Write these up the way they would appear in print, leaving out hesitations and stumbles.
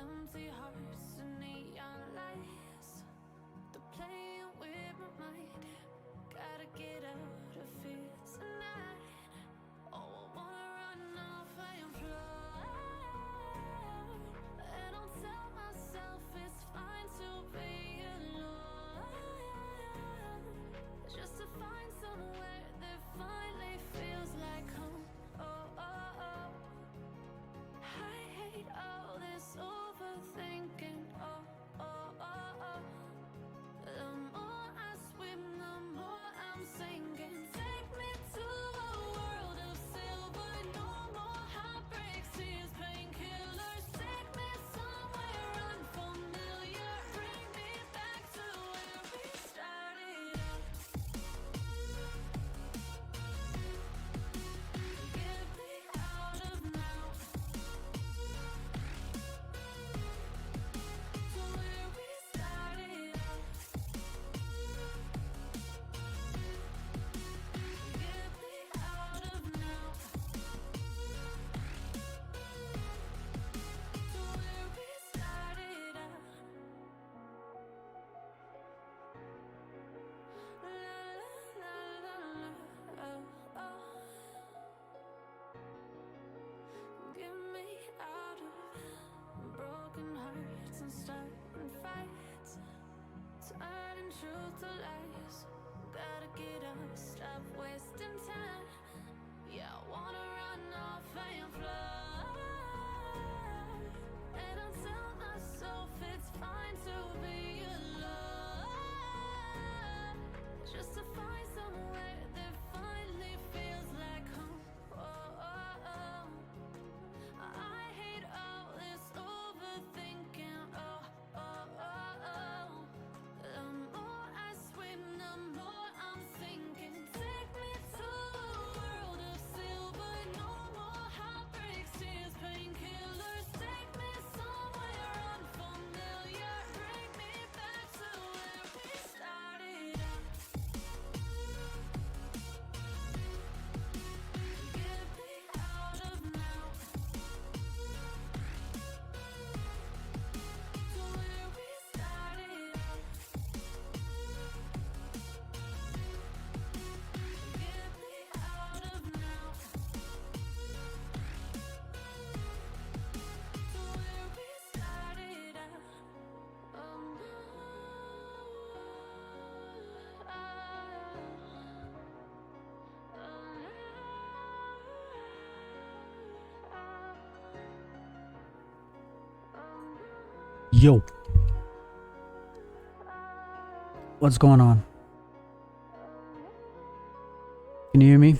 Empty hearts and neon lights, they're playing with my mind. Gotta get out of here tonight. Oh, I wanna run off and fly. And I'll tell myself it's fine to be alone, just to find somewhere that finally feels like home. Oh, oh, oh. I hate all this overthinking. Oh, oh, oh, oh. The more I swim, the more I'm sinking. Take me to a world of silver. No more heartbreaks, tears, painkillers. Take me somewhere unfamiliar. Bring me back to where we started out. Get me out of now, to where we started out. Get me out of now, to where we started out. La la la la la, oh, oh. Get me out of broken hearts and starting fights, turning truth to lies. back it up, stop wasting time. Yeah, I wanna run off and fly. And I'll tell myself it's fine to be alone, just to find somewhere that finally feels like home. Oh, oh, oh. I hate all this overthinking. Oh, oh, oh, oh. The more I swim, the more I'm sinking. Take me to a world of silver, no more heartbreaks, tears, painkillers. Take me somewhere unfamiliar, bring me back to where we started out. Get me out of now, to where we started out. Get me out of now, to where we started out. Oh no, Yo, what's going on? Can you hear me?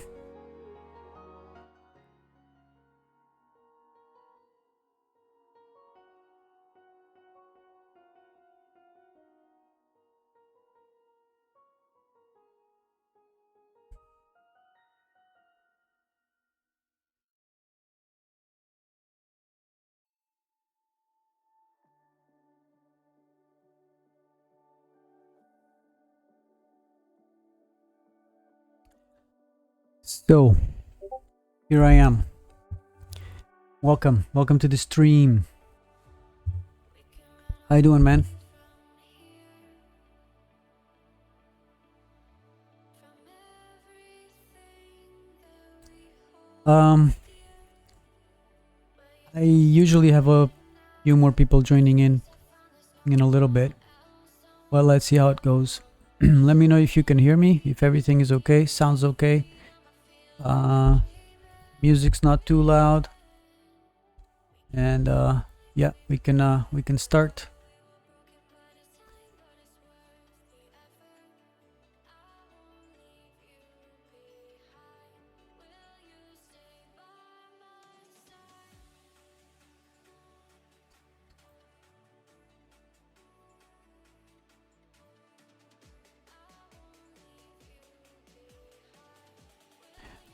So, here I am. Welcome to the stream. How you doing, man? I usually have a few more people joining in a little bit. Well, let's see how it goes. Let me know if you can hear me, if everything is okay, sounds okay. Music's not too loud. And yeah, we can start.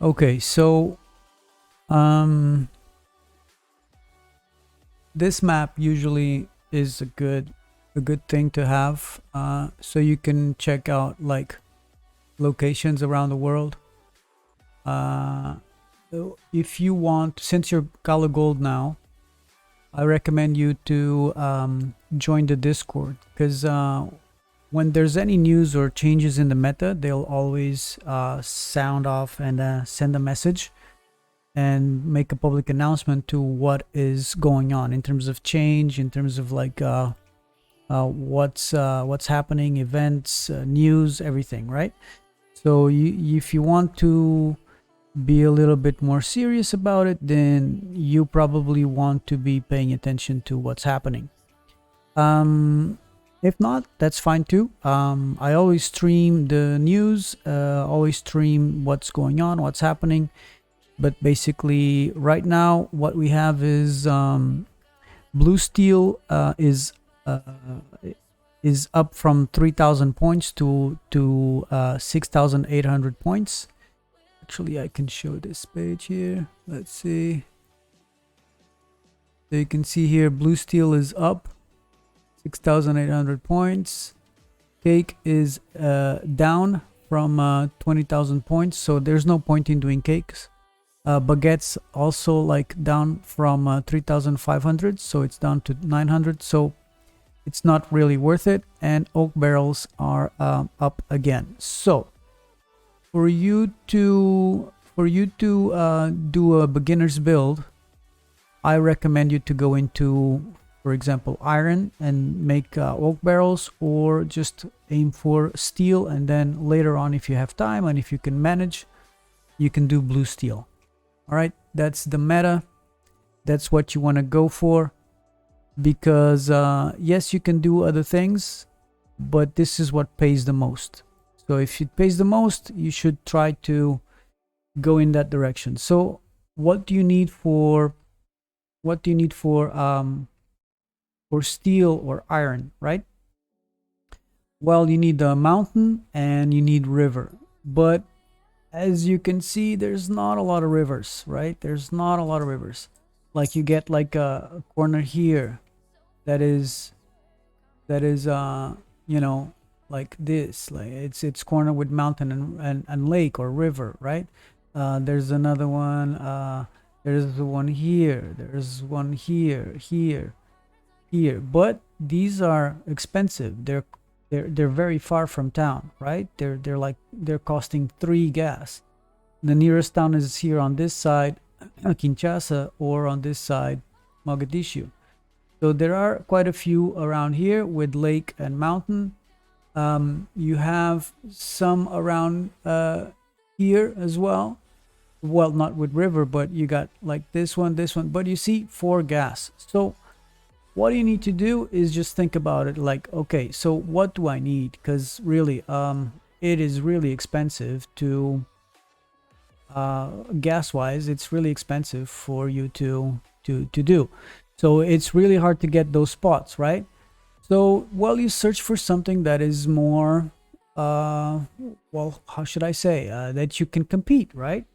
Okay, so this map usually is a good thing to have, so you can check out like locations around the world. If you want, since you're Gala Gold now, I recommend you to join the Discord, because when there's any news or changes in the meta, they'll always sound off and send a message and make a public announcement to what is going on in terms of change, in terms of like what's happening, events, news, everything, right? So if you want to be a little bit more serious about it, then you probably want to be paying attention to what's happening. If not, that's fine too. I always stream the news, always stream what's going on, what's happening. But basically, right now, what we have is Blue Steel is up from 3,000 points to 6,800 points. Actually, I can show this page here. Let's see. So you can see here, Blue Steel is up 6,800 points. Cake is down from 20,000 points, so there's no point in doing cakes. Baguette's also like down from 3,500, so it's down to 900, so it's not really worth it. And oak barrels are up again. So for you to do a beginner's build, I recommend you to go into for example, iron and make oak barrels, or just aim for steel, and then later on, if you have time and if you can manage, you can do blue steel. All right, that's the meta. That's what you want to go for, because yes, you can do other things, but this is what pays the most. So if it pays the most, you should try to go in that direction. So what do you need for steel or iron, right? Well, you need a mountain and you need river. But as you can see, there's not a lot of rivers, right? There's not a lot of rivers. Like you get like a corner here that is you know, like this, like it's corner with mountain and lake or river, right? There's another one, there's one here, there's one here, but these are expensive. They're very far from town, right? They're costing 3 gas. The nearest town is here on this side, Kinshasa, or on this side, Mogadishu. So there are quite a few around here with lake and mountain. You have some around here as well. Well, not with river, but you got like this one, but you see 4 gas. So what you need to do is just think about it like, okay, so what do I need? Because really, it is really expensive to gas wise, it's really expensive for you to do. So it's really hard to get those spots, right? So, well, you search for something that is more, well, how should I say, that you can compete, right?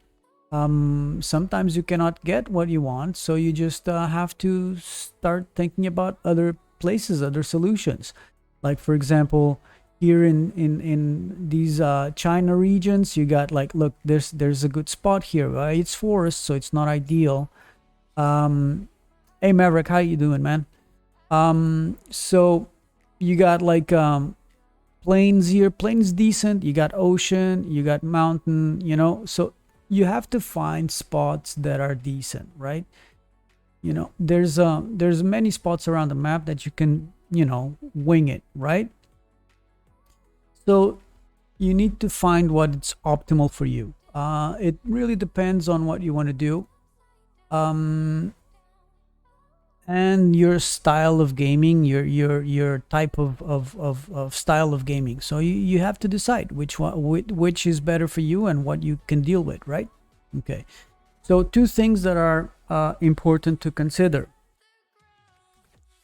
Sometimes you cannot get what you want, so you just have to start thinking about other places, other solutions. Like, for example, here in these China regions, you got like, look, there's a good spot here, right? It's forest, so it's not ideal. Hey Maverick, how you doing, man? So you got like plains here. Plains decent. You got ocean, you got mountain, you know. So you have to find spots that are decent, right? You know, there's many spots around the map that you can, you know, wing it, right? So you need to find what's optimal for you. It really depends on what you want to do. And your style of gaming, your type of style of gaming. So you have to decide which one, which is better for you and what you can deal with, right? Okay, so 2 things that are important to consider.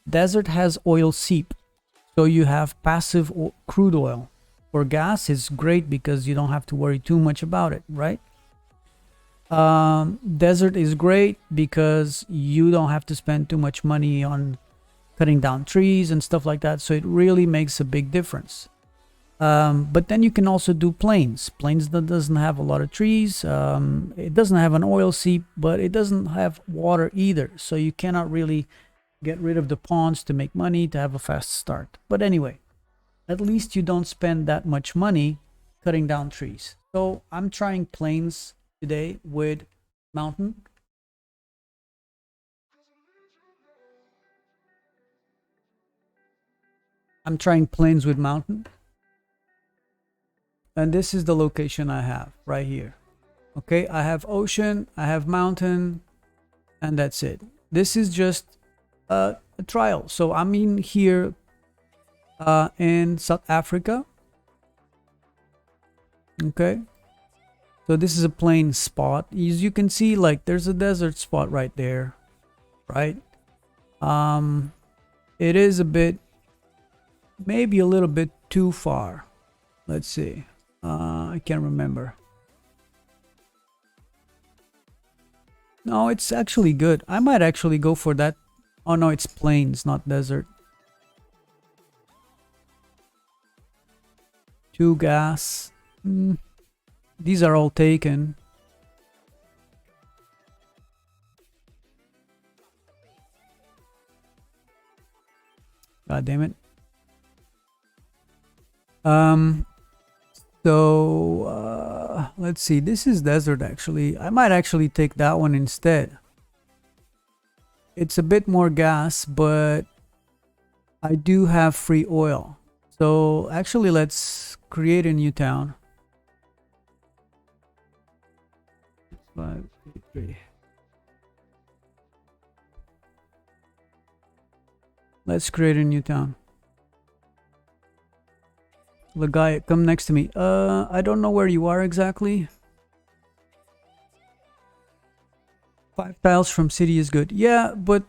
Desert has oil seep, so you have passive crude oil. For gas is great because you don't have to worry too much about it, right? Desert is great because you don't have to spend too much money on cutting down trees and stuff like that, so it really makes a big difference. But then you can also do plains that doesn't have a lot of trees. It doesn't have an oil seep, but it doesn't have water either, so you cannot really get rid of the ponds to make money to have a fast start. But anyway, at least you don't spend that much money cutting down trees. So I'm trying plains today with mountain. I'm trying plains with mountain. And this is the location I have right here. Okay, I have ocean, I have mountain, and that's it. This is just a trial. So I'm in here in South Africa. Okay. So this is a plain spot. As you can see, like there's a desert spot right there, right? It is a bit, maybe a little bit too far. Let's see. I can't remember. No, it's actually good. I might actually go for that. Oh no, it's plains, not desert. 2 gas. These are all taken. God damn it. So let's see. This is desert actually. I might actually take that one instead. It's a bit more gas, but I do have free oil. So actually, let's create a new town. 5, 3. Let's create a new town. The guy, come next to me. I don't know where you are exactly. 5 tiles from city is good. Yeah, but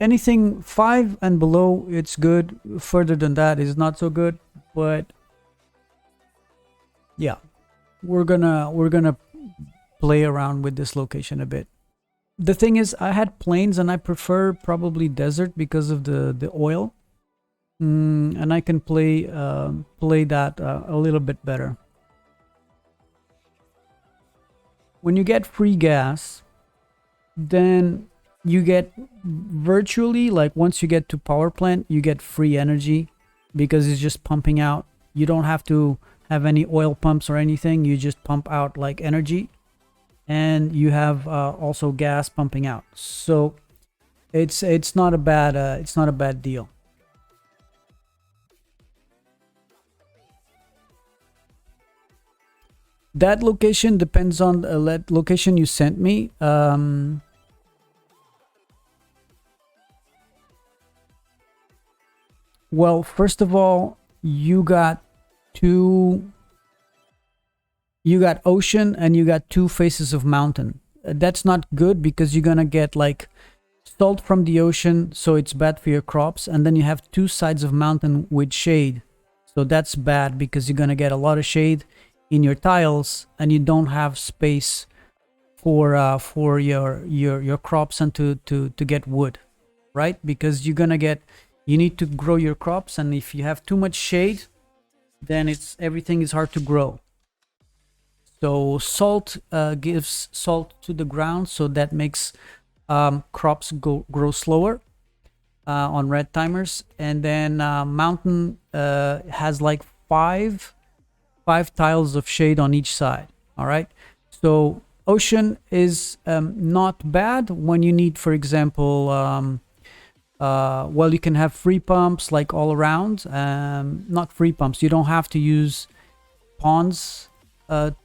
anything 5 and below, it's good. Further than that is not so good. But yeah, we're gonna play around with this location a bit. The thing is, I had plains and I prefer probably desert because of the oil. And I can play that a little bit better. When you get free gas, then you get virtually, like, once you get to power plant, you get free energy because it's just pumping out. You don't have to have any oil pumps or anything. You just pump out like energy, and you have also gas pumping out. So it's not a bad deal. That location depends on the location you sent me. Well, first of all, you got ocean and you got 2 faces of mountain. That's not good because you're gonna get like salt from the ocean, so it's bad for your crops. And then you have 2 sides of mountain with shade, so that's bad because you're gonna get a lot of shade in your tiles, and you don't have space for your crops and to get wood, right? Because you need to grow your crops, and if you have too much shade, then everything is hard to grow. So salt gives salt to the ground, so that makes crops grow slower on red timers. And then mountain has like five tiles of shade on each side. All right. So ocean is not bad when you need, for example, well, you can have free pumps like all around. Not free pumps. You don't have to use ponds you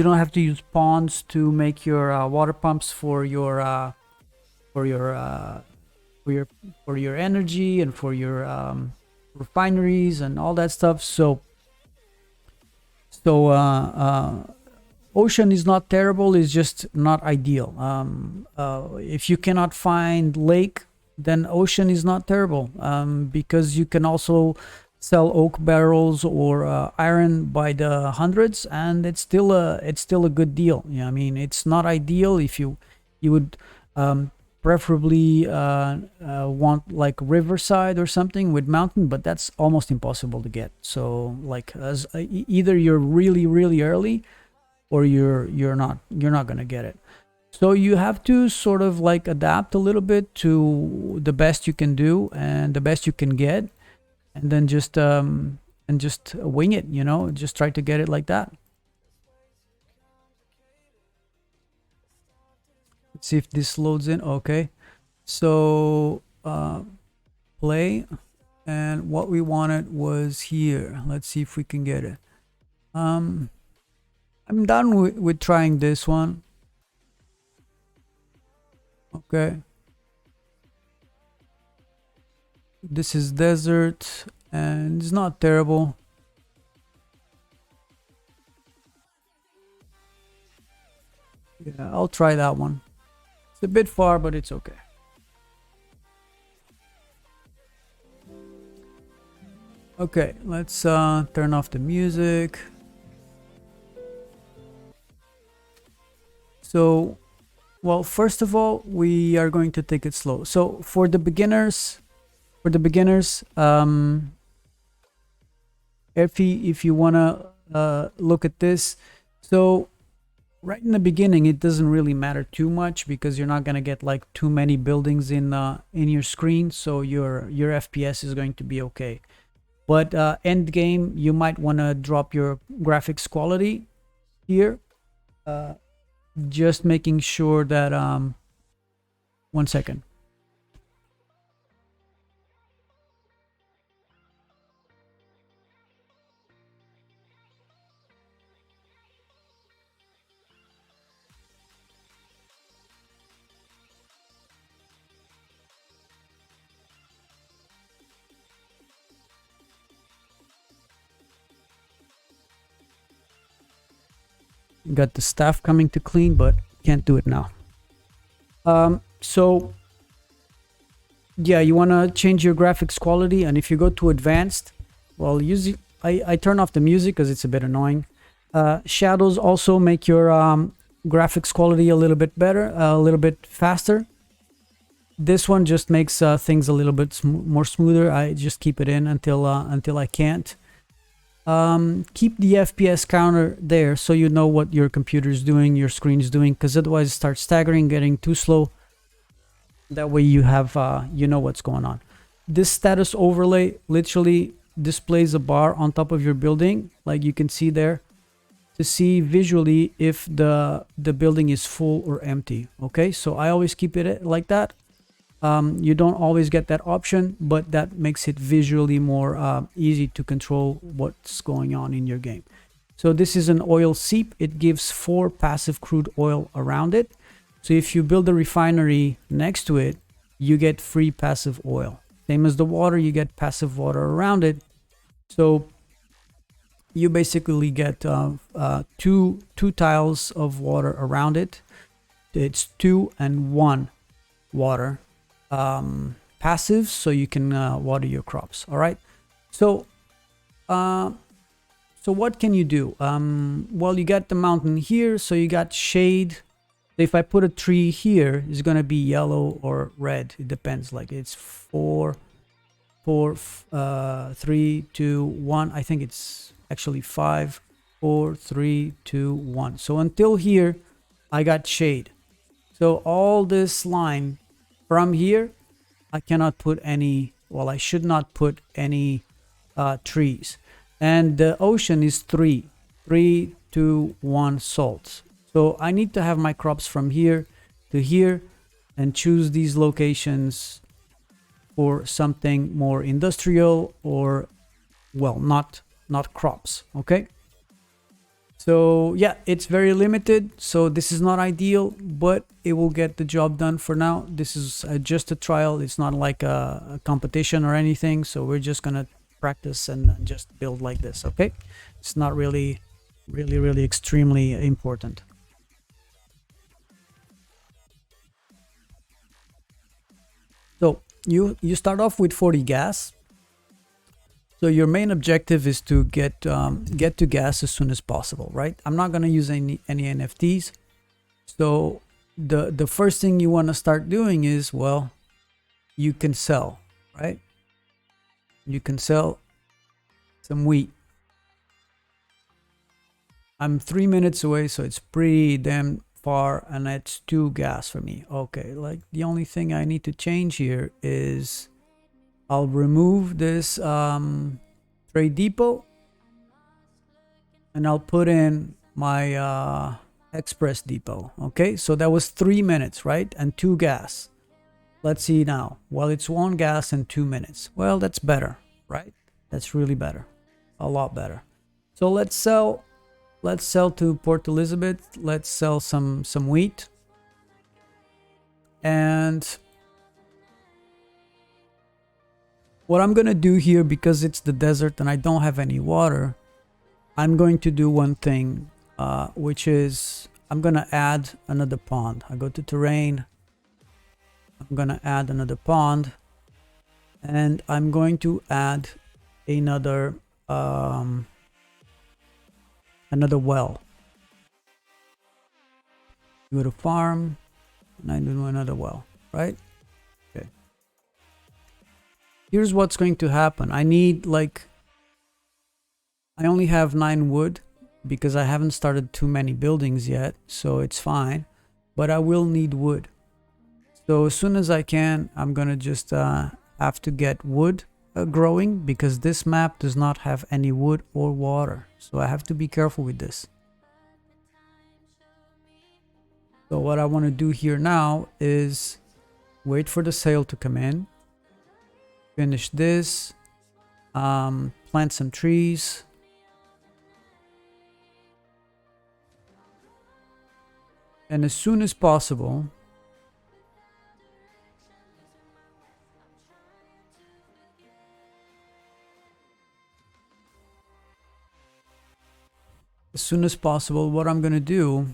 don't have to use ponds to make your water pumps for your for your for your energy and for your refineries and all that stuff. So ocean is not terrible, it's just not ideal. If you cannot find lake, then ocean is not terrible, because you can also sell oak barrels or iron by the hundreds, and it's still a good deal. Yeah, I mean, it's not ideal. If you would preferably want like riverside or something with mountain, but that's almost impossible to get. So like either you're really early, or you're not gonna get it. So you have to sort of like adapt a little bit to the best you can do and the best you can get, and then just wing it, just try to get it like that. Let's see if this loads in. Okay, so play, and what we wanted was here. Let's see if we can get it. I'm done with trying this one. Okay, this is desert and it's not terrible. Yeah, I'll try that one. It's a bit far, but it's okay. Okay, let's turn off the music. So, well, first of all, we are going to take it slow. So for the beginners, if you wanna look at this, so right in the beginning, it doesn't really matter too much because you're not gonna get like too many buildings in your screen, so your FPS is going to be okay. But end game, you might want to drop your graphics quality here, just making sure that 1 second. Got the staff coming to clean, but can't do it now. So yeah, you want to change your graphics quality, and if you go to advanced, well, I turn off the music because it's a bit annoying. Shadows also make your graphics quality a little bit better, a little bit faster. This one just makes things a little bit more smoother. I just keep it in until I can't. Keep the FPS counter there so you know what your computer is doing, your screen is doing, because otherwise it starts staggering, getting too slow. That way you have you know what's going on. This status overlay literally displays a bar on top of your building, like you can see there, to see visually if the building is full or empty. Okay, so I always keep it like that. You don't always get that option, but that makes it visually more easy to control what's going on in your game. So this is an oil seep. It gives 4 passive crude oil around it. So if you build a refinery next to it, you get free passive oil. Same as the water, you get passive water around it. So you basically get two tiles of water around it. It's 2 and 1 water. Passive, so you can water your crops. All right, so what can you do? Well, you got the mountain here, so you got shade. If I put a tree here, it's gonna be yellow or red, it depends. Like it's 4 3 2 1. I think it's actually 5 4 3 2 1. So until here I got shade. So all this line from here, I cannot put any, well, I should not put any trees. And the ocean is 3 2 1 salts. So I need to have my crops from here to here and choose these locations for something more industrial or, well, not crops. Okay. So yeah, it's very limited, so this is not ideal, but it will get the job done for now. This is just a trial. It's not like a competition or anything, so we're just gonna practice and just build like this. Okay, it's not really extremely important. So you start off with 40 gas. So your main objective is to get to gas as soon as possible, right? I'm not gonna use any NFTs. So the first thing you want to start doing is, well, you can sell, right? You can sell some wheat. I'm 3 minutes away, so it's pretty damn far, and it's 2 gas for me. Okay, like the only thing I need to change here is I'll remove this trade depot and I'll put in my express depot. Okay, so that was 3 minutes, right? And 2 gas. Let's see now. Well, it's 1 gas and 2 minutes. Well, that's better, right? That's really better. A lot better. So let's sell to Port Elizabeth. Let's sell some wheat. And what I'm gonna do here, because it's the desert and I don't have any water, I'm going to do one thing, which is I'm gonna add another pond. I go to terrain. I'm gonna add another pond, and I'm going to add another well. Go to farm, and I do another well, right? Okay. Here's what's going to happen. I need, like, I only have 9 wood because I haven't started too many buildings yet, so it's fine, but I will need wood. So as soon as I can, I'm gonna just have to get wood growing, because this map does not have any wood or water, so I have to be careful with this. So what I want to do here now is wait for the sale to come in, finish this, plant some trees. And as soon as possible, what I'm gonna do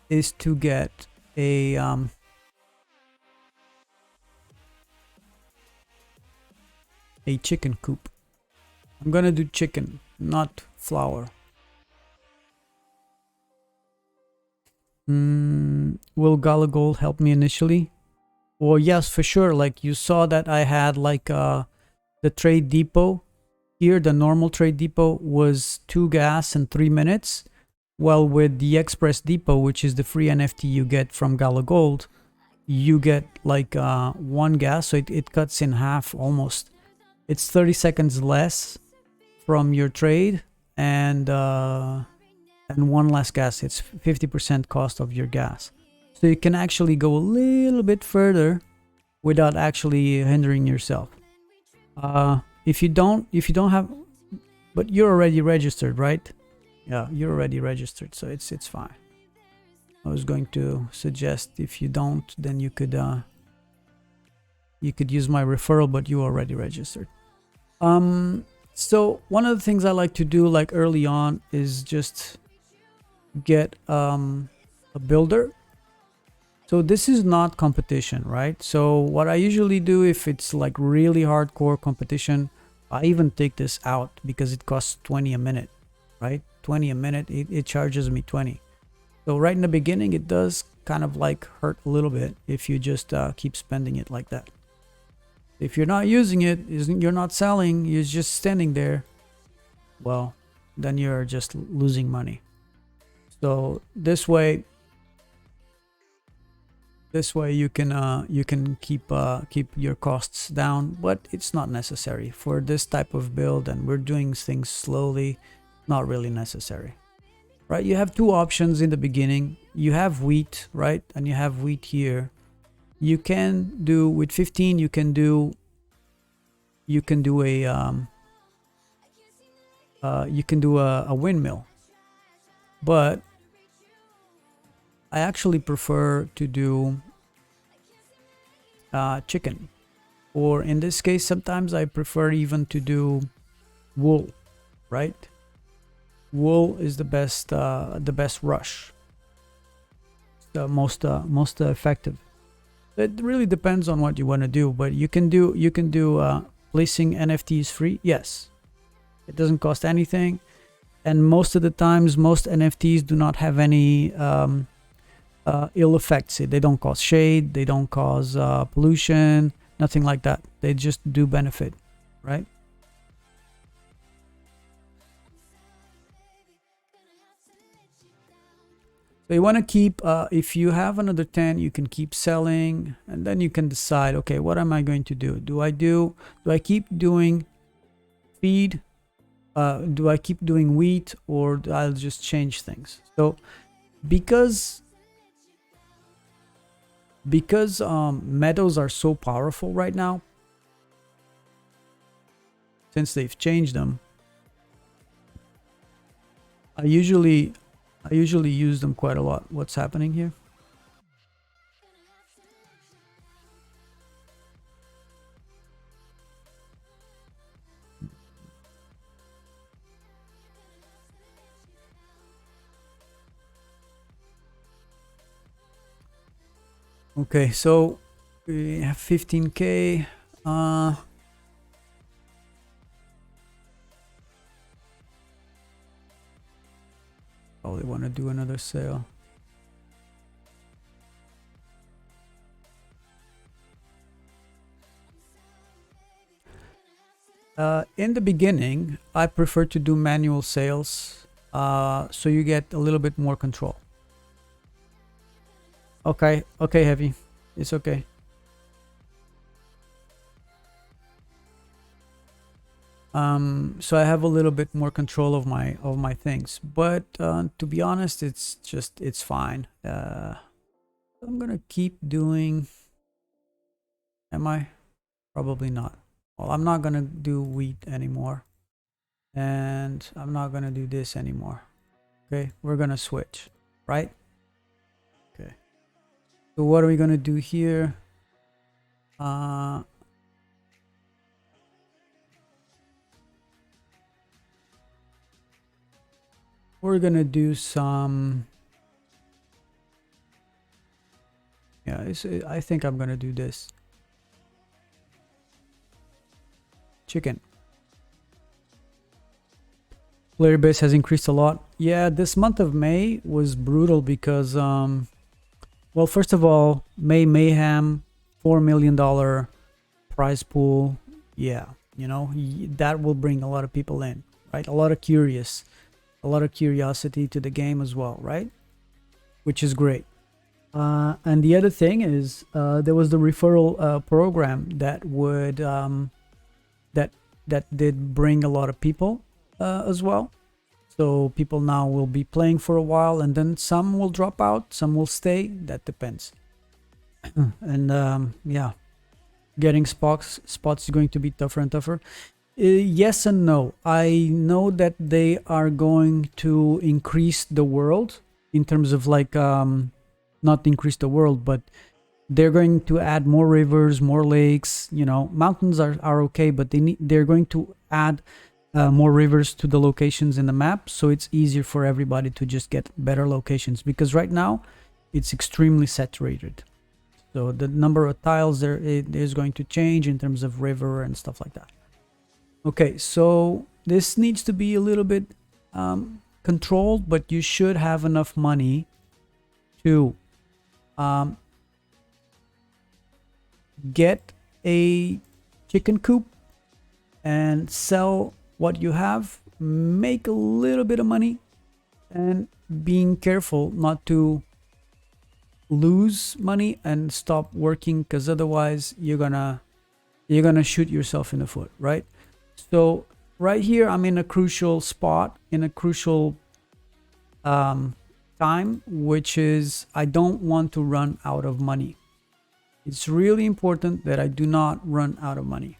is to get a chicken coop. I'm gonna do chicken, not flour. Will Gala Gold help me initially? Well, yes, for sure. Like you saw that I had like the trade depot here. The normal trade depot was 2 gas and 3 minutes. Well, with the Express Depot, which is the free NFT you get from Gala Gold, you get like 1 gas, so it cuts in half almost. It's 30 seconds less from your trade, and 1 less gas. It's 50% cost of your gas, so you can actually go a little bit further without actually hindering yourself. If you don't have, but you're already registered, right? Yeah, you're already registered, so it's fine. I was going to suggest if you don't, then you could use my referral, but you already registered. So one of the things I like to do like early on is just get a builder. So this is not competition, right? So what I usually do if it's like really hardcore competition, I even take this out because it costs 20 a minute, right? 20 a minute, it charges me 20. So right in the beginning, it does kind of like hurt a little bit if you just keep spending it like that. If you're not using it, you're not selling, you're just standing there, well, then you're just losing money. So this way you can keep your costs down, but it's not necessary for this type of build, and we're doing things slowly. Not really necessary, right? You have 2 options in the beginning. You have wheat, right? And you have wheat here. You can do with 15. You can do a windmill, but I actually prefer to do chicken, or in this case, sometimes I prefer even to do wool, right? Wool is the best rush, the most effective. It really depends on what you want to do, but you can do placing NFTs free. Yes, it doesn't cost anything, and most of the times, most NFTs do not have any ill effects. They don't cause shade, they don't cause pollution, nothing like that. They just do benefit, right? So you want to keep, if you have another 10, you can keep selling, and then you can decide, okay, what am I going to do? Do I keep doing feed? Do I keep doing wheat, or I'll just change things? So because meadows are so powerful right now, since they've changed them, I usually use them quite a lot. What's happening here? Okay, so we have 15k. Probably want to do another sale. In the beginning, I prefer to do manual sales, so you get a little bit more control. Okay, Heavy, it's okay. So I have a little bit more control of my things. But to be honest, it's fine. I'm gonna keep doing. Am I? Probably not. Well, I'm not gonna do wheat anymore, and I'm not gonna do this anymore. Okay, we're gonna switch, right? Okay. So what are we gonna do here? We're gonna do some. Yeah, I think I'm gonna do this. Chicken. Player base has increased a lot. Yeah, this month of May was brutal because, well, first of all, May Mayhem, $4 million prize pool. Yeah, you know, that will bring a lot of people in, right? A lot of curiosity to the game as well, right? Which is great. And the other thing is, there was the referral program that would that did bring a lot of people as well. So people now will be playing for a while, and then some will drop out, some will stay. That depends. And yeah, getting spots is going to be tougher and tougher. Yes and no. I know that they are going to increase the world in terms of like not increase the world, but they're going to add more rivers, more lakes. You know, mountains are okay, but they're going to add more rivers to the locations in the map, so it's easier for everybody to just get better locations, because right now it's extremely saturated. So the number of tiles there is going to change in terms of river and stuff like that. Okay, so this needs to be a little bit controlled, but you should have enough money to get a chicken coop and sell what you have, make a little bit of money, and being careful not to lose money and stop working, because otherwise you're gonna shoot yourself in the foot, right? So right here I'm in a crucial spot, in a crucial time, which is I don't want to run out of money. It's really important that I do not run out of money.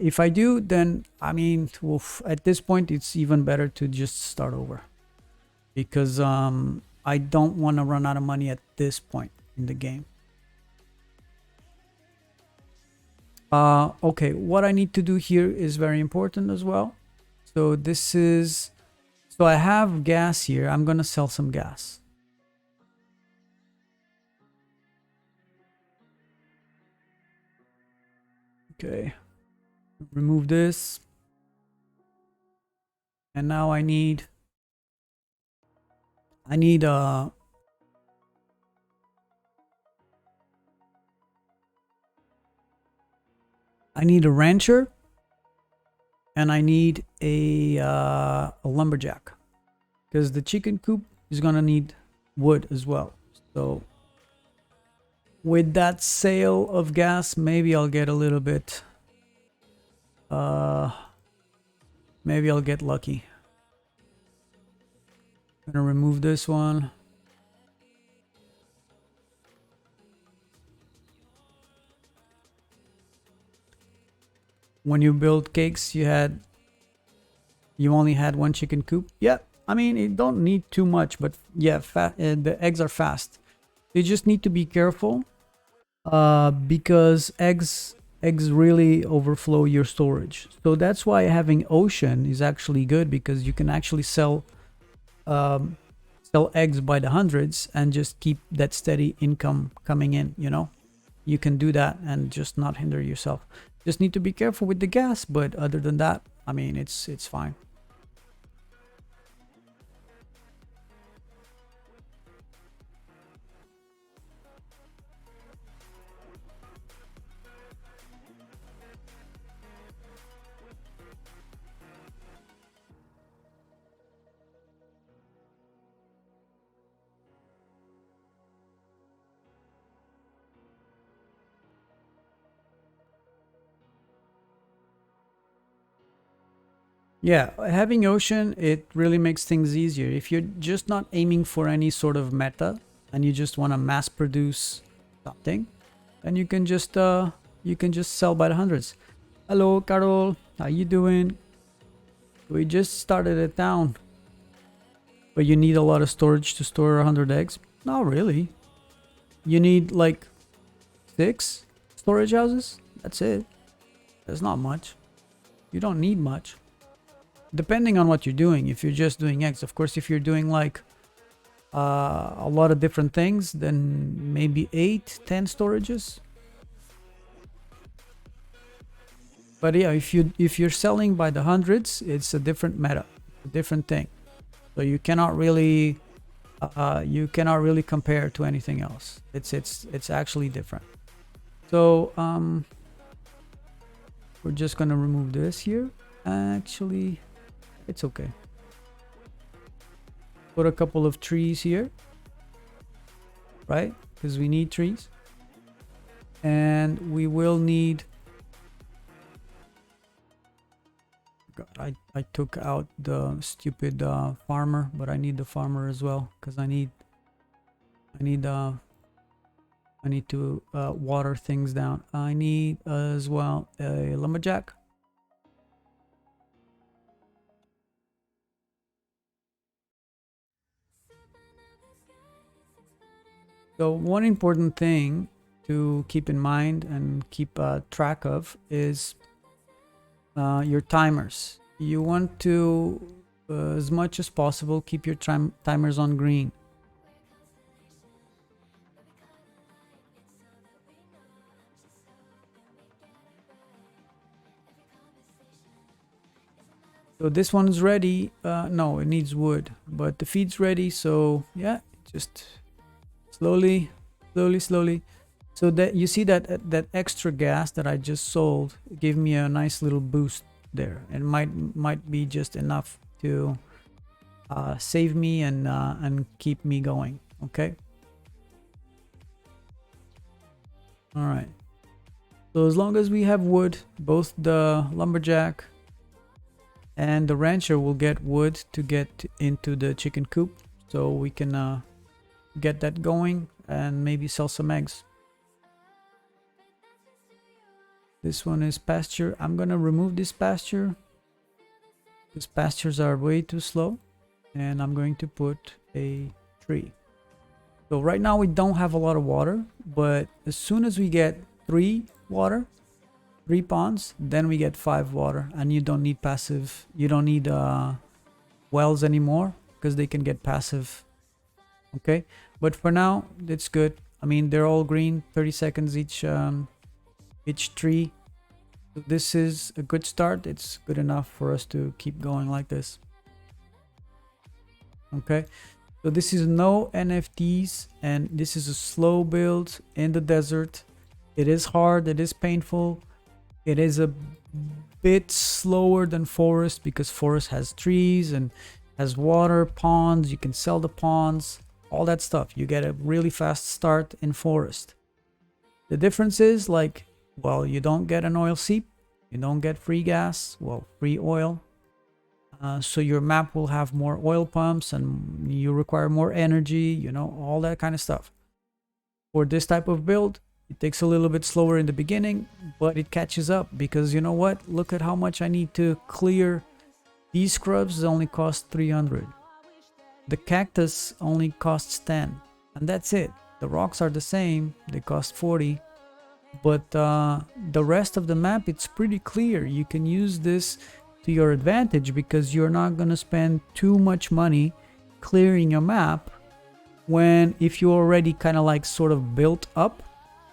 If I do, then I mean, oof, at this point it's even better to just start over, because I don't want to run out of money at this point in the game. Okay, what I need to do here is very important as well. So this is, so I have gas here. I'm gonna sell some gas. Okay, remove this, and now I need a rancher, and I need a lumberjack, because the chicken coop is gonna need wood as well. So with that sale of gas, maybe I'll get a little bit, maybe I'll get lucky. I'm gonna remove this one. When you build cakes, you only had one chicken coop. Yeah, I mean, it don't need too much, but yeah, the eggs are fast. You just need to be careful, because eggs really overflow your storage. So that's why having ocean is actually good, because you can actually sell eggs by the hundreds and just keep that steady income coming in. You know, you can do that and just not hinder yourself. Just need to be careful with the gas, but other than that, I mean, it's fine. Yeah, having ocean, it really makes things easier. If you're just not aiming for any sort of meta and you just want to mass produce something, then you can just sell by the hundreds. Hello, Carol. How you doing? We just started it down. But you need a lot of storage to store 100 eggs? Not really. You need like 6 storage houses? That's it. That's not much. You don't need much. Depending on what you're doing. If you're just doing eggs, of course, if you're doing like a lot of different things, then maybe 8, 10 storages. But yeah, if you're selling by the hundreds, it's a different meta, a different thing. So you cannot really compare to anything else. It's actually different. So we're just gonna remove this here. Actually, it's okay. Put a couple of trees here, right? Because we need trees, and we will need. God, I took out the stupid farmer, but I need the farmer as well because I need to water things down. I need as well a lumberjack. So one important thing to keep in mind and keep track of is your timers. You want to, as much as possible, keep your timers on green. So this one's ready. No, it needs wood, but the feed's ready. So yeah, just slowly. So that you see that extra gas that I just sold gave me a nice little boost there, and might be just enough to save me and keep me going. Okay. All right. So as long as we have wood, both the lumberjack and the rancher will get wood to get into the chicken coop, so we can get that going and maybe sell some eggs. This one is pasture. I'm gonna remove this pasture. These pastures are way too slow, and I'm going to put a tree. So right now we don't have a lot of water, but as soon as we get 3 ponds, then we get 5 water, and you don't need wells anymore because they can get passive. Okay, but for now it's good. I mean, they're all green, 30 seconds each tree. So this is a good start. It's good enough for us to keep going like this. Okay, so this is no nfts, and this is a slow build in the desert. It is hard, it is painful, it is a bit slower than forest because forest has trees and has water, ponds. You can sell the ponds, all that stuff. You get a really fast start in forest. The difference is, like, well, you don't get an oil seep, you don't get free gas, well, free oil. So your map will have more oil pumps and you require more energy, you know, all that kind of stuff. For this type of build, it takes a little bit slower in the beginning, but it catches up because, you know what? Look at how much I need to clear. These scrubs only cost 300. The cactus only costs 10, and that's it. The rocks are the same, they cost 40. But the rest of the map, it's pretty clear. You can use this to your advantage because you're not going to spend too much money clearing your map when, if you already kind of like sort of built up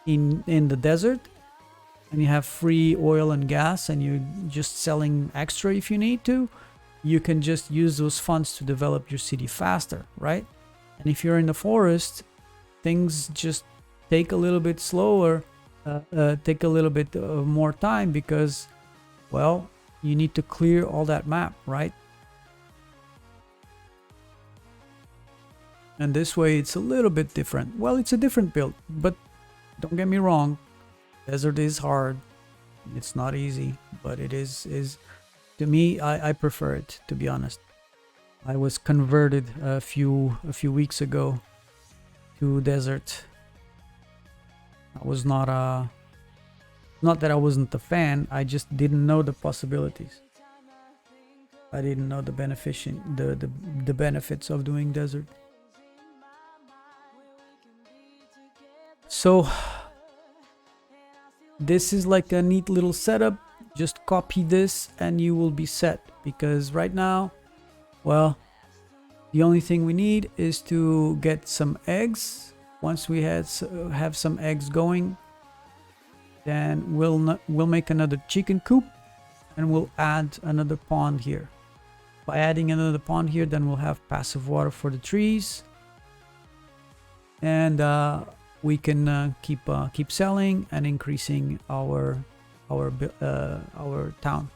in the desert and you have free oil and gas and you're just selling extra if you need to, you can just use those funds to develop your city faster, right? And if you're in the forest, things just take a little bit slower, take a little bit more time because, well, you need to clear all that map, right? And this way it's a little bit different. Well, it's a different build, but don't get me wrong, desert is hard. It's not easy, but it is To me, I prefer it, to be honest. I was converted a few weeks ago to desert. I was not that I wasn't a fan, I just didn't know the possibilities. I didn't know the the benefits of doing desert. So this is like a neat little setup. Just copy this and you will be set, because right now, well, the only thing we need is to get some eggs. Once we have some eggs going, then we'll make another chicken coop and we'll add another pond here. By adding another pond here, then we'll have passive water for the trees, and we can keep selling and increasing our town.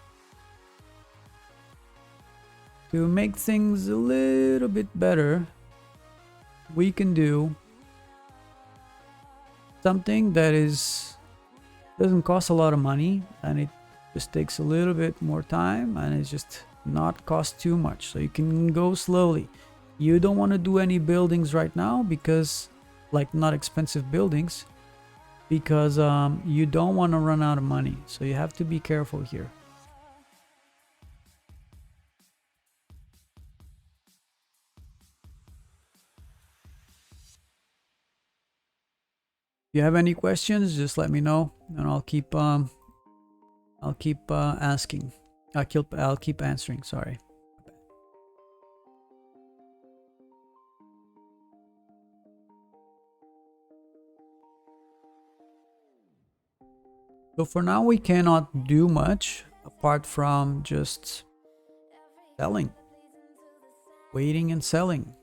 To make things a little bit better, we can do something that doesn't cost a lot of money, and it just takes a little bit more time, and it's just not cost too much, so you can go slowly. You don't want to do any buildings right now, because like not expensive buildings, because you don't want to run out of money, so you have to be careful here. If you have any questions, just let me know, and I'll keep asking. I'll keep answering. Sorry. So for now, we cannot do much apart from just selling, waiting and selling.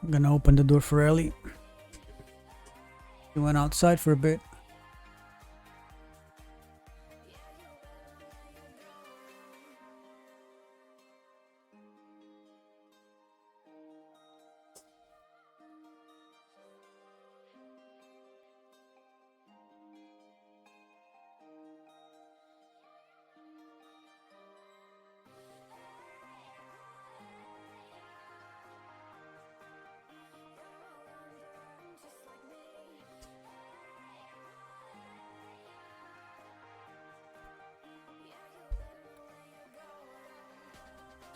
I'm gonna open the door for Ellie. He went outside for a bit.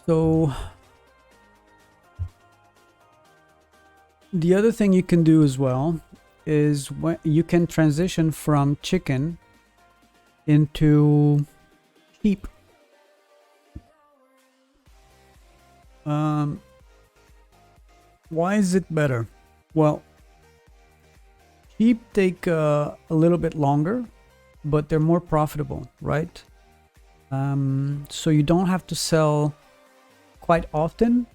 So the other thing you can do as well is when you can transition from chicken into sheep. Why is it better? Well, sheep take a little bit longer, but they're more profitable, right? So you don't have to sell quite often,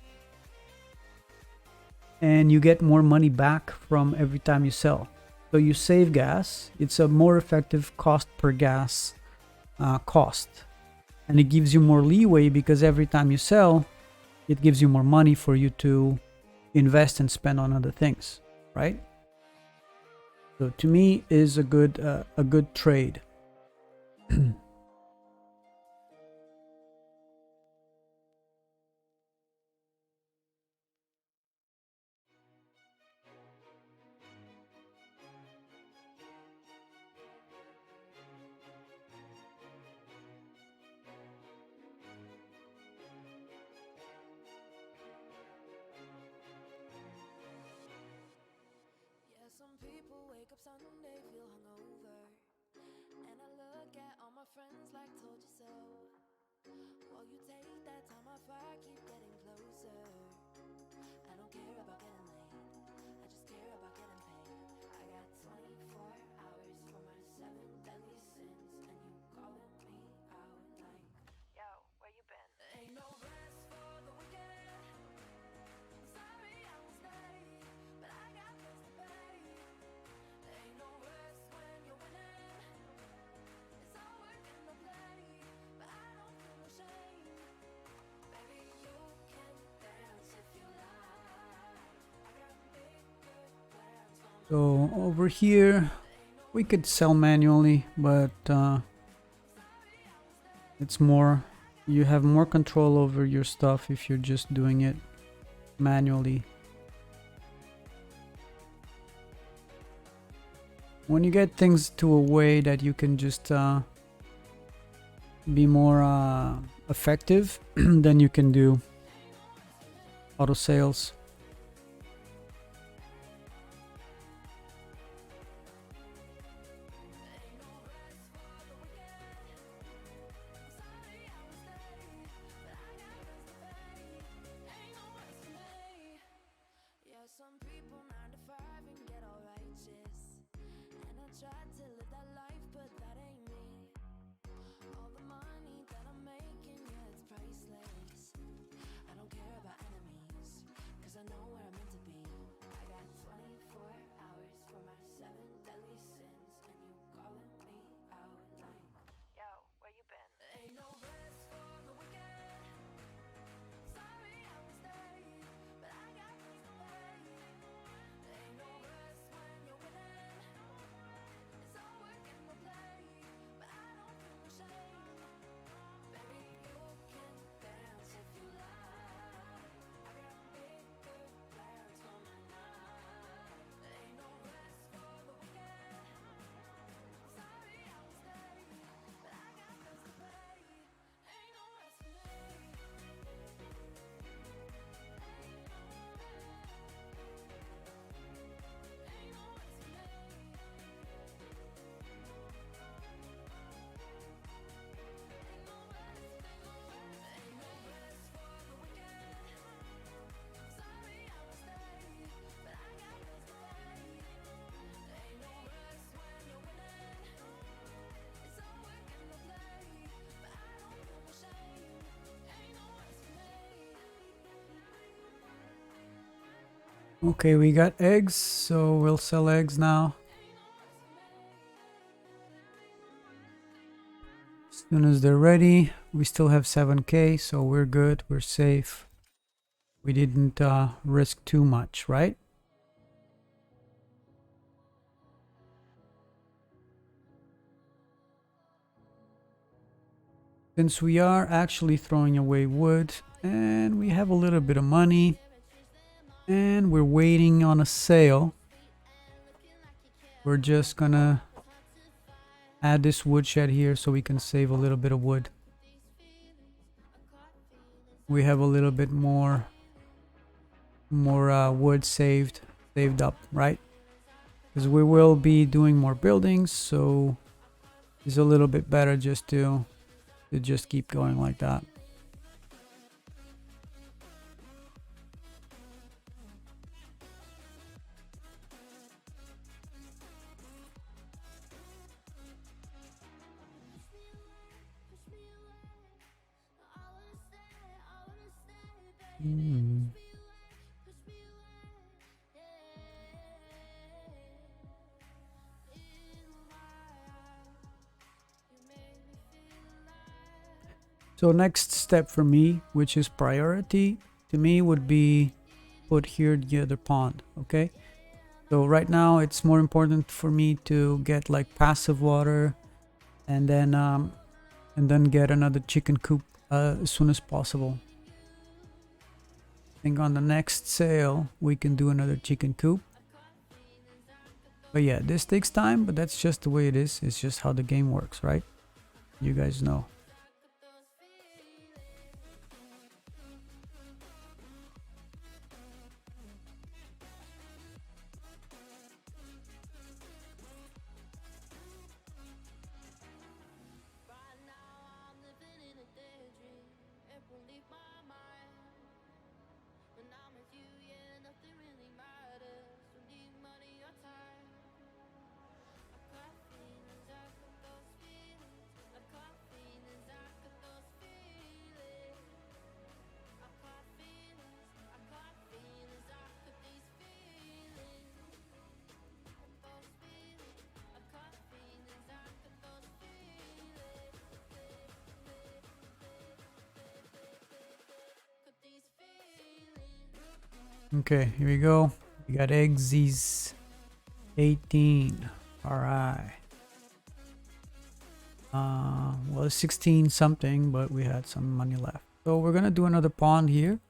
and you get more money back from every time you sell. So you save gas. It's a more effective cost per gas cost, and it gives you more leeway, because every time you sell, it gives you more money for you to invest and spend on other things, right? So to me, is a good trade. some people wake up Sunday, feel hungover, and I look at all my friends like told you so. While you take that time off, I keep getting closer. I don't care about getting late, I just care about getting paid. I got 24 hours for my 7 deadly sins, and you calling me out like, yo, where you been? Ain't no rest for the wicked. I'm sorry I was late, but I got bills to pay. Ain't no rest when you're winning. It's all work and no play, but I don't feel no shame. Baby, you can dance if you like. I got bigger plans for my. So over here, we could sell manually, but it's more, you have more control over your stuff if you're just doing it manually. When you get things to a way that you can just be more effective, then you can do auto sales. Yeah, some people 9 to 5 and get all righteous, and I tried to live that life, but that ain't me. All the money that I'm making, yeah, it's priceless. I don't care about enemies, cause I know where I'm meant to be. I got 24 hours for my 7 deadly sins, and you calling me out like, yo, where you been? Ain't no rest for the wicked. Sorry I was late, but I got bills to pay. Ain't no rest when you're winning. It's all work and no play, but I don't feel no shame. Baby, you can dance if you like. I got bigger plans for my night. Ain't no rest for the wicked. Sorry I was late, but I got bills to pay. Ain't no rest for me. Okay, we got eggs, so we'll sell eggs now. As soon as they're ready, we still have 7k, so we're good, we're safe. We didn't risk too much, right? Since we are actually throwing away wood, and we have a little bit of money, and we're waiting on a sale, we're just gonna add this woodshed here so we can save a little bit of wood. We have a little bit more wood saved up, right? Because we will be doing more buildings, so it's a little bit better just to just keep going like that. So next step for me, which is priority to me, would be put here the other pond. Okay, so right now it's more important for me to get like passive water, and then get another chicken coop as soon as possible. I think on the next sale we can do another chicken coop. But yeah, this takes time, but that's just the way it is. It's just how the game works, right? You guys know. Okay, here we go. We got eggs 18. All right. Well, it's 16 something, but we had some money left. So we're gonna do another pawn here.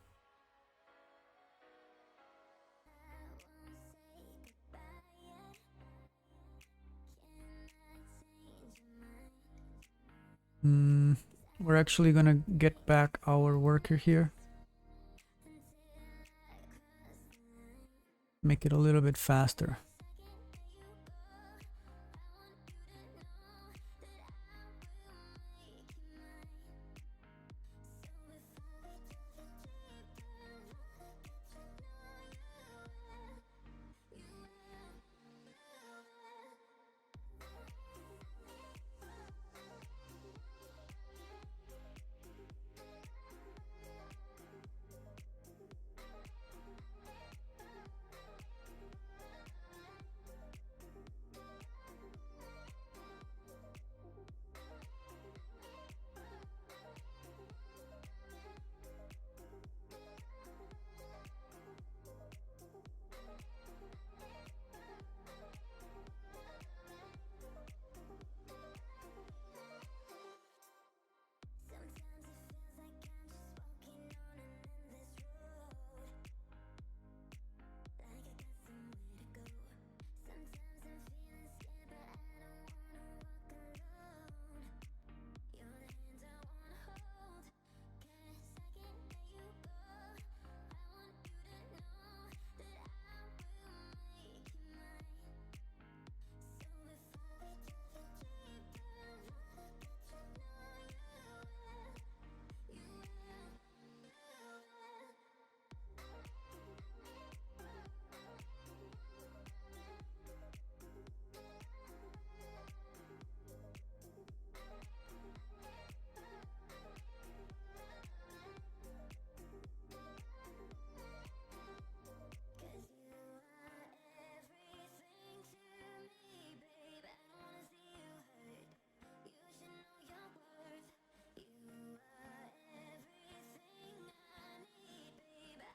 We're actually gonna get back our worker here. Make it a little bit faster.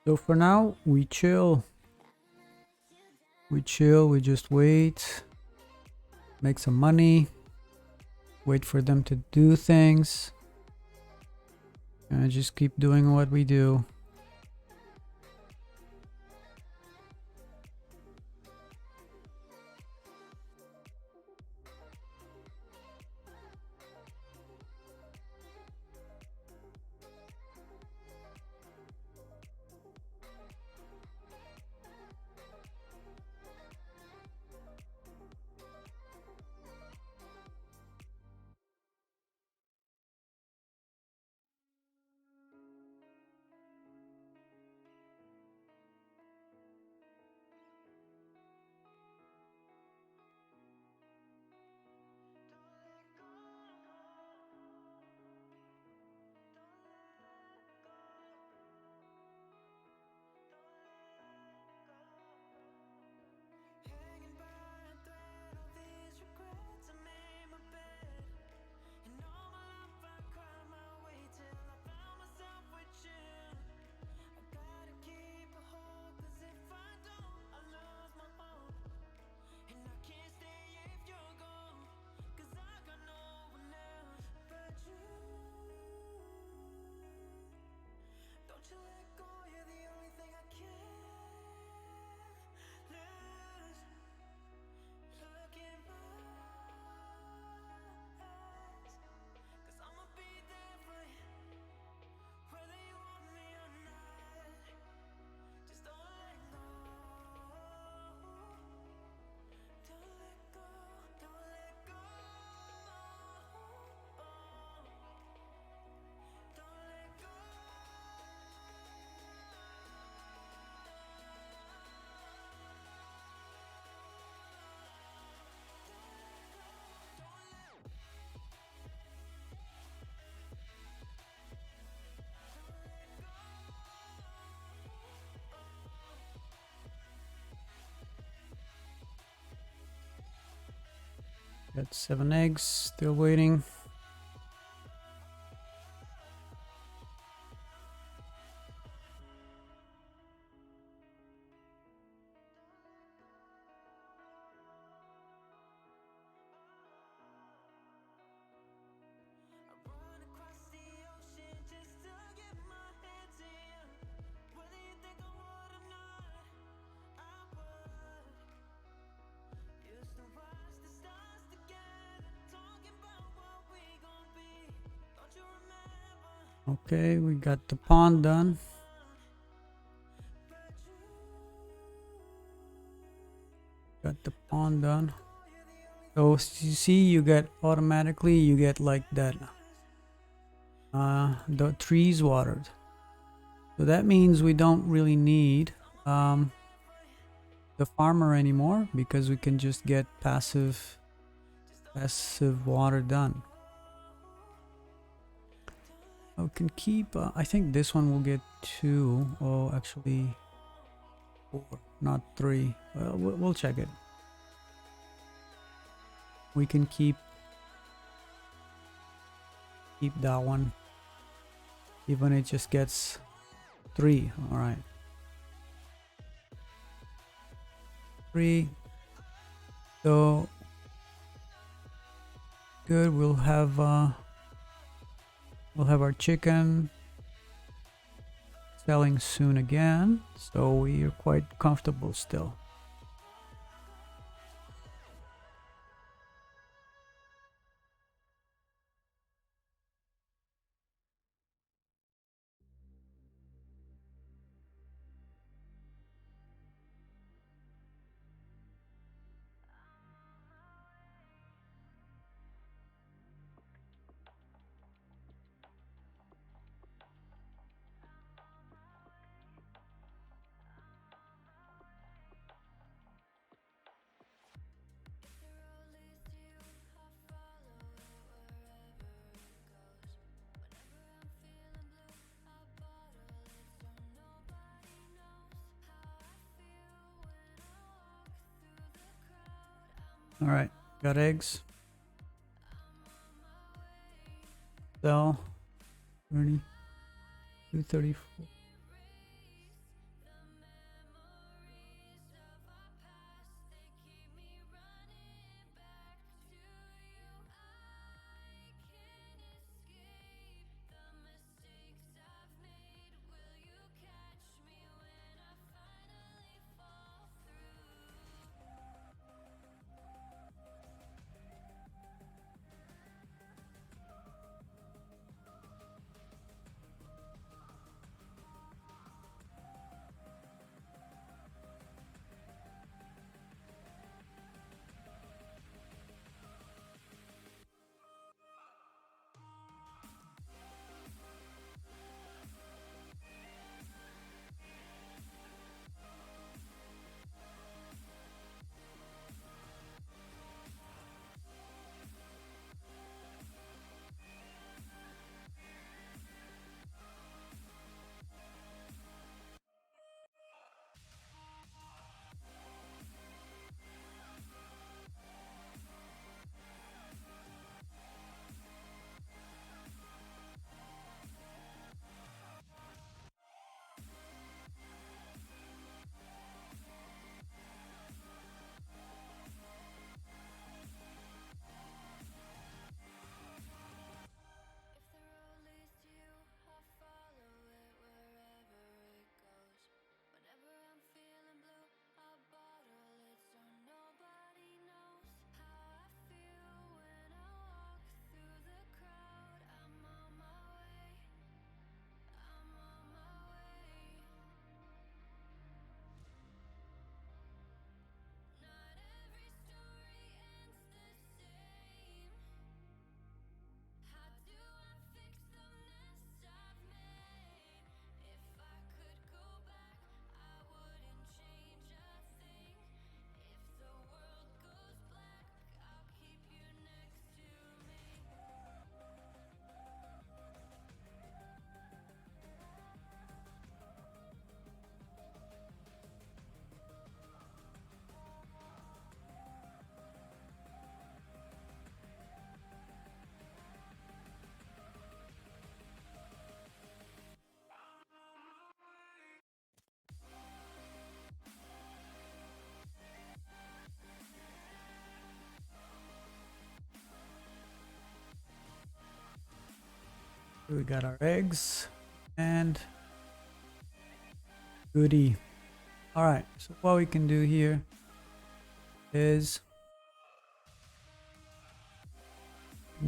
So for now, we chill. We just wait, make some money, wait for them to do things, and just keep doing what we do. Got 7 eggs, still waiting. Okay, we got the pond done. Got the pond done. So you see, you get automatically, you get like that, the trees watered. So that means we don't really need the farmer anymore, because we can just get passive water done. We can keep, I think this one will get 2. Oh, actually 4, not 3. Well, we'll check it. We can keep that one, even it just gets 3. All right, 3. So good. We'll have our chicken selling soon again, so we are quite comfortable still. All right, got eggs. So 30, 234. We got our eggs and goody. All right, so what we can do here is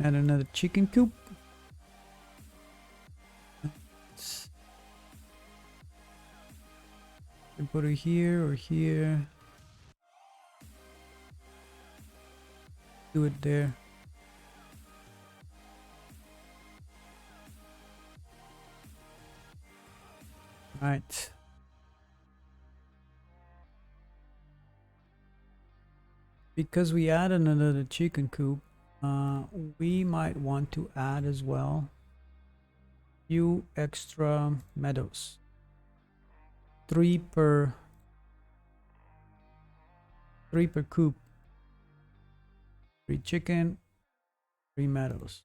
add another chicken coop. can put it here or here. Do it there. Right. Because we added another chicken coop, we might want to add as well few extra meadows. 3 per coop. 3 chicken, 3 meadows.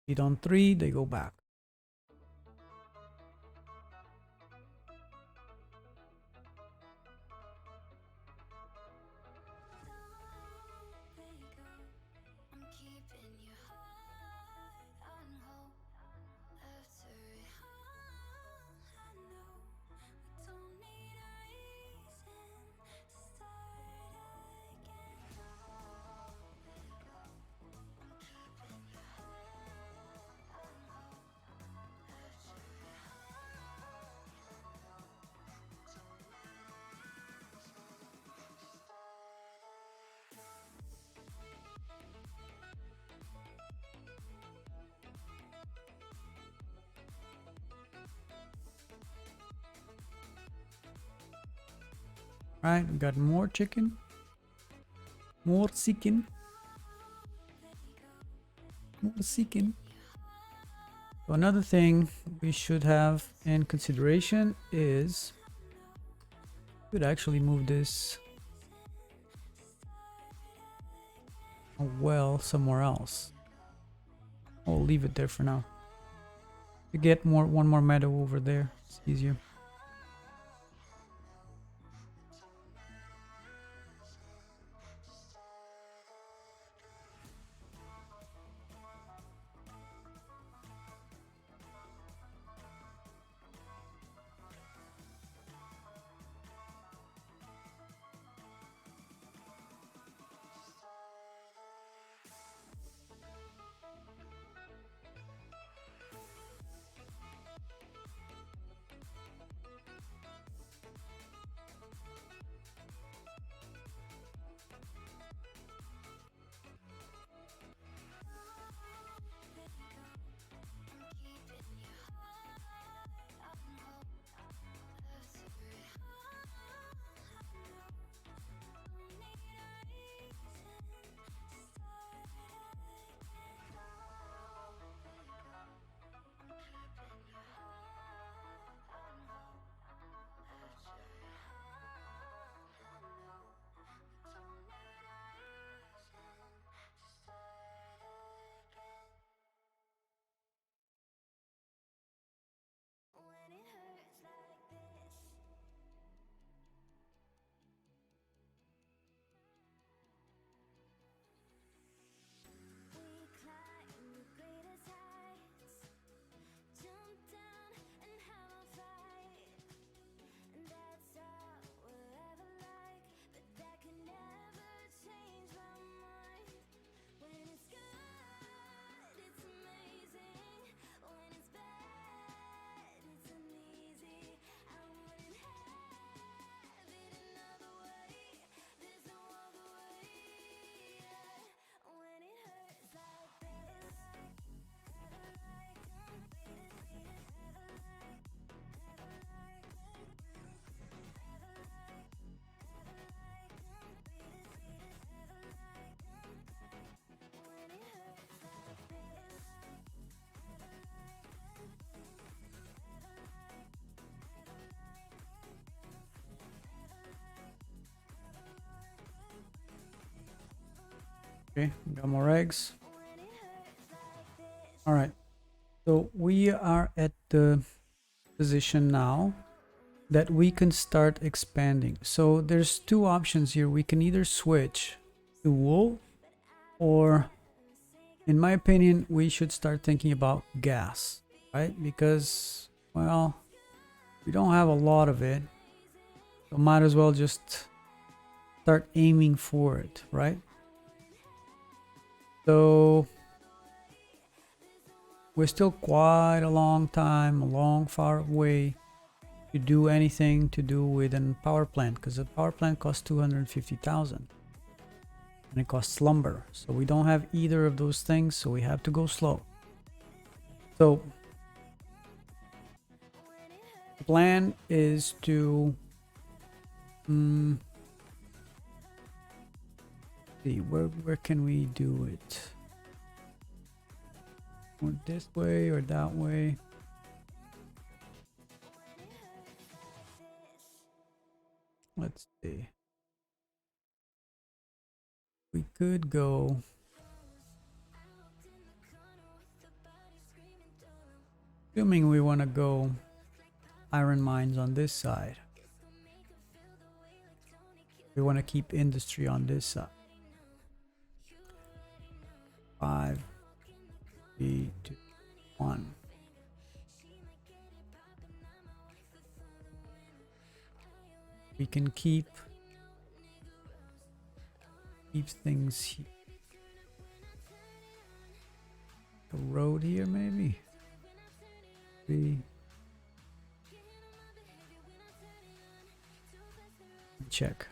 Feed on 3, they go back. I'm keeping your heart on hold. After it all, I know we don't need a reason to start again. I'm keeping your heart on hold. After it all, Right, we got more chicken. More chicken. More chicken. So another thing we should have in consideration is we could actually move this well somewhere else. I'll leave it there for now. To get one more meadow over there, it's easier. when it hurts like this. We climb the greatest heights, jump down and have a fight, and that's all we'll ever like. But that can never change my mind. When it's good, it's amazing. When it's bad, it's uneasy. I wouldn't have it another way. There's no other way. When it hurts like this, never like completed, never like, never like, never like, never like completed, never like when it hurts like this, never like, never like, never like, Okay, got more eggs. when it hurts like this. All right, so we are at the position now that we can start expanding. So there's 2 options here. We can either switch to wool, or in my opinion, we should start thinking about gas, right? Because, well, we don't have a lot of it, so might as well just start aiming for it, right? So we're still quite a long time, a long far way to do anything to do with a power plant, because a power plant costs 250,000 and it costs lumber. So we don't have either of those things, so we have to go slow. So the plan is to see where can we do it, or this way or that way. Let's see, we could go assuming we want to go iron mines on this side. We want to keep industry on this side. 5, 3, 2, 1. We can keep things here. The road here, maybe. 3. Check.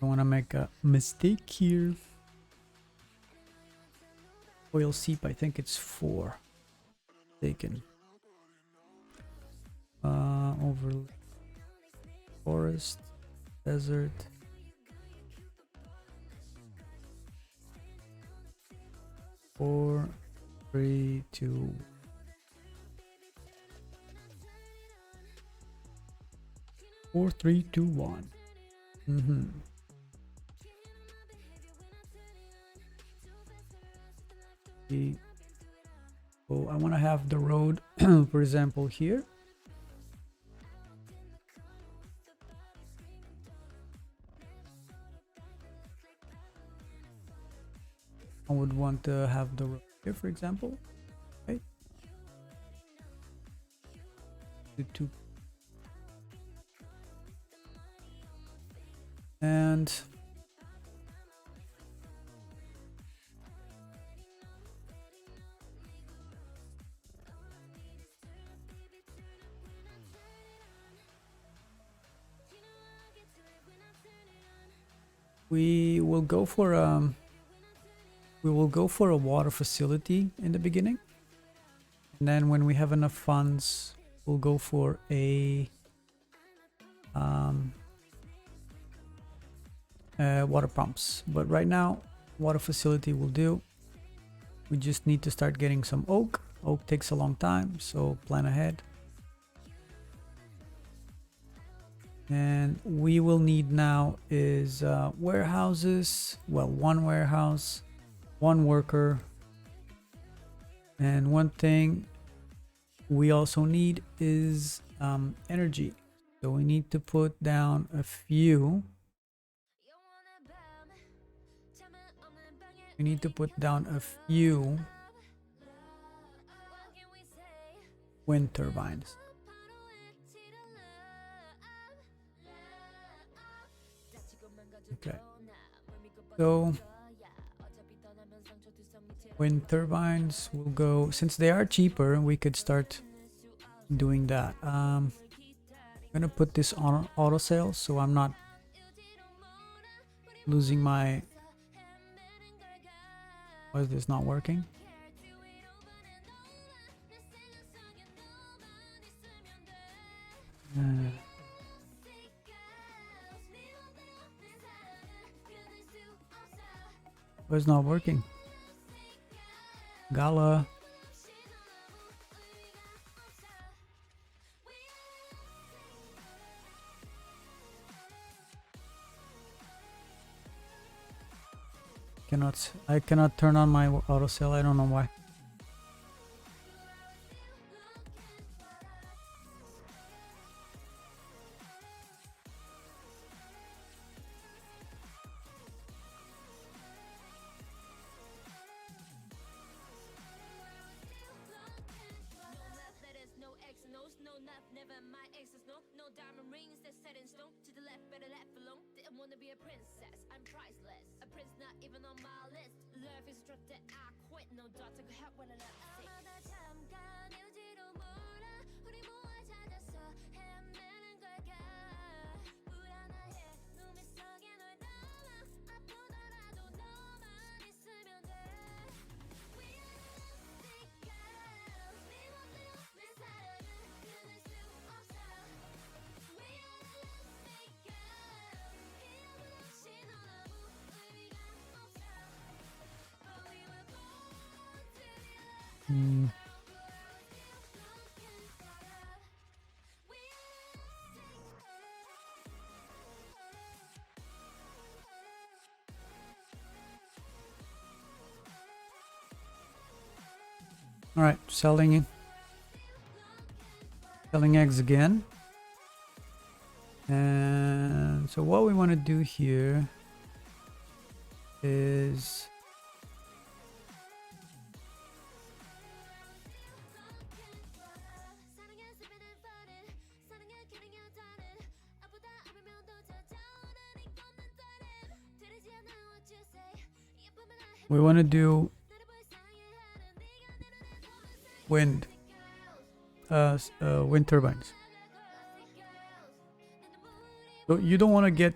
I want to make a mistake here. Oil seep, I think it's 4. Taken. Over forest, desert. Four, 3, 2. 4, 3, 2, 1. So I want to have the road, for example, here. I would want to have the road here, for example. Okay. The 2. And we will go for a water facility in the beginning, and then when we have enough funds, we'll go for a water pumps. But right now, water facility will do. We just need to start getting some oak. Oak takes a long time, so plan ahead. And we will need now is warehouses. Well, 1 warehouse, 1 worker, and one thing we also need is energy. So we need to put down a few. We need to put down a few wind turbines. Okay. So wind turbines will go, since they are cheaper, we could start doing that. I'm gonna put this on auto sales so I'm not losing my. Why is this not working? Why is not working? Gala. I cannot turn on my auto sell. I don't know why. Love is struck that I quit. No daughter could help when I love. All right, selling eggs again. And so what we want to do here is we want to do wind turbines. So you don't want to get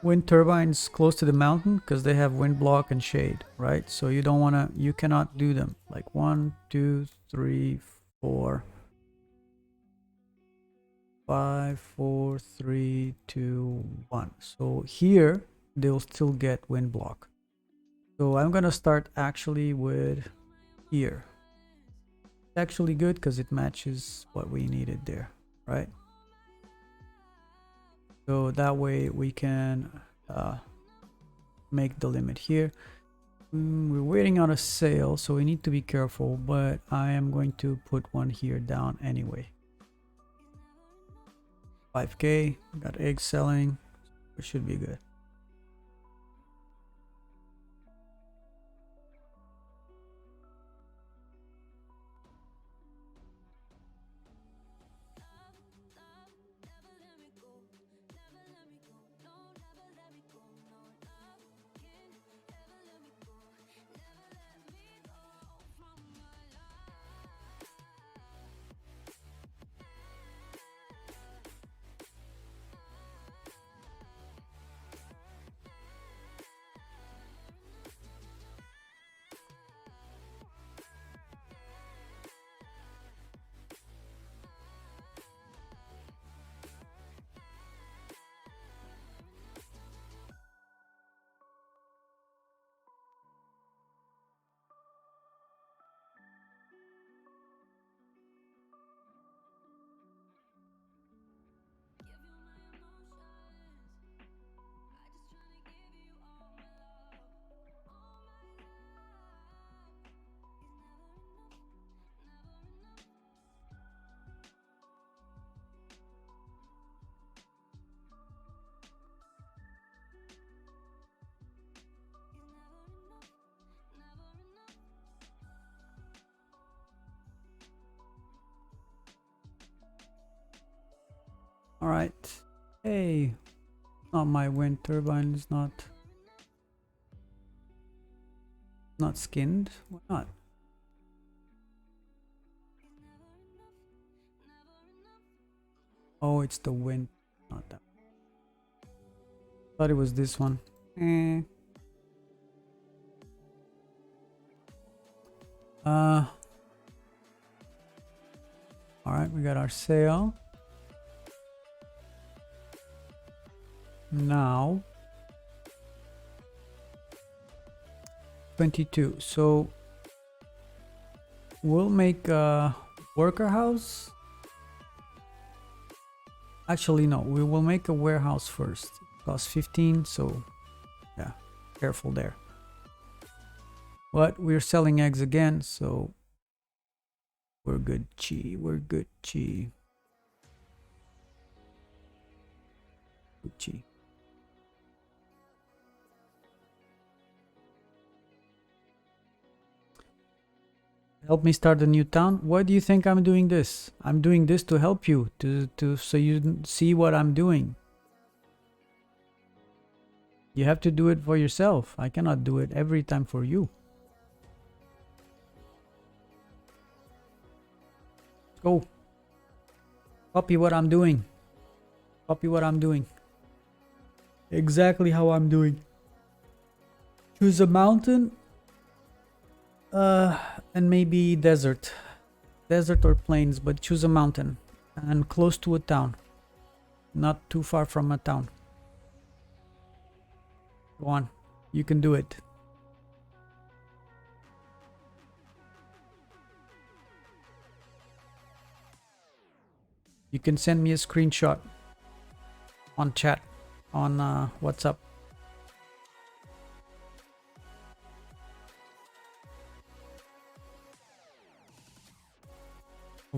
wind turbines close to the mountain because they have wind block and shade, right? So you don't want to, you cannot do them like 1 2 3 4 5 4 3 2 1. So here they'll still get wind block. So I'm gonna start actually with here. It's actually good because it matches what we needed there, right? So that way we can make the limit here. We're waiting on a sale, so we need to be careful, but I am going to put one here down anyway. 5k, got eggs selling, it should be good. All right. Hey, not my wind turbine is not skinned. Why not? Oh, it's the wind, not that. Thought it was this one. All right, we got our sale. Now 22. So we'll make a worker house. Actually, no, we will make a warehouse first. Cost 15, so yeah, careful there. But we're selling eggs again, so we're good. We're good. Good. Help me start a new town. Why do you think I'm doing this? I'm doing this to help you, so you see what I'm doing. You have to do it for yourself. I cannot do it every time for you. Go. Copy what I'm doing. Copy what I'm doing. Exactly how I'm doing. Choose a mountain. And maybe desert or plains, but choose a mountain and close to a town, not too far from a town. Go on, you can do it. You can send me a screenshot on chat on WhatsApp.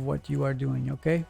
of what you are doing, okay?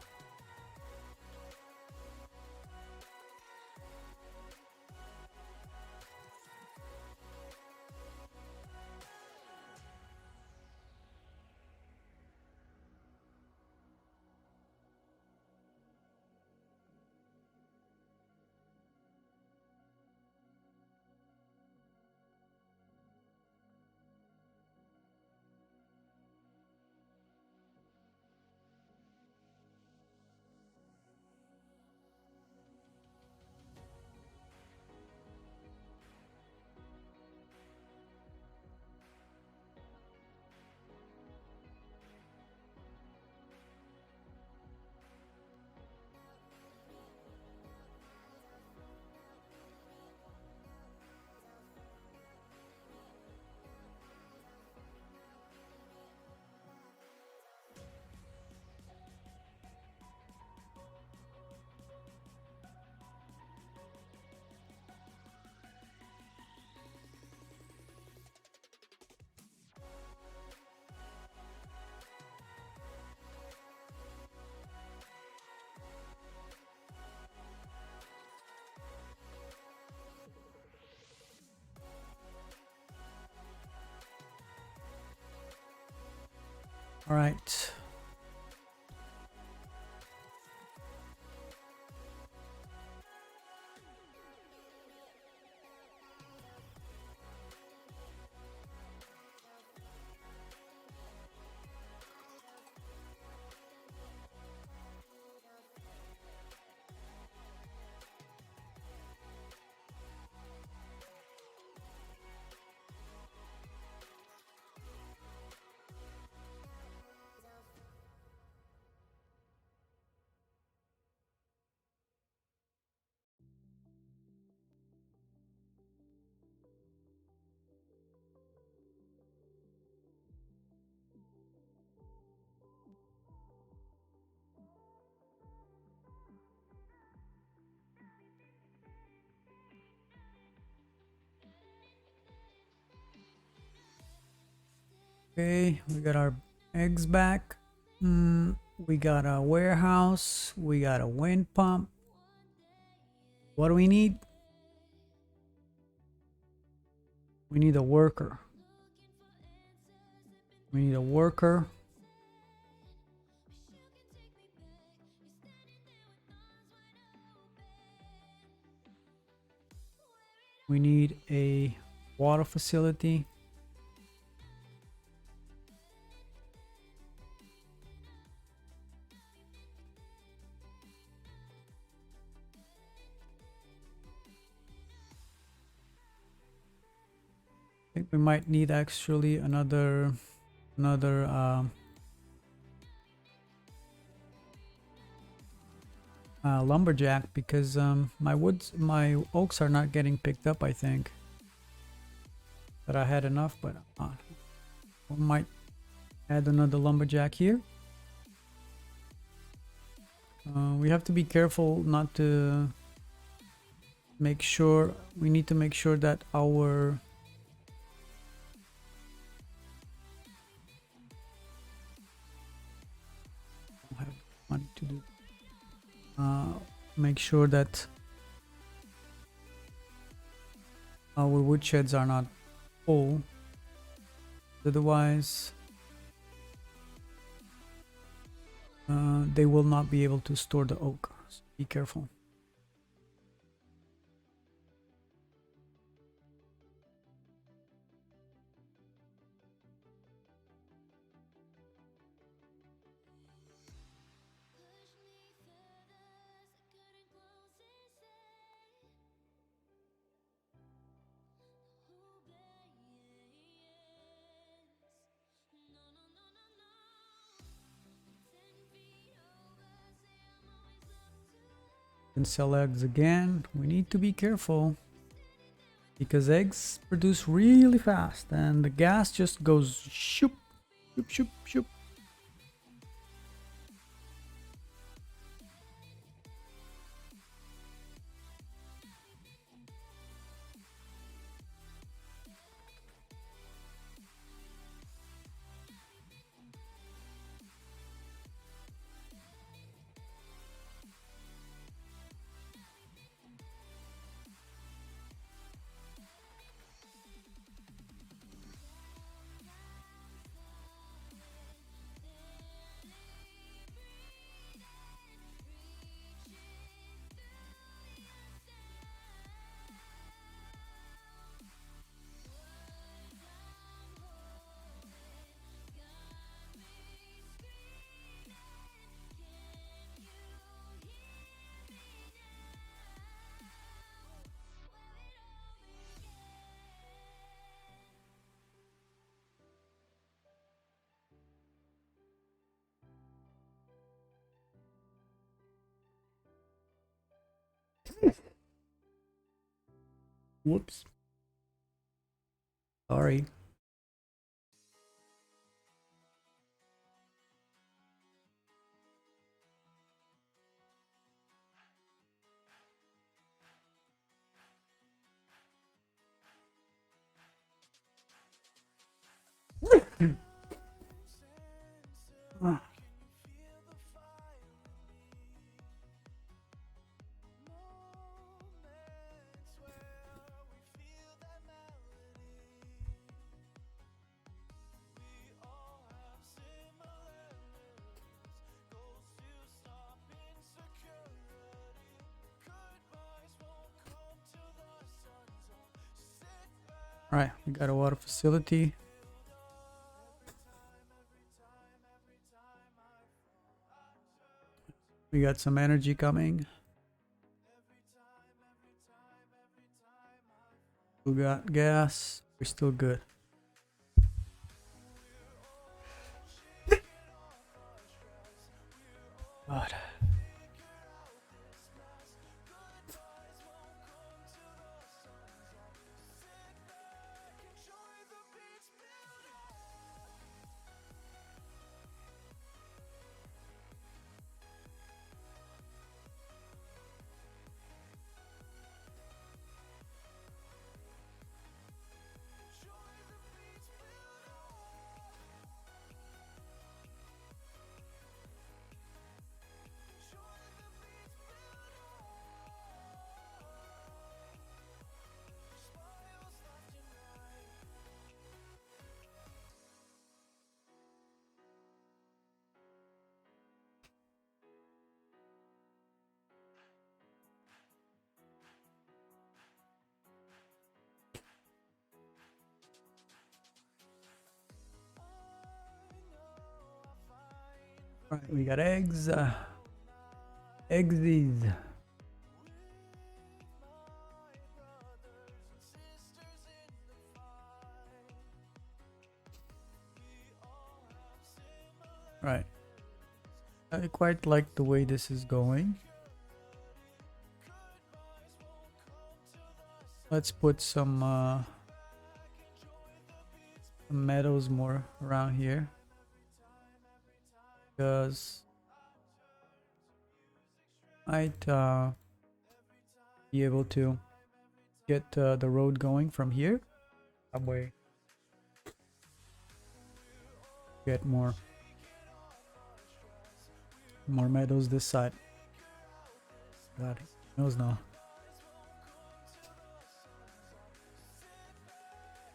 All right. Okay, we got our eggs back. We got a warehouse. We got a wind pump. What do we need? We need a worker. We need a worker. We need a water facility. I think we might need actually another lumberjack, because my oaks are not getting picked up. I think that I had enough, but we might add another lumberjack here. We have to be careful not to make sure, we need to make sure that our I don't have money to do, make sure that our woodsheds are not full, otherwise they will not be able to store the oak, so be careful. And sell eggs again. We need to be careful because eggs produce really fast and the gas just goes shoop, shoop, shoop, shoop. Whoops. Sorry. Ah. All right, we got a water facility. We got some energy coming. We got gas. We're still good. God. All right, we got eggs. Eggs. Right. I quite like the way this is going. Let's put some meadows more around here, because might be able to get the road going from here. That way, get more meadows this side. God knows now.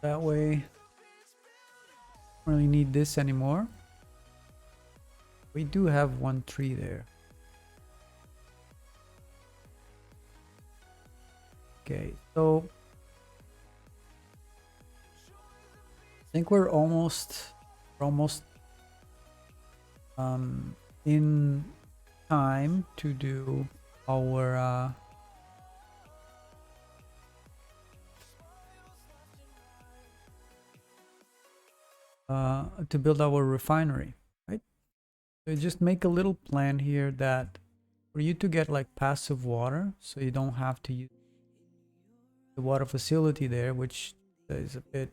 That way, don't really need this anymore. We do have one tree there. Okay, so I think we're almost in time to do our to build our refinery, right? So just make a little plan here that for you to get like passive water, so you don't have to use the water facility there, which is a bit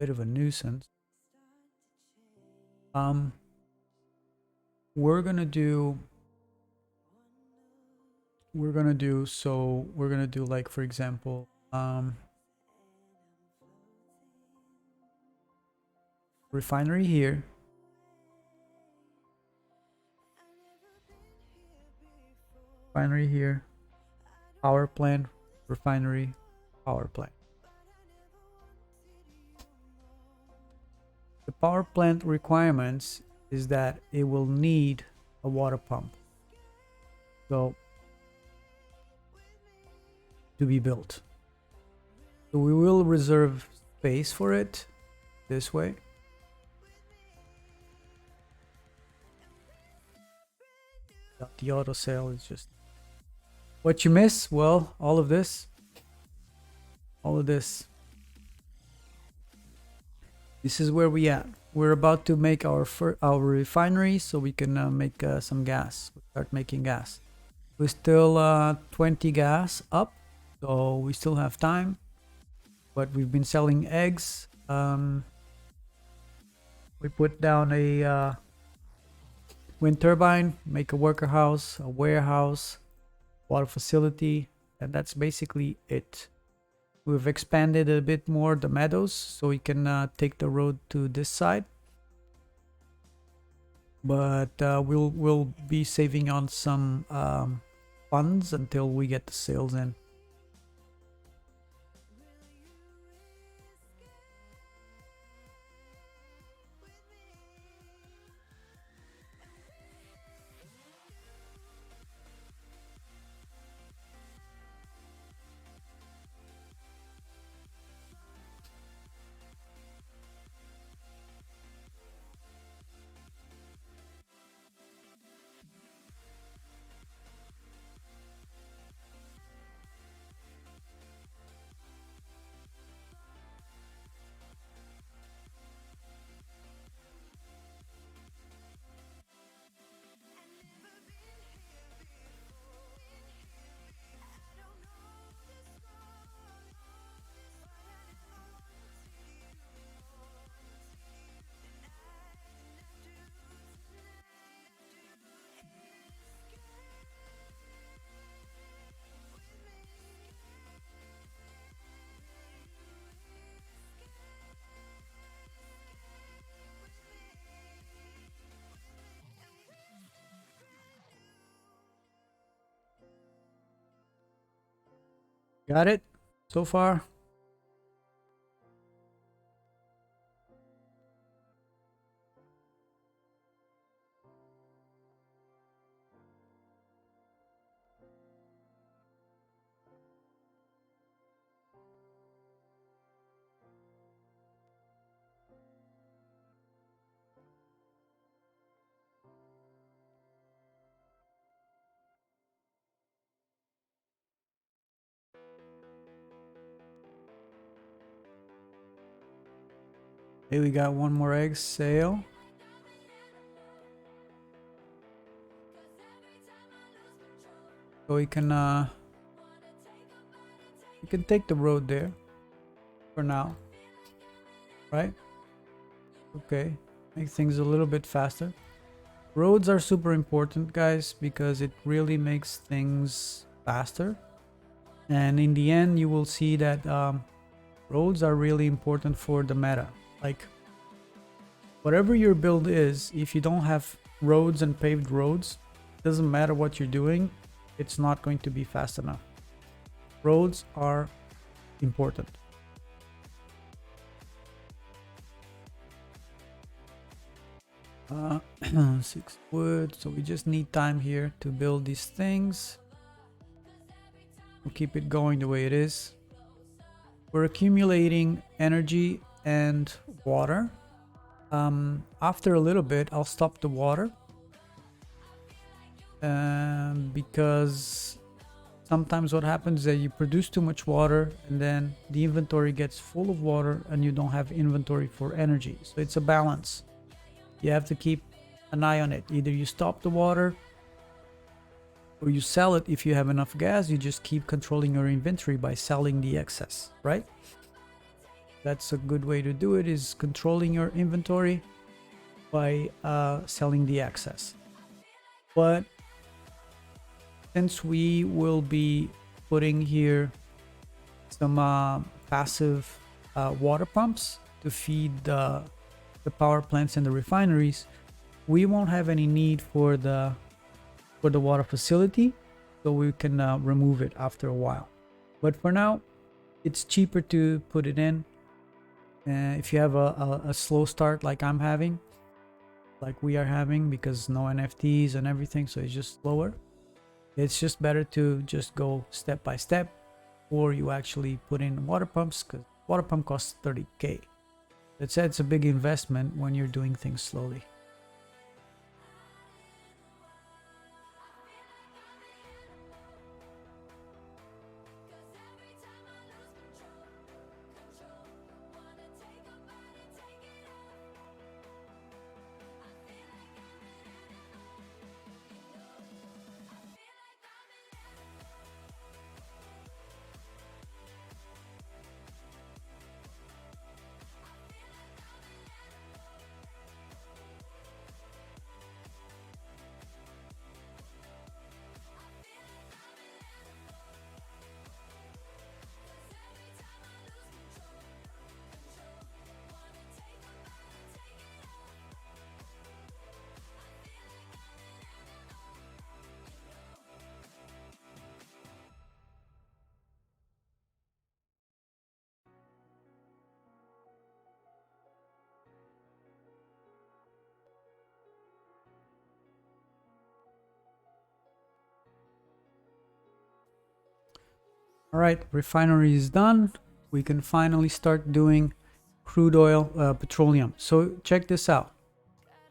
of a nuisance. We're gonna do like, for example, refinery here, power plant, refinery, power plant. The power plant requirements is that it will need a water pump, so to be built. So we will reserve space for it this way. The auto sale is just what you miss. Well, all of this. This is where we at. We're about to make our refinery so we can make some gas. Start making gas. We're still 20 gas up, so we still have time. But we've been selling eggs. We put down a wind turbine, make a worker house, a warehouse, water facility, and that's basically it. We've expanded a bit more the meadows so we can take the road to this side. But we'll be saving on some funds until we get the sales in. Got it so far? Hey, we got one more egg sale. So we can take the road there for now, right? Okay, make things a little bit faster. Roads are super important, guys, because it really makes things faster. And in the end, you will see that roads are really important for the meta. Like, whatever your build is, if you don't have roads and paved roads, doesn't matter what you're doing, it's not going to be fast enough. Roads are important. Uh, 6 wood, so we just need time here to build these things. We'll keep it going the way it is. We're accumulating energy and water. After a little bit, I'll stop the water. Because sometimes what happens is that you produce too much water and then the inventory gets full of water and you don't have inventory for energy. So it's a balance. You have to keep an eye on it. Either you stop the water or you sell it. If you have enough gas, you just keep controlling your inventory by selling the excess, right? That's a good way to do it, is controlling your inventory by selling the excess. But since we will be putting here some passive water pumps to feed the power plants and the refineries, we won't have any need for the water facility, so we can remove it after a while. But for now, it's cheaper to put it in. If you have a slow start like I'm having, like we are having, because no NFTs and everything, so it's just slower. It's just better to just go step by step, or you actually put in water pumps, because water pump costs 30k. That said, it's a big investment when you're doing things slowly. All right, refinery is done. We can finally start doing crude oil, petroleum. So check this out.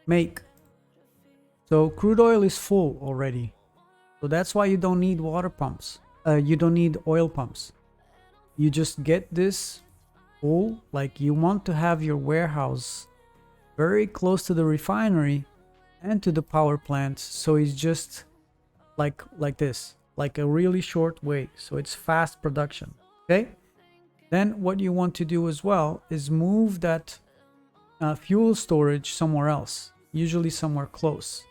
Make. So crude oil is full already. So that's why you don't need water pumps. You don't need oil pumps. You just get this full. Like you want to have your warehouse very close to the refinery and to the power plant. So it's just like this, like a really short way. So it's fast production. Okay. Then what you want to do as well is move that fuel storage somewhere else, usually somewhere close.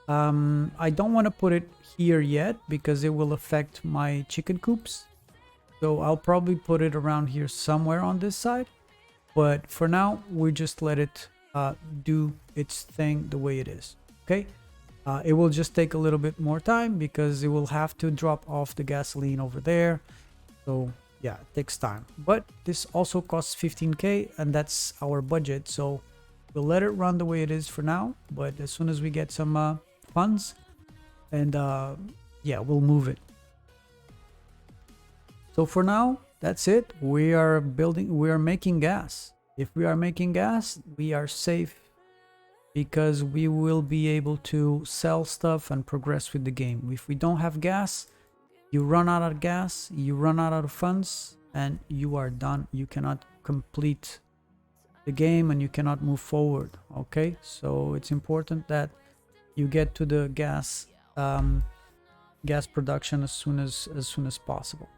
I don't want to put it here yet because it will affect my chicken coops. So I'll probably put it around here somewhere on this side. But for now, we just let it do its thing the way it is. Okay. It will just take a little bit more time because it will have to drop off the gasoline over there. So yeah, it takes time. But this also costs 15k and that's our budget. So we'll let it run the way it is for now. But as soon as we get some funds and yeah, we'll move it. So for now, that's it. We are making gas. If we are making gas, we are safe because we will be able to sell stuff and progress with the game. If we don't have gas, you run out of gas, you run out of funds, and you are done. You cannot complete the game and you cannot move forward. Okay, so it's important that you get to the gas production as soon as possible.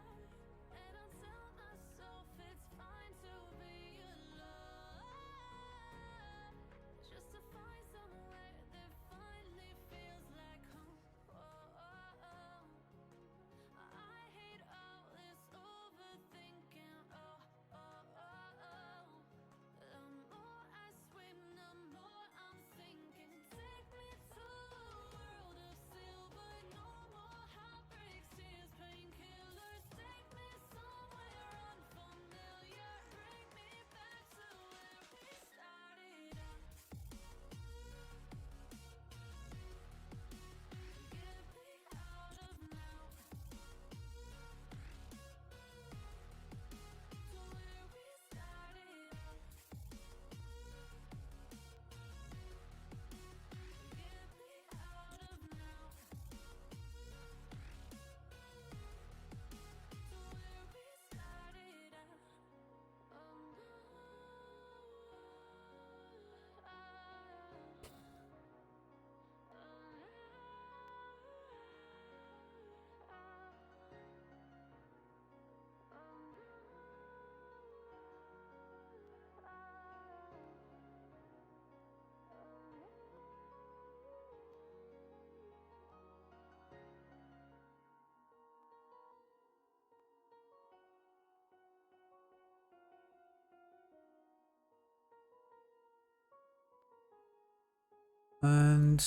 And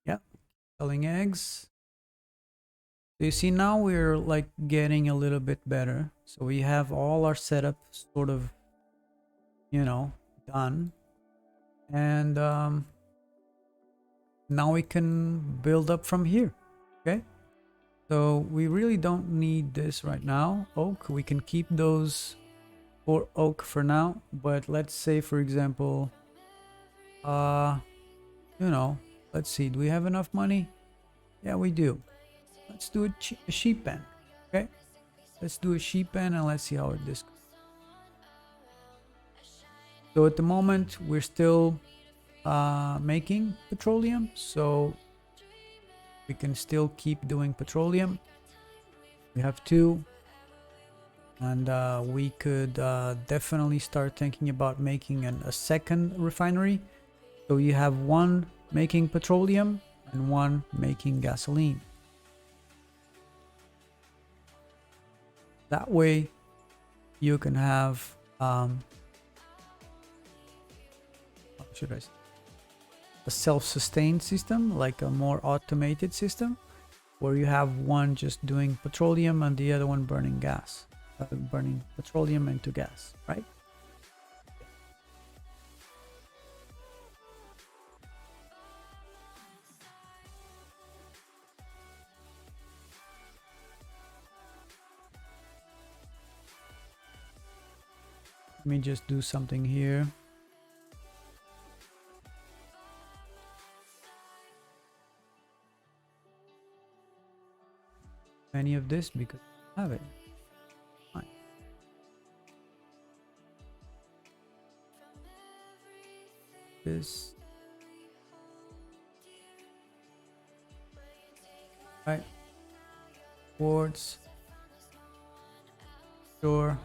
yeah, selling eggs. So you see now we're like getting a little bit better. So we have all our setup sort of, done. And now we can build up from here. Okay. So we really don't need this right now. Oak, we can keep those for oak for now. But let's say, for example, let's see, do we have enough money? Yeah, we do. Let's do a sheep pen. Okay, let's do a sheep pen and let's see how this goes. So at the moment we're still making petroleum, so we can still keep doing petroleum. We have two, and we could definitely start thinking about making a second refinery. So you have one making petroleum and one making gasoline. That way you can have how should I say, a self-sustained system, like a more automated system, where you have one just doing petroleum and the other one burning gas, burning petroleum into gas, right? Let me just do something here. Any of this because I have it. Fine. This. Right. Quartz. Sure.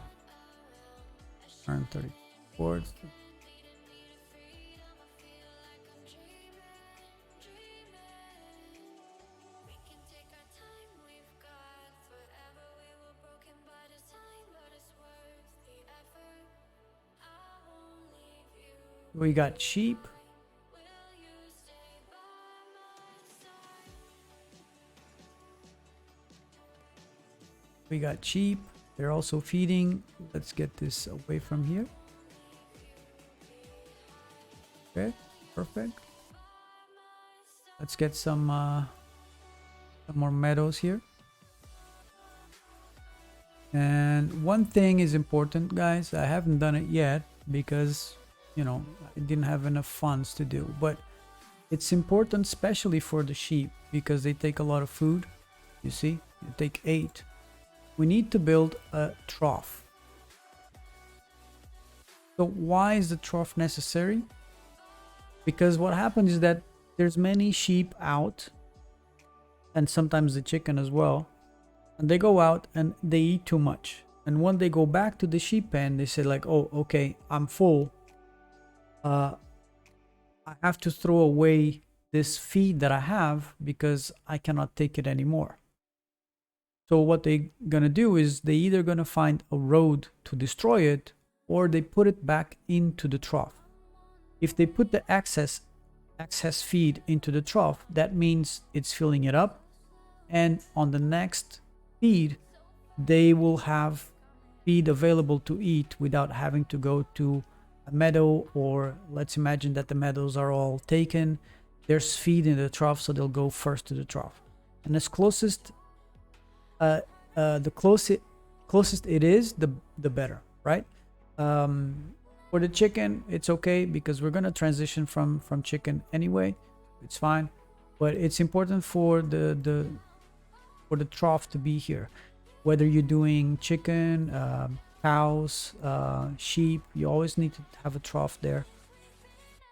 130 quartz. We got sheep. We got sheep. They're also feeding. Let's get this away from here. Okay, perfect. Let's get some more meadows here. And one thing is important, guys. I haven't done it yet because, you know, I didn't have enough funds to do. But it's important, especially for the sheep, because they take a lot of food. You see, they take 8. We need to build a trough. So why is the trough necessary? Because what happens is that there's many sheep out, and sometimes the chicken as well, and they go out and they eat too much. And when they go back to the sheep pen, they say like, oh, okay, I'm full. I have to throw away this feed that I have because I cannot take it anymore. So what they're gonna do is they either gonna find a road to destroy it, or they put it back into the trough. If they put the excess feed into the trough, that means it's filling it up, and on the next feed they will have feed available to eat without having to go to a meadow, or let's imagine that the meadows are all taken. There's feed in the trough, so they'll go first to the trough. And as closest the closest it is, the better, right? For the chicken, it's okay because we're gonna transition from chicken anyway. It's fine, but it's important for the trough to be here. Whether you're doing chicken, cows, sheep, you always need to have a trough there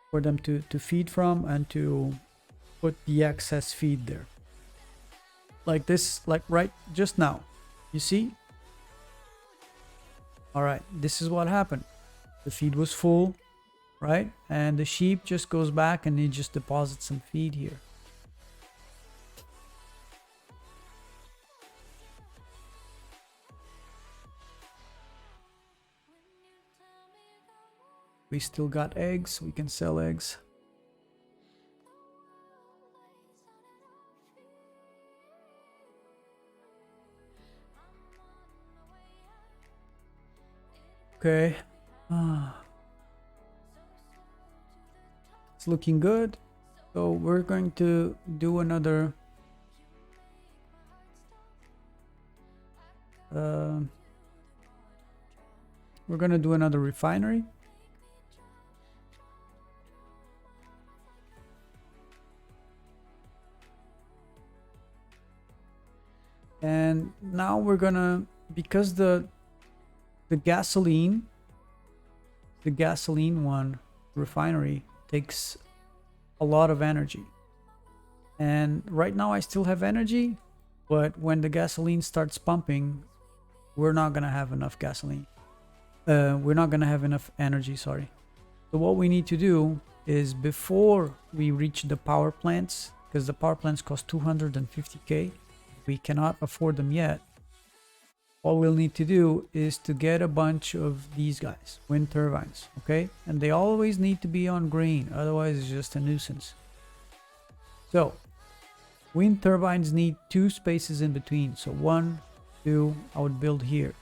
for them to feed from and to put the excess feed there. Like this, like right just now, you see? All right, this is what happened. The feed was full, right? And the sheep just goes back and it just deposits some feed here. We still got eggs, we can sell eggs. Okay. It's looking good. So we're going to do another we're going to do another refinery. And now we're gonna, because the gasoline one refinery takes a lot of energy, and right now I still have energy, but when the gasoline starts pumping, we're not gonna have enough gasoline. We're not gonna have enough energy, sorry. So what we need to do is, before we reach the power plants, because the power plants cost 250k, we cannot afford them yet. What we'll need to do is to get a bunch of these guys, wind turbines, okay? And they always need to be on green, otherwise it's just a nuisance. So wind turbines need 2 spaces in between, so 1, 2, I would build here.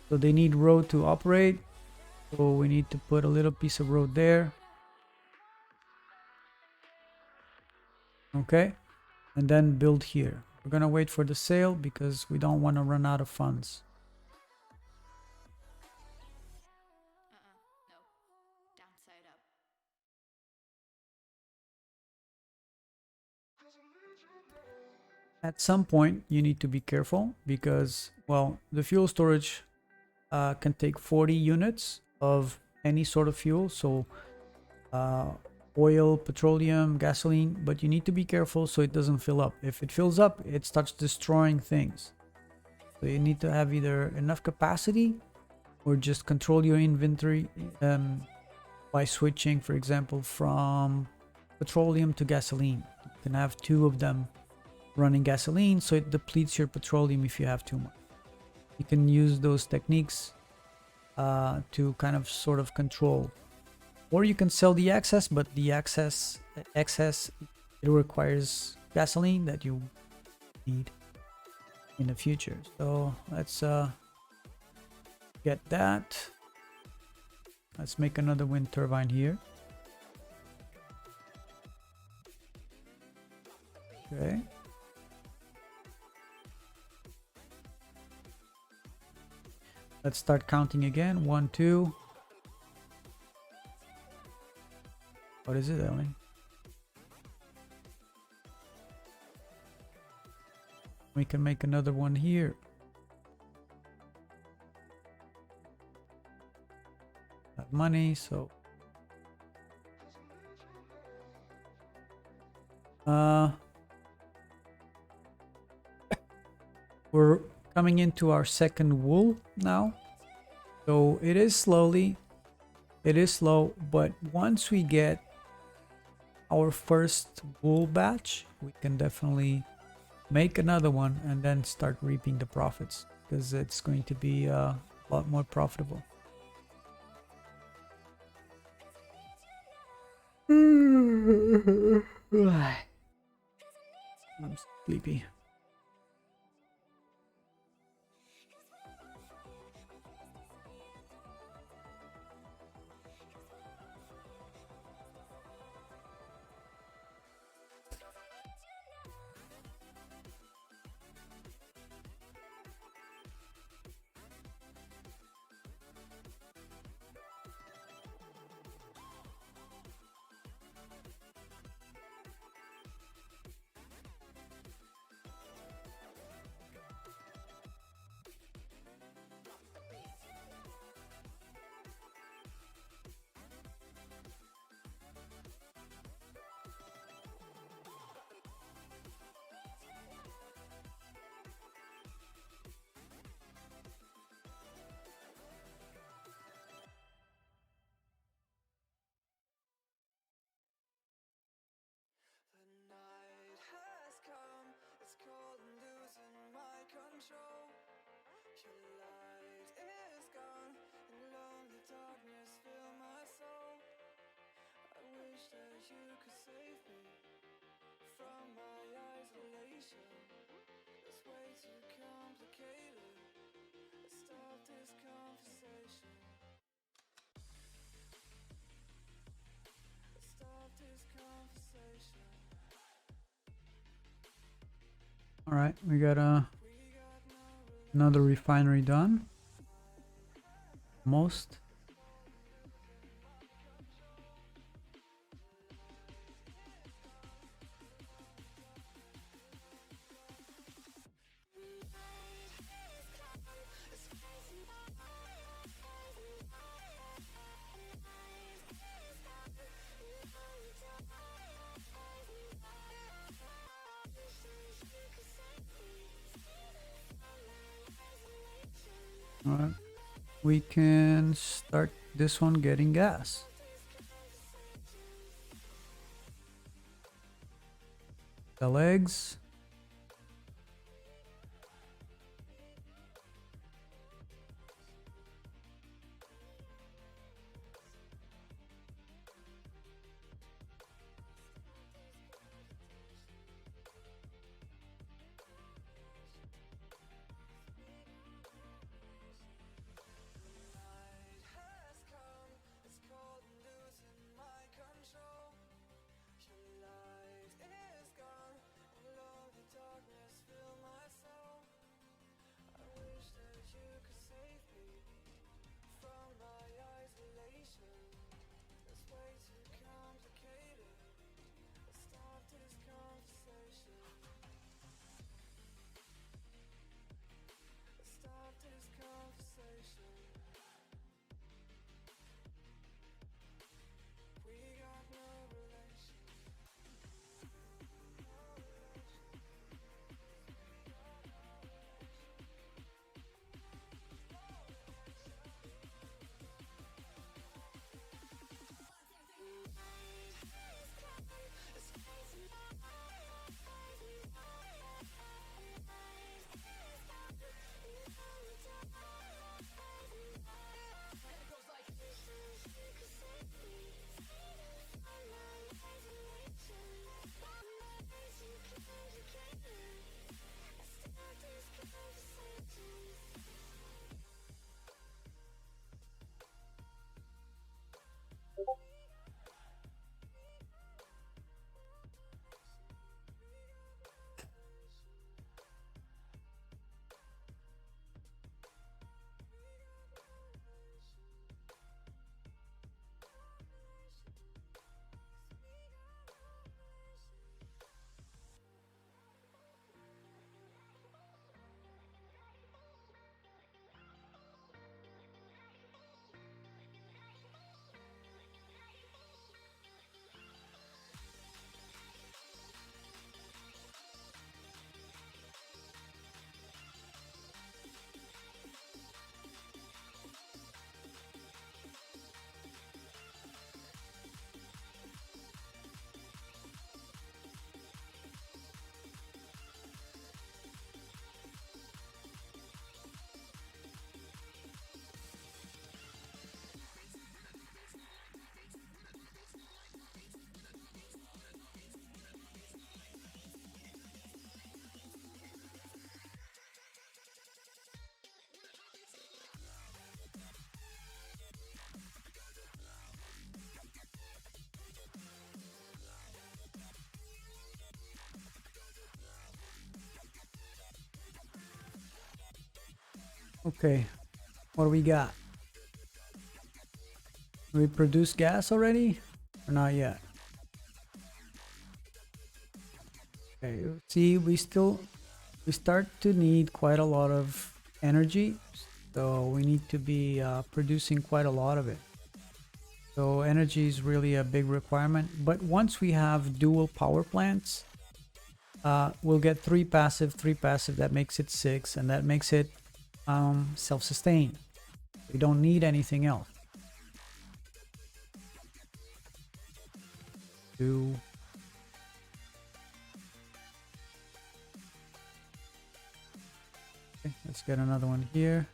So they need road to operate, so we need to put a little piece of road there, okay? And then build here. We're gonna wait for the sale because we don't want to run out of funds. at some point you need to be careful because, well, the fuel storage can take 40 units of any sort of fuel. So uh, oil, petroleum, gasoline, but you need to be careful so it doesn't fill up. If it fills up, it starts destroying things. So you need to have either enough capacity or just control your inventory by switching, for example, from petroleum to gasoline. You can have two of them running gasoline, so it depletes your petroleum if you have too much. You can use those techniques to kind of sort of control, or you can sell the excess, but the excess it requires gasoline that you need in the future. So let's get that. Let's make another wind turbine here. Okay. Let's start counting again. 1, 2. What is it, Ellie? We can make another one here. Have money, so we're coming into our second wool now. So it is slow, but once we get our first wool batch, we can definitely make another one and then start reaping the profits, because it's going to be a lot more profitable. I'm sleepy. All right, we got another refinery done. Almost. All right, we can start this one getting gas. The legs. Okay, what do we got? We produce gas already? Or not yet? Okay, see, we start to need quite a lot of energy, so we need to be producing quite a lot of it. So energy is really a big requirement. But once we have dual power plants, we'll get three passive. That makes it 6, and that makes it self-sustained. We don't need anything else. To okay, let's get another one here.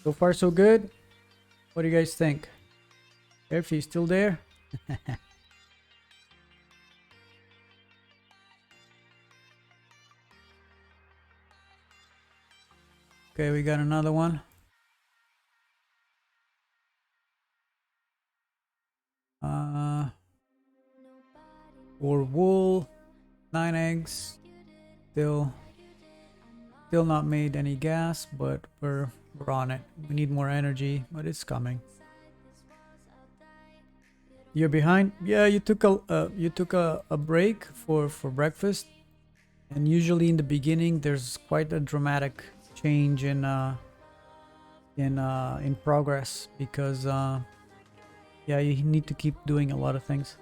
So far, so good. What do you guys think? If he's still there? Okay, we got another one. Or wool, 9 eggs. Still not made any gas, but we're on it. We need more energy, but it's coming. You're behind? Yeah, you took a break for breakfast, and usually in the beginning there's quite a dramatic change in progress because yeah, you need to keep doing a lot of things.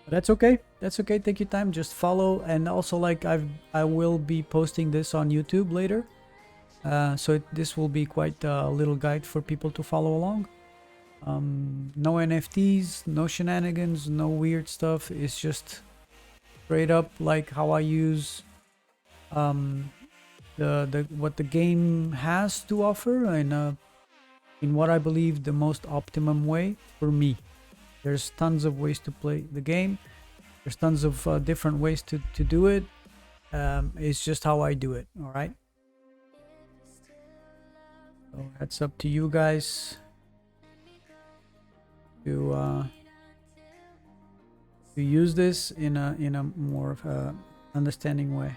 But that's okay. That's okay. Take your time. Just follow, and also like I will be posting this on YouTube later. So this will be quite a little guide for people to follow along. No NFTs, no shenanigans, no weird stuff. It's just straight up like how I use the what the game has to offer, and in what I believe the most optimum way for me. There's tons of ways to play the game. There's tons of different ways to do it. It's just how I do it. All right. So that's up to you guys to use this in a more understanding way.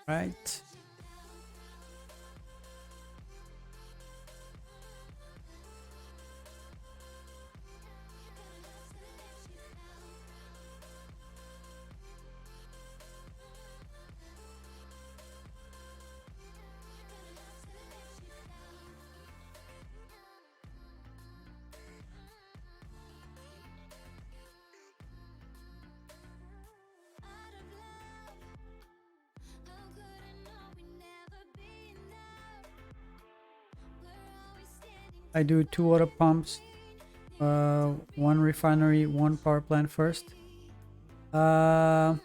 right? I do 2 water pumps, 1 refinery, 1 power plant first. But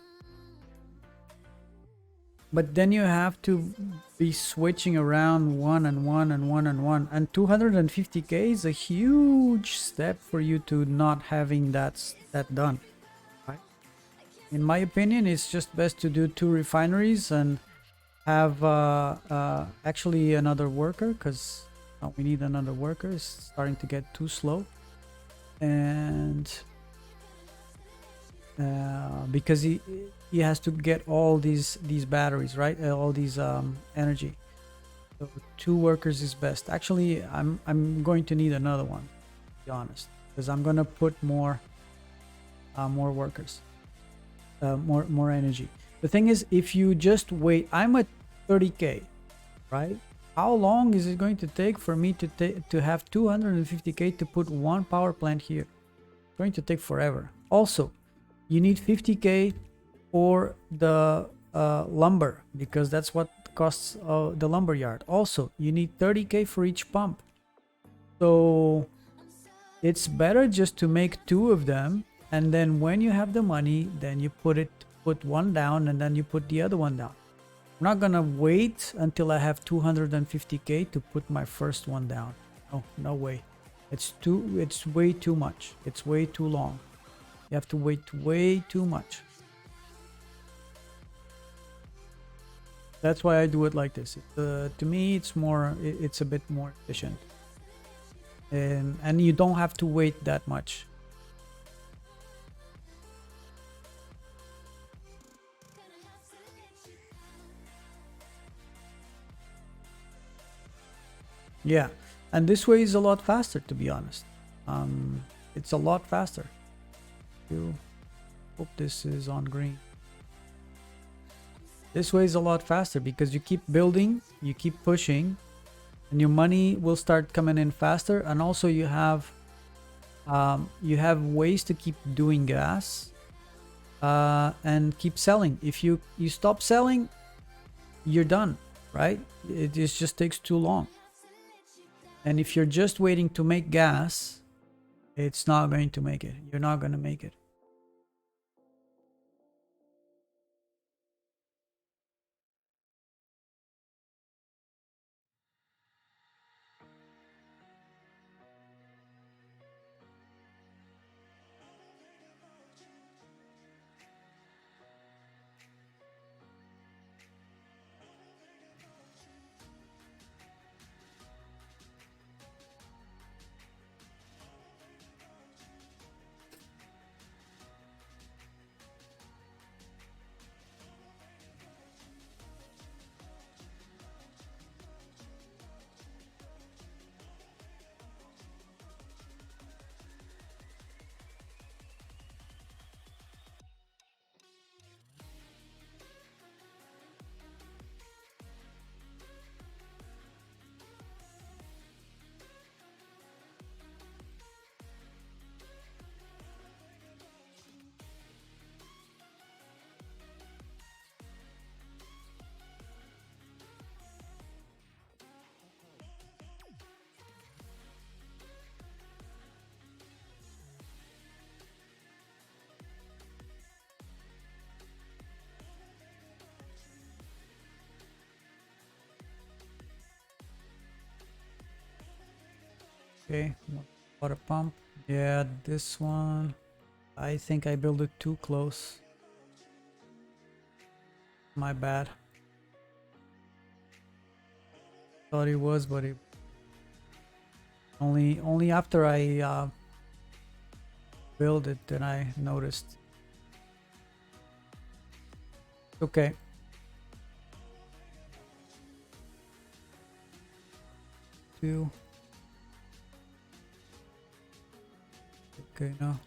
then you have to be switching around one and one and one and one, and 250k is a huge step for you to not having that done, right? In my opinion, it's just best to do 2 refineries and have actually another worker, because we need another worker. It's starting to get too slow, and because he has to get all these batteries, right? All these energy. So 2 workers is best. Actually, I'm going to need another one, to be honest, because I'm gonna put more workers, more energy. The thing is, if you just wait, I'm at 30k, right? How long is it going to take for me to have 250k to put 1 power plant here? It's going to take forever. Also, you need 50k for the lumber, because that's what costs the lumber yard. Also, you need 30k for each pump. So it's better just to make 2 of them, and then when you have the money, then you put one down, and then you put the other one down. I'm not gonna wait until I have 250k to put my first one down. No way. It's way too much. It's way too long. You have to wait way too much. That's why I do it like this. To me, it's a bit more efficient, and you don't have to wait that much. Yeah, and this way is a lot faster, to be honest. It's a lot faster. You hope this is on green. This way is a lot faster because you keep building, you keep pushing, and your money will start coming in faster. And also you have ways to keep doing gas and keep selling. If you stop selling, you're done, right? It just takes too long. And if you're just waiting to make gas, it's not going to make it. You're not going to make it. Okay, water pump. Yeah, this one, I think I built it too close. My bad. Thought it was, but it only after I built it then I noticed. Okay. 2. Okay, no.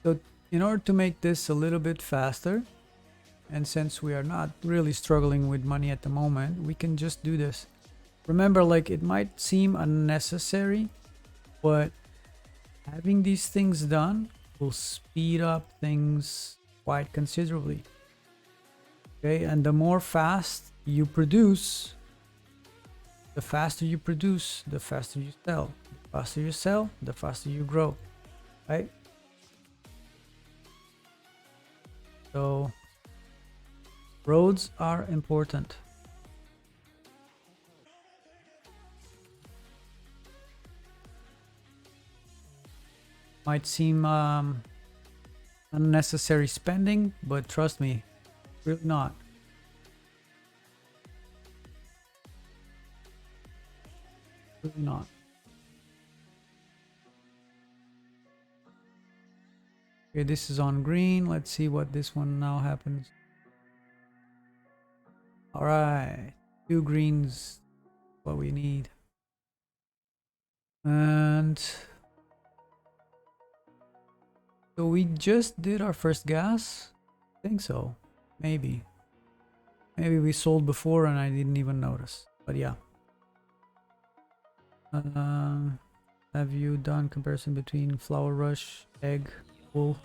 So in order to make this a little bit faster, and since we are not really struggling with money at the moment, we can just do this. Remember, like, it might seem unnecessary, but having these things done will speed up things quite considerably. Okay, and the more fast you produce, the faster you produce, the faster you sell. The faster you sell, the faster you grow, right? So roads are important. Might seem unnecessary spending, but trust me, really not. Really not. Okay, this is on green. Let's see what this one now happens. All right, 2 greens, what we need. And so we just did our first gas. I think so. Maybe we sold before and I didn't even notice, but yeah. Have you done comparison between flower rush, egg, wool?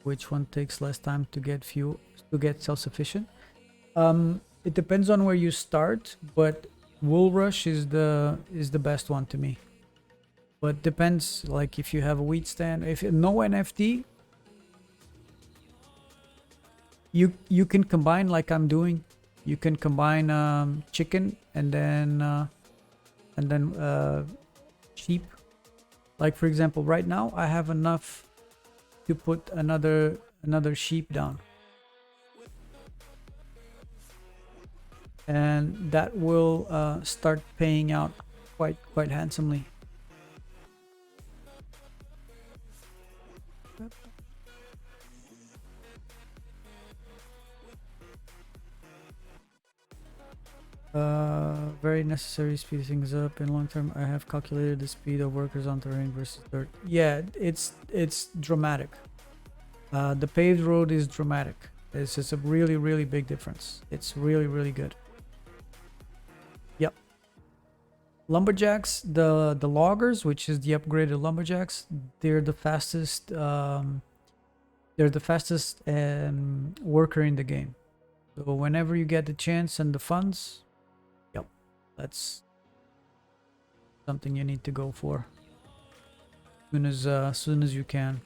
Which one takes less time to get fuel, to get self-sufficient? It depends on where you start, but wool rush is the best one to me. But depends, like if you have a wheat stand, if no NFT, you can combine like I'm doing. You can combine chicken and then sheep. Like for example, right now I have enough to put another sheep down, and that will start paying out quite handsomely. Very necessary, speed things up in long term. I have calculated the speed of workers on terrain versus dirt. Yeah, it's dramatic. The paved road is dramatic. It's just a really big difference. It's really good. Yep. Lumberjacks, the loggers, which is the upgraded lumberjacks, they're the fastest. They're the fastest worker in the game. So whenever you get the chance and the funds, yep, that's something you need to go for soon as you can.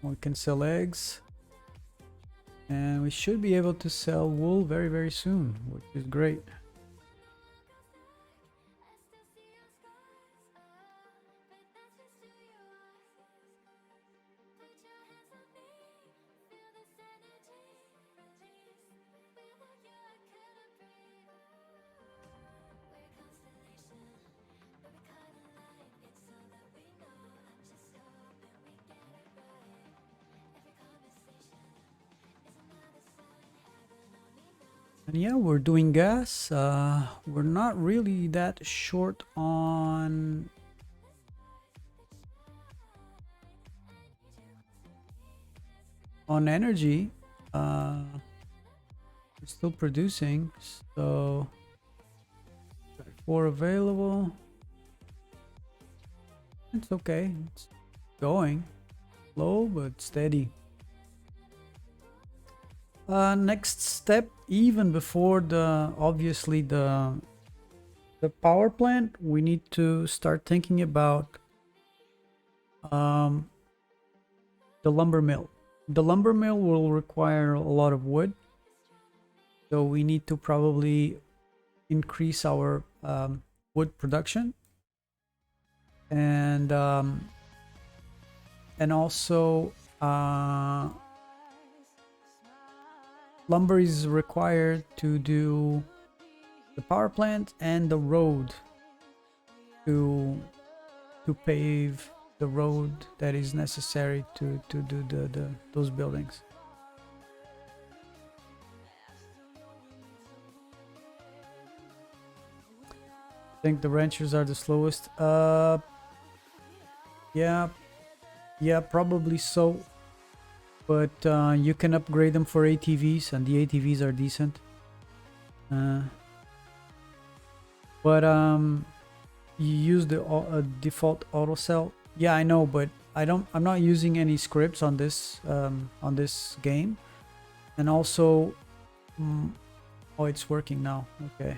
We can sell eggs. And we should be able to sell wool very, very soon, which is great. And yeah, we're doing gas. We're not really that short on energy. We're still producing, so 4 available. It's okay. It's going slow but steady. Next step, even before the obviously the power plant, we need to start thinking about the lumber mill. The lumber mill will require a lot of wood, so we need to probably increase our wood production, and also lumber is required to do the power plant and the road to pave the road that is necessary to do those buildings. I think the ranchers are the slowest. Yeah, probably so. But you can upgrade them for ATVs, and the ATVs are decent. But you use the default auto sell. Yeah, I know, but I'm not using any scripts on this game. And also, oh, it's working now. Okay.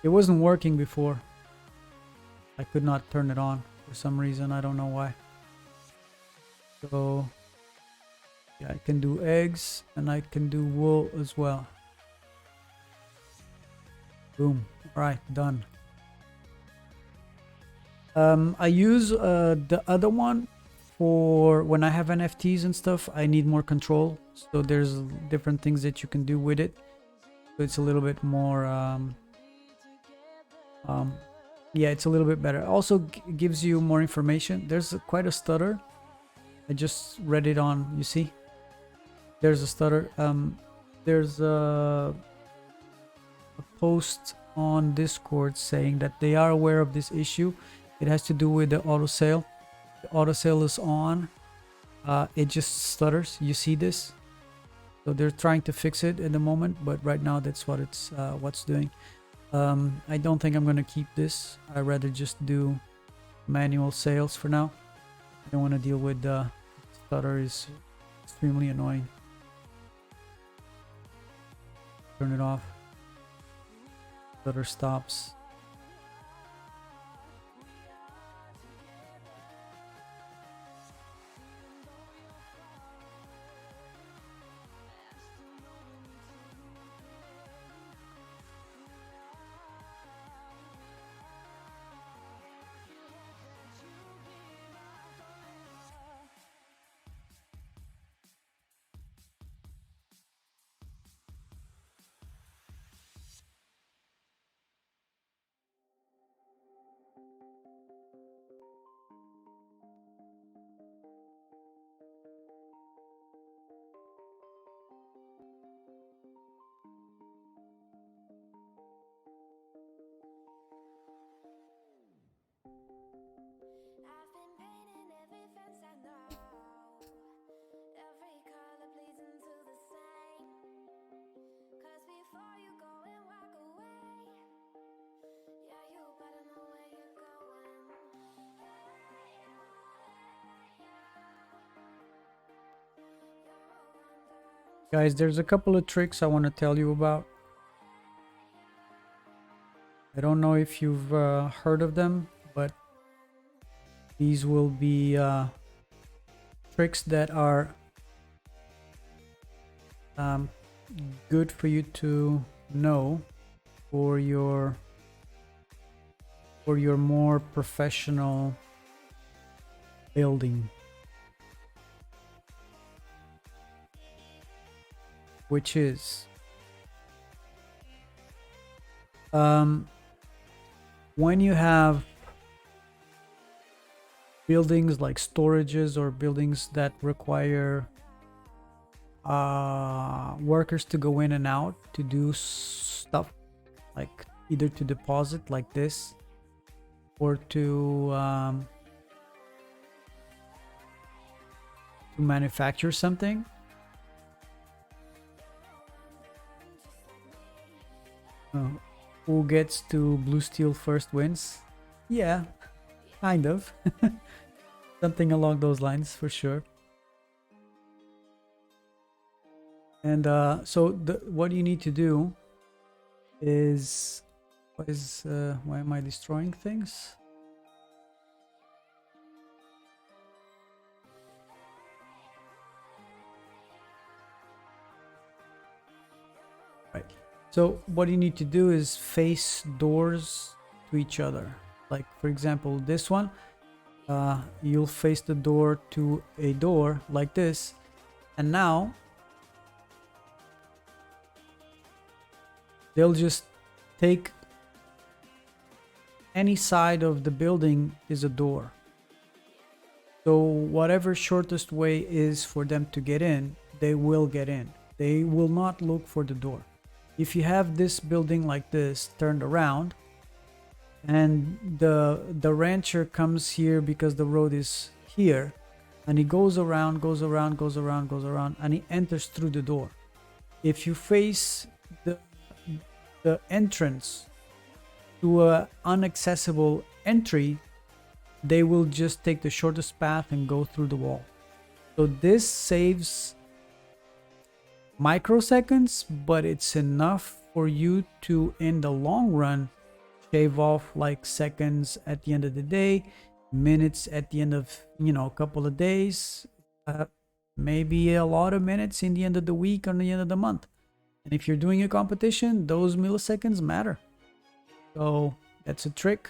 It wasn't working before. I could not turn it on for some reason. I don't know why. So yeah, I can do eggs and I can do wool as well. Boom. All right, done. I use the other one for when I have NFTs and stuff. I need more control, so there's different things that you can do with it, so it's a little bit more yeah, it's a little bit better. Also gives you more information. There's quite a stutter. I just read it on, you see, there's a stutter. There's a post on Discord saying that they are aware of this issue. It has to do with the auto sale. The auto sale is on. It just stutters. You see this? So they're trying to fix it in the moment, but right now that's what it's what's doing. I don't think I'm gonna keep this. I'd rather just do manual sales for now. I don't want to deal with stutter. Is extremely annoying. Turn it off. Stutter stops. I've been painting every fence I know, every color pleasing to the same. 'Cause before you go and walk away, yeah, you better know where you're going. Guys, there's a couple of tricks I want to tell you about. I don't know if you've heard of them, but these will be tricks that are good for you to know for your more professional building, which is when you have buildings like storages or buildings that require workers to go in and out to do stuff, like either to deposit like this or to manufacture something. Who gets to blue steel first wins? Yeah, kind of. Something along those lines for sure. And so what you need to do is why am I destroying things? Right. So what you need to do is face doors to each other. Like for example, this one, you'll face the door to a door like this, and now they'll just take any side of the building is a door. So whatever shortest way is for them to get in, they will get in. They will not look for the door. If you have this building like this turned around, and the rancher comes here because the road is here, and he goes around, and he enters through the door. If you face the entrance to a inaccessible entry, they will just take the shortest path and go through the wall. So this saves microseconds, but it's enough for you to, in the long run, shave off like seconds at the end of the day, minutes at the end of, a couple of days, maybe a lot of minutes in the end of the week or the end of the month. And if you're doing a competition, those milliseconds matter. So that's a trick,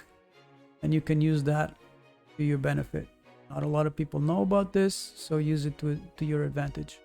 and you can use that to your benefit. Not a lot of people know about this, so use it to your advantage.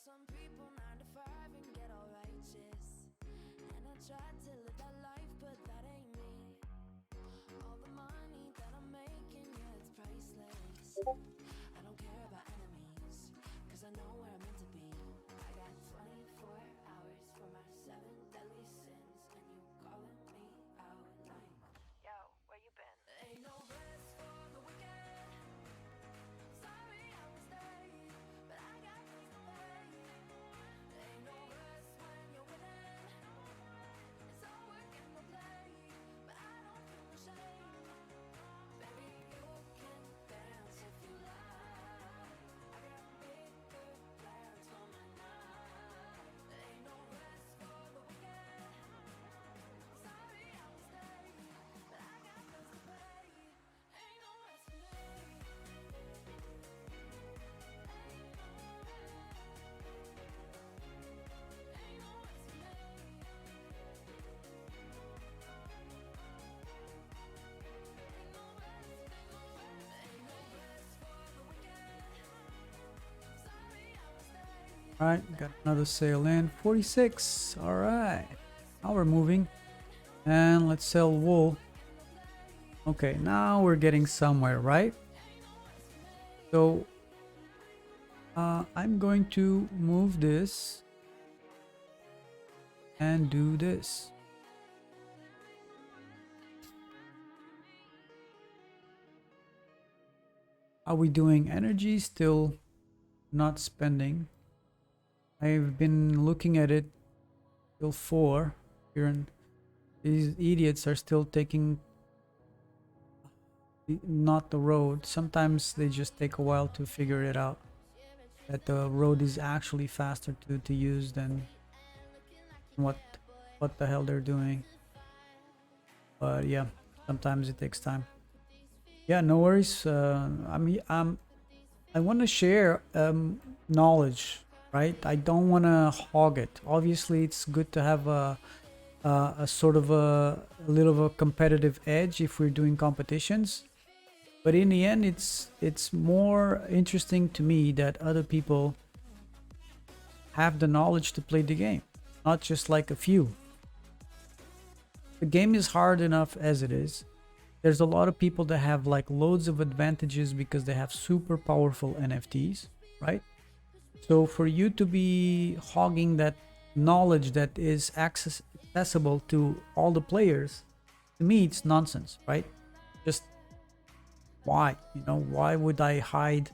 Some people 9 to 5 and get all righteous, and I try to live that life, but that ain't me. All the money that I'm making, yeah, it's priceless. I don't care about enemies, cause I know where I'm meant to be. I got 24 hours for my 7 deadly sins, and you calling me out like, yo, where you been? Ain't no rest for the wicked. Sorry I was there, but I got bills to pay. Ain't no rest when you're winning. It's all work and no play, but I don't feel no shame. Baby, you can dance if All right, got another sale in 46. All right, now we're moving, and let's sell wool. Okay, now we're getting somewhere, right? So I'm going to move this and do this. Are we doing energy? Still not spending. I've been looking at it till 4 here, and these idiots are still taking not the road. Sometimes they just take a while to figure it out, that the road is actually faster to use than what the hell they're doing. But yeah, sometimes it takes time. Yeah, no worries. I want to share knowledge, right? I don't want to hog it. Obviously, it's good to have a sort of a little of a competitive edge if we're doing competitions. But in the end, it's more interesting to me that other people have the knowledge to play the game, not just like a few. The game is hard enough as it is. There's a lot of people that have like loads of advantages because they have super powerful NFTs, right? So for you to be hogging that knowledge that is accessible to all the players, to me it's nonsense, right? Just why? You know, why would I hide?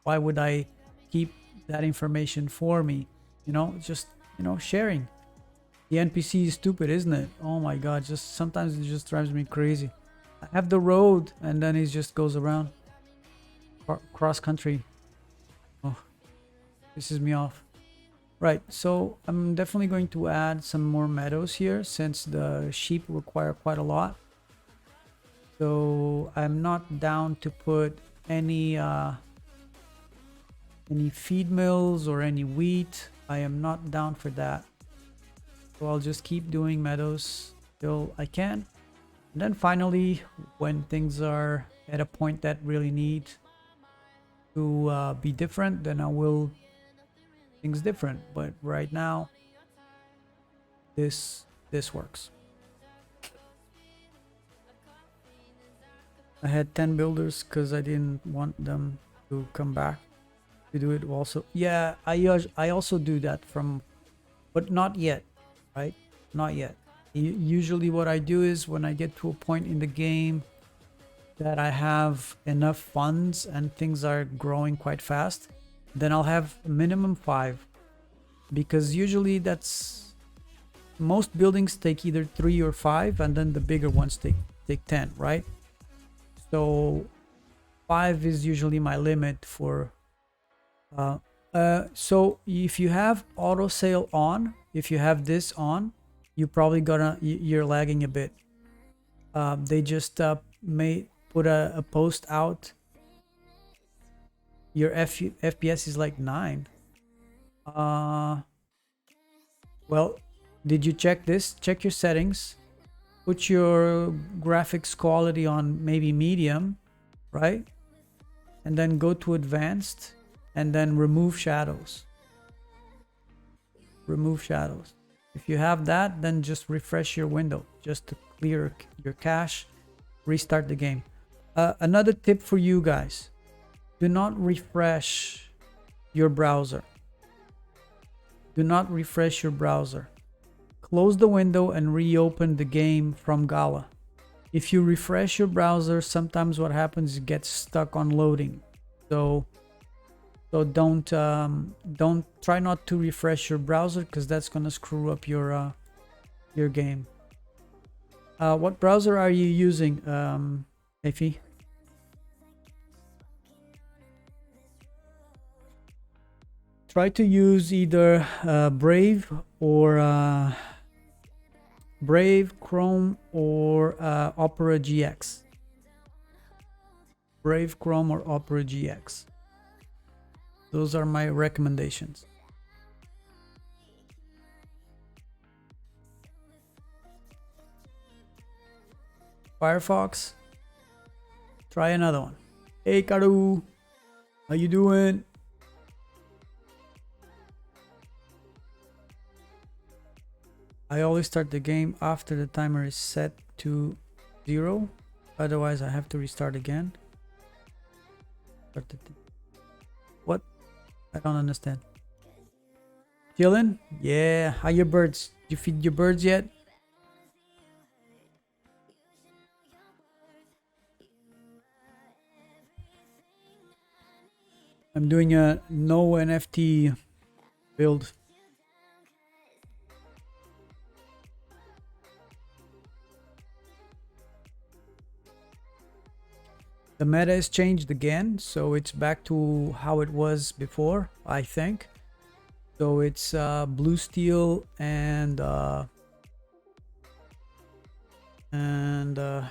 Why would I keep that information for me? You know, just, you know, sharing. The NPC is stupid, isn't it? Oh my god, just sometimes it just drives me crazy. I have the road and then it just goes around cross country. Oh, pisses me off. Right, so I'm definitely going to add some more meadows here since the sheep require quite a lot. So I'm not down to put any feed mills or any wheat. I am not down for that. So I'll just keep doing meadows till I can. And then finally, when things are at a point that really need to be different, then I will things different. But right now, this works. I had 10 builders because I didn't want them to come back to do it also. Yeah, I also do that from, but not yet, right? Not yet. Usually what I do is when I get to a point in the game that I have enough funds and things are growing quite fast, then I'll have minimum 5, because usually that's, most buildings take either 3 or 5, and then the bigger ones take 10, right? So 5 is usually my limit for so if you have auto sale on, if you have this on, you probably you're lagging a bit. They just may put a post out. Your FPS is like 9. Well, did you check this? Check your settings. Put your graphics quality on maybe medium, right? And then go to advanced and then remove shadows. Remove shadows. If you have that, then just refresh your window just to clear your cache, restart the game. Another tip for you guys: do not refresh your browser. Do not refresh your browser. Close the window and reopen the game from Gala. If you refresh your browser, sometimes what happens is it gets stuck on loading. So don't try not to refresh your browser, because that's gonna screw up your game. What browser are you using, Efi? Try to use either Brave or Brave, Chrome, or Opera GX. Brave, Chrome, or Opera GX. Those are my recommendations. Firefox, try another one. Hey Karu, how you doing? I always start the game after the timer is set to 0. Otherwise, I have to restart again. What? I don't understand. Chillin'? Yeah. How your birds? You feed your birds yet? I'm doing a no NFT build. The meta has changed again, so it's back to how it was before, I think. So it's blue steel and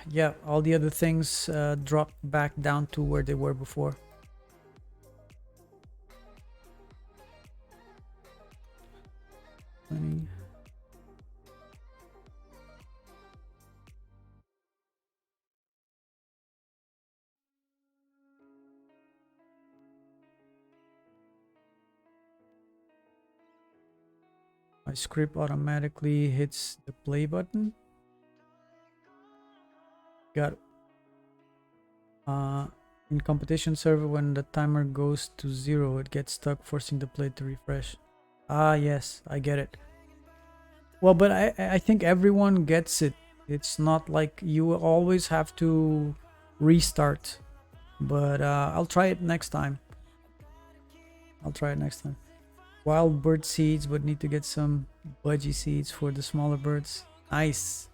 yeah, all the other things dropped back down to where they were before. My script automatically hits the play button. Got in competition server, when the timer goes to 0, it gets stuck, forcing the play to refresh. Ah, yes, I get it. Well, but I think everyone gets it. It's not like you always have to restart. But I'll try it next time. Wild bird seeds, but need to get some budgie seeds for the smaller birds. Nice.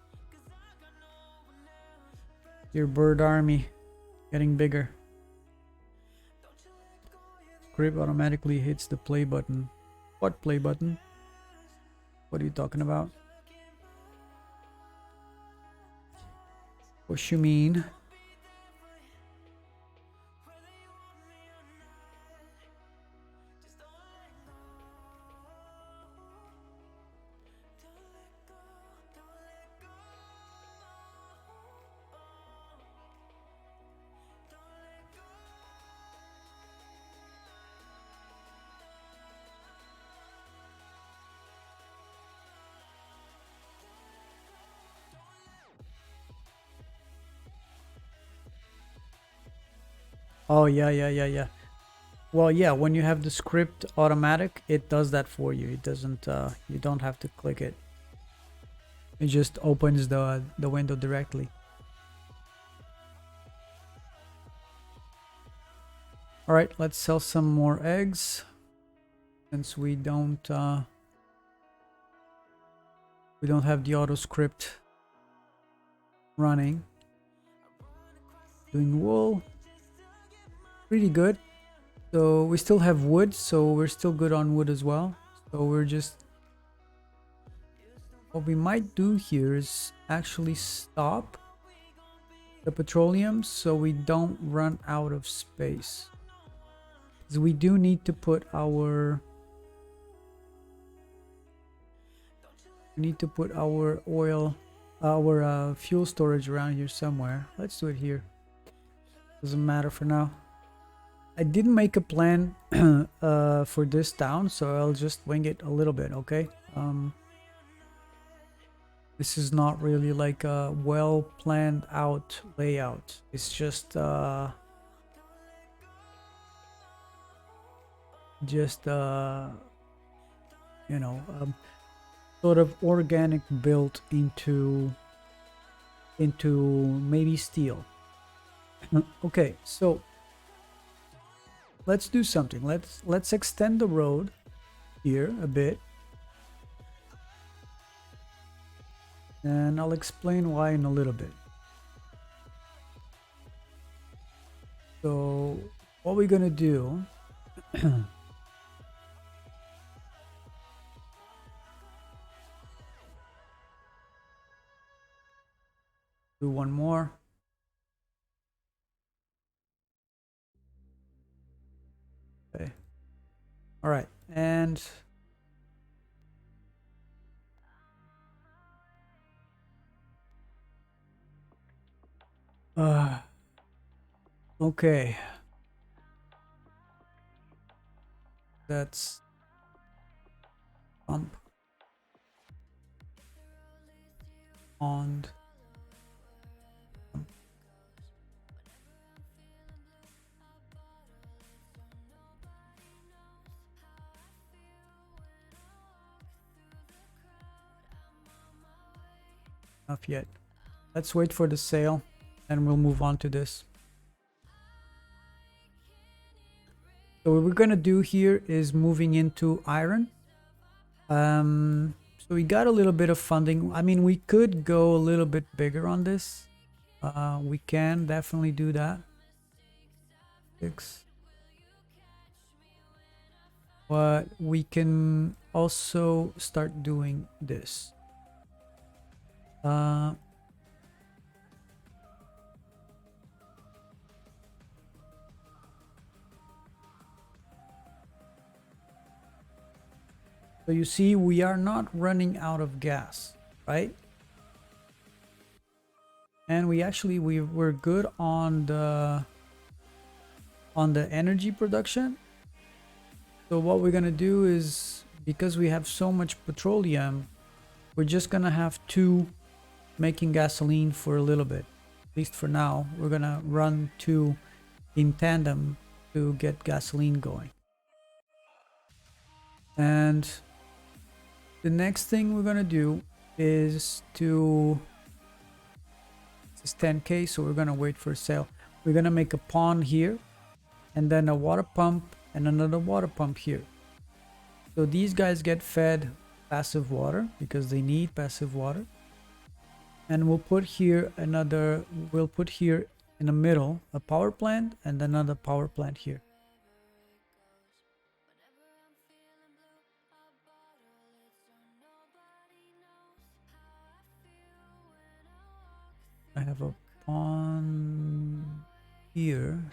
Your bird army getting bigger. Script automatically hits the play button. What play button? What are you talking about? What you mean? Oh, yeah. Well, yeah, when you have the script automatic, it does that for you. It doesn't, you don't have to click it. It just opens the window directly. All right, let's sell some more eggs, since we don't have the auto script running. Doing wool, pretty good. So we still have wood, so we're still good on wood as well. So we're just, what we might do here is actually stop the petroleum so we don't run out of space. Because we do need to put our oil, our fuel storage around here somewhere. Let's do it here. Doesn't matter for now. I didn't make a plan for this town, so I'll just wing it a little bit, okay? This is not really like a well planned out layout. It's just you know, sort of organic built into maybe steel. Okay, so let's do something. Let's extend the road here a bit, and I'll explain why in a little bit. So what we're gonna do do one more. Okay. All right, and okay, that's pump. pond. Not yet. Let's wait for the sale and we'll move on to this. So what we're gonna do here is moving into iron. So we got a little bit of funding. I mean, we could go a little bit bigger on this. We can definitely do that. 6. But we can also start doing this. So you see, we are not running out of gas, right? And we're good on the energy production. So what we're gonna do is, because we have so much petroleum, we're just gonna have 2 making gasoline for a little bit. At least for now, we're gonna run 2 in tandem to get gasoline going. And the next thing we're gonna do is this is 10k, so we're gonna wait for a sale. We're gonna make a pond here, and then a water pump and another water pump here. So these guys get fed passive water because they need passive water. And we'll put here in the middle a power plant and another power plant here. I have a pond here.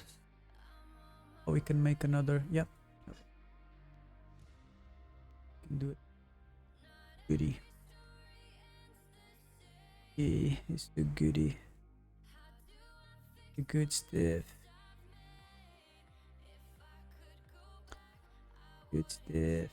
Oh, we can make another. Yep. Can do it. Goody. Yeah, it's the goody. The good stuff. Good stuff.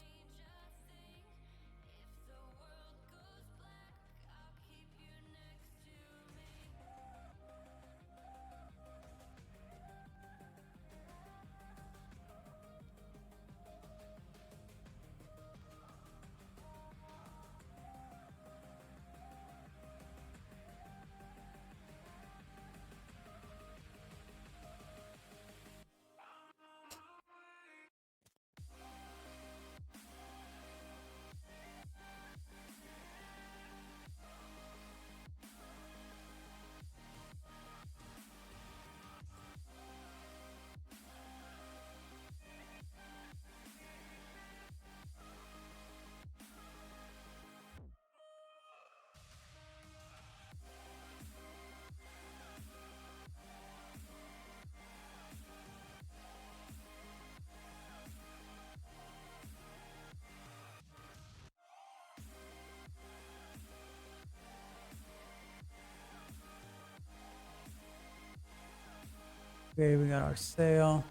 Okay, we got our sale.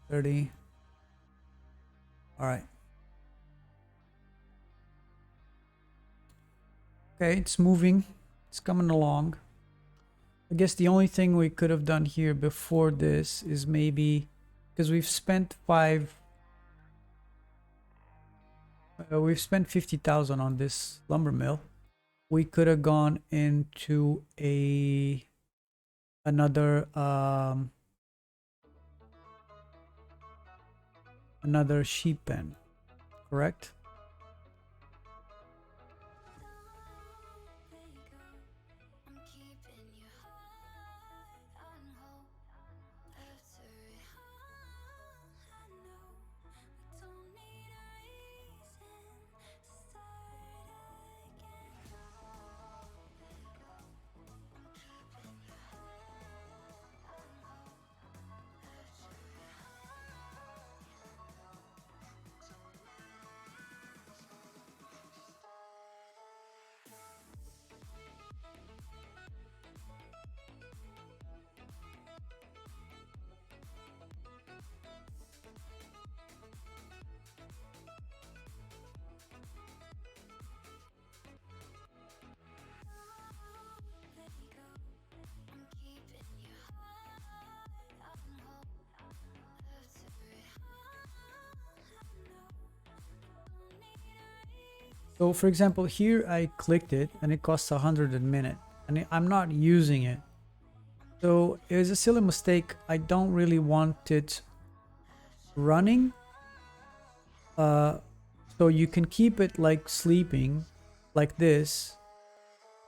30. All right. Okay, it's moving. It's coming along. I guess the only thing we could have done here before this is maybe, because we've spent 50,000 on this lumber mill. We could have gone into another sheep pen, correct? So for example, here I clicked it and it costs 100 a minute and I'm not using it. So it was a silly mistake. I don't really want it running. So you can keep it like sleeping like this,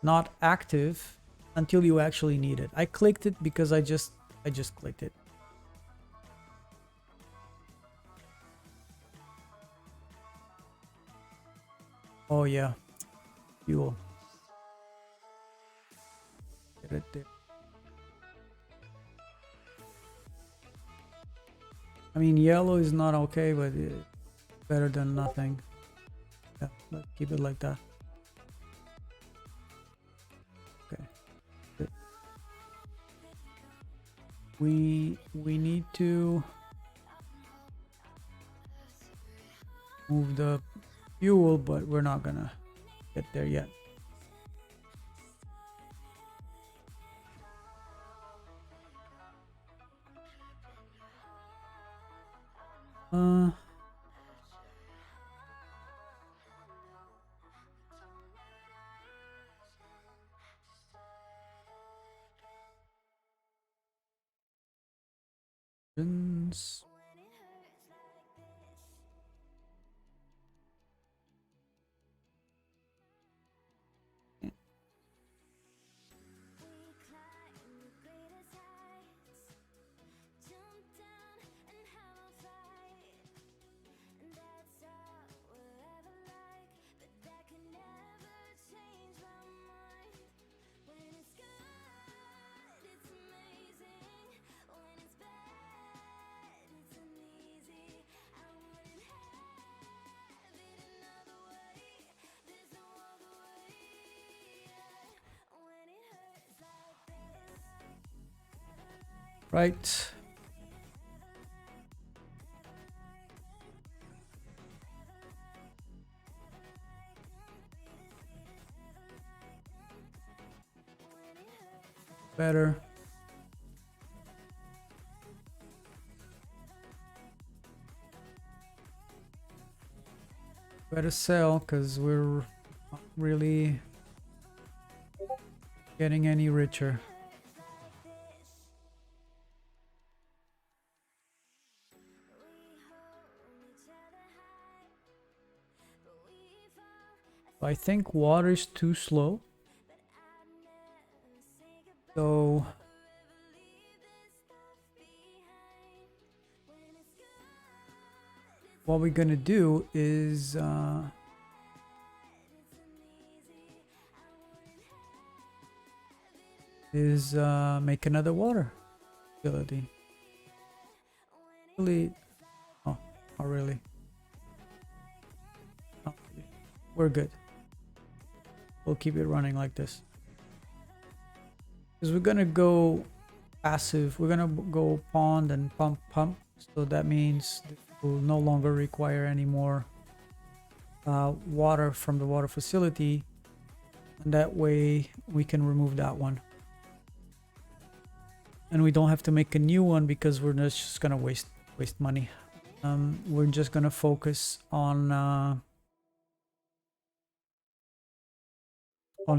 not active until you actually need it. I clicked it because I just clicked it. Oh yeah, fuel. Get it there. I mean, yellow is not okay, but it's better than nothing. Yeah, let's keep it like that. Okay. Good. We need to move the fuel, but we're not gonna get there yet. Uh, Ins- right. Better. Better sell because we're not really getting any richer. I think water is too slow. So what we're gonna do is make another water facility. Really? Oh, not really. Not really. We're good. We'll keep it running like this. Because we're gonna go passive. We're gonna go pond and pump. So that means we'll no longer require any more water from the water facility. And that way we can remove that one. And we don't have to make a new one because we're just gonna waste money. We're just gonna focus on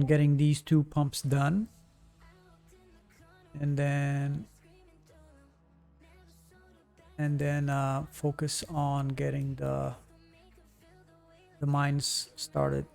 getting these two pumps done, and then focus on getting the mines started.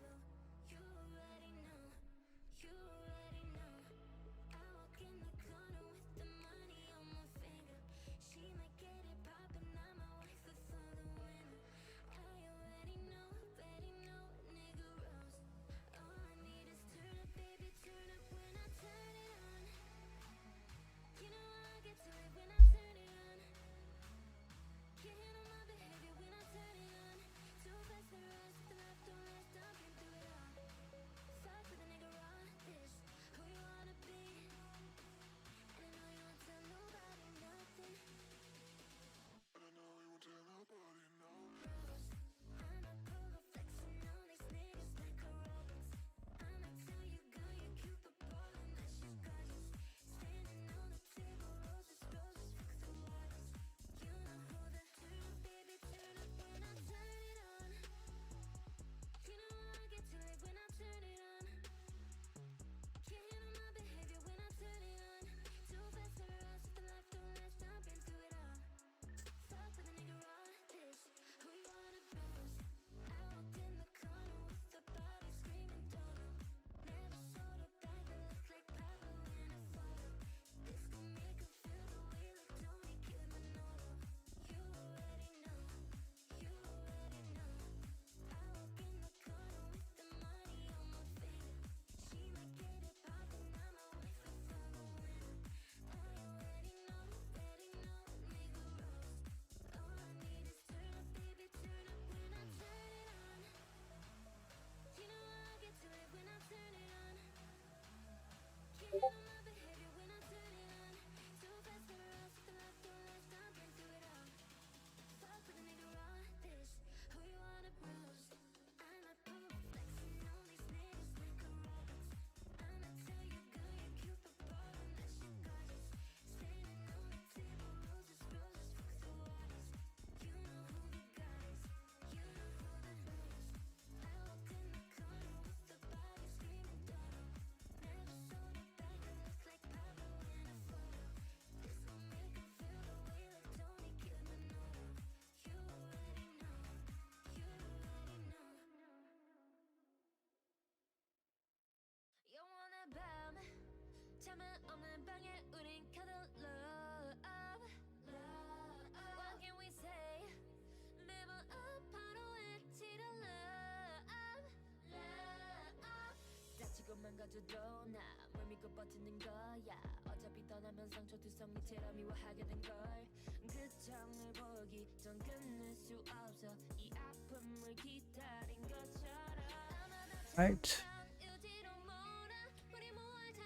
Right.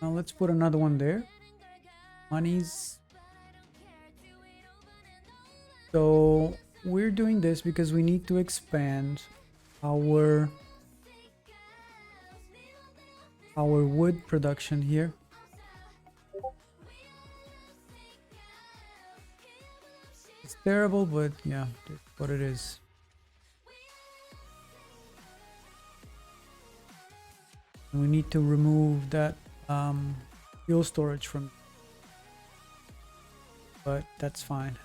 Now let's put another one there. Monies. So we're doing this because we need to expand our wood production here. It's terrible, but yeah, that's what it is. And we need to remove that fuel storage from, but that's fine.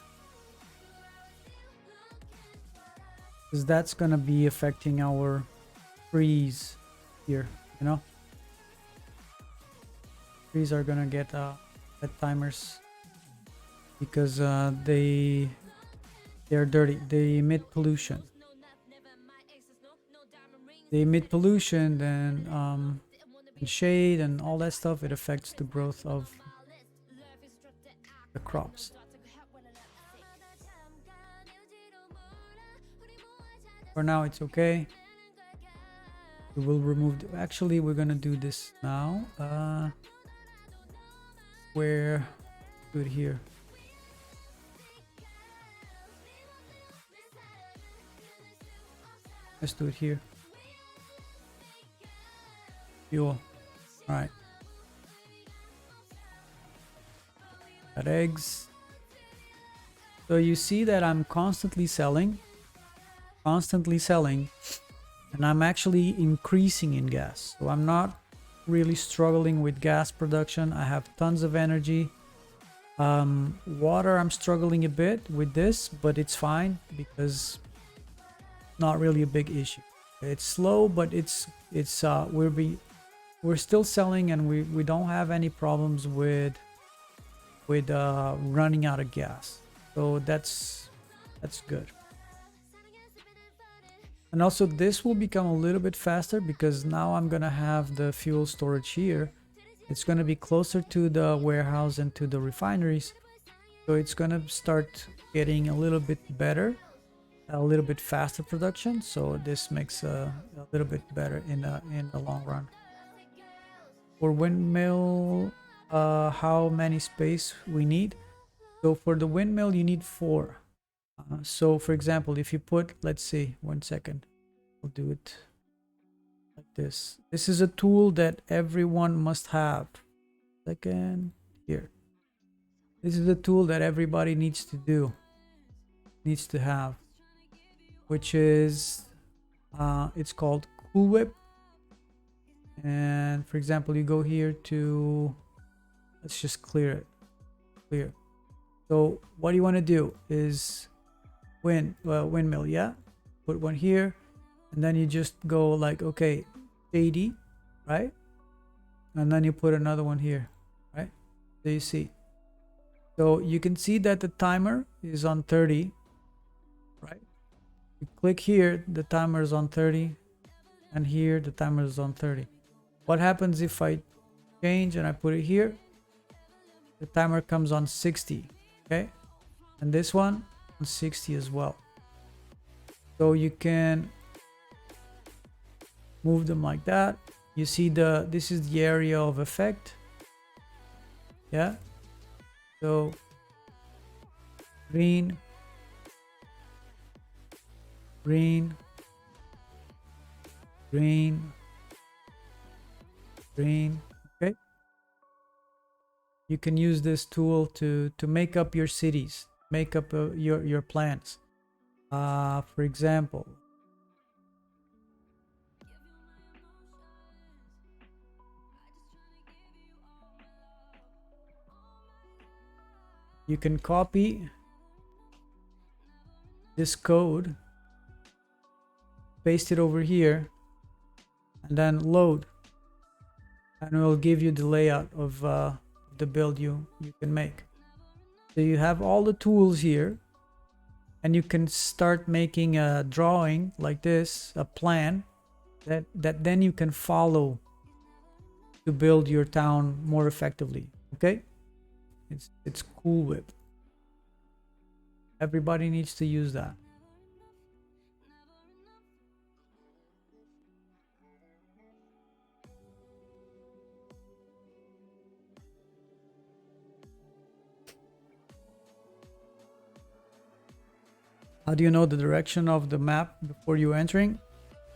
Because that's gonna be affecting our trees here, you know. Trees are gonna get timers because they're dirty. They emit pollution. Then and shade and all that stuff. It affects the growth of the crops. For now, it's okay. We will remove. Actually, we're gonna do this now. Where? Do it here. Let's do it here. Fuel. All right. Got eggs. So you see that I'm constantly selling, and I'm actually increasing in gas. So I'm not really struggling with gas production. I have tons of energy. Water, I'm struggling a bit with this, but it's fine because not really a big issue. It's slow, but we're still selling, and we don't have any problems with running out of gas. So that's good. And also this will become a little bit faster because now I'm gonna have the fuel storage here. It's gonna be closer to the warehouse and to the refineries, so it's gonna start getting a little bit better, a little bit faster production. So this makes a little bit better in the long run. For windmill, how many space we need? So for the windmill you need 4. So for example, if you put, let's see, 1 second, we'll do it like this. This is a tool that everyone must have. Second, here. This is a tool that everybody needs to have, which is it's called Cool Whip. And for example, you go here to, let's just clear. So what you want to do is windmill, yeah, put one here, and then you just go like, okay, JD, right, and then you put another one here, right? So you see, so you can see that the timer is on 30, right? You click here, the timer is on 30, and here the timer is on 30. What happens if I change and I put it here? The timer comes on 60, okay, and this one on 60 as well. So you can move them like that. You see this is the area of effect, yeah. So green, okay. You can use this tool to make up your cities, make up your plans. For example, you can copy this code, paste it over here, and then load, and it will give you the layout of the build you can make. So you have all the tools here, and you can start making a drawing like this, a plan that then you can follow to build your town more effectively. Okay, it's Cool Whip. Everybody needs to use that. How do you know the direction of the map before you entering?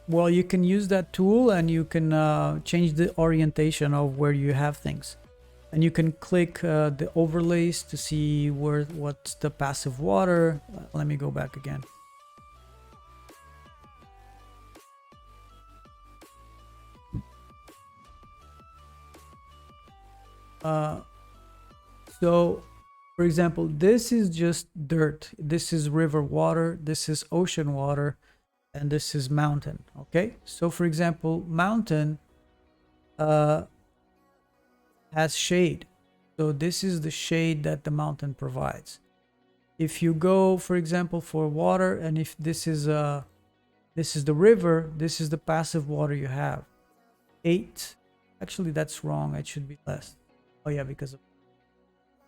Well, you can use that tool and you can change the orientation of where you have things. And you can click the overlays to see what's the passive water. Let me go back again. So, for example, this is just dirt. This is river water. This is ocean water. And this is mountain. Okay. So, for example, mountain has shade. So this is the shade that the mountain provides. If you go, for example, for water, and if this is the river, this is the passive water you have. 8. Actually, that's wrong. It should be less. Oh yeah, because of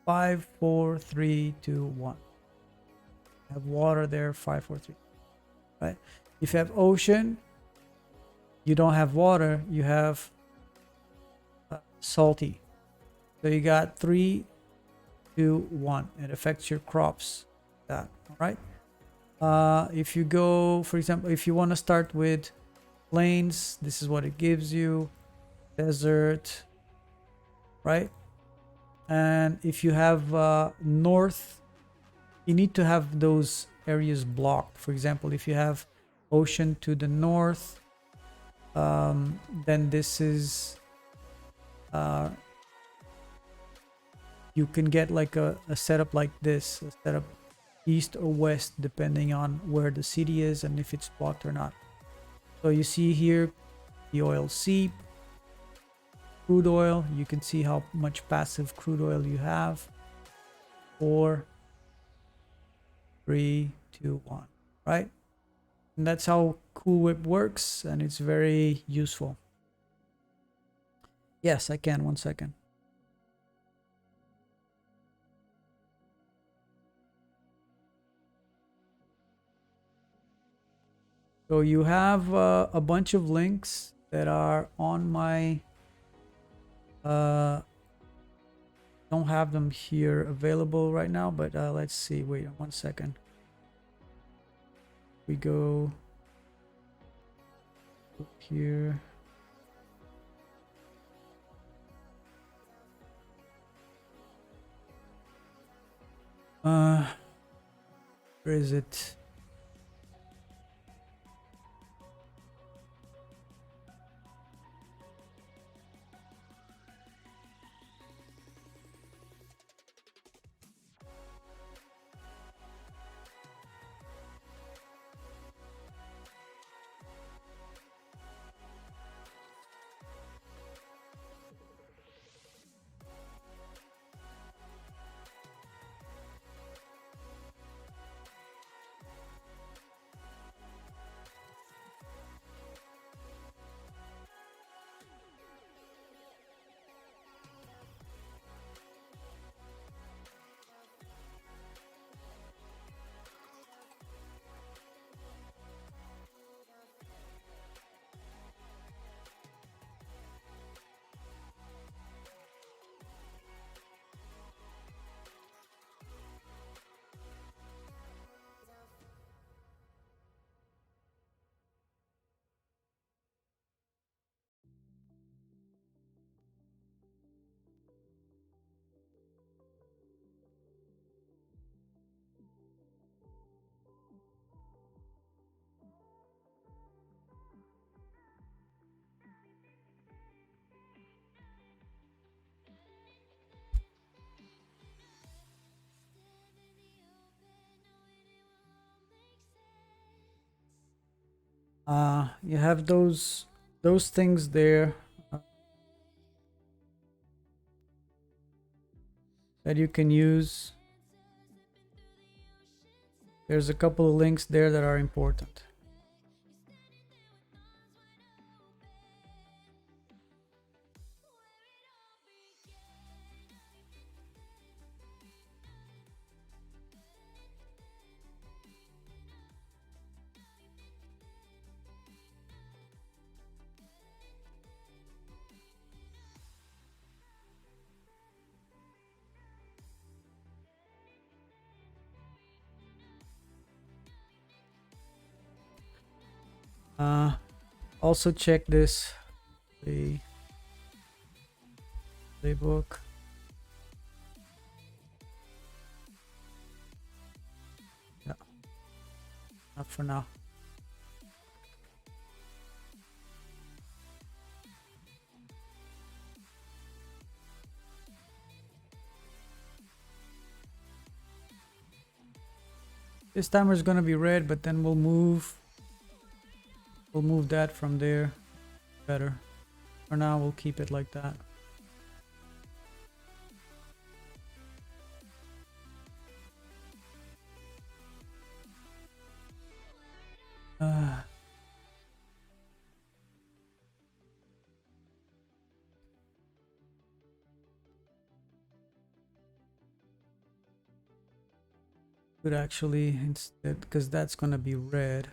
5, 4, 3, 2, 1. You have water there. 5, 4, 3. Right. If you have ocean, you don't have water. You have salty. So you got 3, 2, 1. It affects your crops. That, all right. If you go, for example, if you want to start with plains, this is what it gives you. Desert, right? And if you have north, you need to have those areas blocked. For example, if you have ocean to the north, then this is you can get like a setup like this, a setup east or west depending on where the city is and if it's blocked or not. So you see here the oil seep, crude oil. You can see how much passive crude oil you have. 4, 3, 2, 1, right? And that's how Cool Whip works, and it's very useful. Yes, I can. 1 second. So you have a bunch of links that are on my don't have them here available right now, but let's see. Wait 1 second. We go here. Where is it? You have those things there that you can use. There's a couple of links there that are important. Also check this playbook. Yeah, not for now. This timer is gonna be red, but then we'll move that from there. Better. For now, we'll keep it like that. Could actually instead, because that's gonna be red.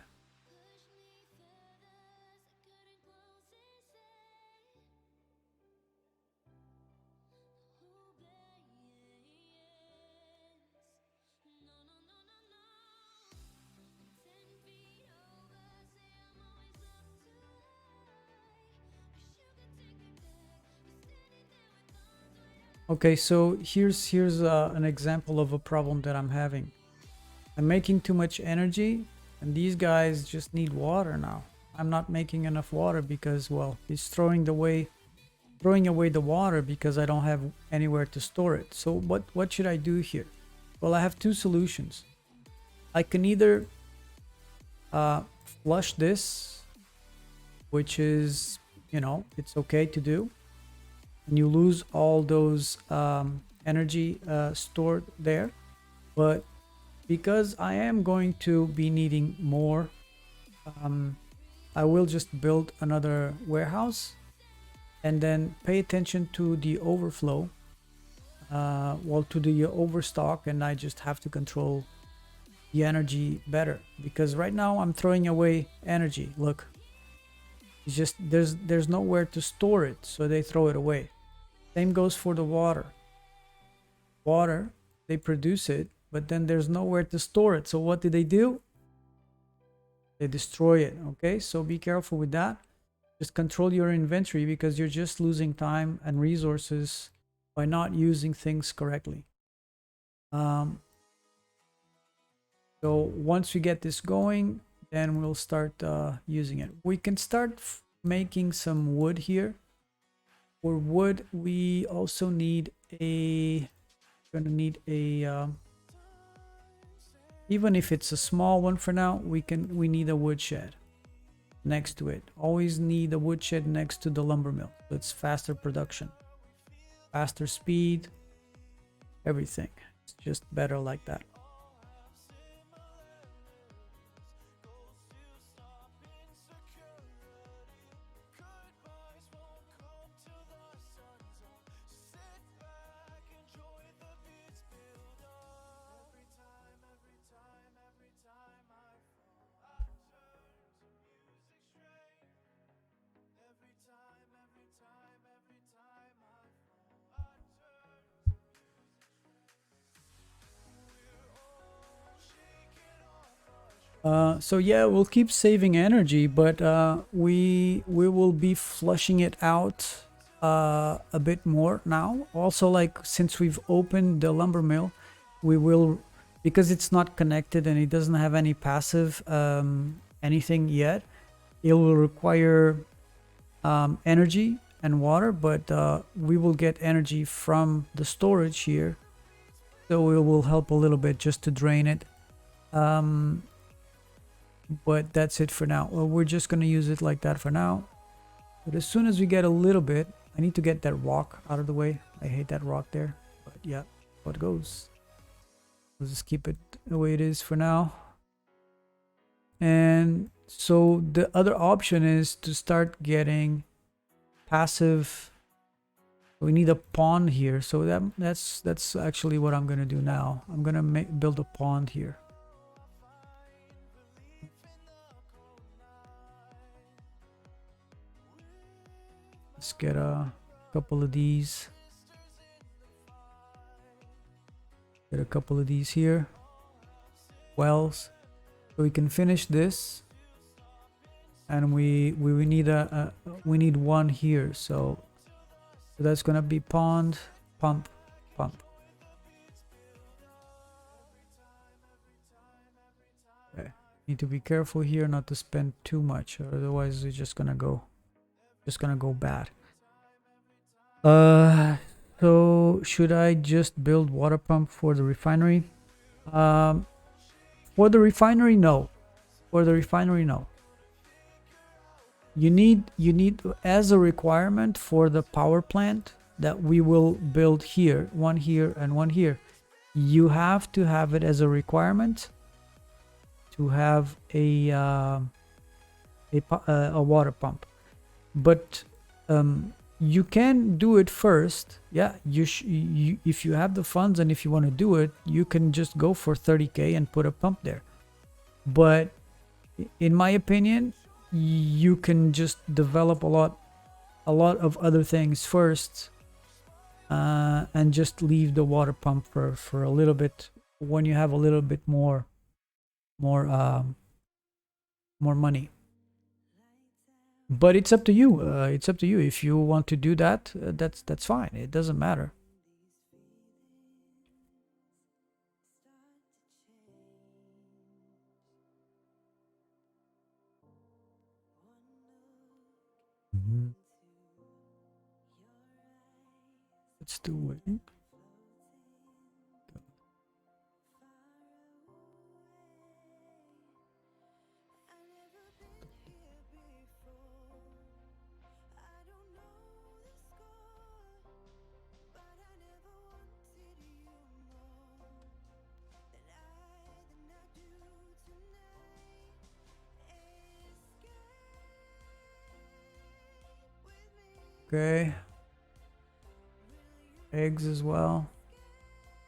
Okay, so here's an example of a problem that I'm having. I'm making too much energy, and these guys just need water now. I'm not making enough water because, well, it's throwing away the water because I don't have anywhere to store it. So what should I do here? Well, I have two solutions. I can either flush this, which is, you know, it's okay to do, and you lose all those energy stored there. But because I am going to be needing more, I will just build another warehouse and then pay attention to the overflow, well, to the overstock, and I just have to control the energy better, because right now I'm throwing away energy. Look, it's just there's nowhere to store it, so they throw it away. Same goes for the water. They produce it, but then there's nowhere to store it, so what do? They destroy it. Okay, so be careful with that. Just control your inventory, because you're just losing time and resources by not using things correctly. So once we get this going, then we'll start using it. We can start making some wood here. For wood, we also need even if it's a small one for now, we need a woodshed next to it. Always need a woodshed next to the lumber mill. So it's faster production, faster speed, everything. It's just better like that. So yeah, we'll keep saving energy, but we will be flushing it out a bit more now. Also, like, since we've opened the lumber mill, we will, because it's not connected and it doesn't have any passive anything yet, it will require energy and water, but we will get energy from the storage here, so it will help a little bit just to drain it. But that's it for now. Well, we're just going to use it like that for now. But as soon as we get a little bit, I need to get that rock out of the way. I hate that rock there. But yeah, what goes. We'll just keep it the way it is for now. And so the other option is to start getting passive. We need a pond here. So that's actually what I'm going to do now. I'm going to build a pond here. Let's get a couple of these. Get a couple of these here. Wells. So we can finish this. and we need we need one here. So that's gonna be pond, pump, pump. Okay. Need to be careful here not to spend too much, otherwise it's just gonna go bad. So should I just build water pump for the refinery? Um, for the refinery, no. For the refinery, no. You need as a requirement for the power plant that we will build here, one here and one here. You have to have it as a requirement to have a water pump, but you can do it first. Yeah, you if you have the funds and if you want to do it, you can just go for 30k and put a pump there. But in my opinion, you can just develop a lot of other things first, and just leave the water pump for a little bit when you have a little bit more more money. But it's up to you. It's up to you if you want to do that. That's fine. It doesn't matter. Mhm. Let's do it. Okay. Eggs as well.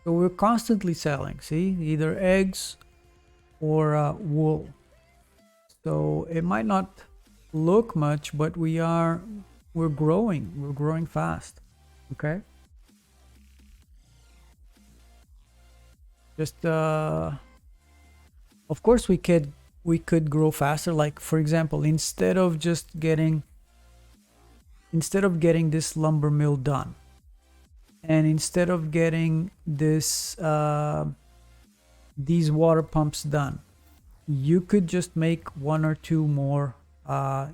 So we're constantly selling. See, either eggs or wool. So it might not look much, but we're growing. We're growing fast. Okay. Just of course we could grow faster. Like for example, instead of getting this lumber mill done, and instead of getting these water pumps done, you could just make one or two more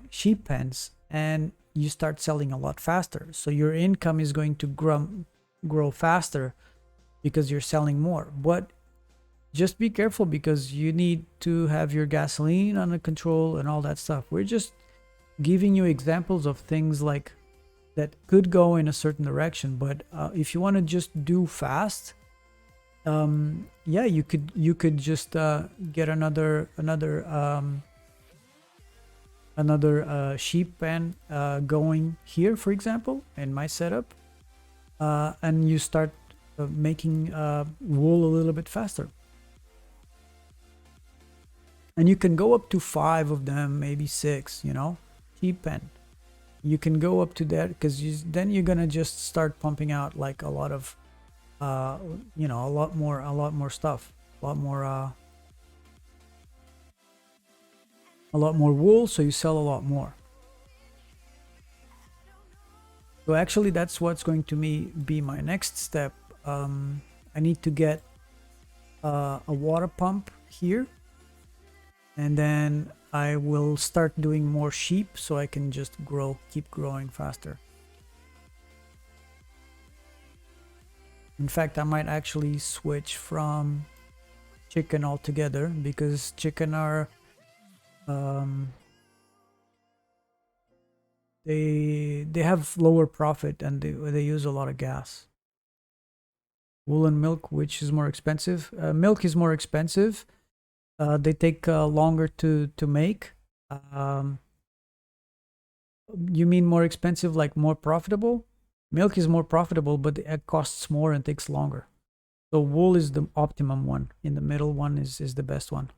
sheep pens, and you start selling a lot faster. So your income is going to grow faster because you're selling more. But just be careful because you need to have your gasoline under control and all that stuff. We're just giving you examples of things like that could go in a certain direction. But if you want to just do fast, yeah, you could just get another sheep pen going here, for example, in my setup, and you start making wool a little bit faster. And you can go up to 5 of them, maybe 6, sheep pen. You can go up to that because then you're gonna just start pumping out like a lot of a lot more stuff, a lot more wool, so you sell a lot more. So actually that's what's going to be my next step. I need to get a water pump here, and then I will start doing more sheep so I can just keep growing faster. In fact, I might actually switch from chicken altogether because chicken are they have lower profit and they use a lot of gas. Wool and milk, which is more expensive? Milk is more expensive. They take longer to make. Um, you mean more expensive, like more profitable? Milk is more profitable, but the egg costs more and takes longer. So wool is the optimum one. In the middle one is the best one.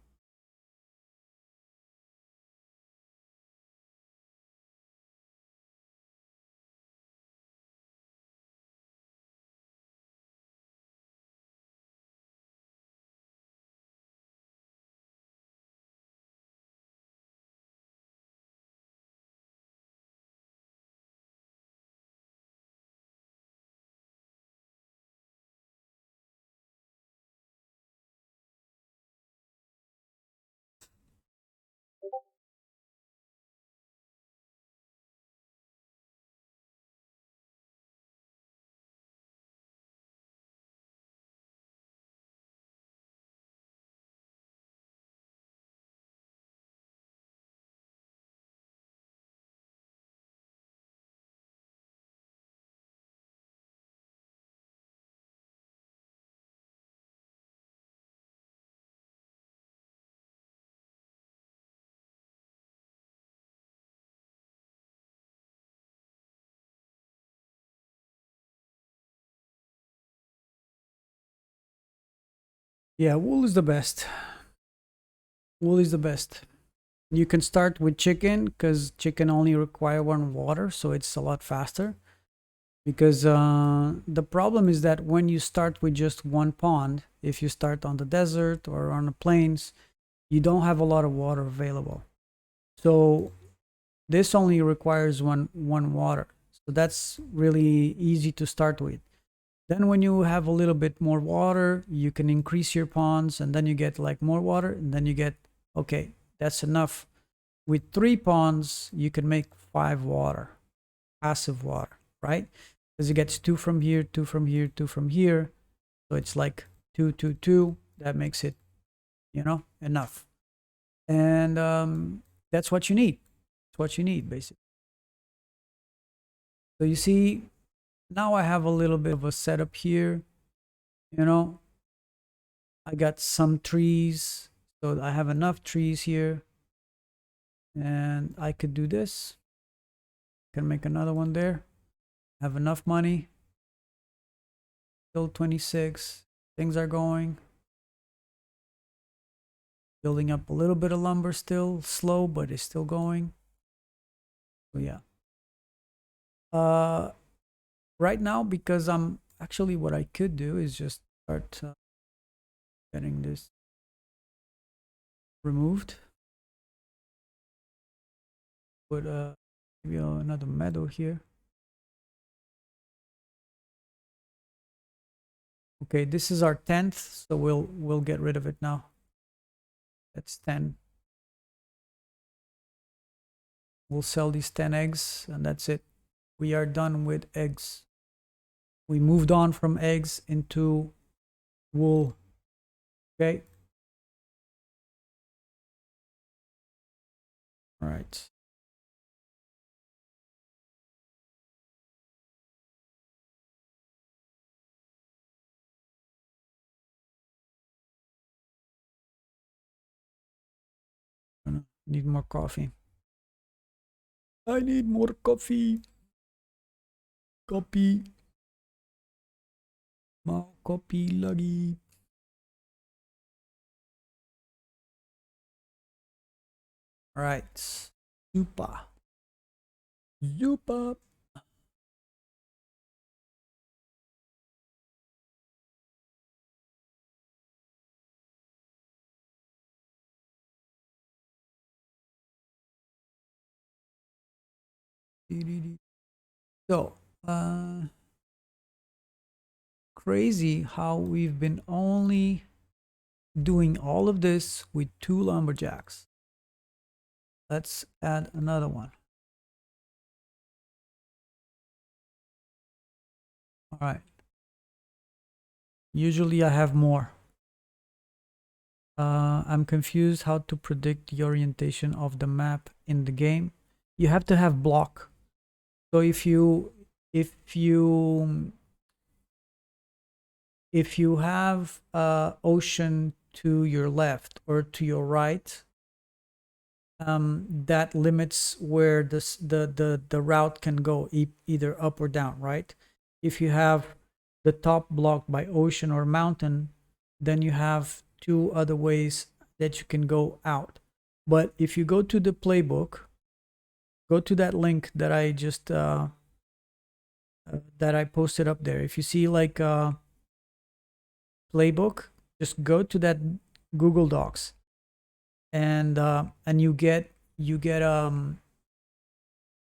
Yeah, wool is the best. Wool is the best. You can start with chicken because chicken only require one water, so it's a lot faster. Because the problem is that when you start with just one pond, if you start on the desert or on the plains, you don't have a lot of water available. So this only requires one water. So that's really easy to start with. Then when you have a little bit more water, you can increase your ponds and then you get like more water and then you get okay, that's enough. With 3 ponds, you can make 5 water, passive water, right? Because it gets two from here, two from here, two from here. So it's like two, two, two. That makes it, enough. And that's what you need. It's what you need, basically. So you see, now I have a little bit of a setup here. You know, I got some trees. So I have enough trees here. And I could do this. Can make another one there. Have enough money. Still 26. Things are going. Building up a little bit of lumber still. Slow, but it's still going. So yeah. Uh, right now, because I'm actually what I could do is just start getting this removed. Put maybe another meadow here. Okay, this is our 10th, so we'll get rid of it now. That's 10. We'll sell these 10 eggs, and that's it. We are done with eggs. We moved on from eggs into wool. Okay. All right. Need more coffee. I need more coffee. Kopi. Mau kopi lagi. All right. Super. Super. So, crazy how we've been only doing all of this with 2 lumberjacks. Let's add another one. All right. Usually I have more. I'm confused how to predict the orientation of the map in the game. You have to have block. So if you have ocean to your left or to your right, that limits where the route can go, either up or down, right? If you have the top blocked by ocean or mountain, then you have two other ways that you can go out. But if you go to the playbook, go to that link that I just that I posted up there. If you see like playbook, just go to that Google Docs, and you get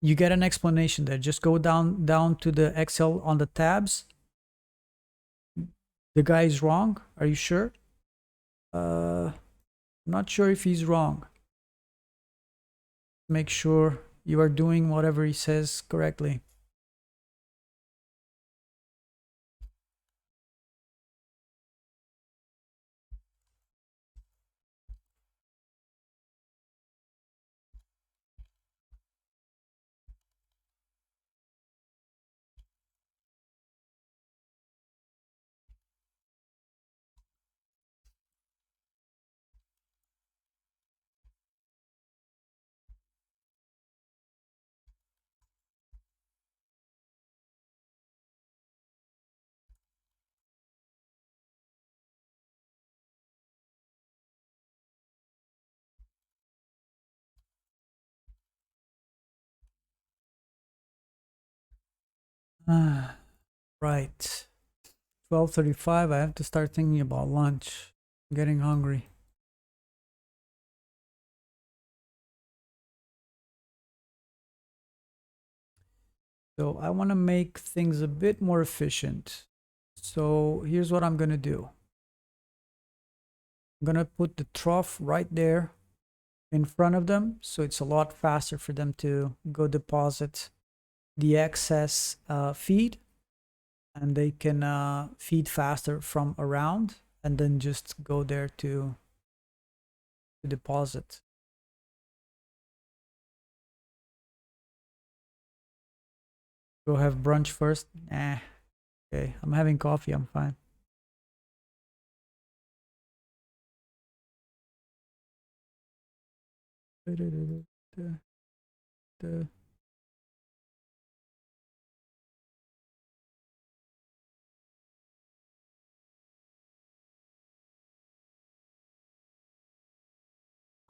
an explanation there. Just go down to the Excel on the tabs. The guy is wrong. Are you sure? I'm not sure if he's wrong. Make sure you are doing whatever he says correctly. Right. 12:35. I have to start thinking about lunch. I'm getting hungry. So I want to make things a bit more efficient. So here's what I'm going to do. I'm going to put the trough right there in front of them. So it's a lot faster for them to go deposit the excess feed. And they can feed faster from around and then just go there to deposit. Go have brunch first? Nah. Okay, I'm having coffee. I'm fine.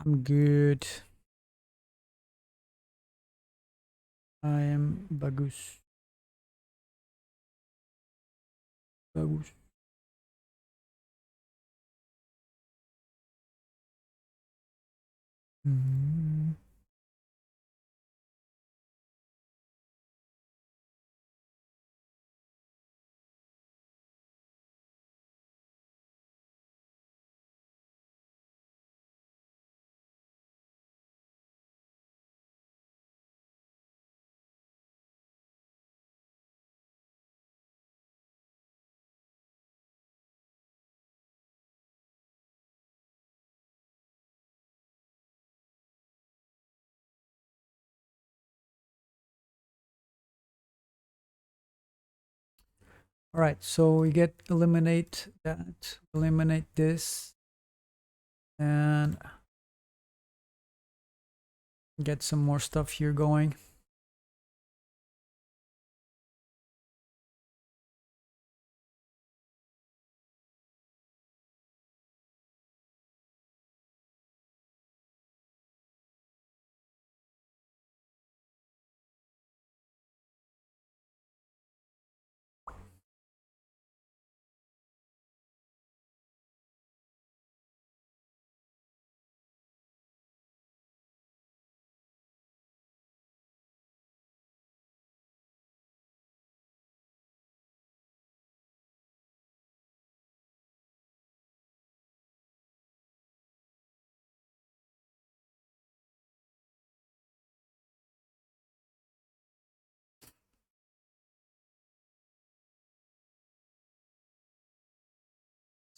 I'm good. I am bagus. Bagus. Mm. All right, so we get eliminate that, eliminate this, and get some more stuff here going.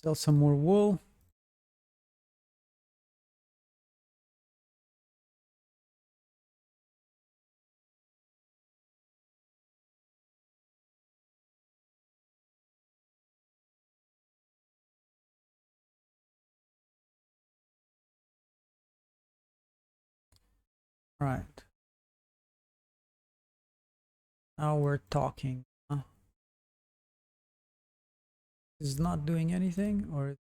Sell some more wool. All right. Now we're talking. Is not doing anything or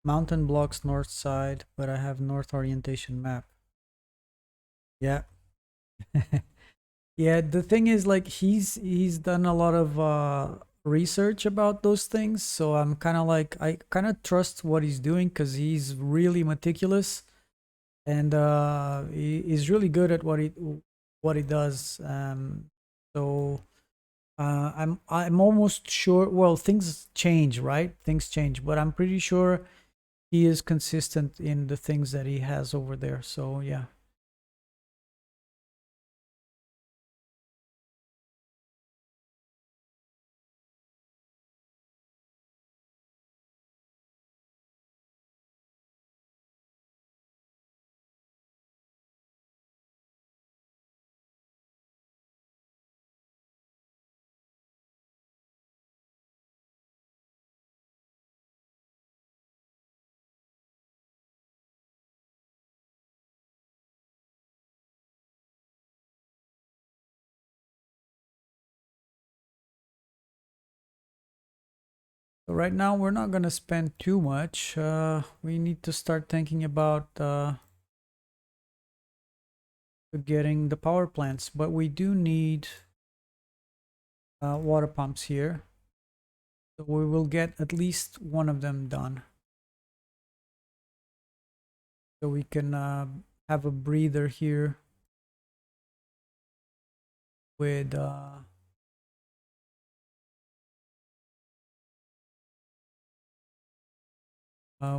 mountain blocks north side, but I have north orientation map. Yeah. Yeah, the thing is like he's done a lot of research about those things, so I'm kind of like I kind of trust what he's doing cuz he's really meticulous and he's really good at what he does. So I'm almost sure. Well, things change, right? Things change, but I'm pretty sure he is consistent in the things that he has over there. So yeah. So right now we're not gonna spend too much. We need to start thinking about getting the power plants, but we do need water pumps here. So we will get at least one of them done. So we can have a breather here with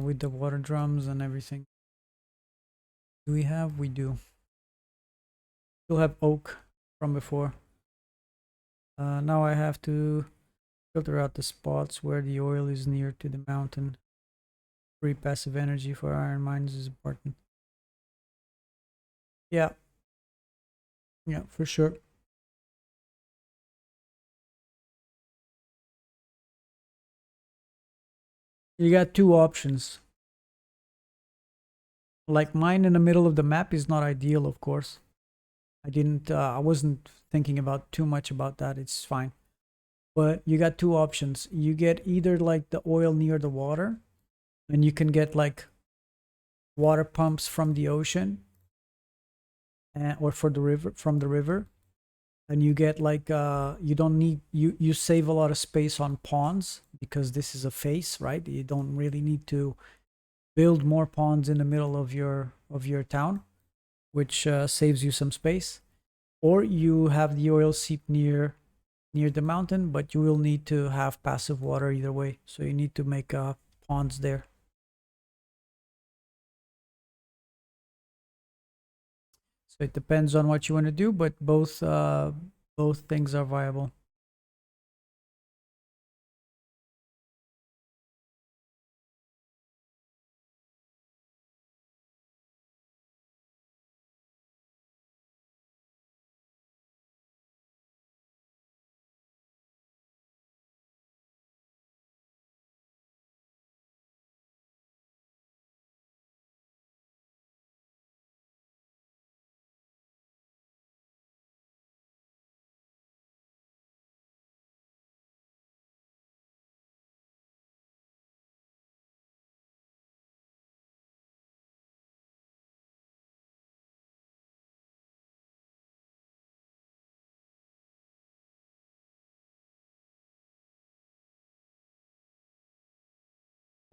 with the water drums and everything. Do we have? We do. Still have oak from before. Now I have to filter out the spots where the oil is near to the mountain. Free passive energy for iron mines is important. Yeah, yeah, for sure. You got two options. Like mine in the middle of the map is not ideal, of course. I wasn't thinking about too much about that. It's fine. But you got two options. You get either like the oil near the water, and you can get like water pumps from the ocean, or for the river from the river, and you get like you don't need you save a lot of space on ponds because this is a face, right? You don't really need to build more ponds in the middle of your town, which saves you some space. Or you have the oil seep near the mountain, but you will need to have passive water either way. So you need to make ponds there. So it depends on what you want to do, but both things are viable.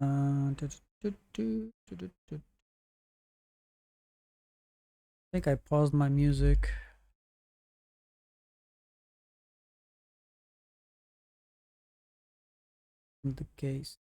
I think I paused my music in the case.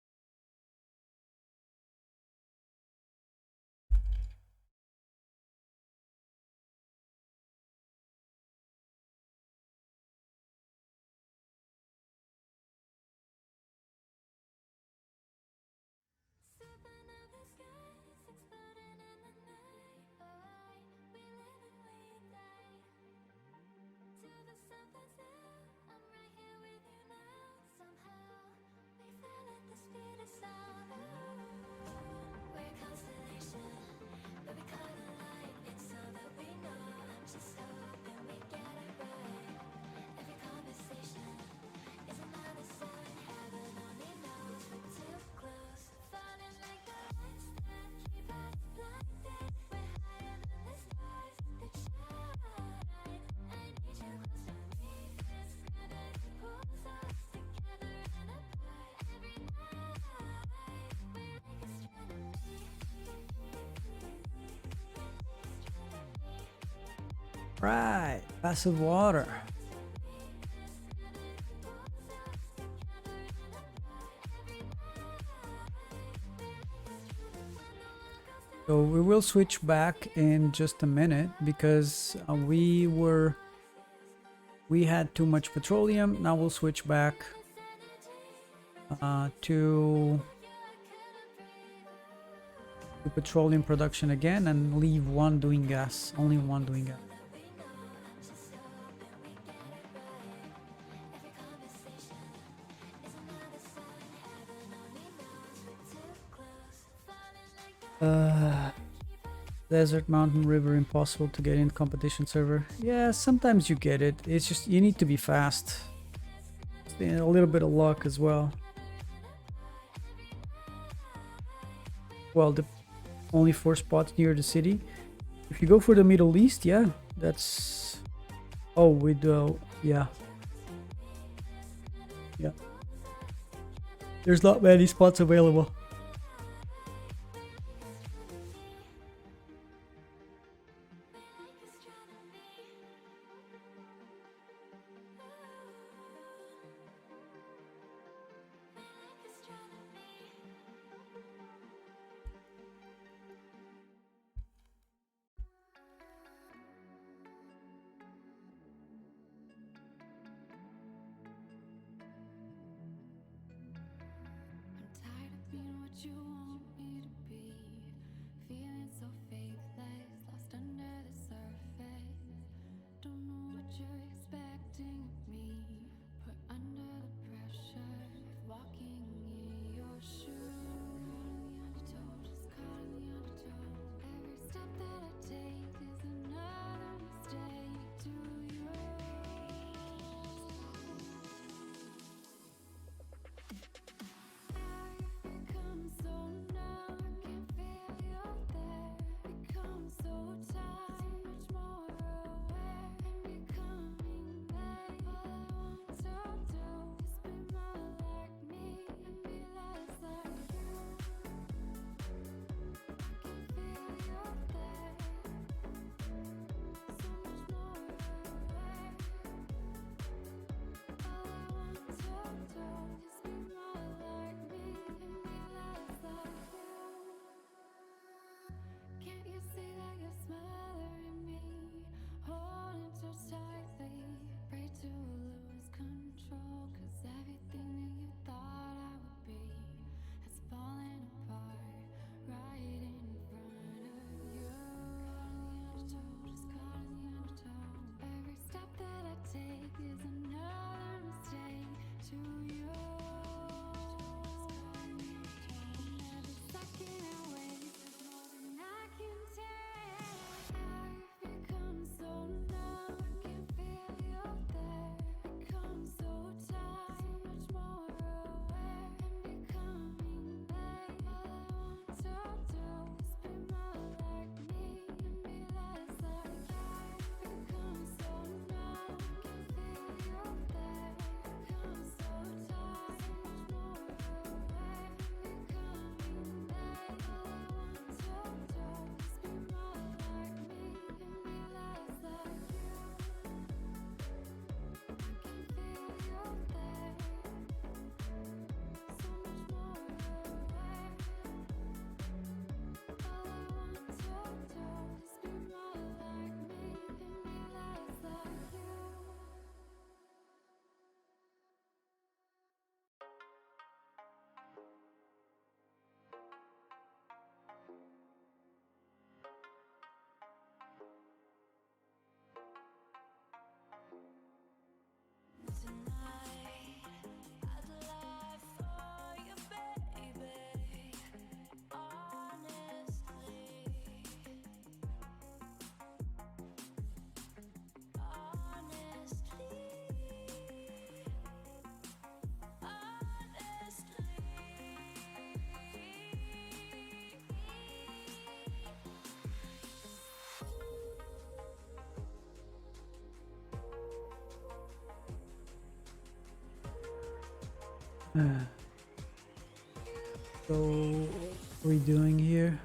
Supernova skies exploding in the night. Oh, we live and we die. To the surface now, I'm right here with you now. Somehow we fell at the speed. Right, passive water. So we will switch back in just a minute because we had too much petroleum. Now we'll switch back to petroleum production again and leave one doing gas, only one doing gas. Desert, mountain, river, impossible to get in competition server. Yeah, sometimes you get it. It's just you need to be fast. A little bit of luck as well. Well, the only 4 spots near the city. If you go for the Middle East, yeah, that's. Oh, with yeah. There's not many spots available. I'm tired of being what you want me to be. Feeling so faithless, lost under the surface. Don't know what you're expecting of me. Put under the pressure of walking in your shoes. Just caught in the undertow. Every step that I take is another mistake to you. Become so numb, I can feel you there. Become so tired, so much more aware. And becoming there. All I want to do is be more like me and be less like you. I can feel you there. So much more aware. All I want to do is be more like me and be less like you. Can't you see that you're smothering me? Holding so tightly, afraid to lose control. 'Cause everything that you thought I would be has fallen apart right in front of you. Just caught in the undertow. Every step that I take is another mistake to you. Every second I waste is more than I can take. I've become so numb, I can feel you there. Become so tired, so much more aware. And becoming there. All I want to do is be more like me and be less like you. Become so numb, I can feel you there. Become so tired, so much more aware. And becoming there. All I want to do is be more like me and be less like you. I can feel you there. So much more aware. All I want to do is be more like me and be less like you. Tonight, I'd lie for you, baby. Honestly, So, what are we doing here?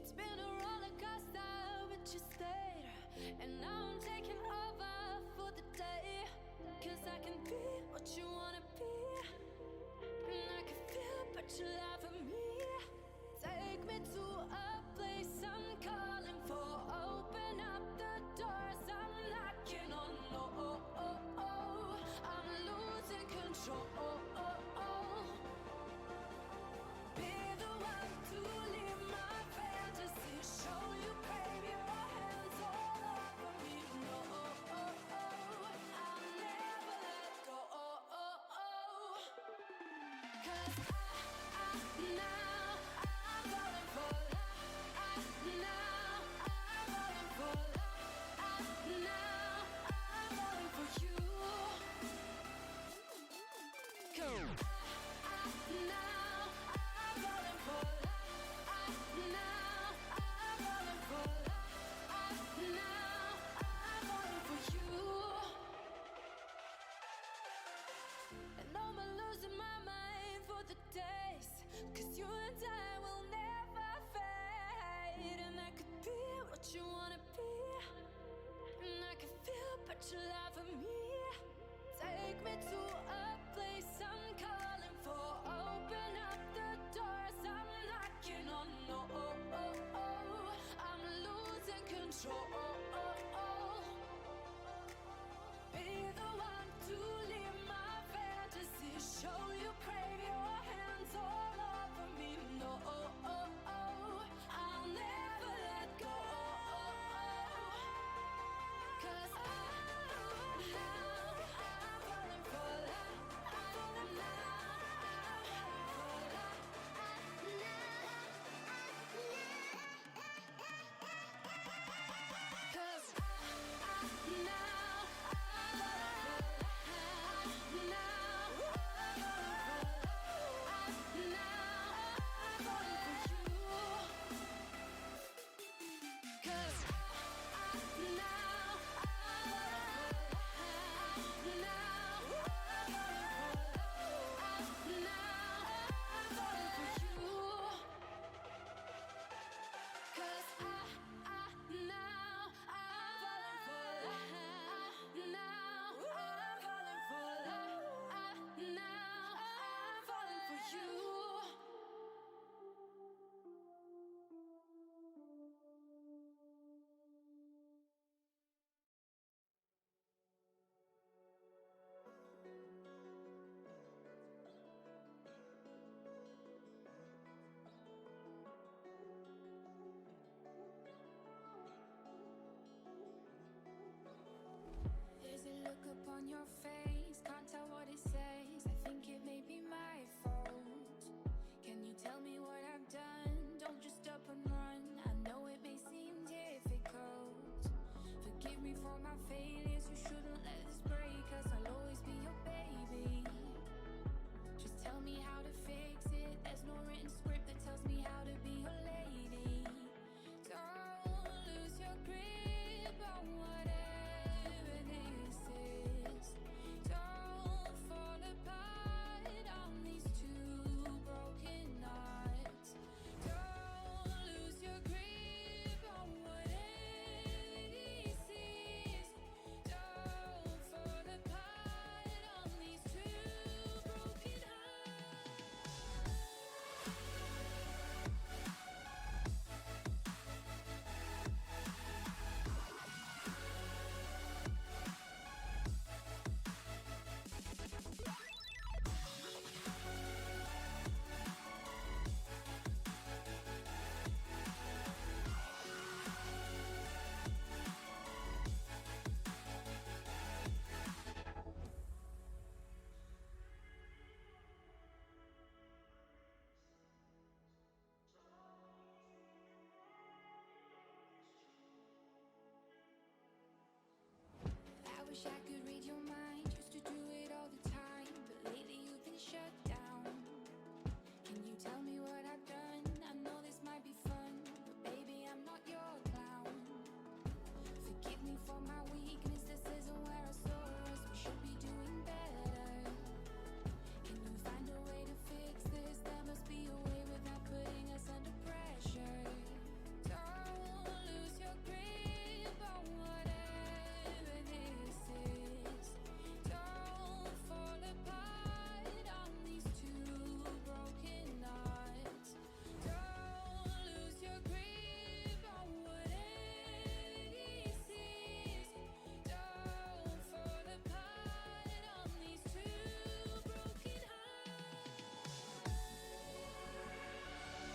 It's been a roller coaster, but you stayed. And now I'm taking over for the day. Cause I can be what you wanna be. And I can feel, but you laugh at me. Take me to a place I'm calling for. Open up the doors I'm knocking on. I'm losing control. Be the one to leave my fantasy. Show you, baby, your hands all over me. No, I'll never let go. 'Cause I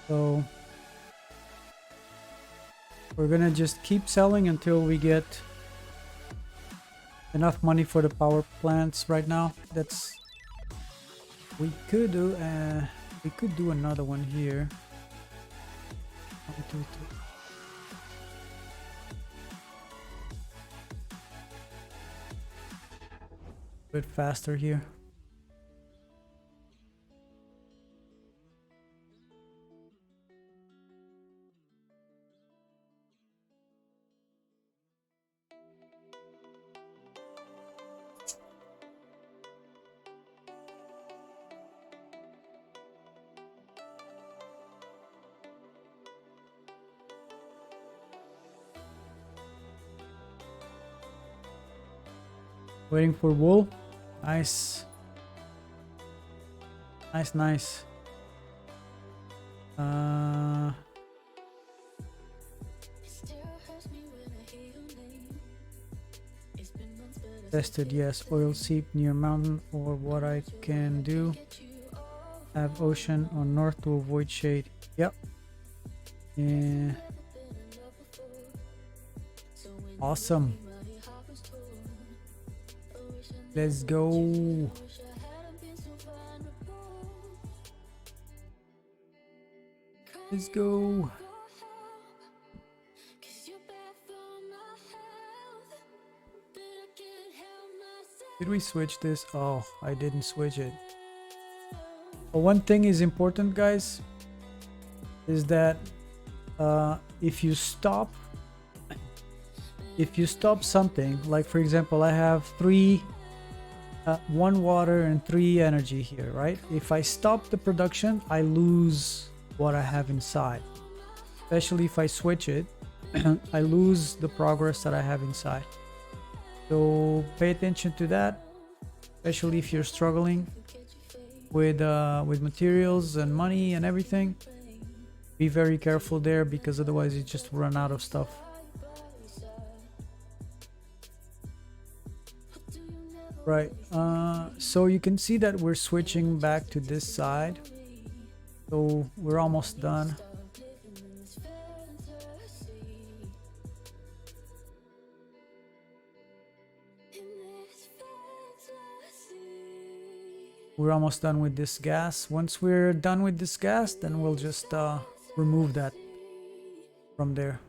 So we're gonna just keep selling until we get enough money for the power plants right now. We could do another one here. 1, 2, 3. A bit faster here. Waiting for wool. Nice. Nice. Tested, yes. Oil seep near mountain, or what I can do. Have ocean on north to avoid shade. Yep. Yeah. Awesome. Let's go. Let's go. Did we switch this? Oh, I didn't switch it. But one thing is important, guys, is that if you stop something, like for example, I have 1 water and 3 energy here, right? If I stop the production, I lose what I have inside. Especially if I switch it, I lose the progress that I have inside. So pay attention to that, especially if you're struggling with materials and money and everything. Be very careful there, because otherwise you just run out of stuff. Right, so you can see that we're switching back to this side. So we're almost done. We're almost done with this gas. Once we're done with this gas, then we'll just remove that from there.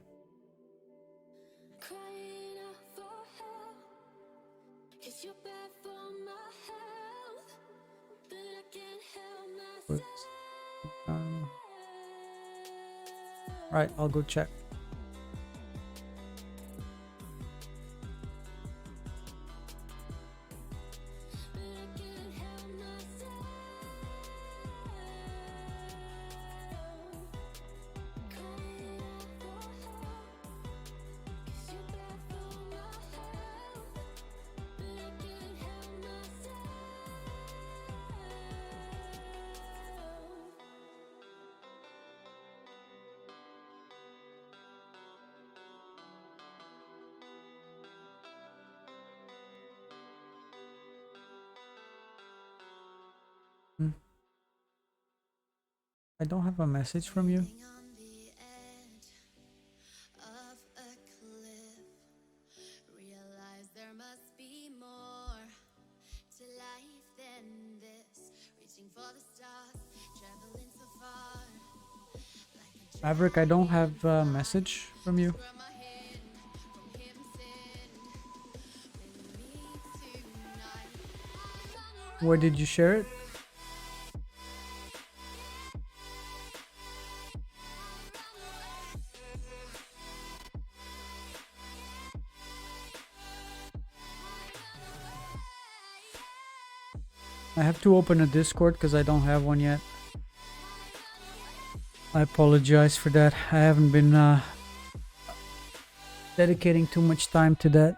Right, I'll go check. I don't have a message from you. Maverick, I don't have a message from you. Where did you share it? I have to open a Discord because I don't have one yet. I apologize for that. I haven't been dedicating too much time to that.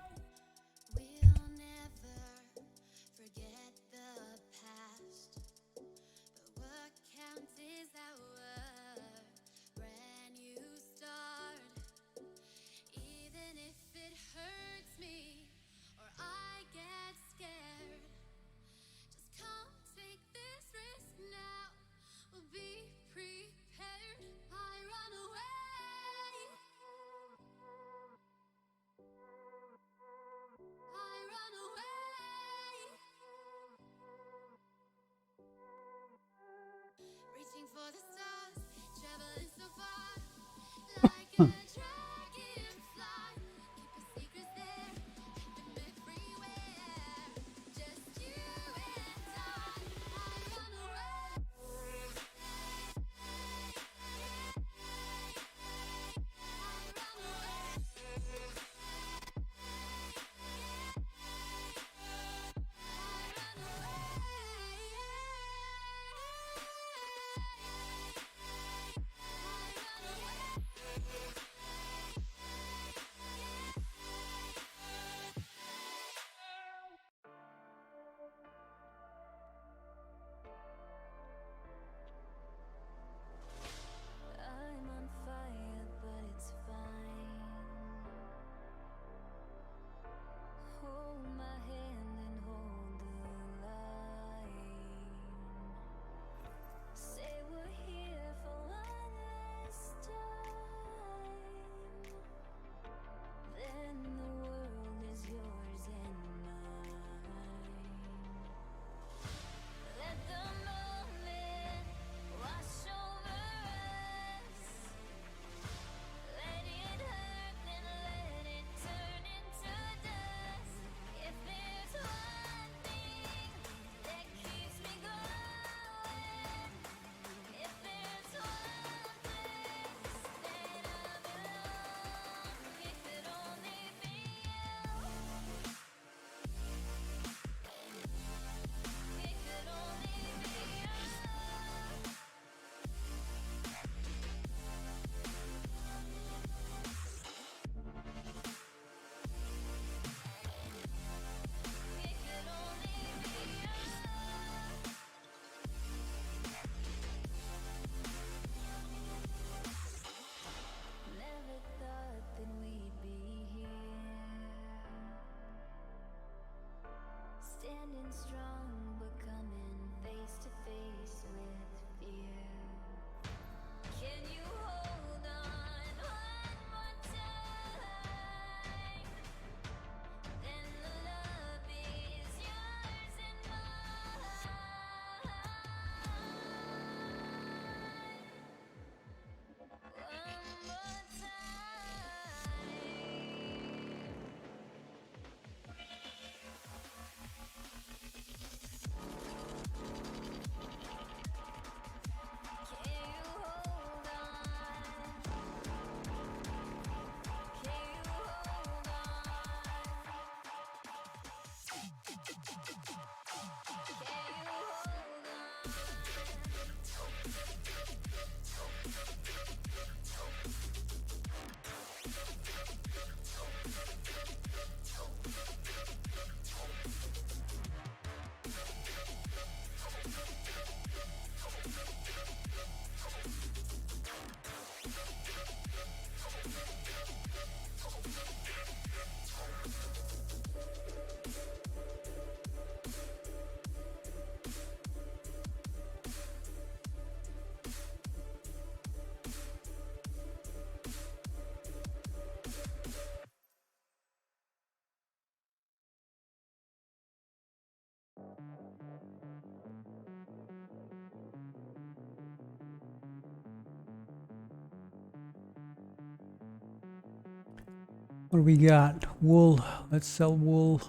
What do we got? Wool. Let's sell wool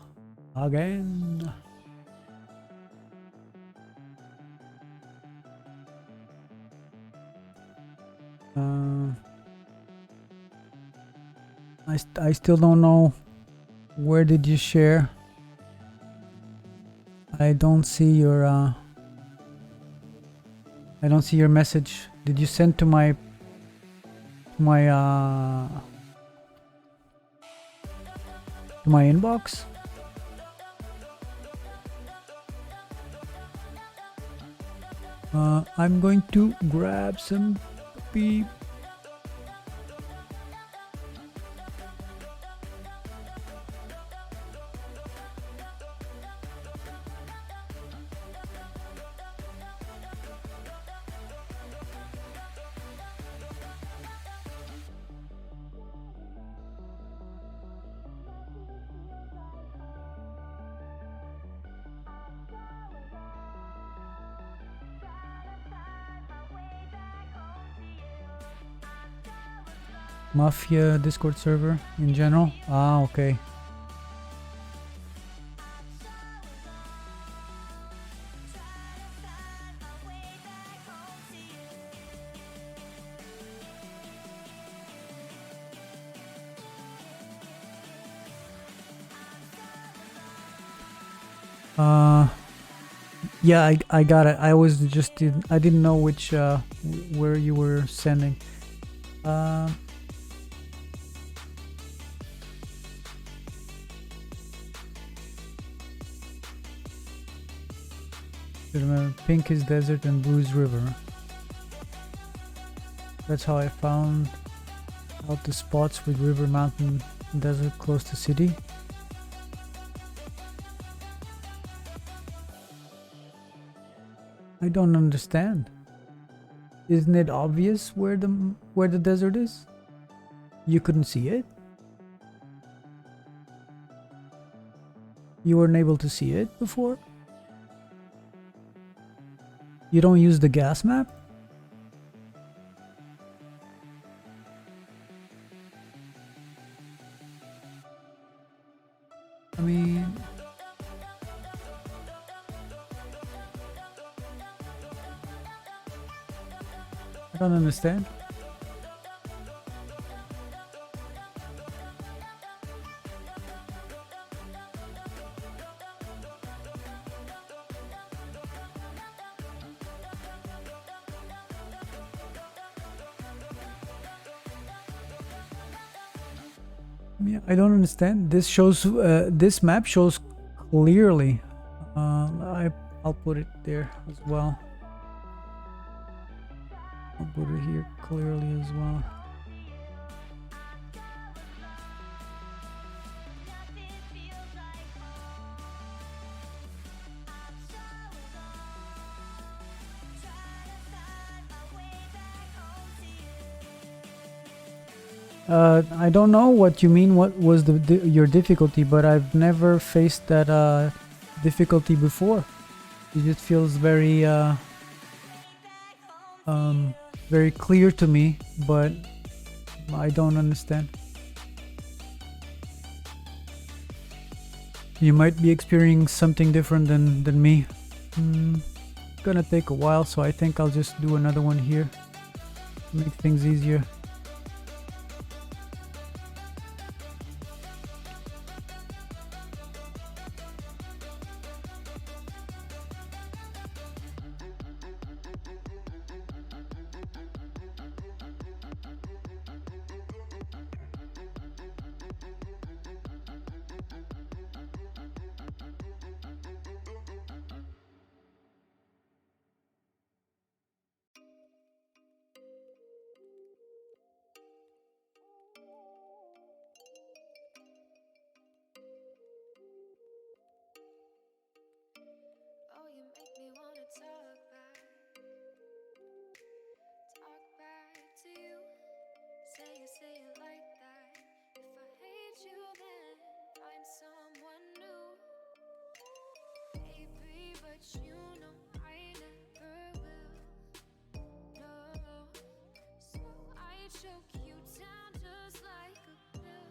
again. I still don't know. Where did you share? I don't see your I don't see your message. Did you send to my inbox? I'm going to grab some beep. Mafia Discord server in general. Ah, okay. Yeah, I got it. I was just I didn't know which where you were sending. Remember, pink is desert and blue is river. That's how I found out the spots with river, mountain, desert close to city. I don't understand. Isn't it obvious where the desert is? You couldn't see it? You weren't able to see it before? You don't use the gas map? I mean, I don't understand. Yeah, I don't understand. This shows this map shows clearly. I'll put it there as well. I'll put it here clearly as well. I don't know what you mean. What was your difficulty? But I've never faced that difficulty before. It just feels very very clear to me, but I don't understand. You might be experiencing something different than me. Gonna take a while, so I think I'll just do another one here to make things easier. Oh, you make me wanna talk back to you. Say it like that. If I hate you, then find someone new. Baby, but you know I never will. No, so I choke you down just like a pill.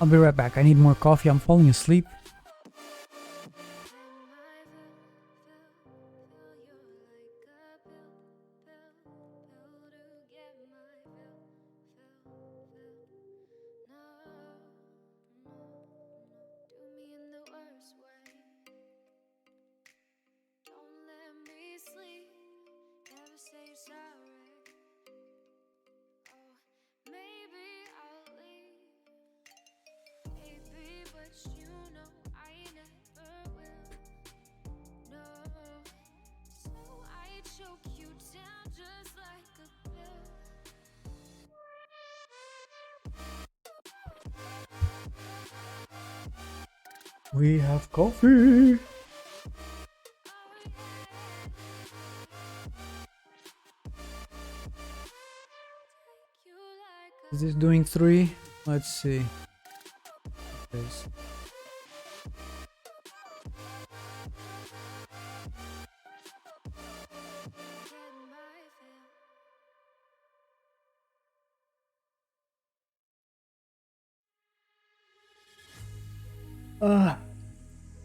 I'll be right back. I need more coffee. I'm falling asleep. We have coffee. Is this doing 3? Let's see. There's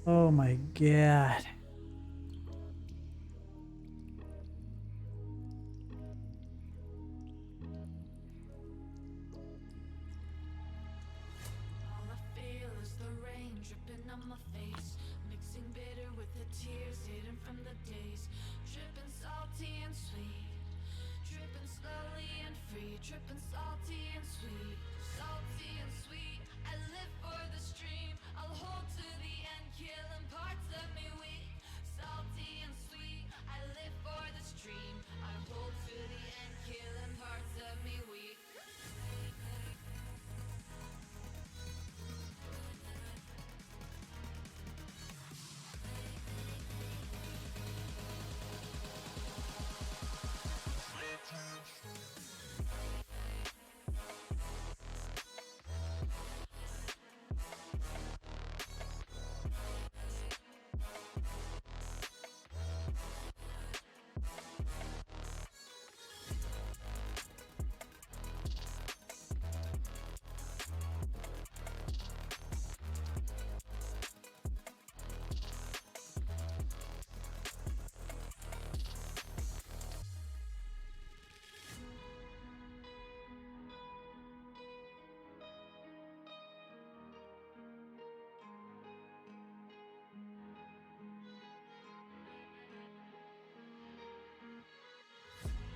oh my god. All I feel is the rain dripping on my face, mixing bitter with the tears hidden from the days, dripping salty and sweet, dripping slowly and free, dripping salty and sweet, salty and sweet. I live for the stream, I'll hold to the end, killing parts of me weak. Salty and sweet, I live for the stream, I hold to the end, killing parts of me weak.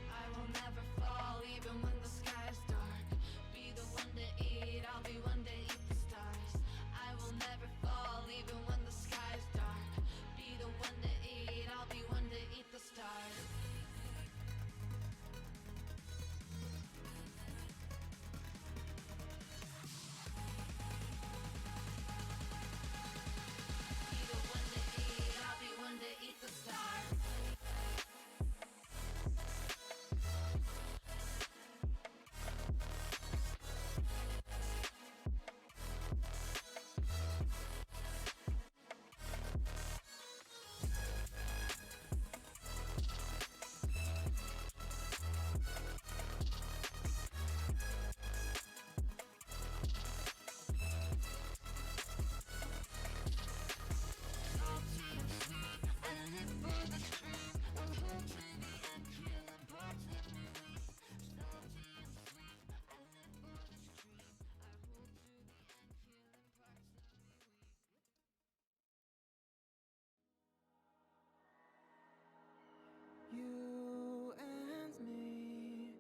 I will never fall even when the sky is dark. Be the one to eat, I'll be one to eat the stars. I will never fall even when the sky is dark. Be the one to eat, I'll be one to eat the stars. Be the one to eat, I'll be one to eat the stars. You and me,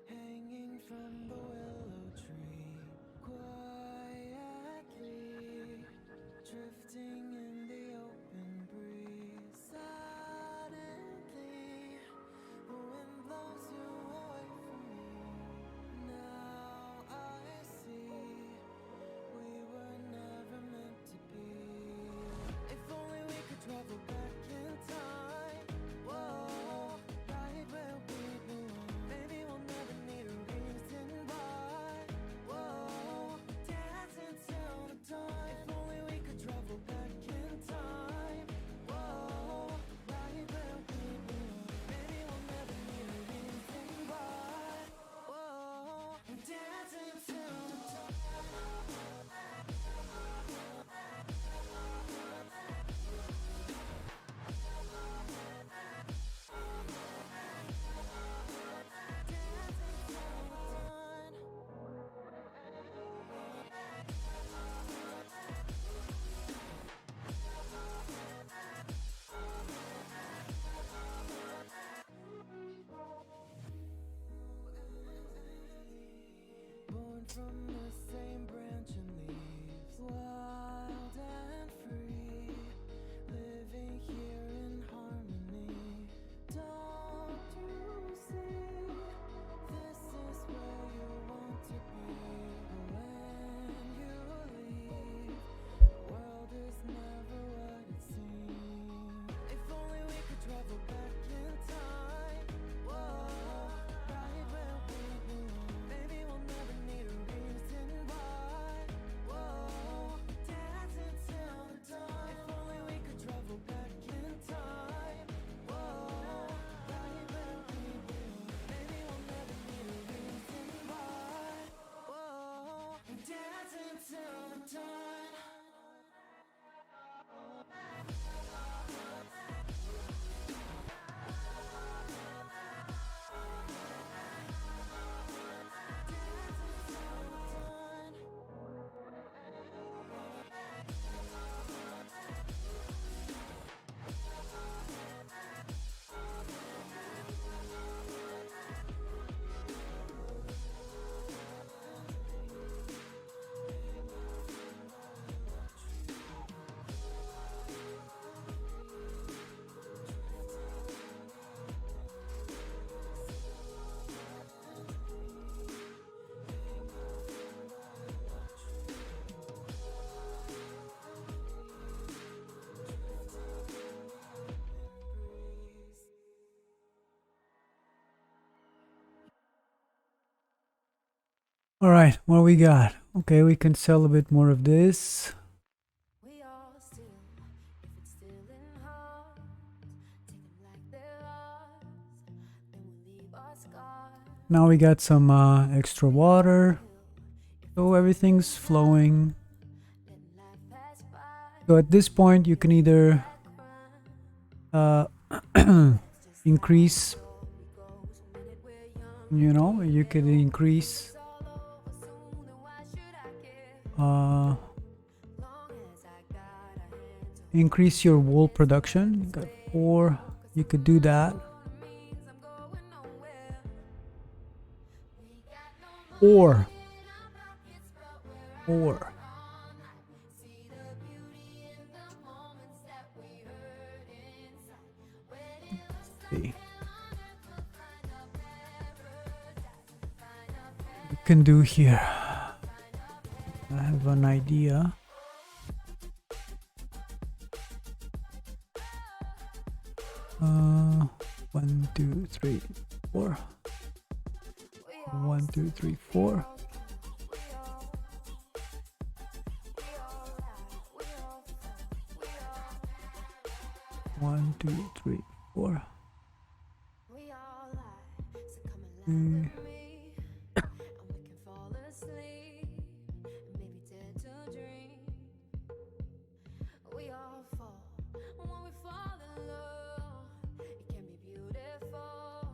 hanging from the willow tree, quietly drifting in the open breeze. Suddenly, the wind blows you away from me. Now I see we were never meant to be. If only we could travel back in time. Whoa, right where we belong. Maybe we'll never need a reason why. Whoa, dance until the dawn. If only we could travel back All right, what we got? Okay, we can sell a bit more of this. We all still, if it's still in heart, take them like they're ours, then we'll leave our scars. Now we got some extra water. So everything's flowing. Let life pass by, So at this point, you can either uh, increase, minute we're young, you know, you could increase it's all over soon, then why should I care? uh, Long as I got a hand to increase your wool production. You got 4. You could do that. hold means I'm going nowhere. We got no Or, in our pockets, but we're out or, all night. See the beauty in the moments that we hurt inside. When it looks like see. hell on earth, we'll find a paradise. Find a You can do here. I have an idea. Uh, 1, 2, 3, 4. 1, 2, 3, 4. 1, 2, 3, 4. we all lie, so come and lie with me, and we can fall asleep, and maybe dare to dream. We all fall when we fall in love. It can be beautiful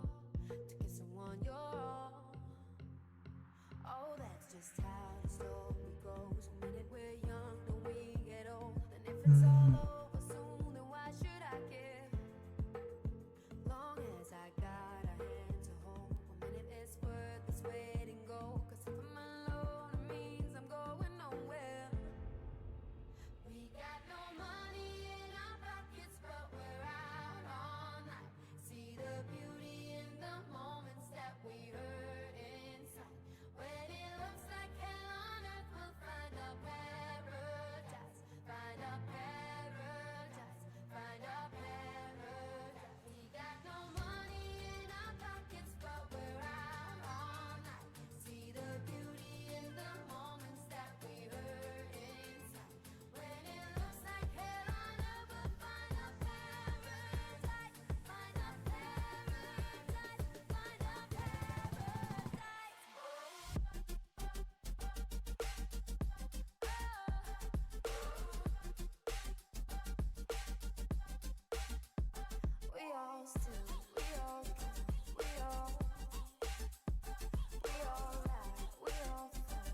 to give someone your all. Oh, that's just how the story goes. One minute we're young, then we get old, and if it's all over soon, then why should I care? Long as I got a hand to hold, 1 minute is worth its weight in gold. 'Cause if I'm alone, it means I'm going nowhere. We got no money in our pockets, but we're out all night. See the beauty in the moments that we hurt inside. When it looks like hell on earth, we'll find a paradise. Find a paradise. Find a paradise. We got no money in our pockets, but we're out all night. See the beauty in the moments that we hurt inside. When it looks like hell on earth, we'll find a paradise. Find a paradise. Find a paradise. We all still, we all kill, we all lie, we all fall,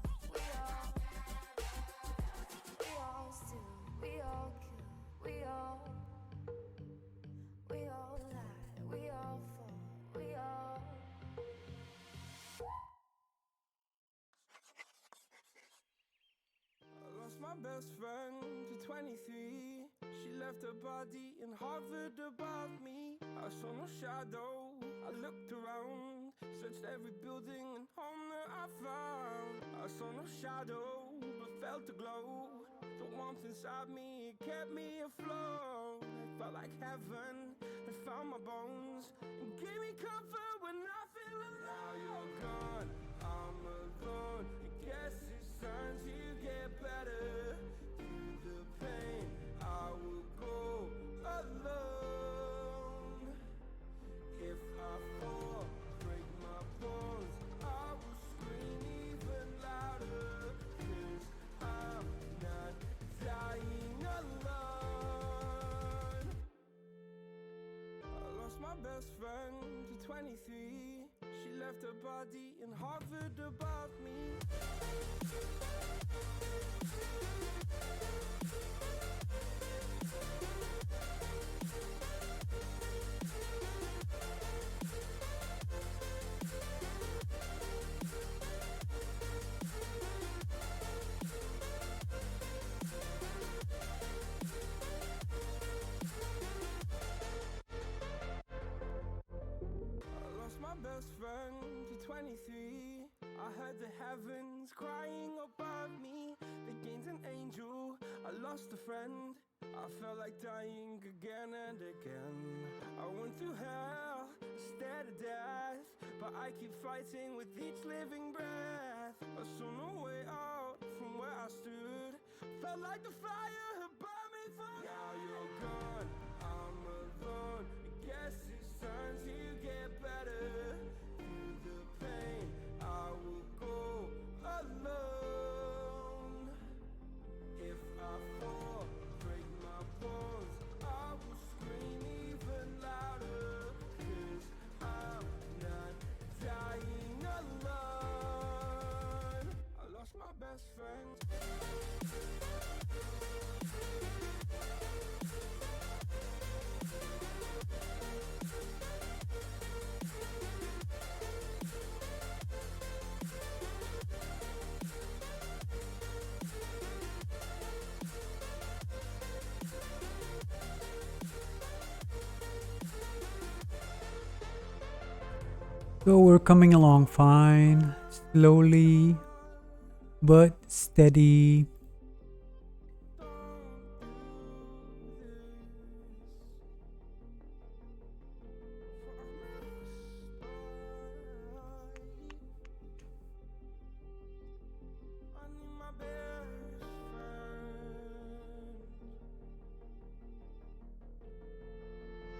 we all still, we all kill, we all lie, we all fall, we all. I lost my best friend to 23. She left her body and hovered above me. I saw no shadow, I looked around, searched every building and home that I found. I saw no shadow, but felt the glow. The warmth inside me, it kept me afloat. It felt like heaven had found my bones and gave me comfort when I feel alone. Now you're gone, I'm alone. I guess it's time to get better. Through the pain, I will go alone. If I fall, break my bones, I will scream even louder. 'Cause I'm not dying alone. I lost my best friend to 23. She left her body and hovered above me. I lost my best friend to 23. I heard the heavens crying above me. They gained an angel, I lost a friend. I felt like dying again and again. I went through hell, stared at death, but I keep fighting with each living breath. I saw no way out from where I stood. Felt like the fire had burned me through. Now you're gone, I'm alone. I guess it's time to get better. Through the pain, I will go alone. If I fall, break my bones, I will scream even louder. 'Cause I'm not dying alone. I lost my best friend. So we're coming along fine, slowly but steady. I need my best friend.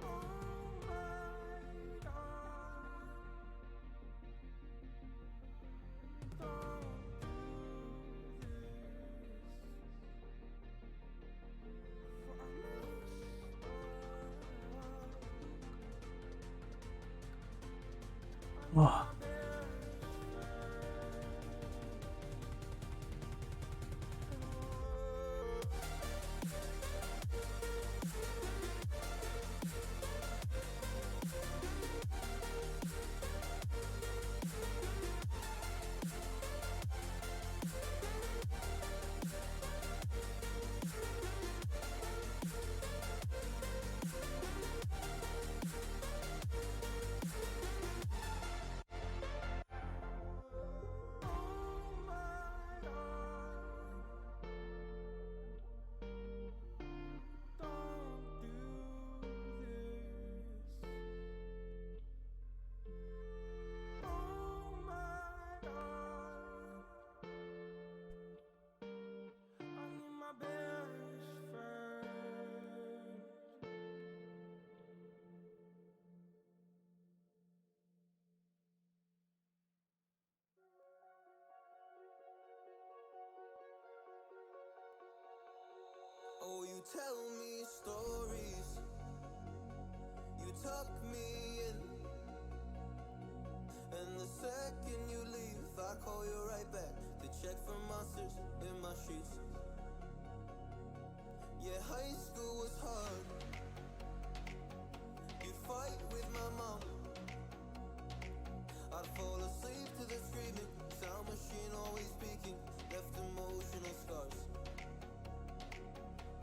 Oh my God. Don't do this. For I Oh, Oh, you tell me stories, you tuck me in, and the second you leave, I call you right back to check for monsters in my sheets. Yeah, high school was hard. You'd fight with my mom. I'd fall asleep to the screaming, sound machine always speaking, left emotional scars.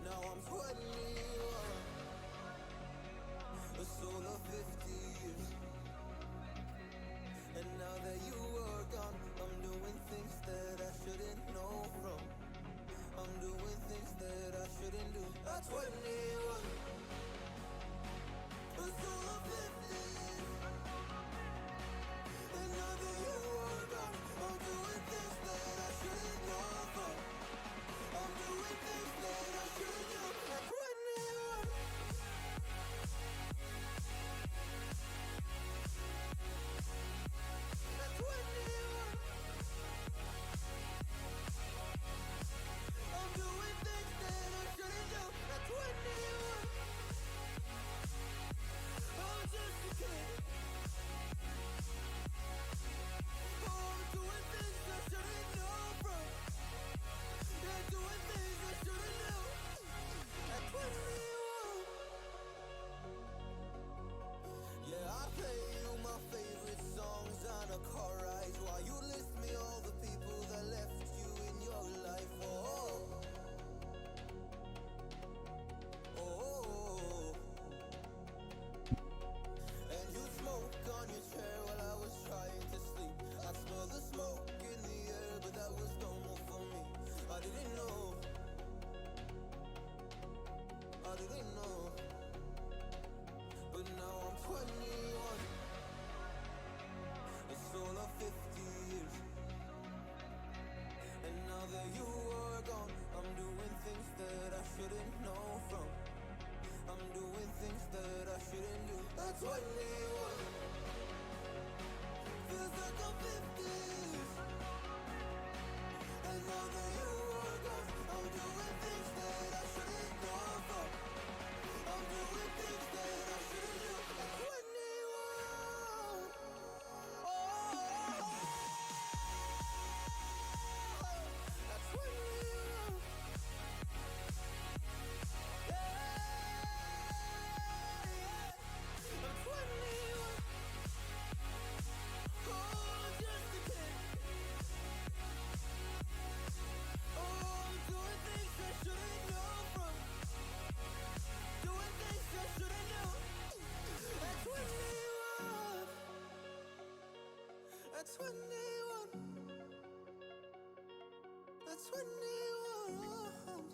Now I'm 21, a soul of 50 years. And now that you are gone, I'm doing things that I shouldn't know from. I'm doing things that I shouldn't do. At 21, a soul of 50 years. And now that you are gone, I'm doing things that I shouldn't know from. I'm doing things that I shouldn't do. At 21.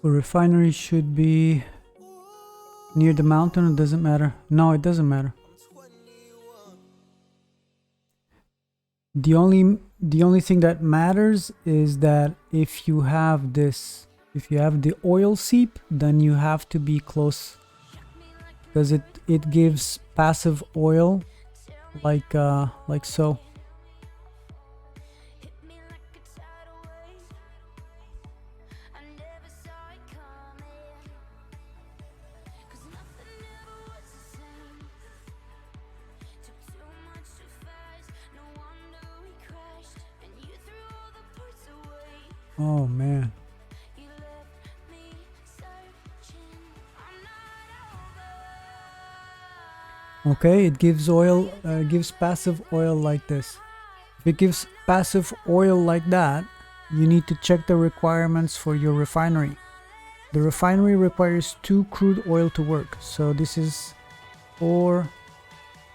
The refinery should be near the mountain. It doesn't matter. No, it doesn't matter. The only thing that matters is that if you have this, if you have the oil seep, then you have to be close, because it gives passive oil, like so. Oh man. Okay, it gives oil, gives passive oil like this. If it gives passive oil like that, you need to check the requirements for your refinery. The refinery requires 2 crude oil to work. So this is 4,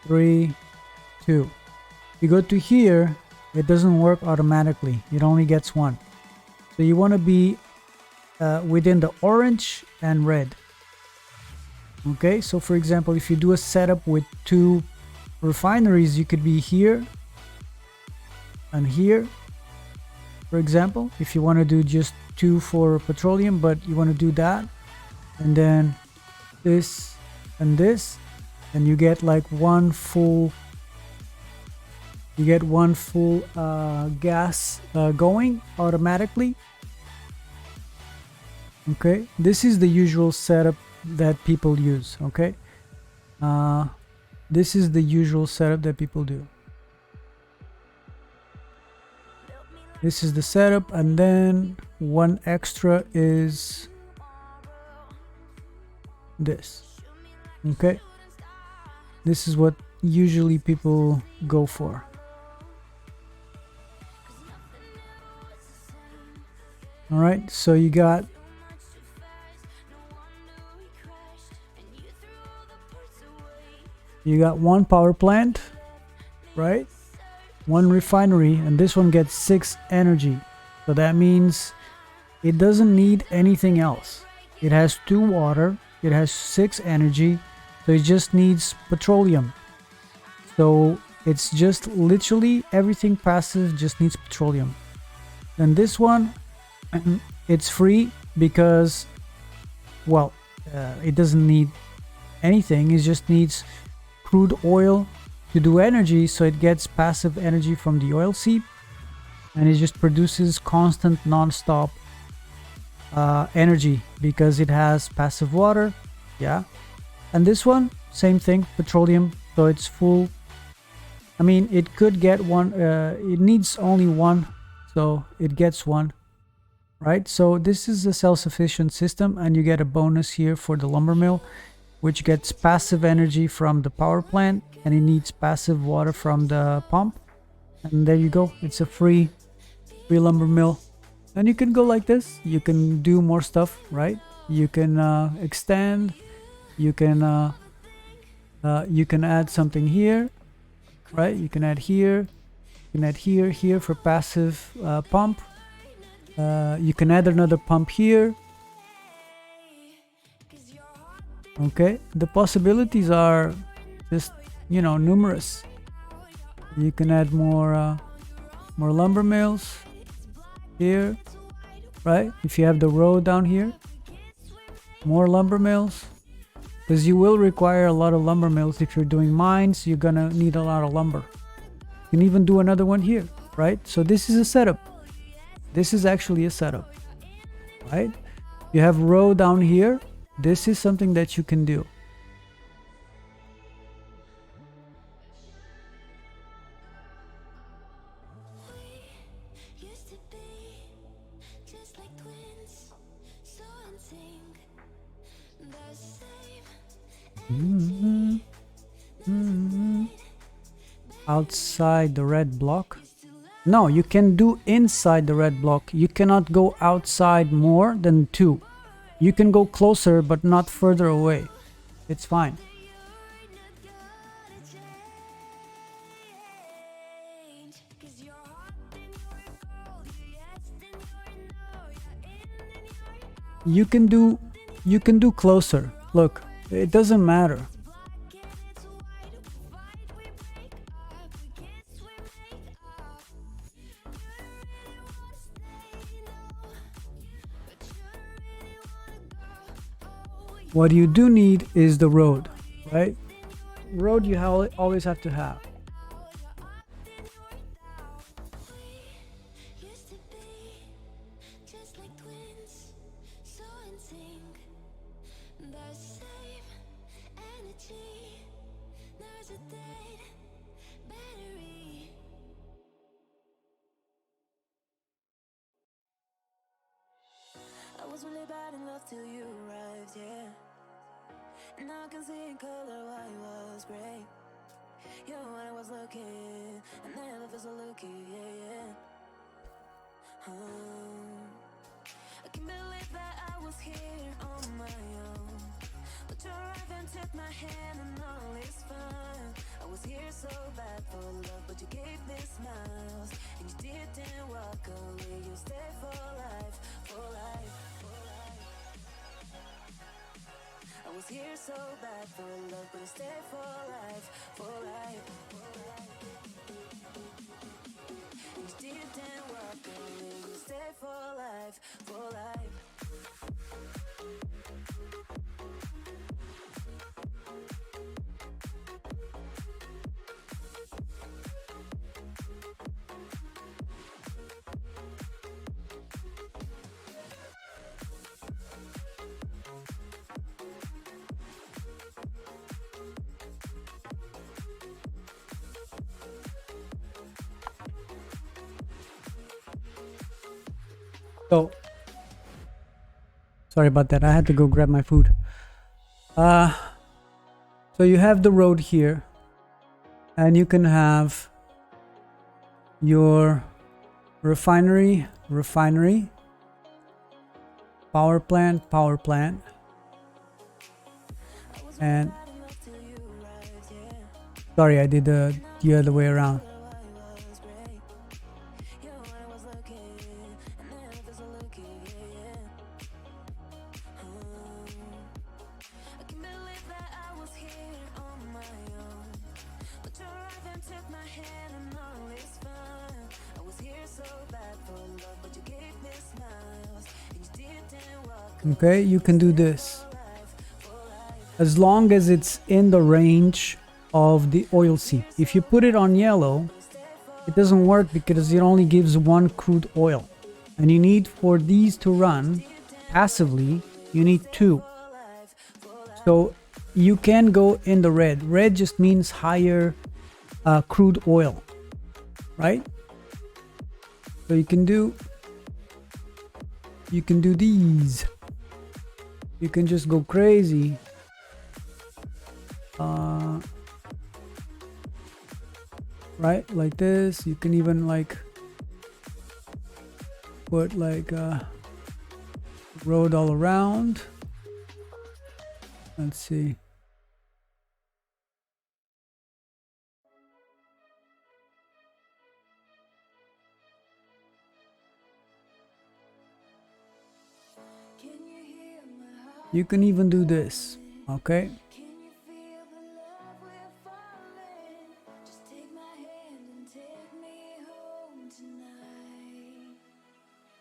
3, 2. You go to here, it doesn't work automatically. It only gets 1. So you want to be within the orange and red. Okay, so for example, if you do a setup with 2 refineries, you could be here and here, for example, if you want to do just 2 for petroleum, but you want to do that, and then this and this, and you get like one full gas going automatically. Okay, this is the usual setup that people use. Okay, this is the usual setup that people do. This is the setup, and then one extra is this. Okay, this is what usually people go for. All right, so you got one power plant, right? One refinery, and this one gets 6 energy. So that means it doesn't need anything else. It has 2 water, it has 6 energy, so it just needs petroleum. So it's just literally everything passive just needs petroleum. And this one, it's free because, well, it doesn't need anything. It just needs crude oil to do energy, so it gets passive energy from the oil seep, and it just produces constant non-stop energy because it has passive water. Yeah, and this one, same thing, petroleum, so it's full. I mean, it could get 1, it needs only 1, so it gets 1, right? So this is a self-sufficient system, and you get a bonus here for the lumber mill, which gets passive energy from the power plant, and it needs passive water from the pump. And there you go, it's a free lumber mill. And you can go like this, you can do more stuff, right? You can extend, you can add something here, right? You can add here, you can add here for passive pump. You can add another pump here. Okay, the possibilities are just, you know, numerous. You can add more lumber mills here, right? If you have the road down here, more lumber mills, because you will require a lot of lumber mills. If you're doing mines, you're gonna need a lot of lumber. You can even do another one here, right? So this is a setup. This is actually a setup, right? You have row down here. This is something that you can do. Outside the red block. No, you can do inside the red block. You cannot go outside more than 2. You can go closer, but not further away. It's fine. you can do closer. Look, it doesn't matter. What you do need is the road, right? Road you always have to have. Used to be just like twins, so in sync. The same energy. There's a dead battery. I was really bad in love till you arrived, yeah. Now I can see in color why it was great. You know when I was looking, and then I feel so lucky, yeah, yeah. I can't believe that I was here on my own, but you arrived and took my hand and all is fine. I was here so bad for love, but you gave me smiles, and you didn't walk away, you stayed for life, for life, for life. I was here so bad for love, but I stayed for life, for life, for life. You didn't walk away, you stayed for life, for life. So, sorry about that. I had to go grab my food. So you have the road here, and you can have your refinery, power plant, and sorry, I did the other way around. Okay, you can do this as long as it's in the range of the oil seep. If you put it on yellow, it doesn't work because it only gives one crude oil, and you need, for these to run passively, you need two. So you can go in the red. Red just means higher crude oil, right? So you can do these. You can just go crazy. Right, like this. You can even like put like a road all around. Let's see. You can even do this, okay?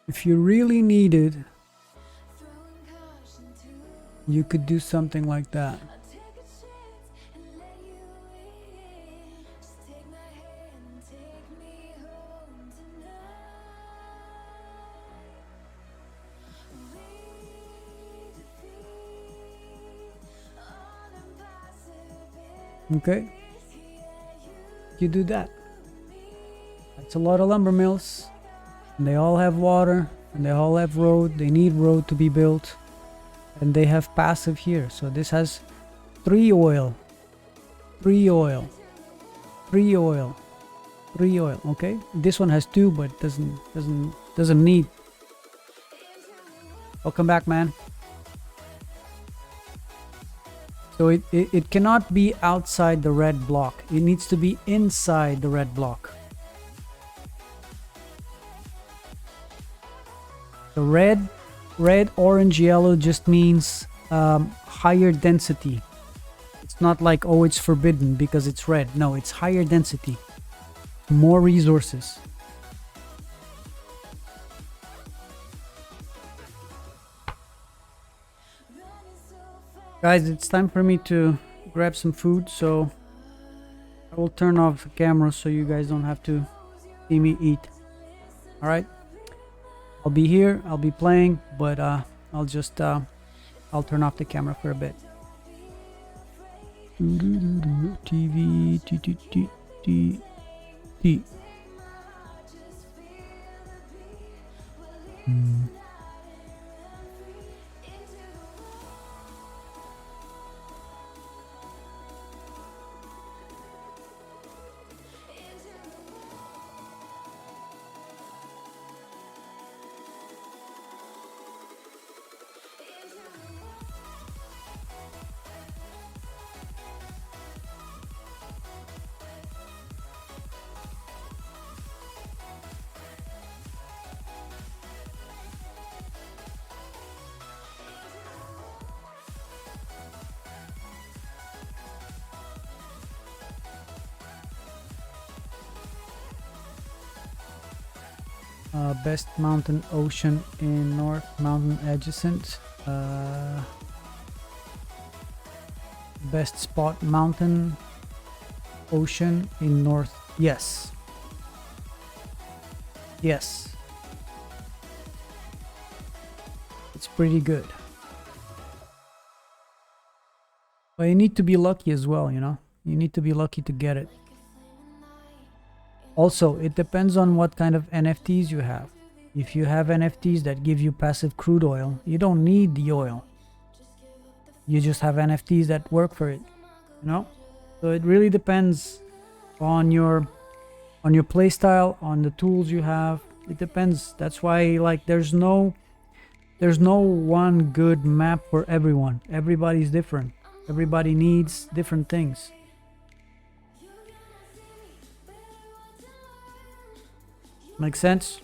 If you really needed, you could do something like that. Okay, you do that. That's a lot of lumber mills, and they all have water, and they all have road. They need road to be built, and they have passive here. So this has 3 oil. Okay, this one has 2, but doesn't need. Welcome back, man. So it cannot be outside the red block. It needs to be inside the red block. The red Red, orange, yellow just means higher density. It's not like, oh, it's forbidden because it's red. No, it's higher density, more resources. Guys, it's time for me to grab some food, so I will turn off the camera so you guys don't have to see me eat. All right, I'll be here, I'll be playing, but I'll just I'll turn off the camera for a bit. TV T. Best mountain ocean in North Mountain adjacent. Best spot mountain ocean in North. Yes. Yes. It's pretty good. But you need to be lucky as well, you know? You need to be lucky to get it. Also, it depends on what kind of NFTs you have. If you have NFTs that give you passive crude oil, you don't need the oil. You just have NFTs that work for it, you know? So it really depends on your play style, on the tools you have. It depends. That's why, like, there's no one good map for everyone. Everybody's different. Everybody needs different things. Make sense?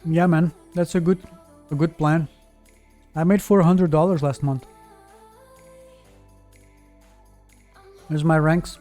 Yeah, man, that's a good plan. I made $400 last month. Here's my ranks.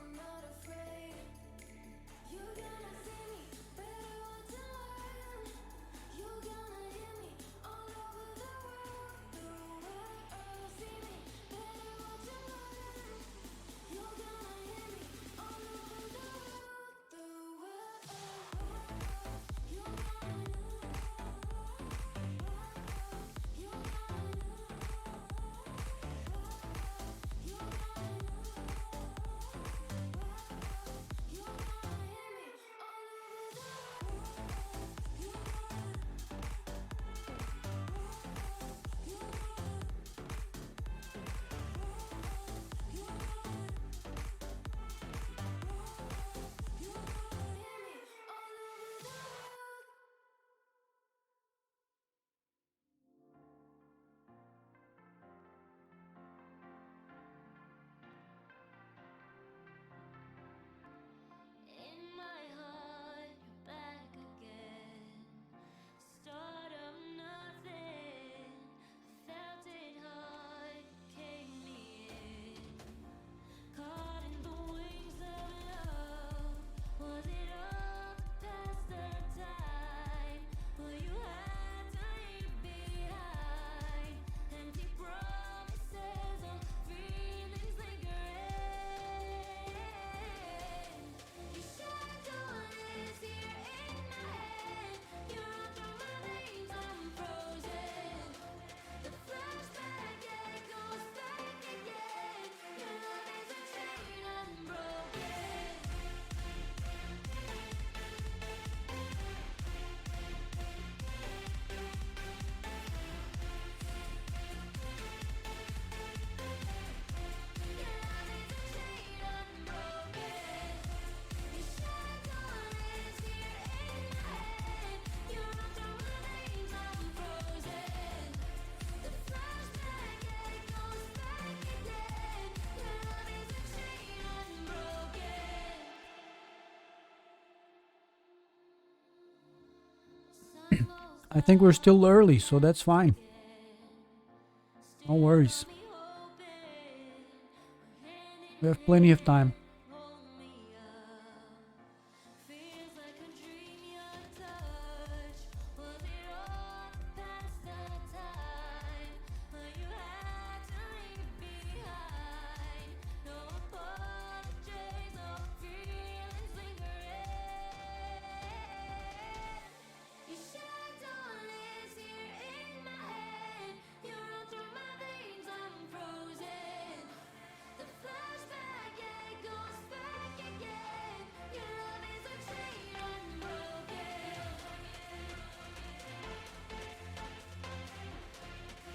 I think we're still early, so that's fine. No worries. We have plenty of time. Feels like a dream, your touch. Was it all past the time when you had to leave behind? No apologies, no feelings lingering. Your shadow lives here in my head. You run through my veins, I'm frozen. The flashback, yeah, it goes back again. Your love is a chain unbroken.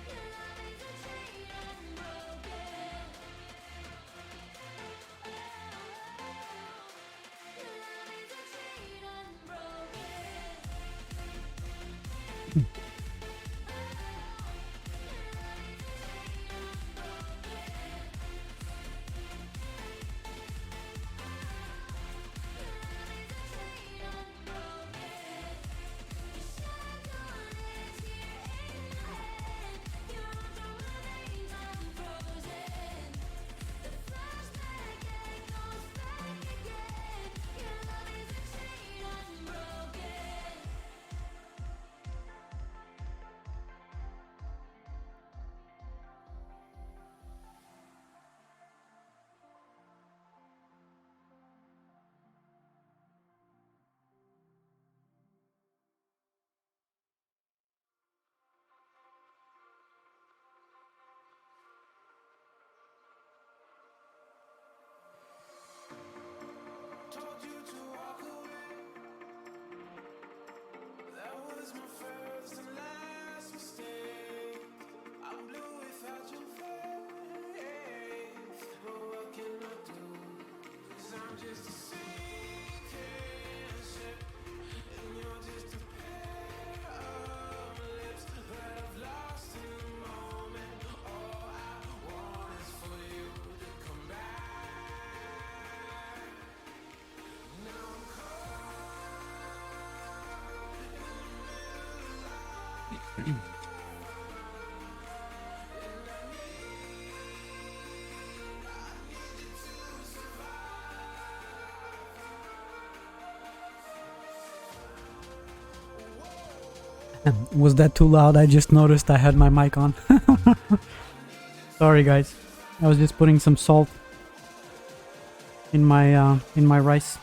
Your love is a chain unbroken. Oh, your love is a chain unbroken. Told you to walk away. That was my first and last mistake. I'm blue without your face. But what can I do? 'Cause I'm just a sinking ship, and you're just a pair of lips that I've lost in the moment. All I want is for you to come back. Now I'm Was that too loud? I just noticed I had my mic on. Sorry, guys. I was just putting some salt in my rice.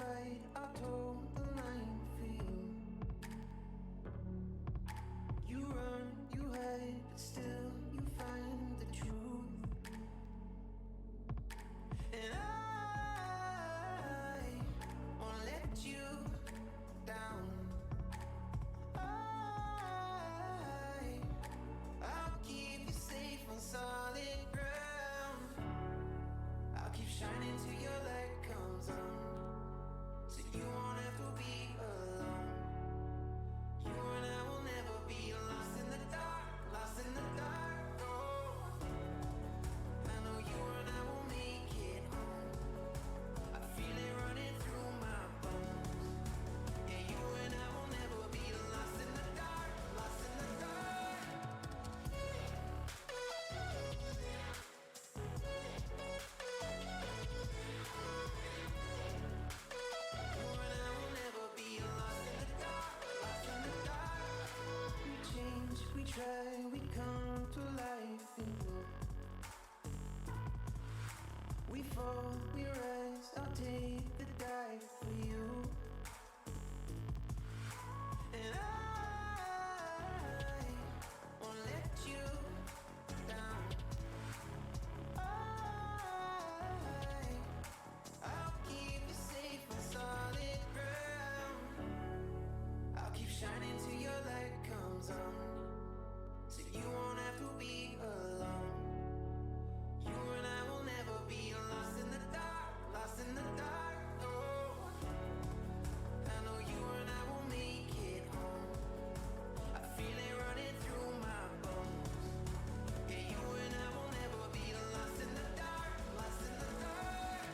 fight, I'll toe the line for you. You run, you hide, but still you find the truth. And I won't let you down. I'll keep you safe on solid ground. I'll keep shining till your light comes on, so you won't have to be alone. You and I will never be lost in the dark, lost in the dark. Oh, I know you and I will make it home. I feel it running through my bones. Yeah, you and I will never be lost in the dark, lost in the dark. You and I will never be lost in the dark, lost in the dark. We change, we try, we come to life in blue. We fall, we rise, I'll take the dive for you. And I won't let you down. I'll keep you safe on solid ground. I'll keep shining till your light comes on, so you won't have to be alone. You and I will never be lost in the dark, lost in the dark. Oh, I know you and I will make it home. I feel it running through my bones. Yeah, you and I will never be lost in the dark, lost in the dark.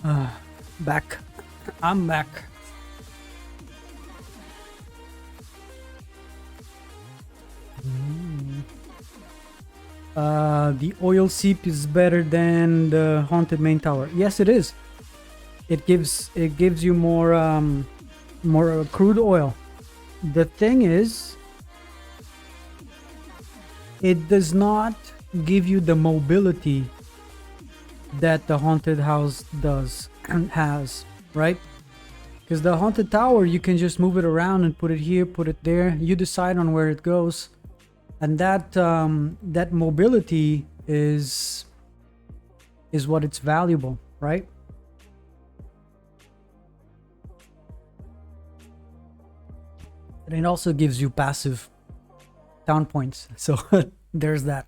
Back. I'm back. The oil seep is better than the haunted main tower. Yes, it is. It gives you more crude oil. The thing is, it does not give you the mobility that the haunted house does has, right? Because the haunted tower, you can just move it around and put it here, put it there. You decide on where it goes, and that mobility is what it's valuable, right? And it also gives you passive town points. So there's that.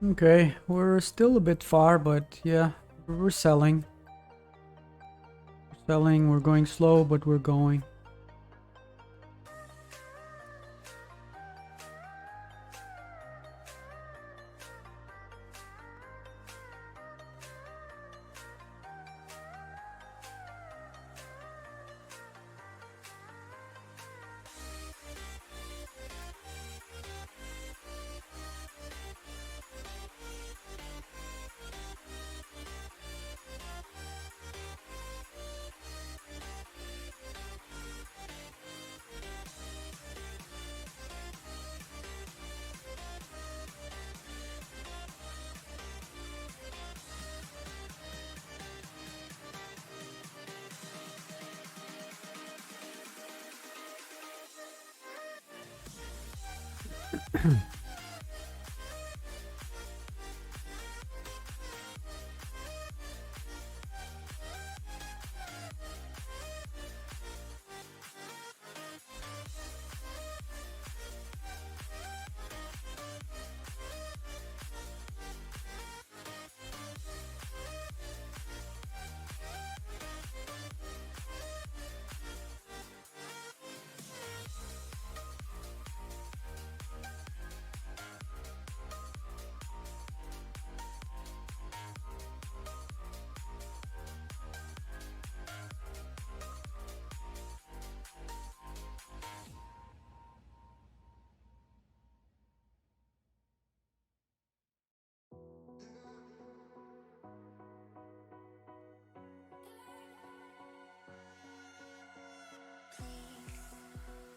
Okay, we're still a bit far, but yeah, we're selling. We're selling, we're going slow, but we're going.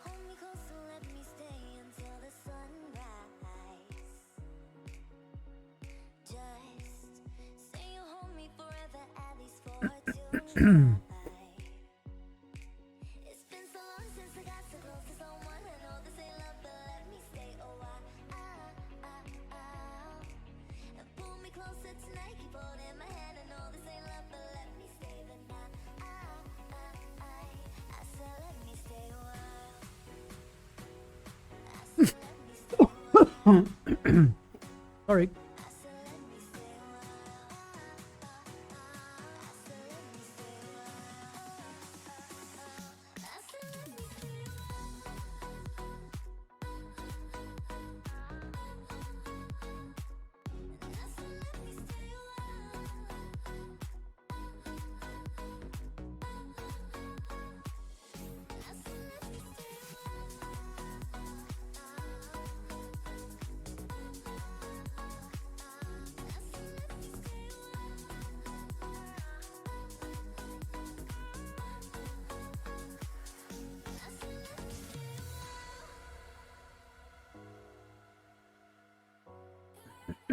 Hold me closer, let me stay until the sunrise. Just say you hold me forever, at least for tonight. It's been so long since I got so close to someone. I know this ain't love, but let me stay a while. And pull me closer tonight, keep holding my hand. I know this ain't love, but let me stay the night. I said let me stay a while. I said let me stay a while. Sorry. I said let me stay a while. I said let me stay a while.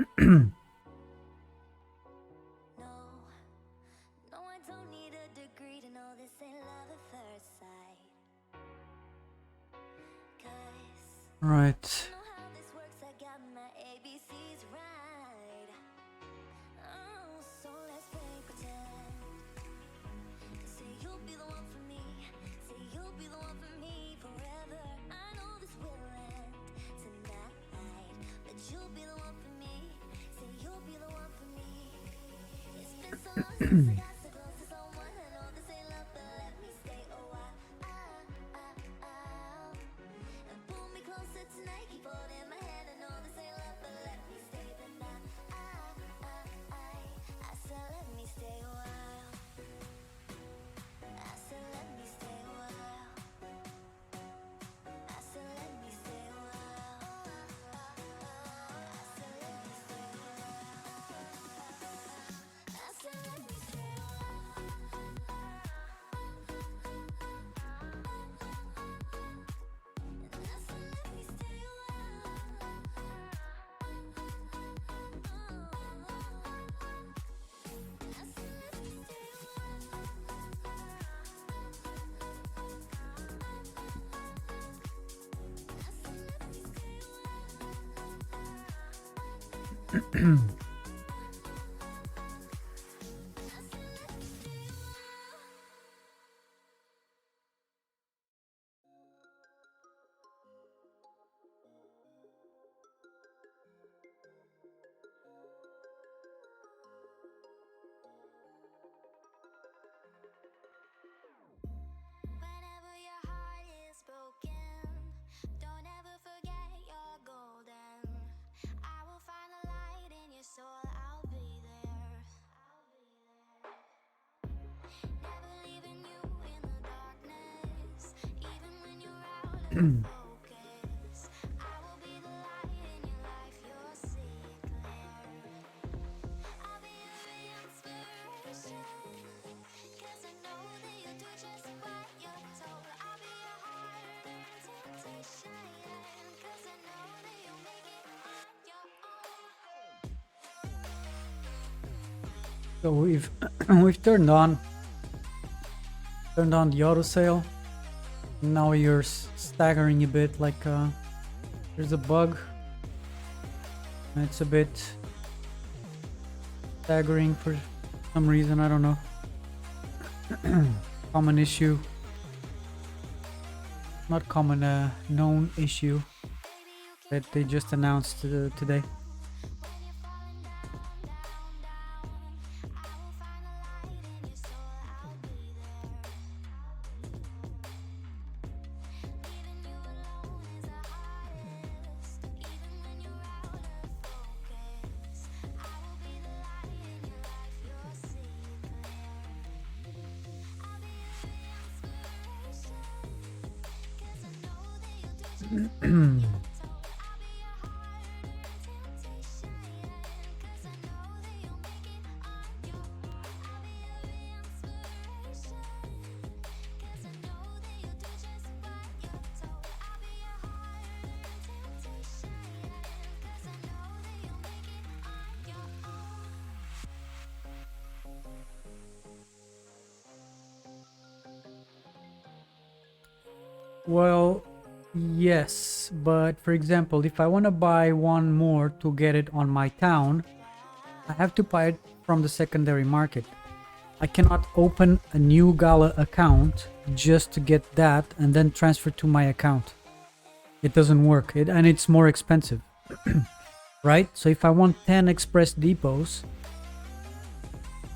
No, I don't need a degree to know this ain't love at first sight. 'Cause Right. I know how this works, I got my ABCs right. Oh, so let's play pretend. Say you'll be the one for me. Say you'll be the one for me forever. I know this will end tonight, but you'll be the one for me. Say you'll be the one for me. It's been so long since I got so close to someone. I know this ain't love, but let me stay a while. And pull me closer tonight. Keep holding my hand. I know this ain't love, but let me stay the night. I said let me stay a while. I said let me stay a while. I said let me stay a while. I said let me stay a while. I said let me stay a Whenever your heart is broken, don't ever forget you're golden. I will find the light in your soul, I'll be there. Never leaving you in the darkness, even when you're out of focus. I will be the light in your life, you'll see it clear. I'll be your inspiration, 'cause I know that you'll do just what you're told. I'll be your heart and temptation, 'cause I know that you'll make it on your own. So we've turned on the auto sale. Now you're staggering a bit, like there's a bug. And it's a bit staggering for some reason, I don't know. Common issue. Not common, known issue that they just announced today. When you're falling down, I will find the light in your soul, I'll be there. Leaving you alone is the hardest, even when you're out of focus. I will be the light in your life, you'll see it clear. I'll be your inspiration, 'cause I know that you'll do just what you're told. I'll be your heart and temptation, 'cause I know that you'll make it on your own. I'll be your inspiration, 'cause I know that you'll do just what you're told. I'll be your heart and temptation, 'cause I know that you'll make it on your own. Well, yes, but for example, if I want to buy one more to get it on my town, I have to buy it from the secondary market. I cannot open a new Gala account just to get that and then transfer to my account. It doesn't work, and it's more expensive. Right? So if I want 10 express depots,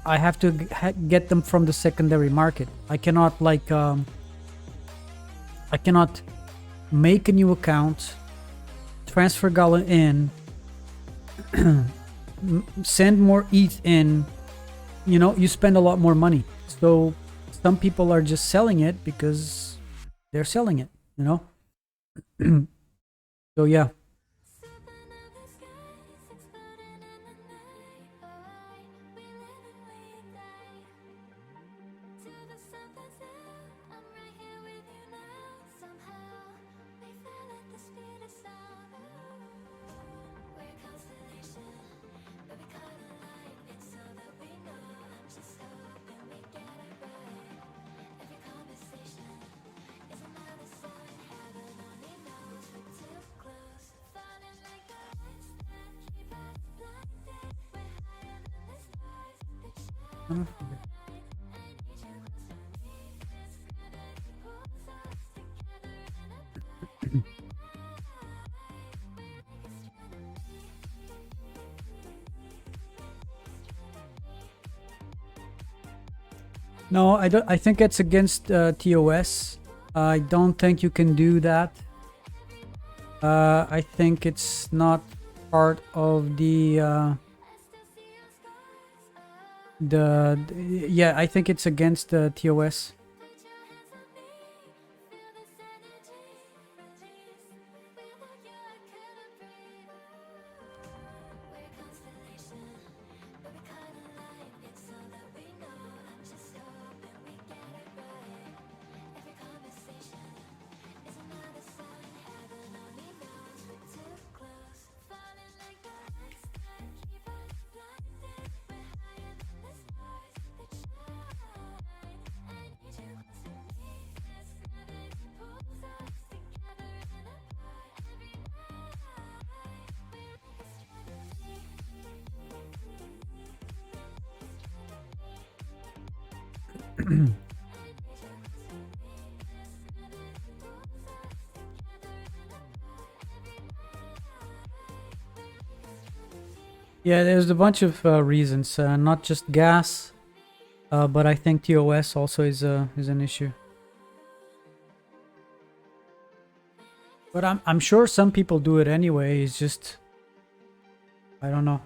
I have to get them from the secondary market. I cannot I cannot make a new account, transfer Gala in, send more ETH in. You know, you spend a lot more money. So some people are just selling it because they're selling it, you know? So yeah. Supernova skies exploding in the night. Alright, we live and we die. To the sun that's out, I'm right here with you now. Somehow we fell at the speed of sound. We're a constellation. Uh, No, I don't. I think it's against TOS. I don't think you can do that. I think it's not part of yeah. I think it's against the TOS. Yeah, there's a bunch of reasons, not just gas, but I think TOS also is an issue. But I'm sure some people do it anyway. It's just I don't know.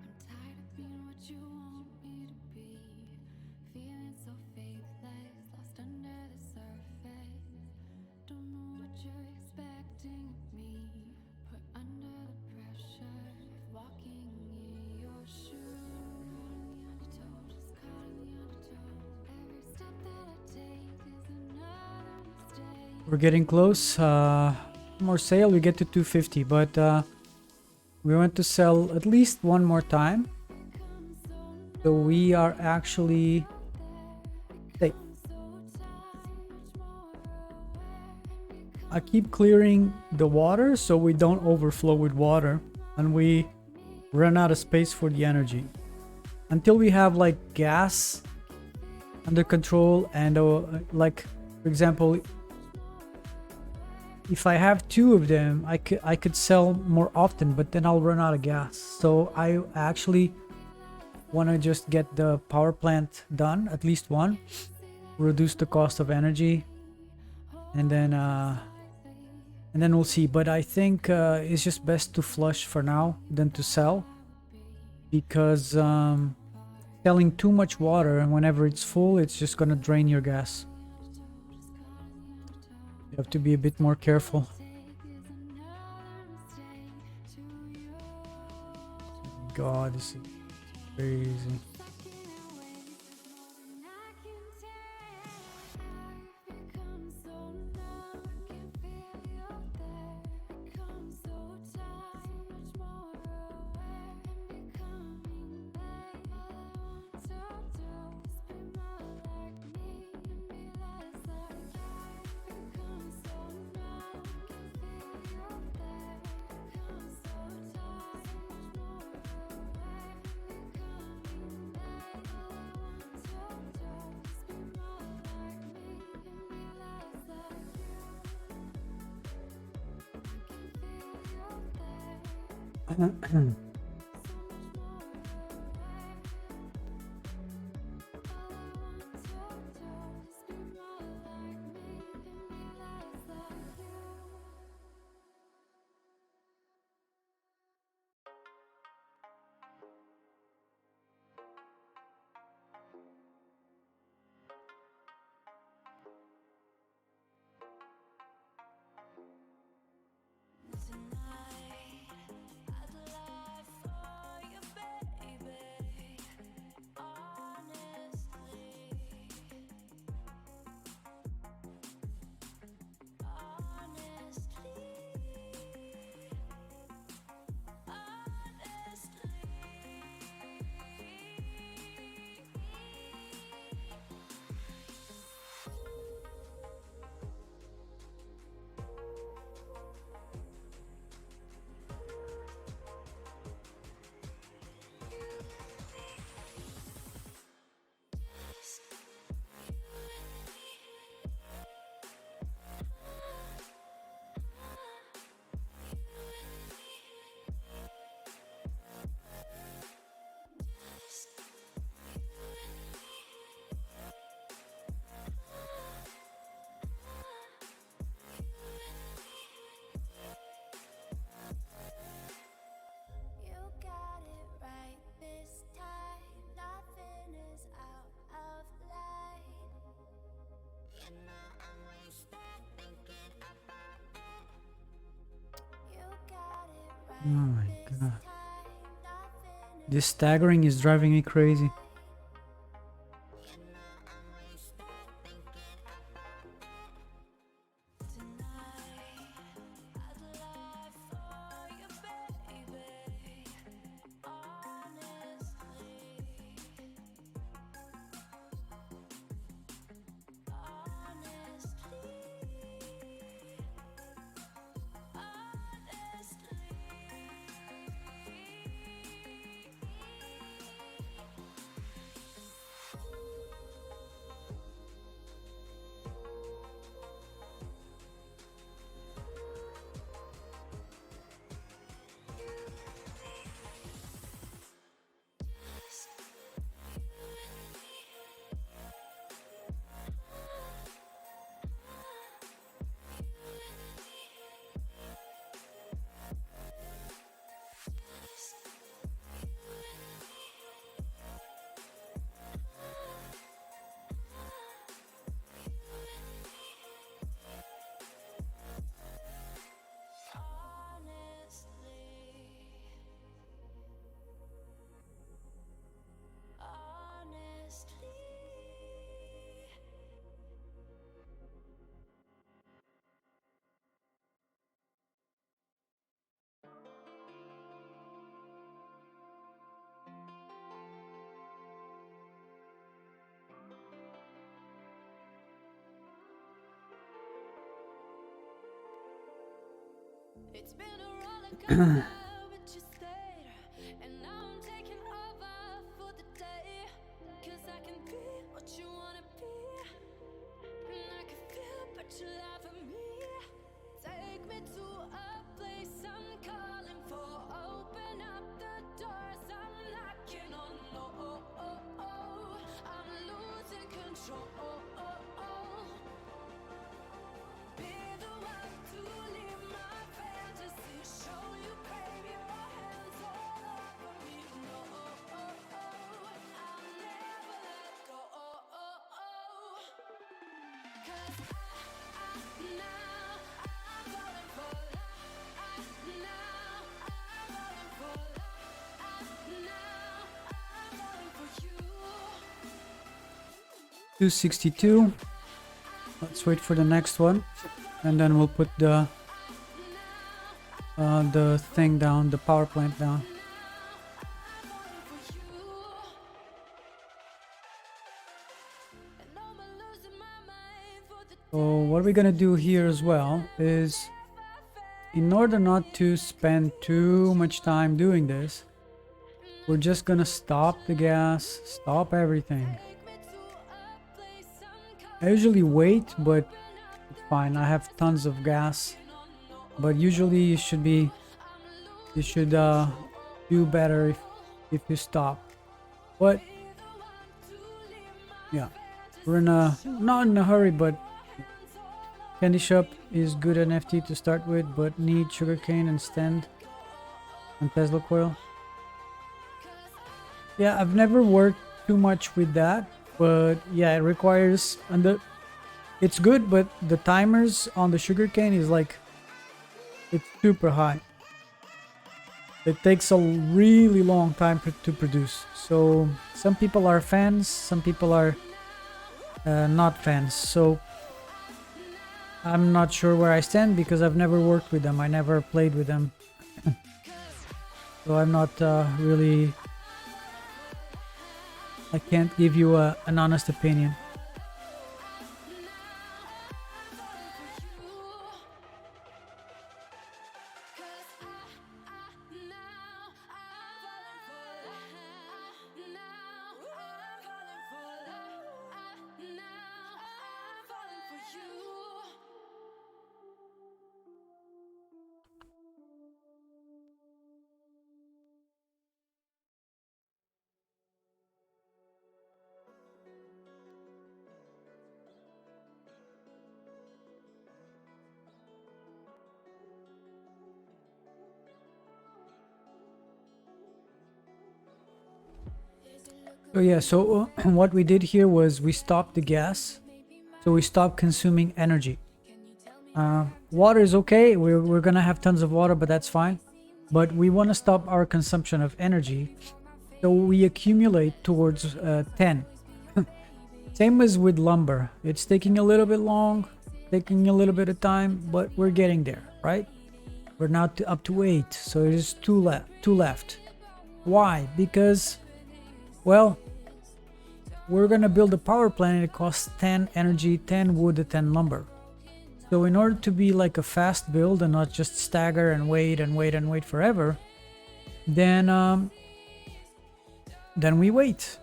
I'm tired of being what you want me to be. Feeling so faithless, lost under the surface. Don't know what you're expecting of me. Put under the pressure of walking in your shoes. Caught in the undertow. Every step that I take is another mistake. We're getting close. More sale, we get to 250, but we want to sell at least one more time. So we are actually safe. I keep clearing the water so we don't overflow with water and we run out of space for the energy. Until we have like gas under control and like for example, if I have two of them, I could sell more often, but then I'll run out of gas. So I actually want to just get the power plant done, at least one, reduce the cost of energy, and then we'll see. But I think it's just best to flush for now than to sell, because selling too much water and whenever it's full, it's just gonna drain your gas. You have to be a bit more careful. God, this is crazy. Oh my god. This staggering is driving me crazy. It's been a roller coaster, but you stayed. And now I'm taking over for the day. 'Cause I can be what you wanna be. And I can feel, but you laugh at me. Take me to a place I'm calling for. Open up the doors I'm knocking on. I'm losing control. Be the one to leave my fantasy. Show you, baby, your hands all over me. No, I'll never let go. 'Cause now I'm falling for love. Now I'm falling for love. Now I'm falling for you. 262. Let's wait for the next one, and then we'll put the thing down, the power plant down. So what we're gonna do here as well is, in order not to spend too much time doing this, we're just gonna stop the gas, stop everything. I usually wait, but it's fine. I have tons of gas, but usually you should do better if you stop. But yeah, we're not in a hurry, but Candy Shop is good NFT to start with, but need sugarcane and stand and Tesla coil. Yeah, I've never worked too much with that, but yeah, it requires, and it's good, but the timers on the sugarcane is like, it's super high. It takes a really long time to produce. So some people are fans, some people are not fans. So I'm not sure where I stand because I've never worked with them. I never played with them. So I'm not really... I can't give you an honest opinion. Oh yeah, so what we did here was we stopped the gas, so we stopped consuming energy. Water is okay, we're gonna have tons of water, but that's fine. but we want to stop our consumption of energy, so we accumulate towards 10. Same as with lumber. It's taking a little bit long, taking a little bit of time, but we're getting there, right? We're now up to 8, so it is two left. Two left. Why? Because, well, we're gonna build a power plant and it costs 10 energy, 10 wood, and 10 lumber. So in order to be like a fast build and not just stagger and wait and wait and wait forever, then we wait.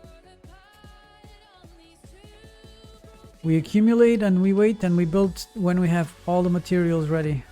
We accumulate and we wait and we build when we have all the materials ready.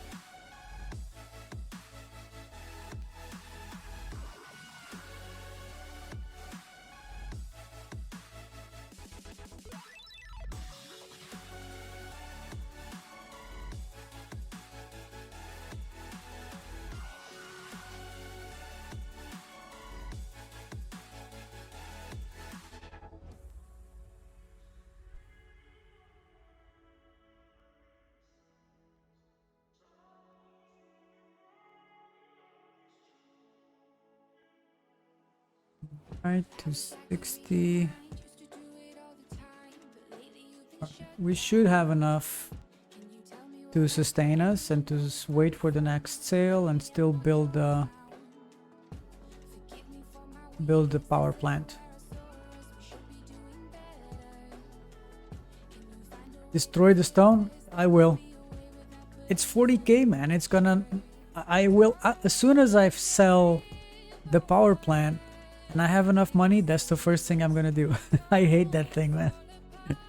Right, 260. We should have enough to sustain us and to wait for the next sale and still build the power plant. Destroy the stone? I will. It's 40k, man. It's gonna... I will... as soon as I sell the power plant and I have enough money, that's the first thing I'm gonna do. I hate that thing, man.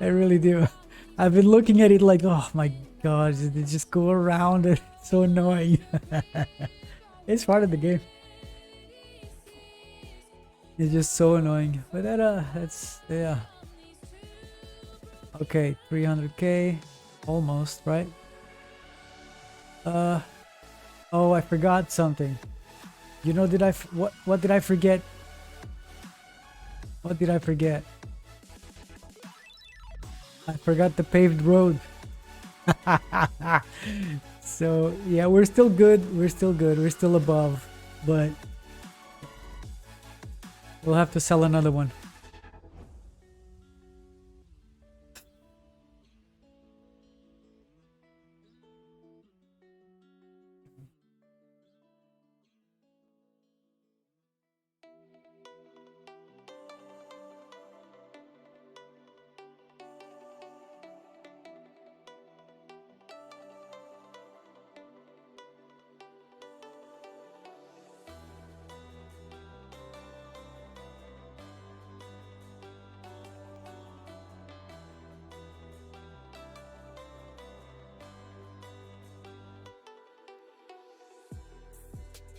I really do. I've been looking at it like, oh my god, they just go around. It's so annoying. It's part of the game. It's just so annoying. But that's... yeah. Okay, 300k. Almost, right? Oh, I forgot something. You know, what did I forget? What did I forget? I forgot the paved road. So, yeah, we're still good. We're still good. We're still above. But we'll have to sell another one.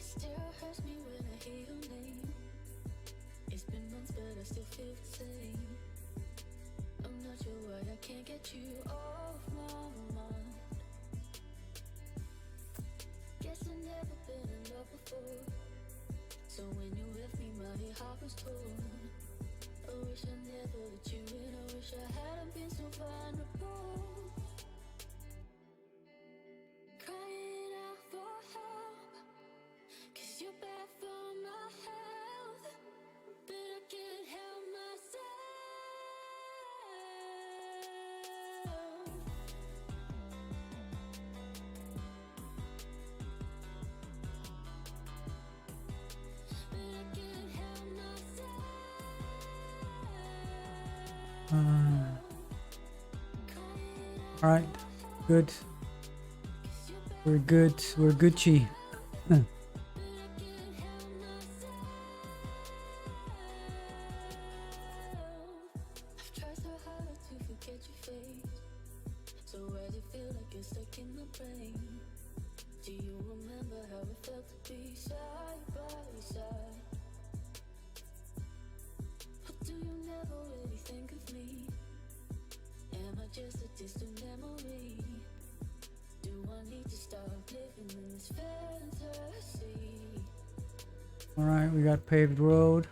Still hurts me when I hear your name. It's been months, but I still feel the same. I'm not sure why I can't get you off my mind. Guess I've never been in love before. So when you're with me, my heart was torn. I wish I never let you in. I wish I hadn't been so vulnerable. Crying out for help, 'cause you're bad for my health, but I can't help myself. But I can't help myself. All right, good. We're good. We're Gucci. I've tried so hard to forget your face. So why do you feel like you're stuck in my brain? Do you remember how it felt to be side by side? Or do you never really think of me? Am I just a distant memory? Do I need to stop living in this fantasy? All right, we got paved road.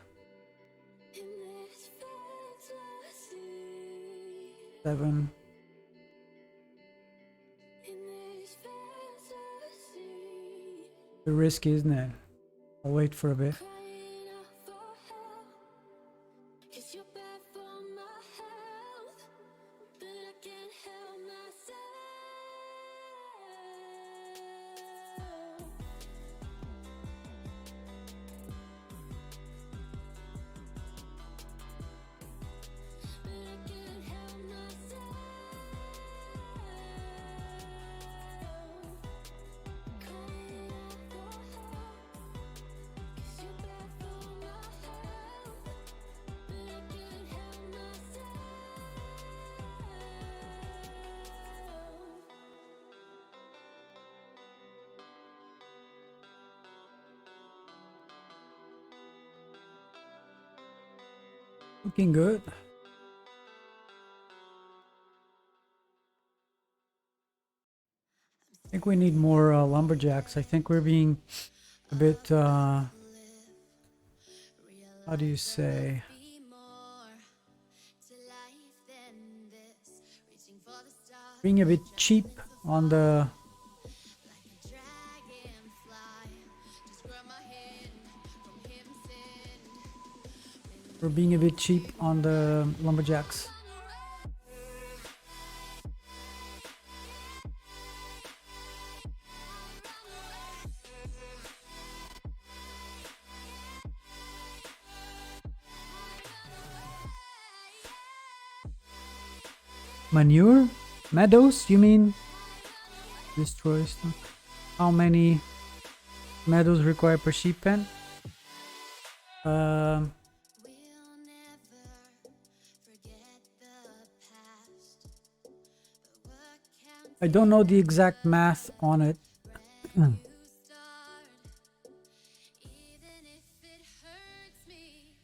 In this fantasy. 7. In this fantasy. The risk, isn't it? I'll wait for a bit. Crying out for help, 'cause you're bad for my health, but I can't help myself. But I can't help myself. Crying out for help, 'cause you're bad for my health, but I can't help myself. Looking good. I think we need more lumberjacks. I think we're being a bit, how do you say? Be more to life than this, reaching for the stars Being a bit cheap on the. like a dragonfly. Just grab my hand from him, send. We're being a bit cheap on the lumberjacks. Manure? Meadows? You mean? Destroy stuff. How many meadows require per sheep pen? We'll never forget the past, but what counts I don't know the exact math on it, when you start, even if it hurts me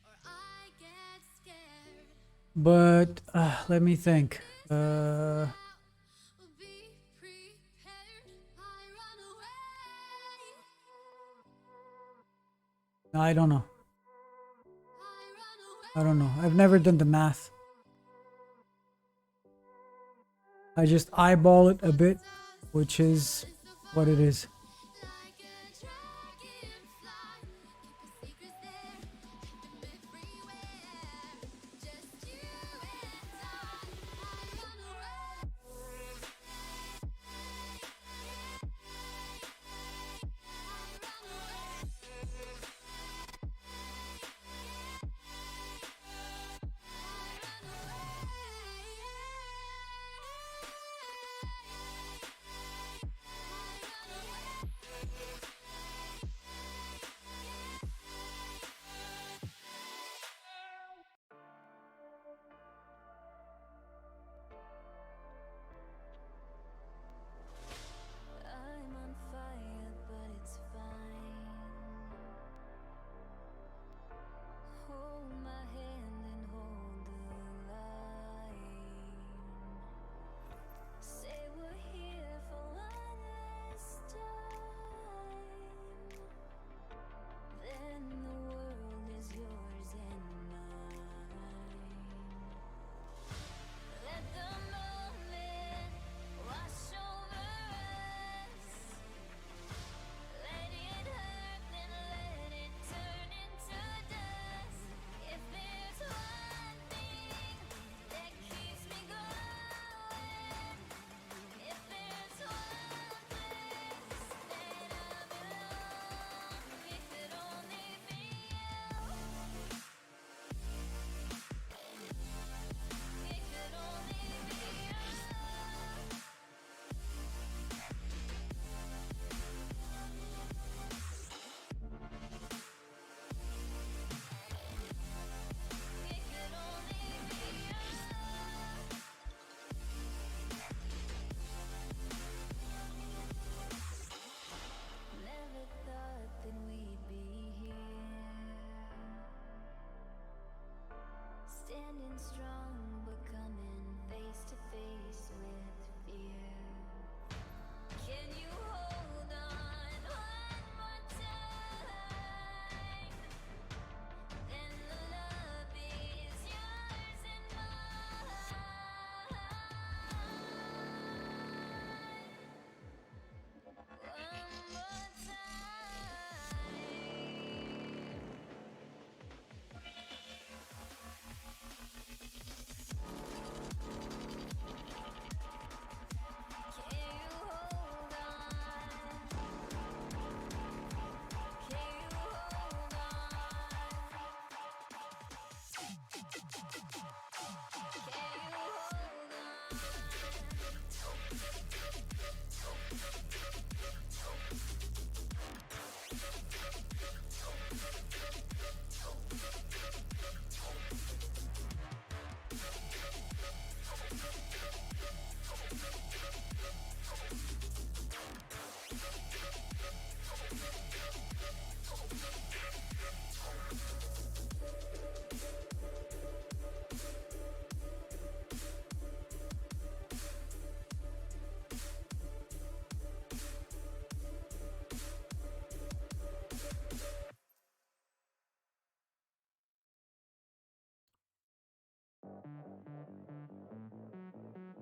or I get scared. but let me think. Be prepared. I run away. No, I don't know. I run away. I don't know. I've never done the math. I just eyeball it a bit, which is what it is. Like a dragonfly, keep your secrets there, hide them everywhere. Just you and I run away.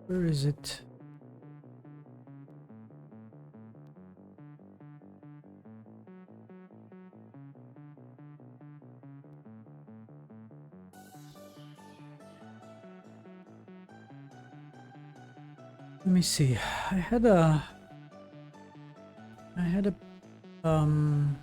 Where is it? Let me see. I had a um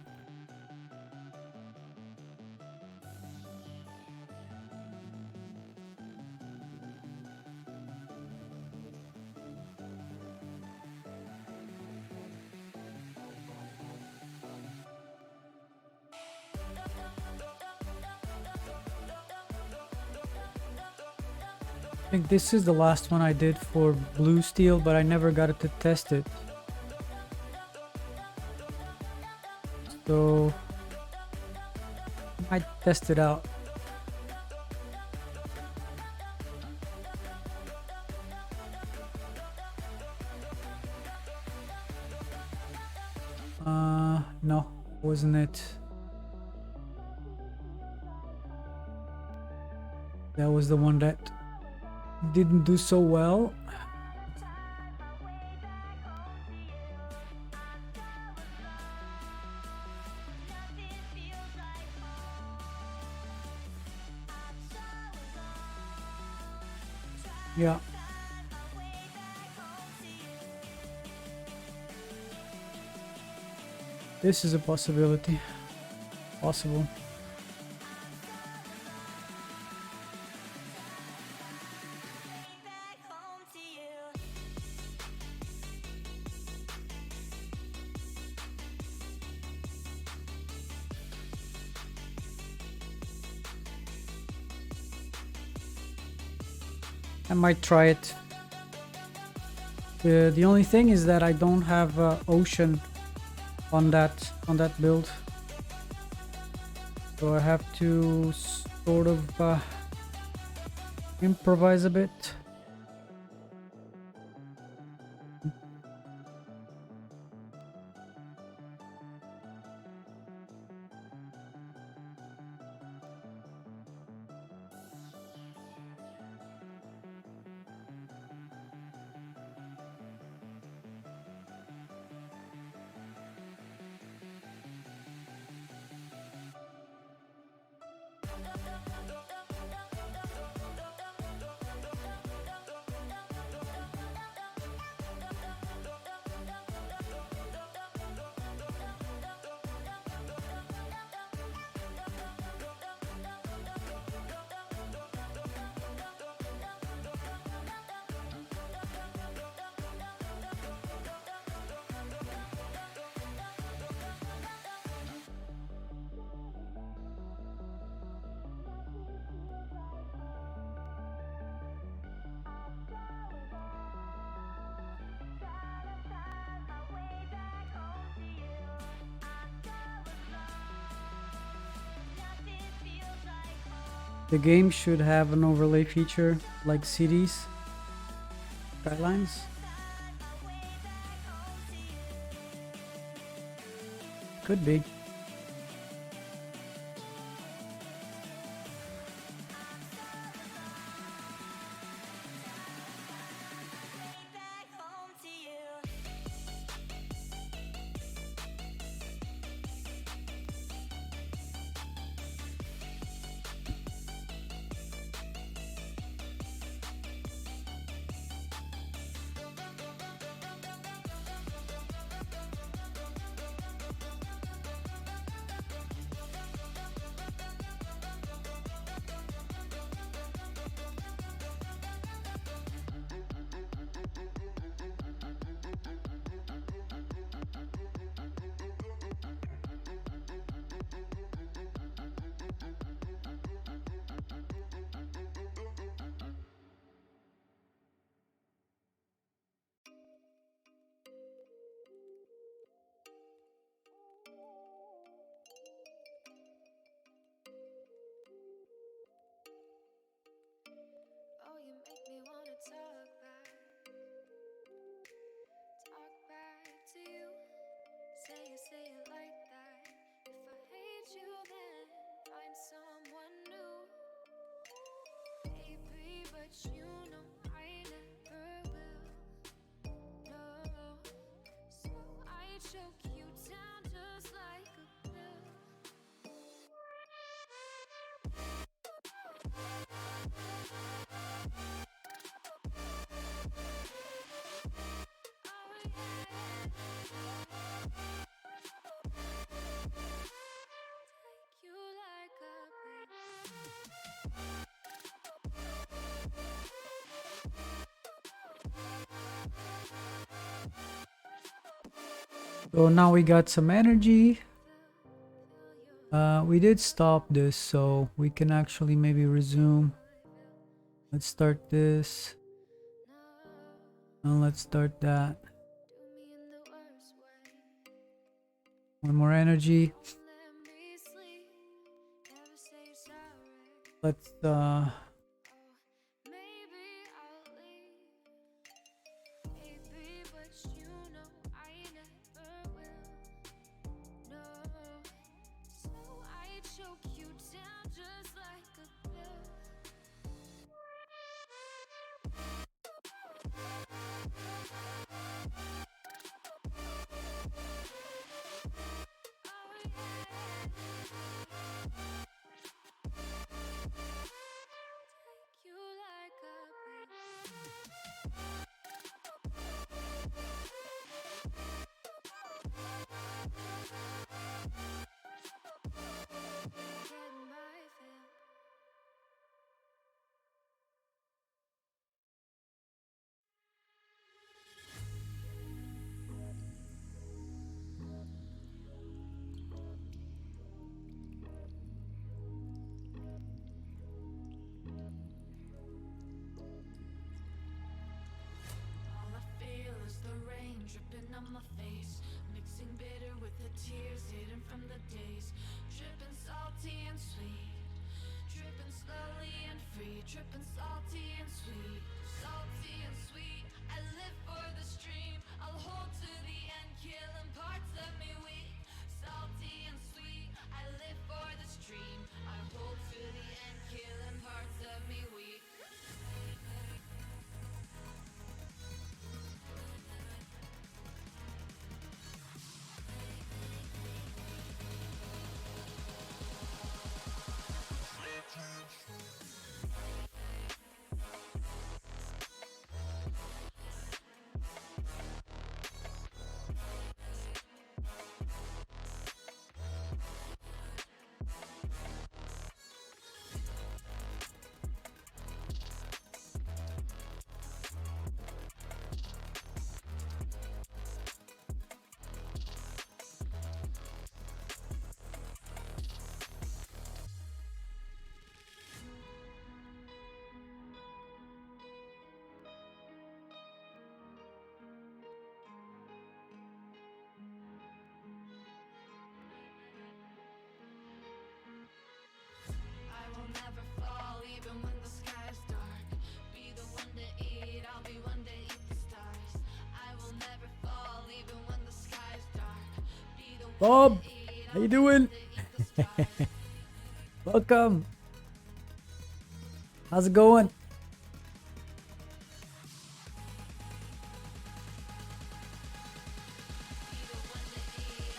I think this is the last one I did for Blue Steel, but I never got it to test it. So I might test it out. No, wasn't it? That was the one that didn't do so well. Yeah. This is a possibility. Possible. I might try it. The only thing is that I don't have ocean on that build, so I have to sort of improvise a bit. The game should have an overlay feature like cities, skylines. Could be. Oh, you make me wanna talk back to you. Say it like that. If I hate you, then find someone new. Baby, but you know I never So now we got some energy. We did stop this, so we can actually maybe resume. Let's start this. And let's start that. One more energy. Let's All I feel is the rain dripping on my face, mixing bitter with the tears hidden from the days, dripping salty and sweet, dripping slowly and free, dripping salty and sweet, salty and sweet. I live for the stream, I'll hold to the end, killing parts of me weak. Salty and sweet, I live for the stream, I hold to the end, killing parts of me weak. I will never fall even when the sky is dark. Be the one to eat, I'll be one to eat the stars. I will never fall even when the sky is dark. Be the one Bob, to eat, how you doing? to eat the stars. Welcome. How's it going?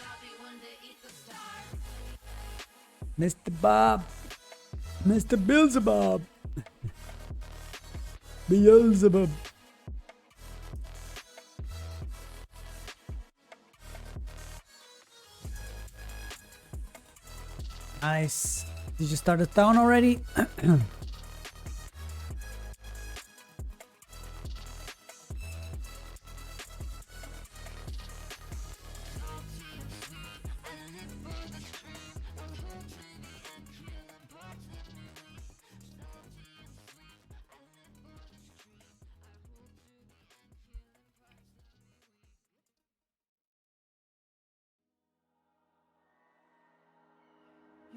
I'll be one to eat the stars. Mr. Bob. Mr. Beelzebub. Beelzebub. Nice. Did you start the town already?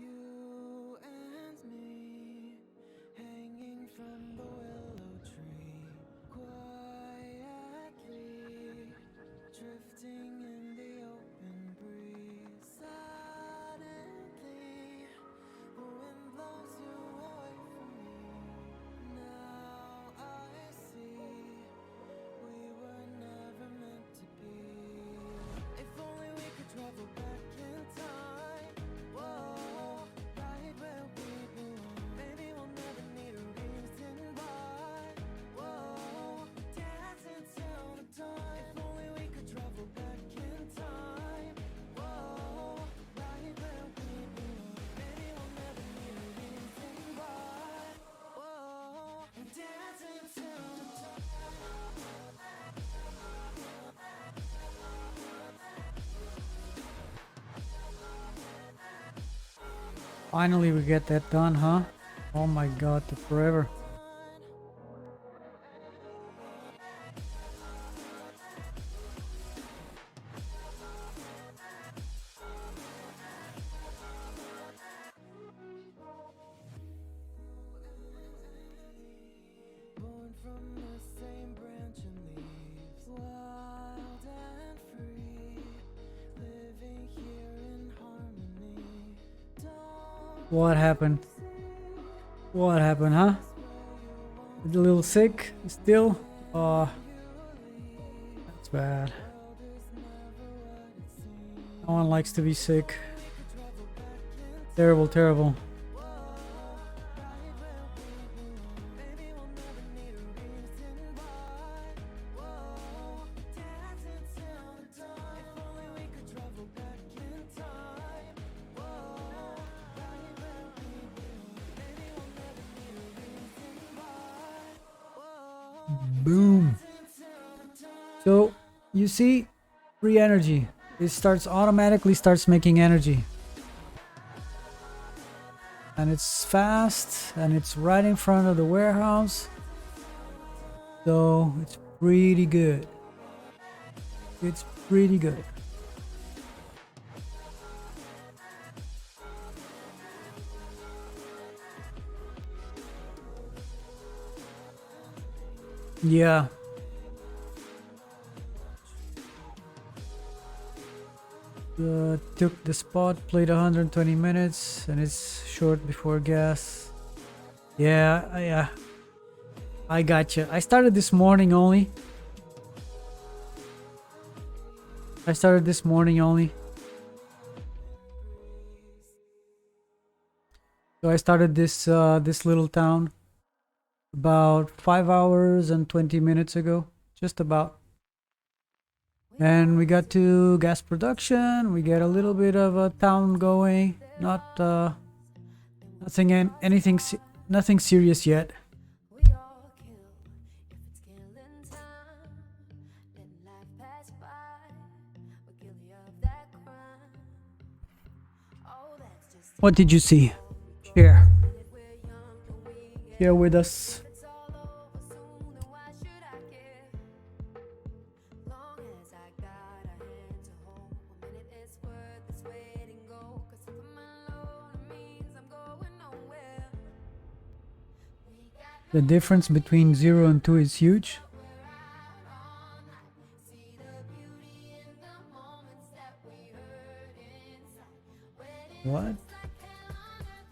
You and me, Finally, we get that done, huh? Oh my god, took forever. Born from the same branch and leaves, wild and free, living here in harmony. Don't What happened? What happened, huh? A little sick still? Oh, that's bad. No one likes to be sick. Terrible, terrible. Boom. So you see, free energy. It automatically starts making energy. And it's fast and it's right in front of the warehouse. So it's pretty good. It's pretty good. Yeah. Took the spot, played 120 minutes, and it's short before gas. Yeah. I gotcha. I started this morning only. So I started this little town about 5 hours and 20 minutes ago, just about. And we got to gas production. We get a little bit of a town going. Not nothing serious yet. We all kill if it's killing time. Let life pass by. We're guilty of that crime. Oh, that's just What did you see? Share. it. We're young and we get Share with us. it's all over soon. Then why should I care? Long as I got a hand to hold, 1 minute is worth this waiting go. 'Cause if I'm alone, it means I'm going nowhere. We got The difference between 0 and 2 is huge. see the beauty in the moments that we hurt inside. What?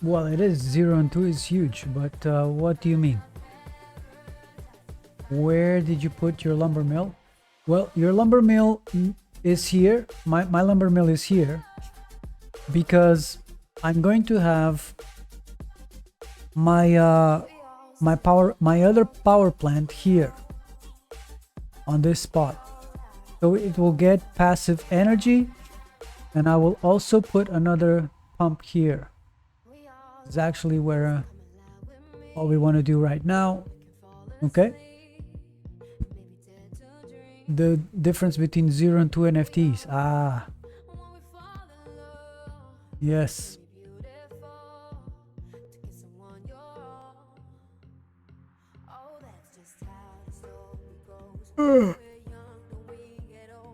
Well, it is 0 and 2 is huge, but what do you mean? Where did you put your lumber mill? Well, your lumber mill is here. My lumber mill is here because I'm going to have my my other power plant here on this spot. So it will get passive energy, and I will also put another pump here. It's actually where what we want to do right now. Okay. The difference between 0 and 2 NFTs. Ah. Yes.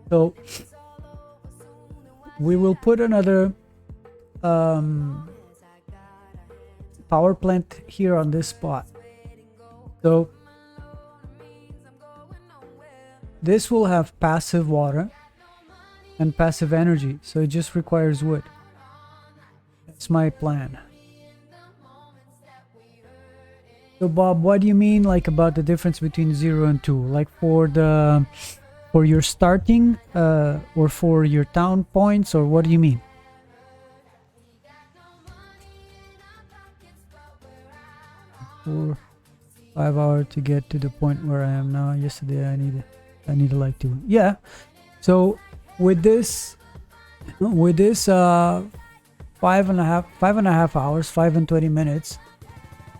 So we will put another power plant here on this spot. So this will have passive water and passive energy, so it just requires wood. That's my plan. So Bob, what do you mean like about the difference between 0 and 2? Like for your starting or for your town points, or what do you mean? For 5 hours to get to the point where I am now. Yesterday I need like to. Yeah. So with this 5.5 hours, 5 and 20 minutes,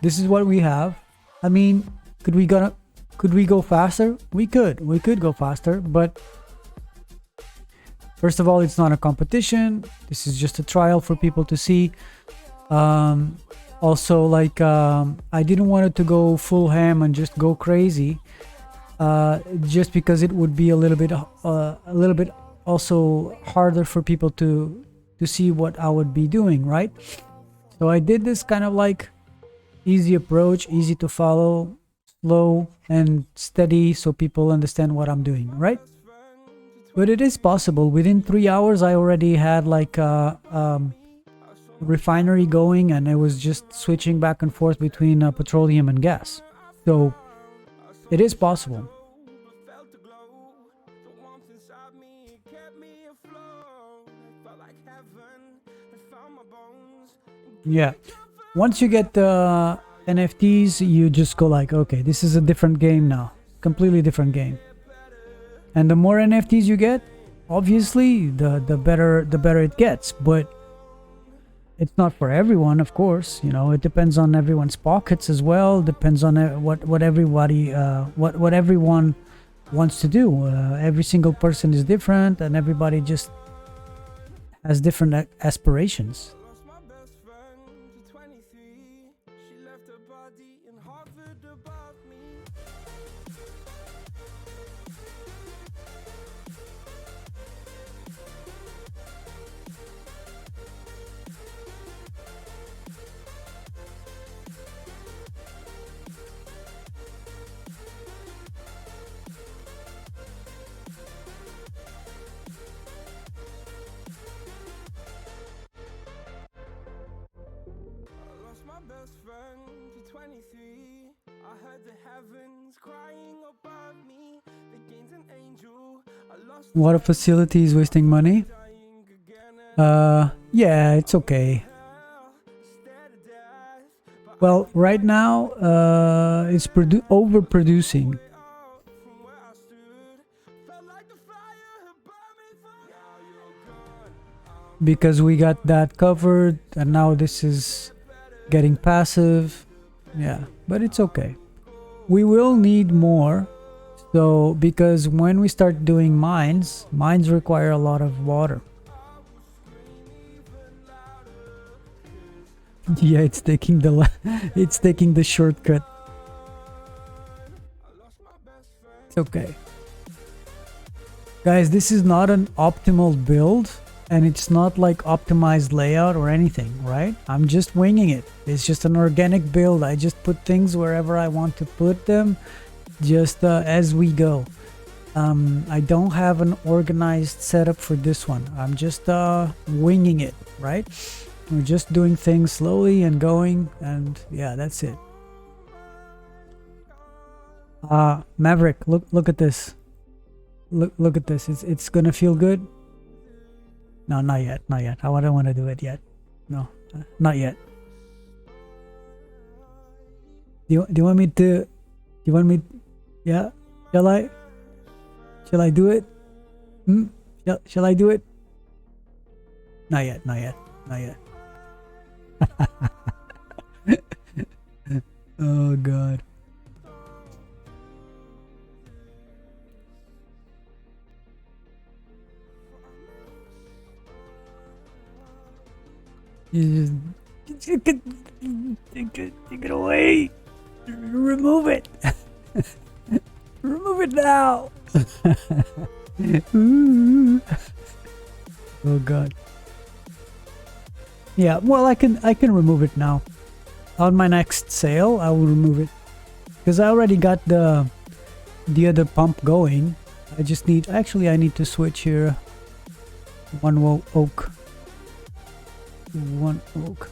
this is what we have. I mean, could we go faster? We could go faster, but first of all, it's not a competition. This is just a trial for people to see. Also, like, I didn't want it to go full ham and just go crazy, just because it would be a little bit also harder for people to see what I would be doing, right? So I did this kind of like easy approach, easy to follow, slow and steady, so people understand what I'm doing, right? But it is possible. Within 3 hours, I already had like a refinery going, and it was just switching back and forth between petroleum and gas. So it is possible. Felt the glow, the warmth inside me kept me afloat. Felt like heaven, I found my bones. Yeah. Once you get the NFTs, you just go like, okay, this is a different game now. Completely different game. And the more NFTs you get, obviously, the better it gets. But it's not for everyone, of course. You know, it depends on everyone's pockets as well. Depends on what everybody what everyone wants to do. Every single person is different, and everybody just has different aspirations. Lost my best friend to 23. She left her body and hovered above me. Lost my best friend to 23. I heard the heavens crying above me. They gained an angel. I lost Water facility is wasting money. dying again. Yeah, it's okay. Instead of death, but Well, right now, it's overproducing. up from where I stood. Felt like the fire had burned me through. Now you're gone. Because we got that covered, and now this is getting passive. Yeah, but it's okay. We will need more. So, because when we start doing mines require a lot of water. Yeah, it's taking it's taking the shortcut. It's okay. Guys, this is not an optimal build, and it's not like optimized layout or anything, right? I'm just winging it. It's just an organic build. I just put things wherever I want to put them, just as we go. I don't have an organized setup for this one. I'm just winging it, right? We're just doing things slowly and going, and yeah, that's it. Maverick, look at this. Look at this. It's gonna feel good. No, not yet. Not yet. I don't want to do it yet. No, not yet. Do you want me to? Do you want me? Yeah. Shall I? Shall I do it? Shall I do it? Not yet. Not yet. Not yet. Oh God. You just take it away. Remove it. Remove it now. Oh God. Yeah, well, I can remove it now. On my next sale, I will remove it because I already got the other pump going. I just need, actually, I need to switch here. One oak. One oak.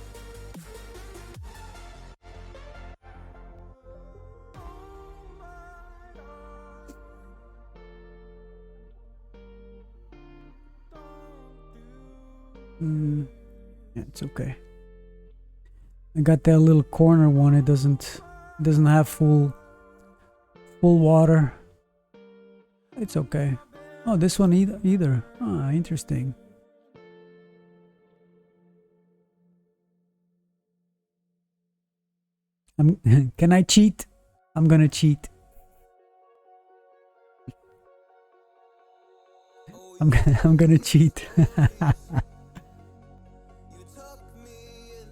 Yeah, it's okay. I got that little corner one. It doesn't have full water. It's okay. Oh, this one either. Ah, interesting. Can I cheat? I'm gonna cheat. I'm gonna cheat. You took me in,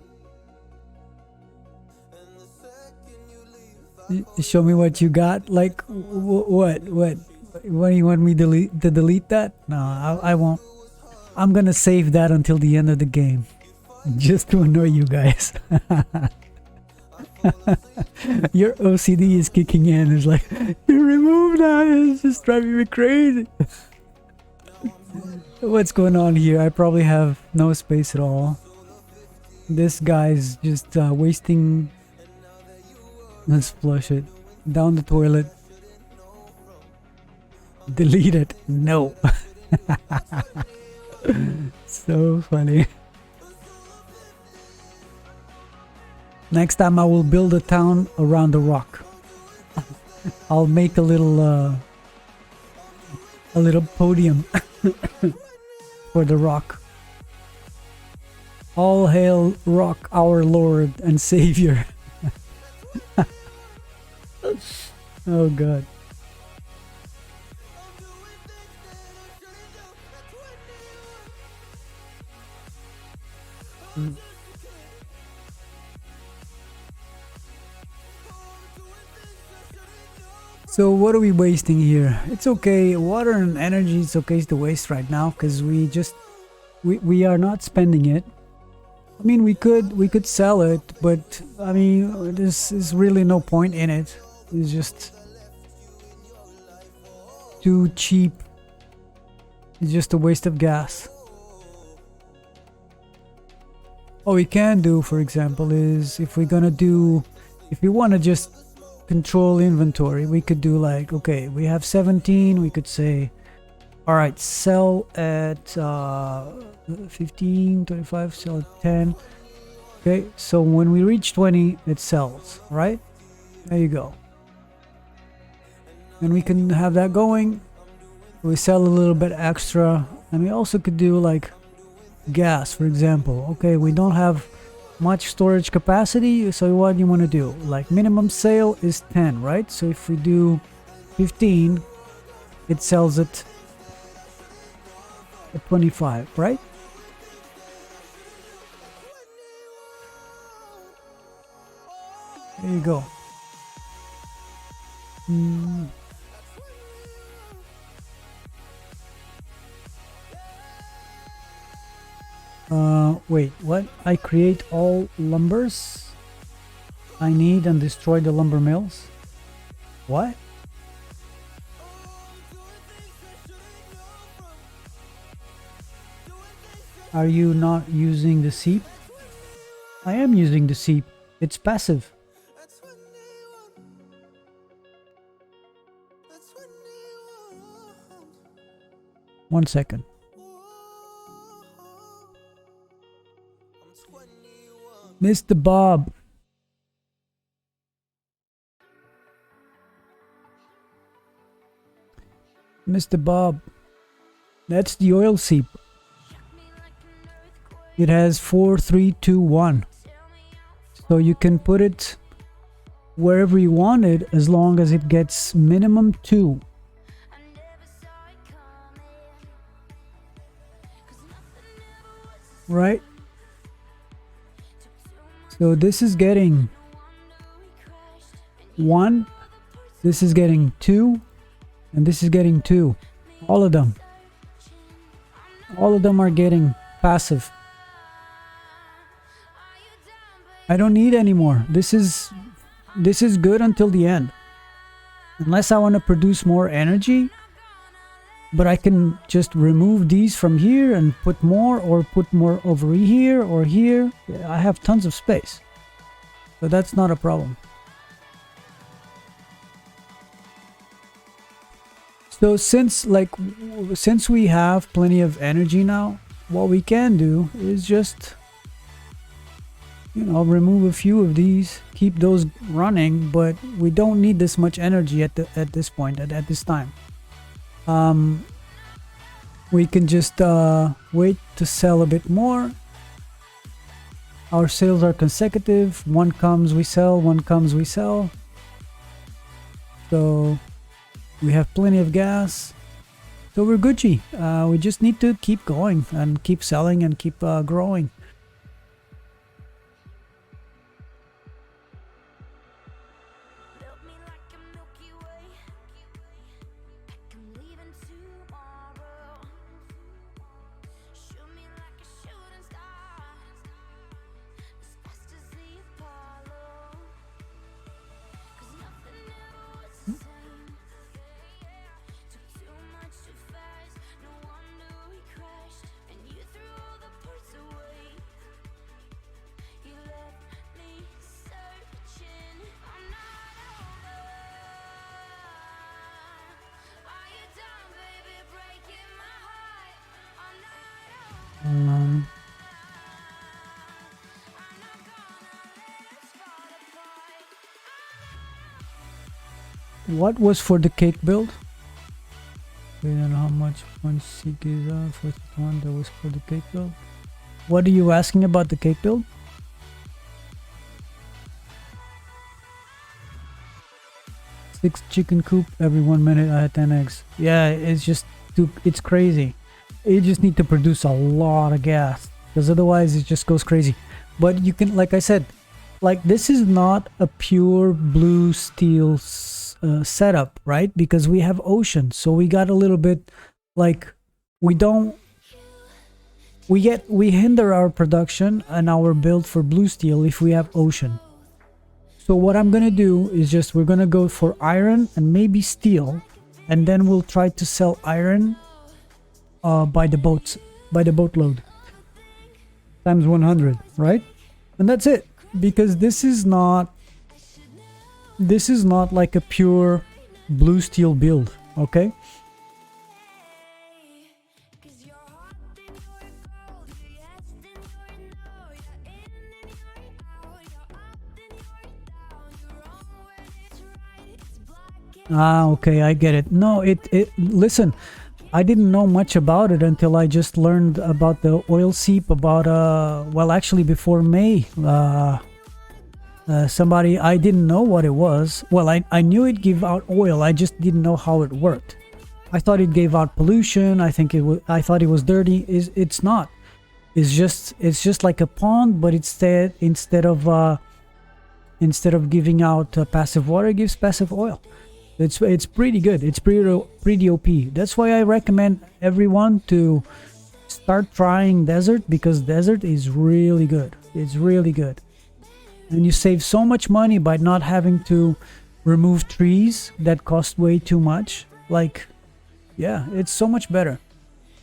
Show me what you got. Like what? What do you want me to delete that? No, I won't. I'm gonna save that until the end of the game, just to annoy you guys. Your OCD is kicking in. It's like, you remove that. It's just driving me crazy. What's going on here? I probably have no space at all. This guy's just wasting. Let's flush it down the toilet. Delete it. No. So funny. Next time I will build a town around the rock. I'll make a little podium for the rock. All hail rock, our Lord and Savior. Oh God. So what are we wasting here? It's okay. Water and energy is okay to waste right now because we are not spending it. I mean, we could sell it, but I mean, this is really no point in it. It's just too cheap. It's just a waste of gas. What we can do, for example, is if we want to just control inventory, we could do like, okay, we have 17, we could say, all right, sell at 15, 25, sell at 10. Okay, so when we reach 20, it sells, right? There you go. And we can have that going. We sell a little bit extra, and we also could do like gas, for example. Okay, we don't have much storage capacity, so what do you want to do? Like minimum sale is 10, right? So if we do 15, it sells it at 25, right? There you go. Wait, what? I create all lumbers I need and destroy the lumber mills? What? Are you not using the seep? I am using the seep. It's passive. One second. Mr. Bob. Mr. Bob. That's the oil seep. It has 4, 3, 2, 1. So you can put it wherever you want it as long as it gets minimum 2. Right? So this is getting 1, this is getting 2, and this is getting 2. All of them. All of them are getting passive. I don't need any more. This is good until the end. Unless I want to produce more energy, but I can just remove these from here and put more, or put more over here or here. I have tons of space, so that's not a problem. So since we have plenty of energy now, what we can do is just, you know, remove a few of these, keep those running, but we don't need this much energy at this point, at this time. We can just wait to sell a bit more. Our sales are consecutive. One comes, we sell. One comes, we sell. So we have plenty of gas. So we're Gucci. We just need to keep going and keep selling and keep growing. What was for the cake build? We don't know how much one seek is for one that was for the cake build. What are you asking about the cake build? Six chicken coop every 1 minute. I had 10 eggs. Yeah, it's just it's crazy. You just need to produce a lot of gas because otherwise it just goes crazy. But you can, like I said, like this is not a pure blue steel setup, right? Because we have ocean, so we got a little bit like we hinder our production and our build for blue steel if we have ocean. So what I'm gonna do is just we're gonna go for iron and maybe steel, and then we'll try to sell iron by the boatload times 100, right? And that's it, because this is not like a pure blue steel build, okay? Ah, okay, I get it. No, listen, I didn't know much about it until I just learned about the oil seep about well, actually before May. Somebody, I didn't know what it was. Well, I knew it gave out oil, I just didn't know how it worked. I thought it gave out pollution. I thought it was dirty. It's not. It's just like a pond, but instead of giving out passive water, it gives passive oil. It's pretty good. It's pretty OP. That's why I recommend everyone to start trying desert, because desert is really good. It's really good. And you save so much money by not having to remove trees that cost way too much. Like, yeah, it's so much better.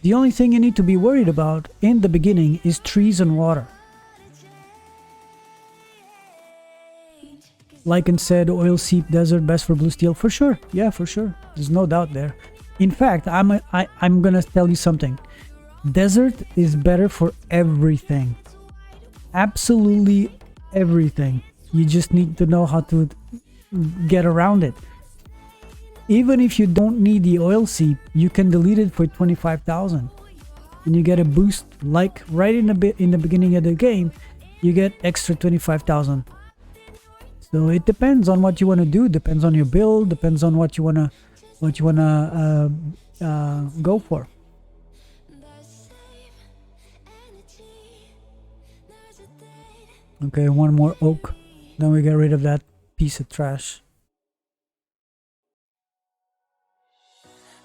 The only thing you need to be worried about in the beginning is trees and water. Like and said, oil seep desert best for blue steel. For sure. Yeah, for sure. There's no doubt there. In fact, I'm gonna tell you something. Desert is better for everything. Absolutely everything. You just need to know how to get around it. Even if you don't need the oil seep, you can delete it for 25,000 and you get a boost. Like right in the beginning of the game, you get extra 25,000. So it depends on what you want to do, depends on your build, depends on what you wanna go for. Okay, one more oak, then we get rid of that piece of trash.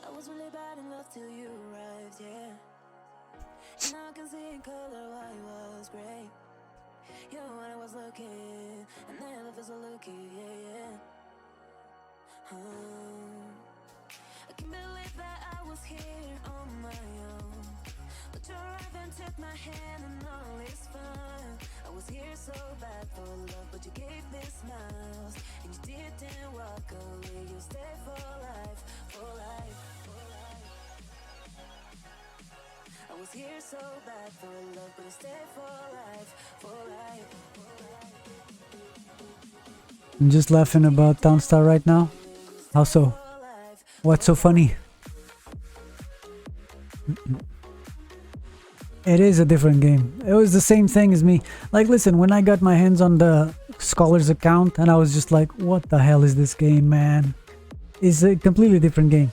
I was really bad in love till you arrived, yeah. And I can see in color why it was great. You know when I was looking, and then love is a looking, yeah. I can't believe that I was here on my own. But you arrived and took my hand and all is fine. I was here so bad for love, but you gave me smiles. And you didn't walk away, you stayed for life, for life, for life. I was here so bad for love, but I stayed for life, for life, for life. I'm just laughing about Townstar right now. How so? What's so funny? It is a different game. It was the same thing as me. Like, listen, when I got my hands on the Scholars account, and I was just like, what the hell is this game, man? It's a completely different game.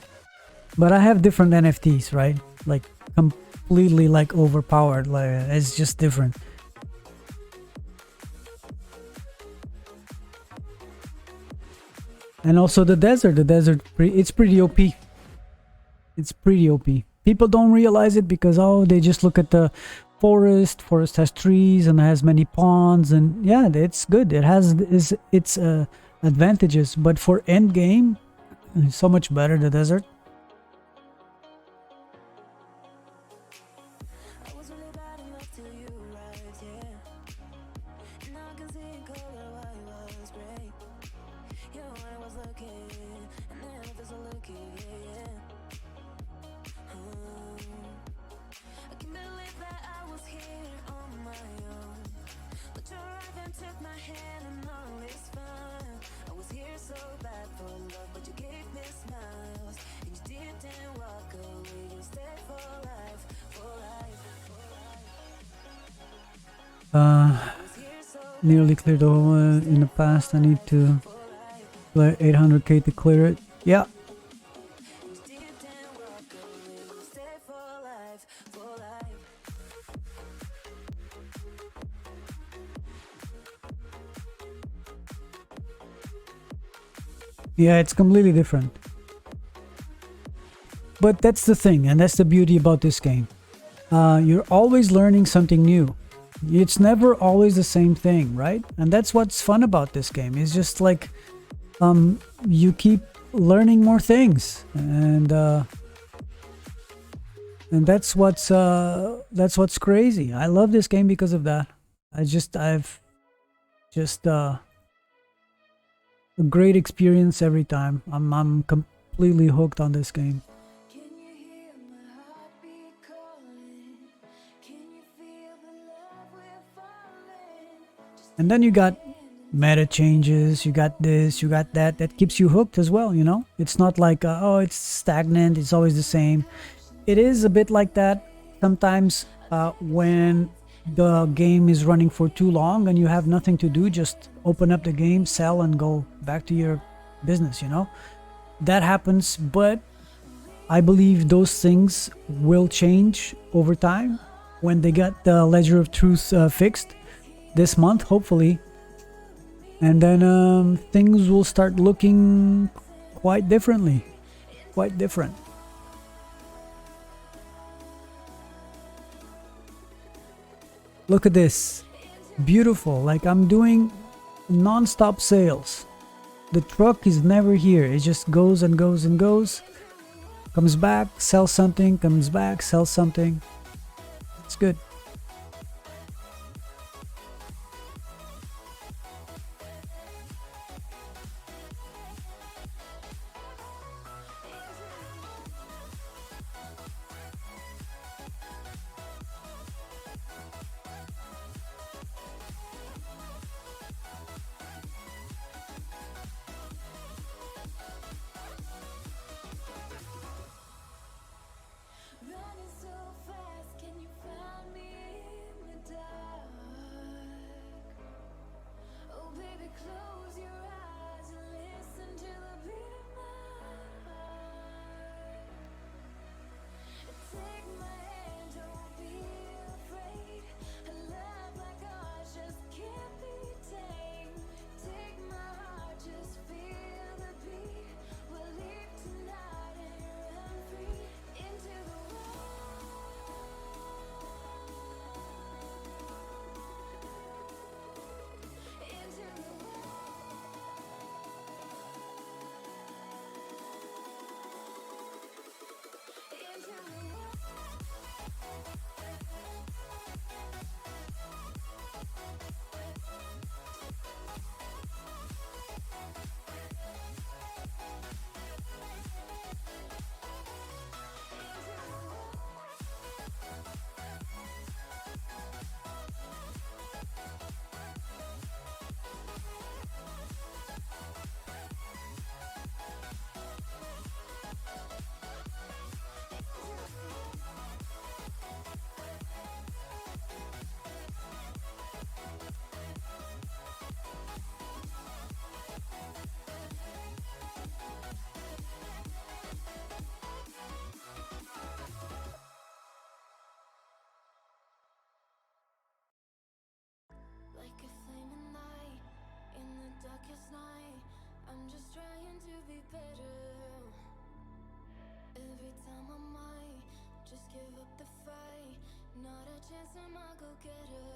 But I have different NFTs, right? Like, completely, like, overpowered. Like, it's just different. And also the desert, it's pretty OP. It's pretty OP. People don't realize it because, oh, they just look at the forest. Forest has trees and has many ponds, and yeah, it's good. It has its advantages, but for end game, it's so much better, the desert. I was really bad in love till you arrived, yeah. And I can see in color why it was great. You know when I was looking, and then love is a looking, yeah. I can't believe that I was here on my own. But you arrived and took my hand and all is fine. I was here so bad for love, but you gave Nearly cleared the whole in the past. I need to play 800k to clear it. Yeah. Yeah, it's completely different. But that's the thing, and that's the beauty about this game. You're always learning something new. It's never always the same thing, right? And that's what's fun about this game. It's just like you keep learning more things, and that's what's crazy. I love this game because of that. I've just a great experience every time. I'm completely hooked on this game. Can you hear my heartbeat calling? Can you feel the love we're falling? And then you got meta changes, you got this, you got that. That keeps you hooked as well, you know? It's not like, oh, it's stagnant, it's always the same. It is a bit like that sometimes when the game is running for too long and you have nothing to do, just open up the game, sell, and go back to your business, you know? That happens, but I believe those things will change over time when they get the Ledger of Truth fixed this month, hopefully. And then things will start looking quite differently. Quite different. Look at this. Beautiful. Like I'm doing non-stop sales. The truck is never here. It just goes and goes and goes. Comes back, sells something, comes back, sells something. It's good. Running so fast, can you find me in the dark? Oh baby, close your eyes and listen to the beat of my heart. Take my hand, don't be afraid. A love like ours just can't be tamed. Take my heart, just feel the beat. We'll leave tonight and run free into the like a flaming light in the darkest night. I'm just trying to be better. Every time I might just give up the fight. Not a chance, I'm a go-getter.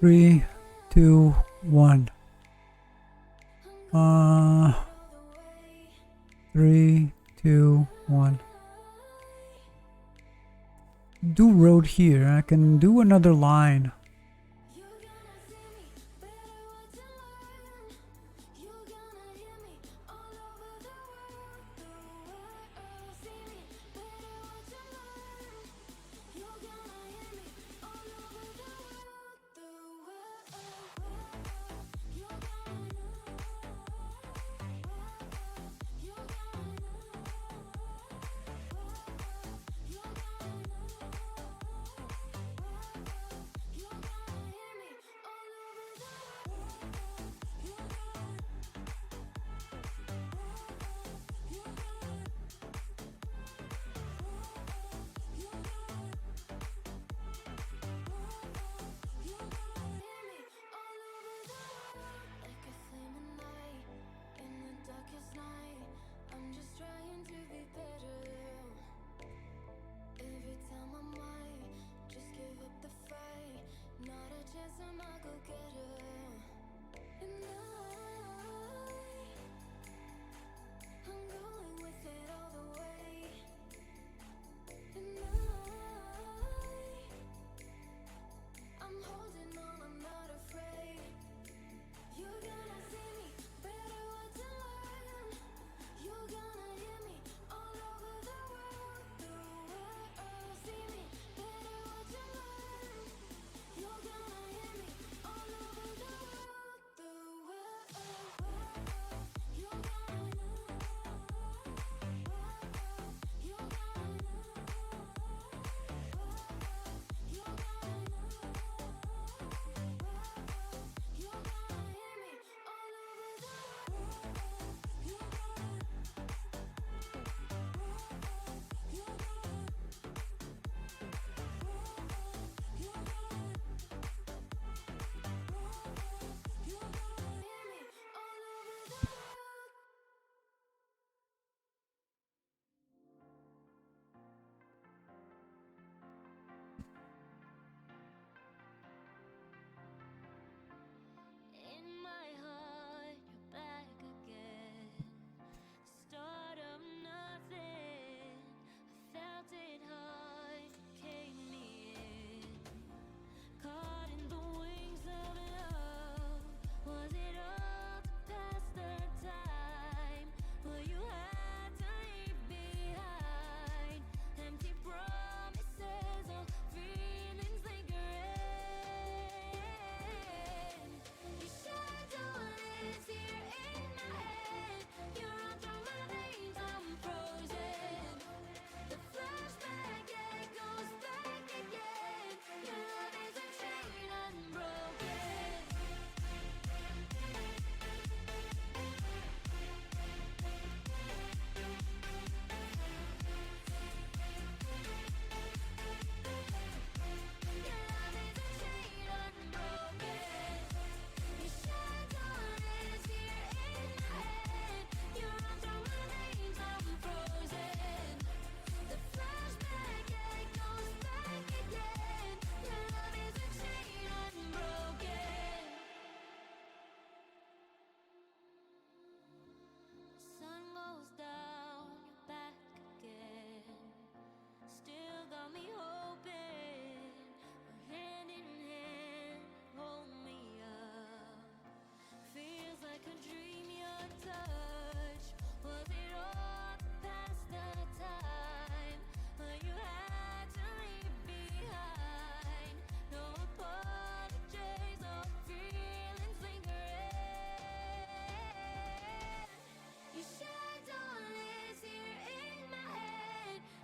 3, 2, 1. 3, 2, 1. Do road here. I can do another line. You're gonna see me better what you learn. You're gonna hear me all over the world. See me better what you learn. You're gonna hear me all over the world. You're gonna know. You're gonna know. You're gonna know.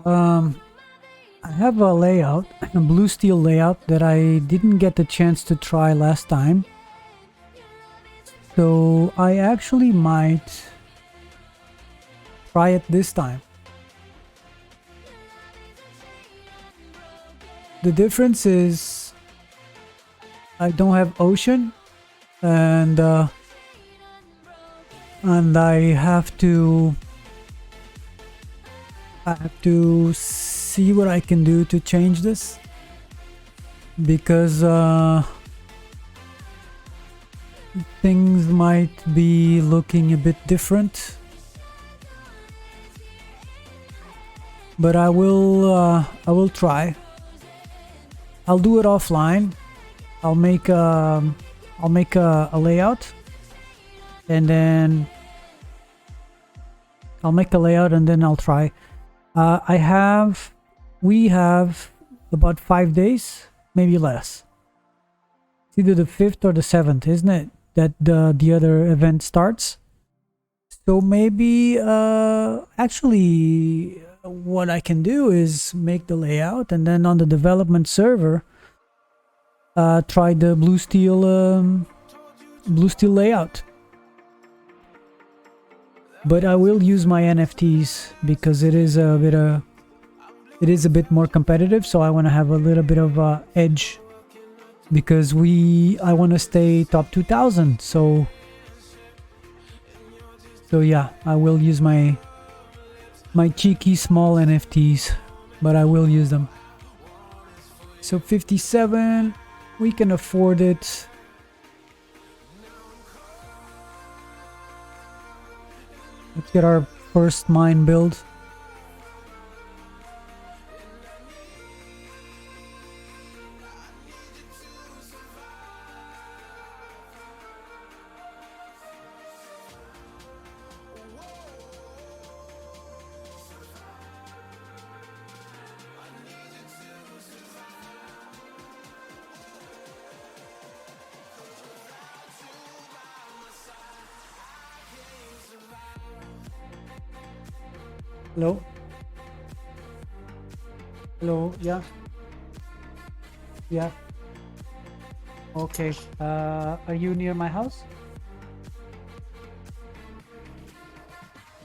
I have a layout, a blue steel layout that I didn't get the chance to try last time. So I actually might try it this time. The difference is I don't have ocean, and I have to see what I can do to change this, because things might be looking a bit different. But I will try. I'll do it offline. I'll make a layout, and then I'll try. We have about 5 days, maybe less. It's either the 5th or the 7th, isn't it? That the other event starts. So maybe actually what I can do is make the layout, and then on the development server try the blue steel layout. But I will use my NFTs because it is a bit more competitive, so I want to have a little bit of edge, because I want to stay top 2000. So yeah, I will use my cheeky small NFTs, but I will use them. So 57, we can afford it. Let's get our first mine build. Hello? Hello? Yeah? Yeah. Okay. Are you near my house?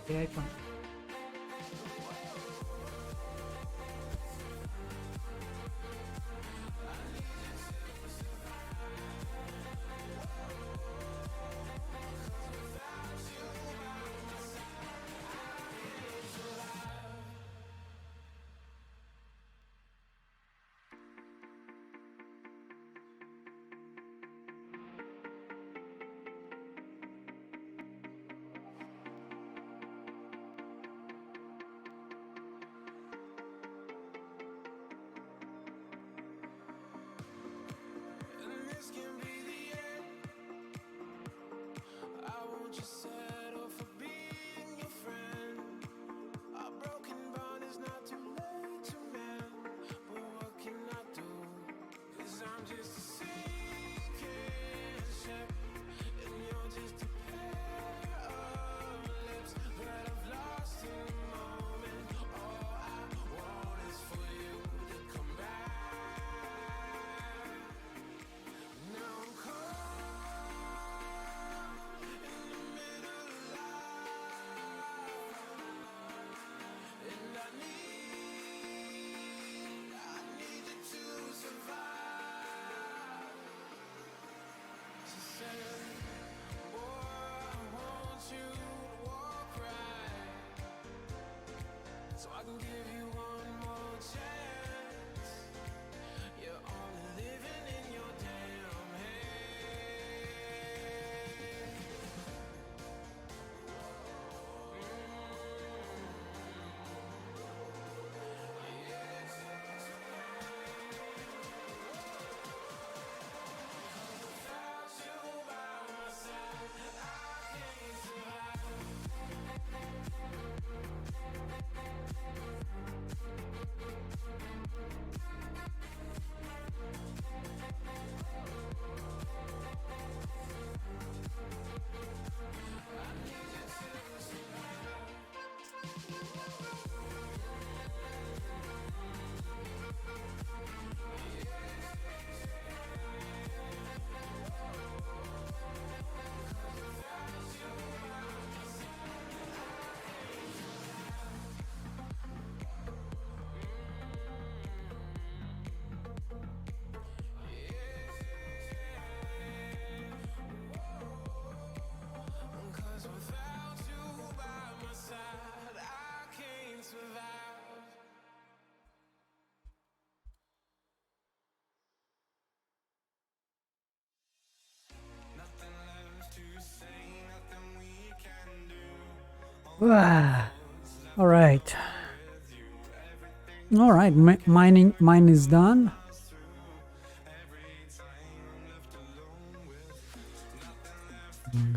Yeah, I come. Ah, all right. All right, mine is done. Mm,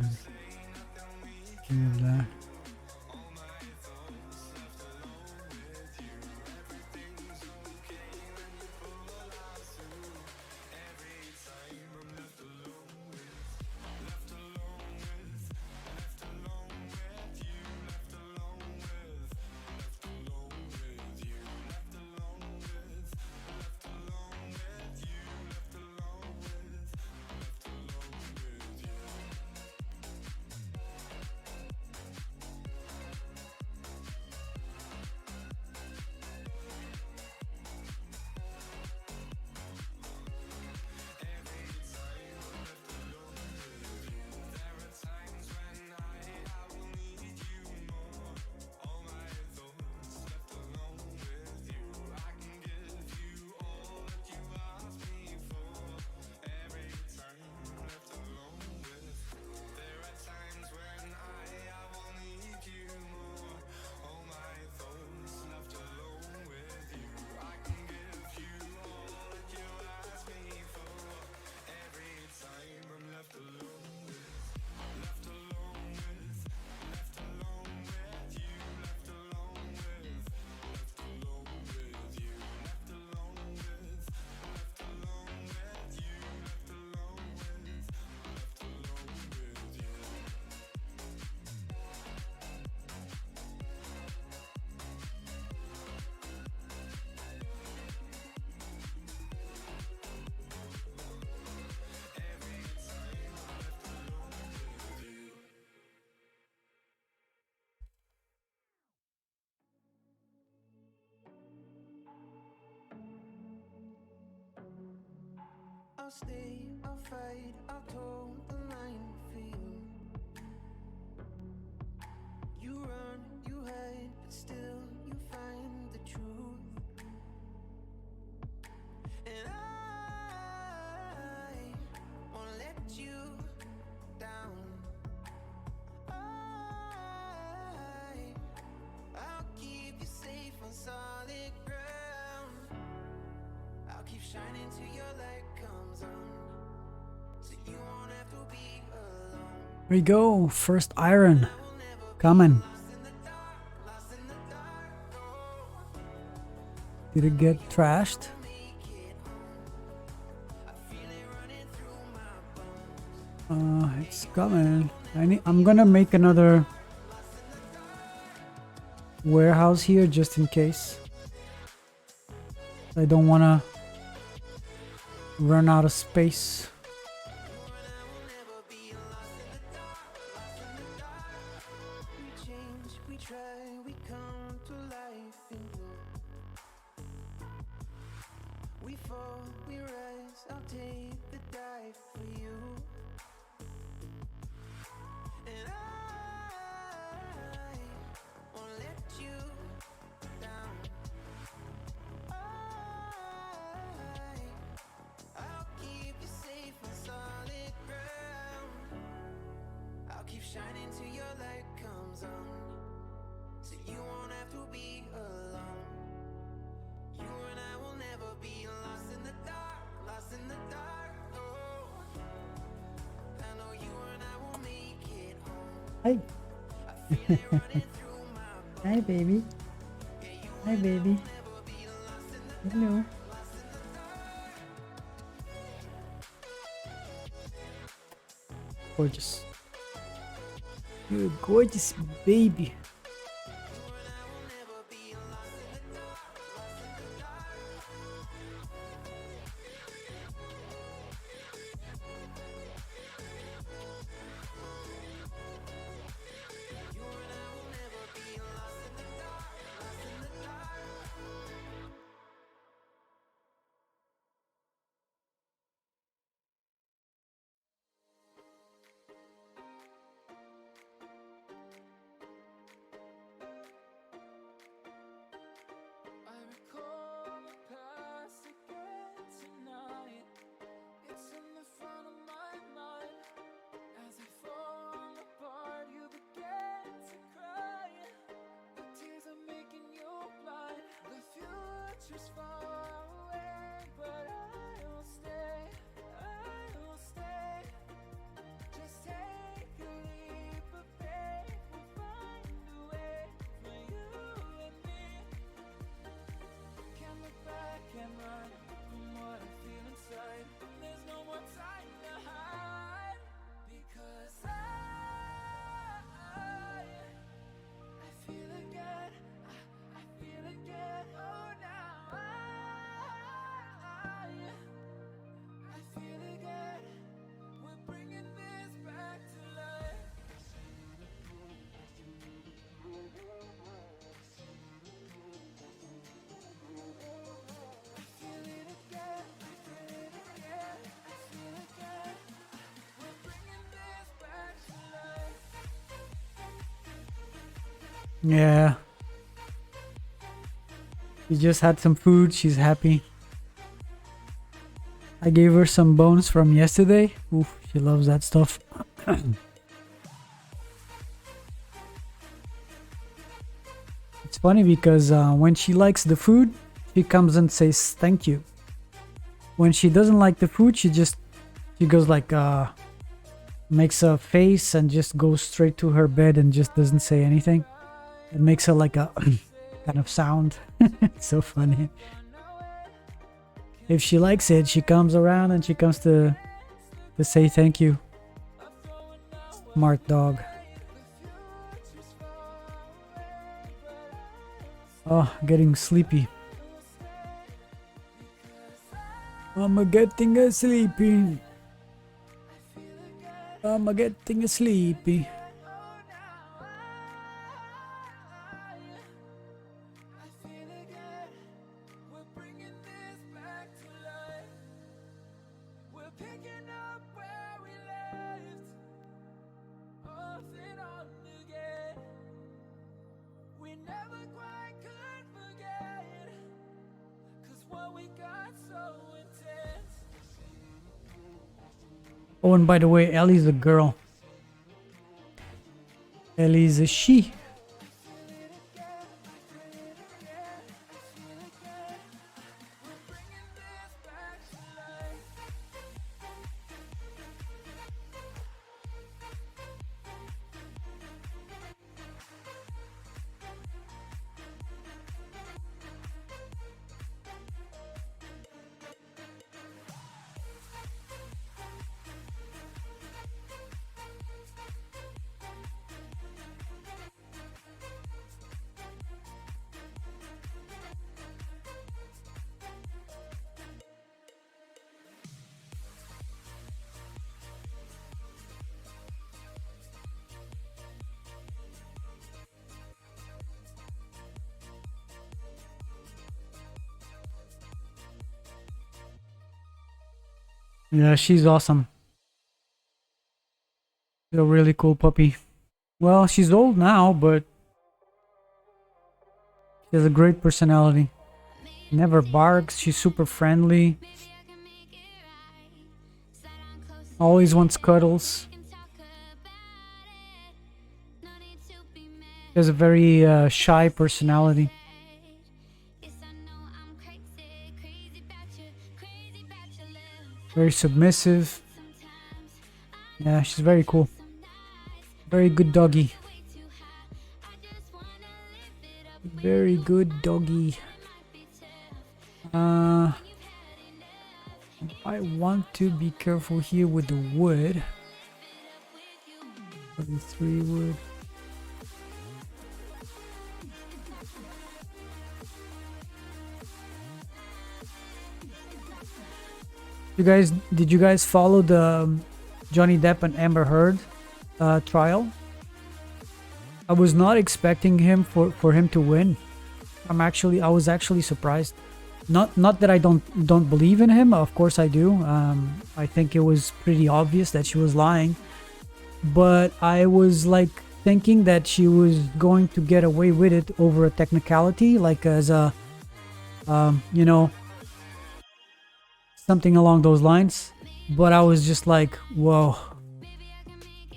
I'll stay, I'll fight, I'll toe the line for you. You run, you hide, but still you find the truth. And I won't let you down. I'll keep you safe on solid ground. I'll keep shining till your light comes on, so you won't have to be alone. Here we go. First iron coming. Did it get trashed? It's coming. I'm gonna make another warehouse here just in case. I don't wanna run out of space. We change, we try, we come to life in you. We fall, we rise, I'll take the dive for you. And I won't let you down. I'll keep you safe on solid ground. I'll keep shining till your light comes on, so you won't have to be alone. You and I will never be lost in the dark, lost in the dark. Oh, I know you and I will make it home. Hi. I feel it running through my bones. Hi, baby. Yeah, you Hi, baby. never be lost in the Hello. lost in the dark. Gorgeous. You're a gorgeous baby. future's far away, but I will stay. I will stay. Just take a leap of faith. We'll find a way for you and me. Can't look back and run from what I feel inside. There's no more time to hide, because I feel again. I feel again. Oh, now I feel again. We're bringing this back to life. I feel it again. I feel it again. I feel again. We're bringing this back to life. Yeah. She just had some food. She's happy. I gave her some bones from yesterday. Oof, she loves that stuff. It's funny because when she likes the food, she comes and says thank you. When she doesn't like the food, she goes like makes a face and just goes straight to her bed and just doesn't say anything. It makes her like a kind of sound. It's so funny. If she likes it, she comes around and she comes to say thank you. Smart dog. Oh, getting sleepy. I'm getting a sleepy. I'm getting a sleepy. I feel again. We're bringing this back to life. We're picking up where we left off and on again. We never quite could forget, 'cause what we got so intense. Oh, and by the way, Ellie's a girl. Ellie's a she. Yeah, she's awesome. She's a really cool puppy. Well, she's old now, but she has a great personality. Never barks. She's super friendly. Always wants cuddles. She has a very shy personality. Very submissive. Yeah, she's very cool. Very good doggy. Very good doggy. I want to be careful here with the wood. 33 wood. Did you guys follow the Johnny Depp and Amber Heard trial? I was not expecting for him to win. I was actually surprised. Not that I don't believe in him. Of course I do. I think it was pretty obvious that she was lying. But I was like thinking that she was going to get away with it over a technicality, like as a something along those lines. But I was just like, whoa.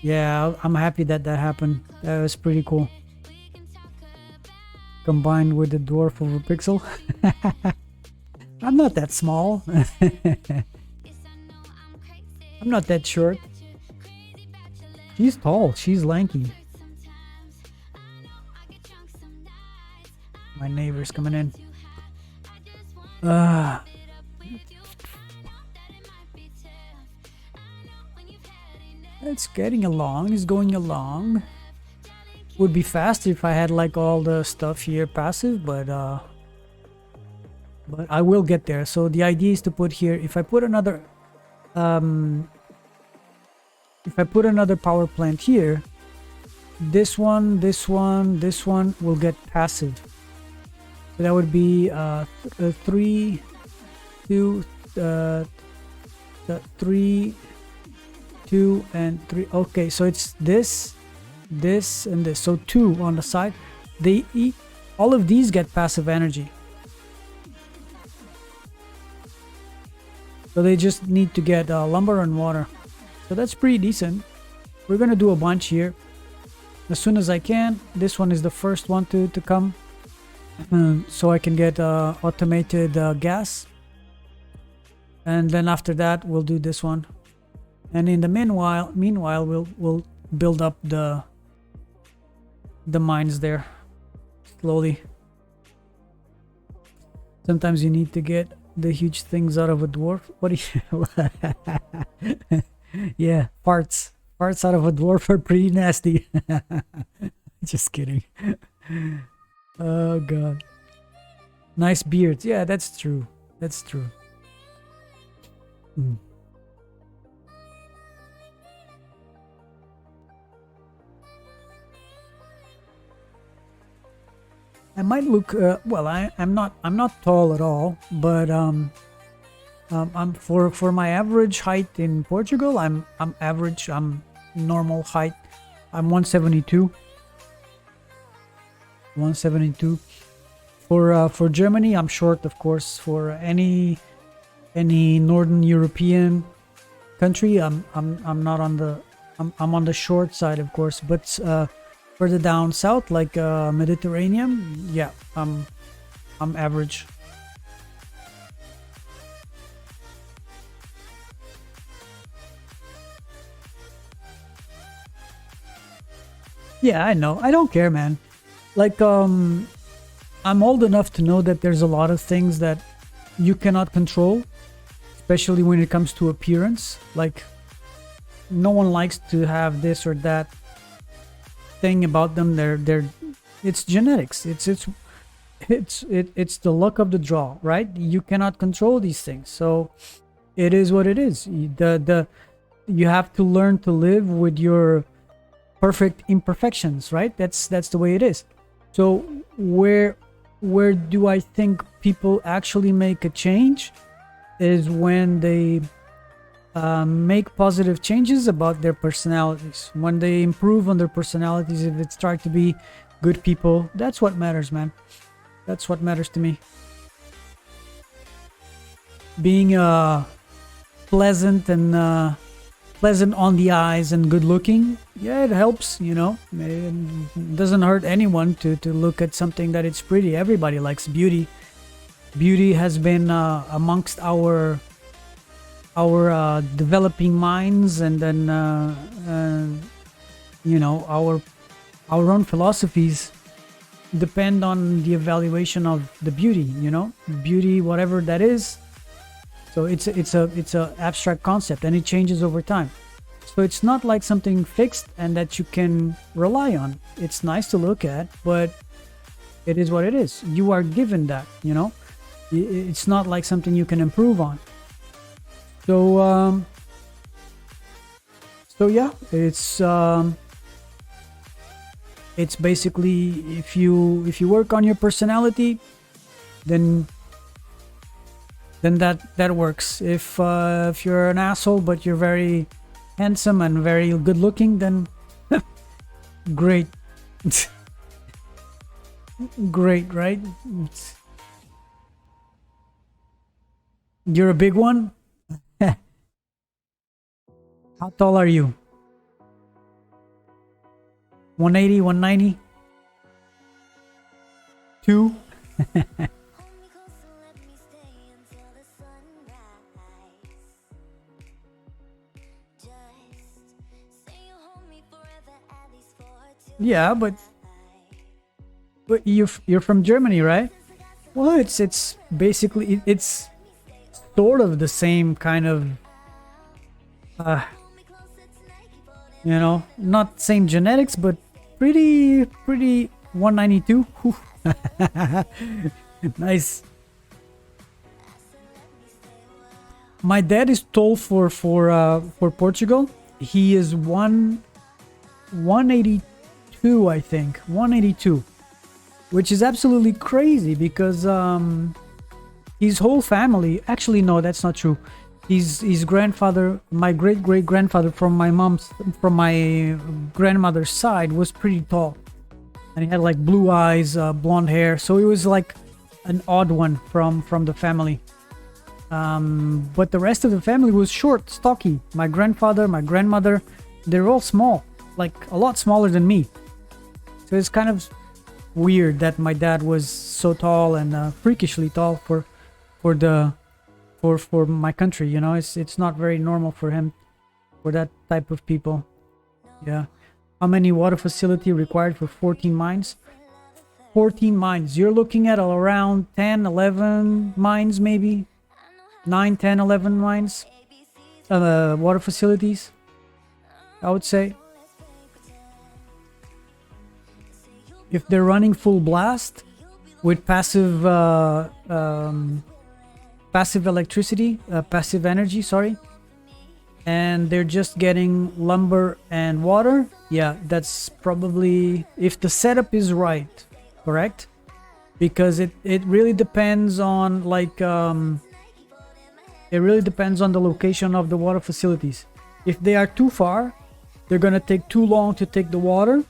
Yeah, I'm happy that happened. That was pretty cool. Combined with the dwarf of a pixel. I'm not that small. I'm not that short. She's tall. She's lanky. My neighbor's coming in. It's getting along. It's going along. Would be faster if I had like all the stuff here passive, but I will get there. So the idea is to put here, if I put another power plant here, this one will get passive. So that would be 3, 2, 3, 2, and 3. Okay, so it's this, and this. So 2 on the side. All of these get passive energy. So they just need to get lumber and water. So that's pretty decent. We're gonna do a bunch here as soon as I can. This one is the first one to come. So I can get automated gas, and then after that we'll do this one, and in the meanwhile we'll build up the mines there slowly. Sometimes you need to get the huge things out of a dwarf. What do you yeah, parts out of a dwarf are pretty nasty. Just kidding. Oh god. Nice beards. Yeah, that's true. That's true. I might look well, I'm not tall at all, but I'm for my average height in Portugal, I'm average, I'm normal height. I'm 172. 172. For Germany, I'm short, of course. For any Northern European country, I'm not on the I'm on the short side, of course. But further down south, like Mediterranean, yeah, I'm average. Yeah, I know. I don't care, man. Like I'm old enough to know that there's a lot of things that you cannot control, especially when it comes to appearance. Like no one likes to have this or that thing about them. It's genetics. It's the luck of the draw, right? You cannot control these things. So it is what it is. You have to learn to live with your perfect imperfections, right? That's the way it is. So where do I think people actually make a change is when they make positive changes about their personalities. When they improve on their personalities, if it start to be good people, that's what matters, man. That's what matters to me. Being pleasant and pleasant on the eyes and good looking, yeah, it helps, you know. It doesn't hurt anyone to look at something that it's pretty. Everybody likes beauty. Beauty has been amongst our developing minds, and then you know, our own philosophies depend on the evaluation of the beauty, you know, beauty, whatever that is. So it's a abstract concept, and it changes over time. So it's not like something fixed and that you can rely on. It's nice to look at, but it is what it is. You are given that, you know. It's not like something you can improve on. So yeah, it's basically, if you work on your personality, then that works. If you're an asshole but you're very handsome and very good looking, then great. Great, right? You're a big one. How tall are you? 180, 190? 2? Yeah, but you're from Germany, right? Well, it's basically it's sort of the same kind of uh not same genetics, but pretty 192. Whew. Nice. My dad is tall for Portugal. He is 182, I think. 182, which is absolutely crazy because his whole family, actually no, that's not true. His grandfather, my great grandfather from my grandmother's side was pretty tall, and he had like blue eyes, blonde hair. So he was like an odd one from the family. But the rest of the family was short, stocky. My grandfather, my grandmother, they're all small, like a lot smaller than me. So it's kind of weird that my dad was so tall and freakishly tall for my country. It's not very normal for him, for that type of people. Yeah. How many water facility required for 14 mines? 14 mines. You're looking at around 10, 11 mines maybe. 9, 10, 11 mines, water facilities, I would say. If they're running full blast with passive electricity, passive energy, sorry, and they're just getting lumber and water, yeah, that's probably, if the setup is right, correct? Because it really depends on it really depends on the location of the water facilities. If they are too far, they're gonna take too long to take the water,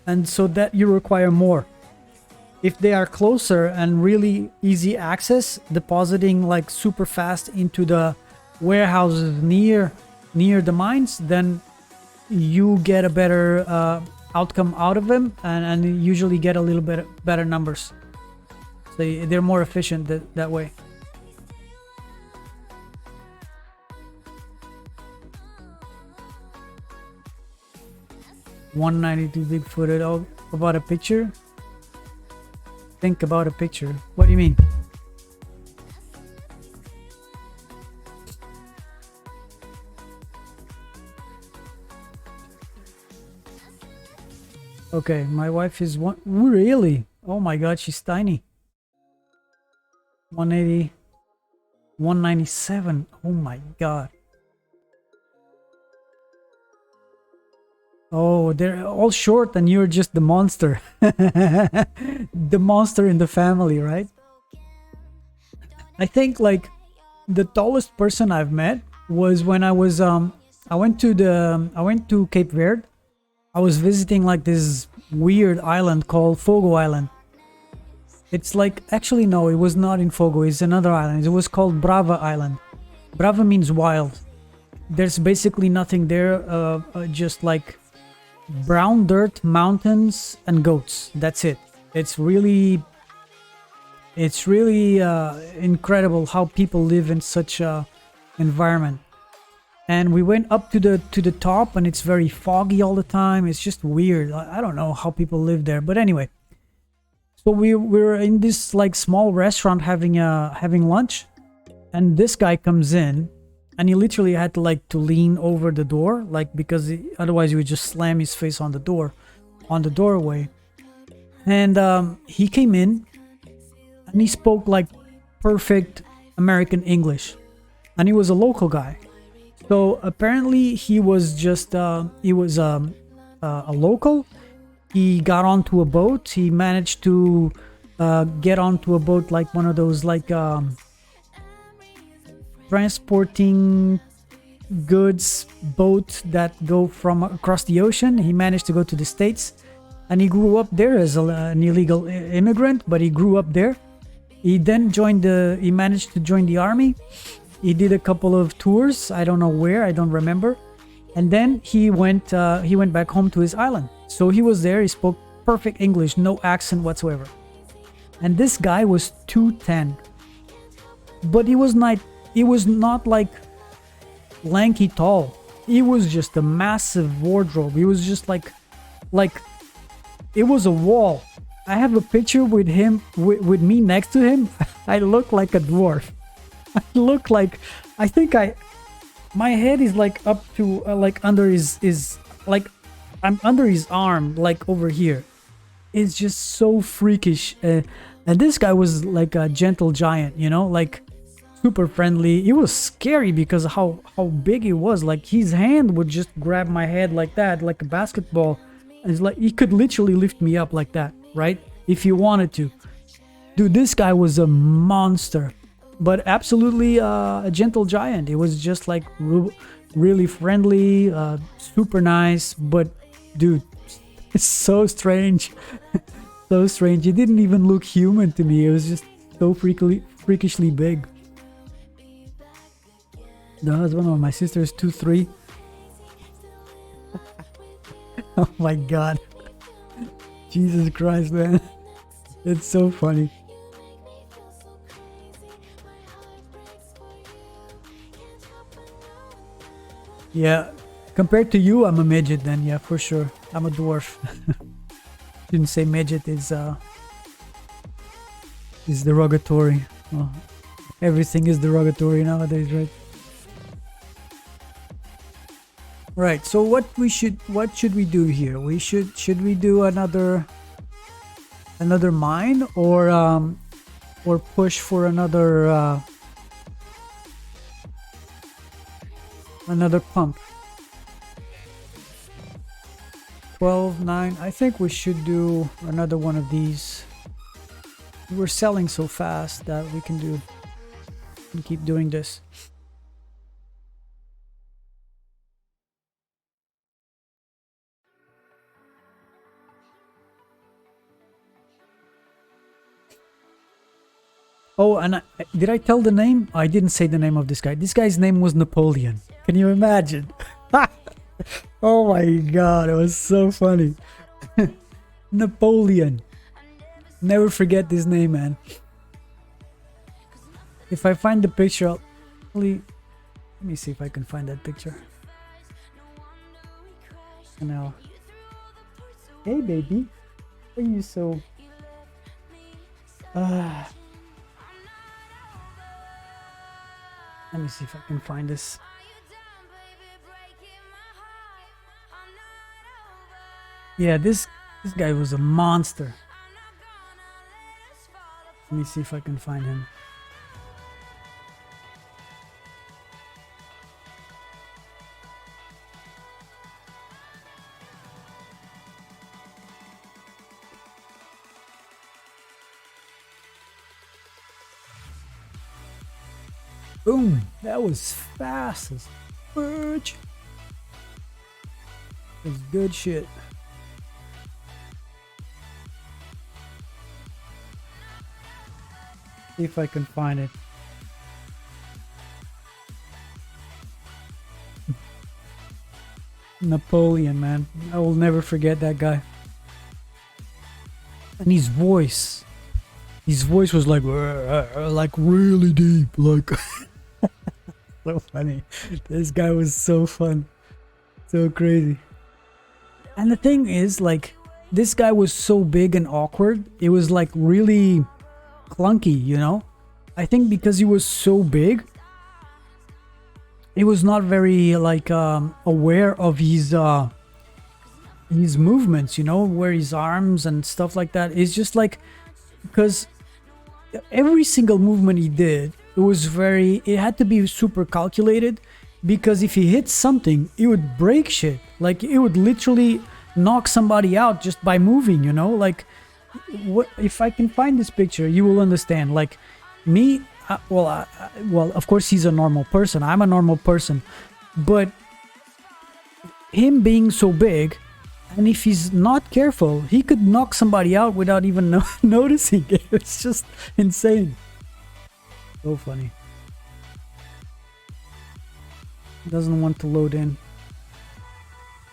and so that you require more. If they are closer and really easy access, depositing like super fast into the warehouses near the mines, then you get a better outcome out of them, and you usually get a little bit better numbers. So they're more efficient that way. 192 big-footed. Oh, about a picture? Think about a picture. What do you mean? Okay, my wife is one. Really? Oh my god, she's tiny. 180. 197. Oh my god. Oh, they're all short and you're just the monster. The monster in the family, right? I think like the tallest person I've met was when I was I went to Cape Verde. I was visiting like this weird island called Fogo Island. It's like, actually no, it was not in Fogo, it's another island. It was called Brava Island. Brava means wild. There's basically nothing there, just like brown dirt, mountains, and goats. That's it. It's really incredible how people live in such a environment. And we went up to the top, and it's very foggy all the time. It's just weird. I don't know how people live there, but anyway. So we were in this like small restaurant having lunch, and this guy comes in. And he literally had to lean over the door, like, because otherwise he would just slam his face on the doorway. And he came in, and he spoke like perfect American English, and he was a local guy. So apparently he was just a local. He got onto a boat. He managed to get onto a boat, like one of those transporting goods boat that go from across the ocean. He managed to go to the States, and he grew up there as an illegal immigrant, but he grew up there. He then he managed to join the army. He did a couple of tours, I don't know where, I don't remember, and then he went back home to his island. So he was there. He spoke perfect English, no accent whatsoever, and this guy was 210, but he was not like lanky tall. He was just a massive wardrobe. He was just like it was a wall. I have a picture with him, with me next to him. I look like a dwarf. I look like, I think my head is like up to, like under his, like, I'm under his arm, like over here. It's just so freakish. And this guy was like a gentle giant, you know, like super friendly. It was scary because how big he was. Like his hand would just grab my head like that, like a basketball. It's like he could literally lift me up like that, right? If he wanted to. Dude, this guy was a monster, but absolutely a gentle giant. It was just like really friendly, super nice. But dude, it's so strange. So strange. It didn't even look human to me. It was just so freakishly big. The husband of my sister is 2'3". Oh my god. Jesus Christ, man. It's so funny. Yeah, compared to you, I'm a midget then. Yeah, for sure. I'm a dwarf. Didn't say midget is derogatory. Well, everything is derogatory nowadays, right? Right. So what should we do here? Should we do another mine or push for another pump? 12, 9. I think we should do another one of these. We're selling so fast that we can keep doing this. Oh, and did I tell the name? I didn't say the name of this guy. This guy's name was Napoleon. Can you imagine? Oh my god, it was so funny. Napoleon. Never forget this name, man. If I find the picture, let me see if I can find that picture. Now, hey baby, why are you so? Let me see if I can find this. Yeah, this guy was a monster. Let me see if I can find him. Boom! That was fast as fudge. It's good shit. See if I can find it. Napoleon, man. I will never forget that guy. And his voice was like really deep, like so funny. This guy was so fun, so crazy. And the thing is, like, this guy was so big and awkward. It was like really clunky, you know. I think because he was so big, he was not very like aware of his movements, you know, where his arms and stuff like that. It's just like, because every single movement he did, it had to be super calculated, because if he hit something, it would break shit. Like, it would literally knock somebody out just by moving, you know. Like, what if I can find this picture, you will understand. Like me, well, of course he's a normal person, I'm a normal person, but him being so big, and if he's not careful, he could knock somebody out without even noticing it. It's just insane. So funny. It doesn't want to load in.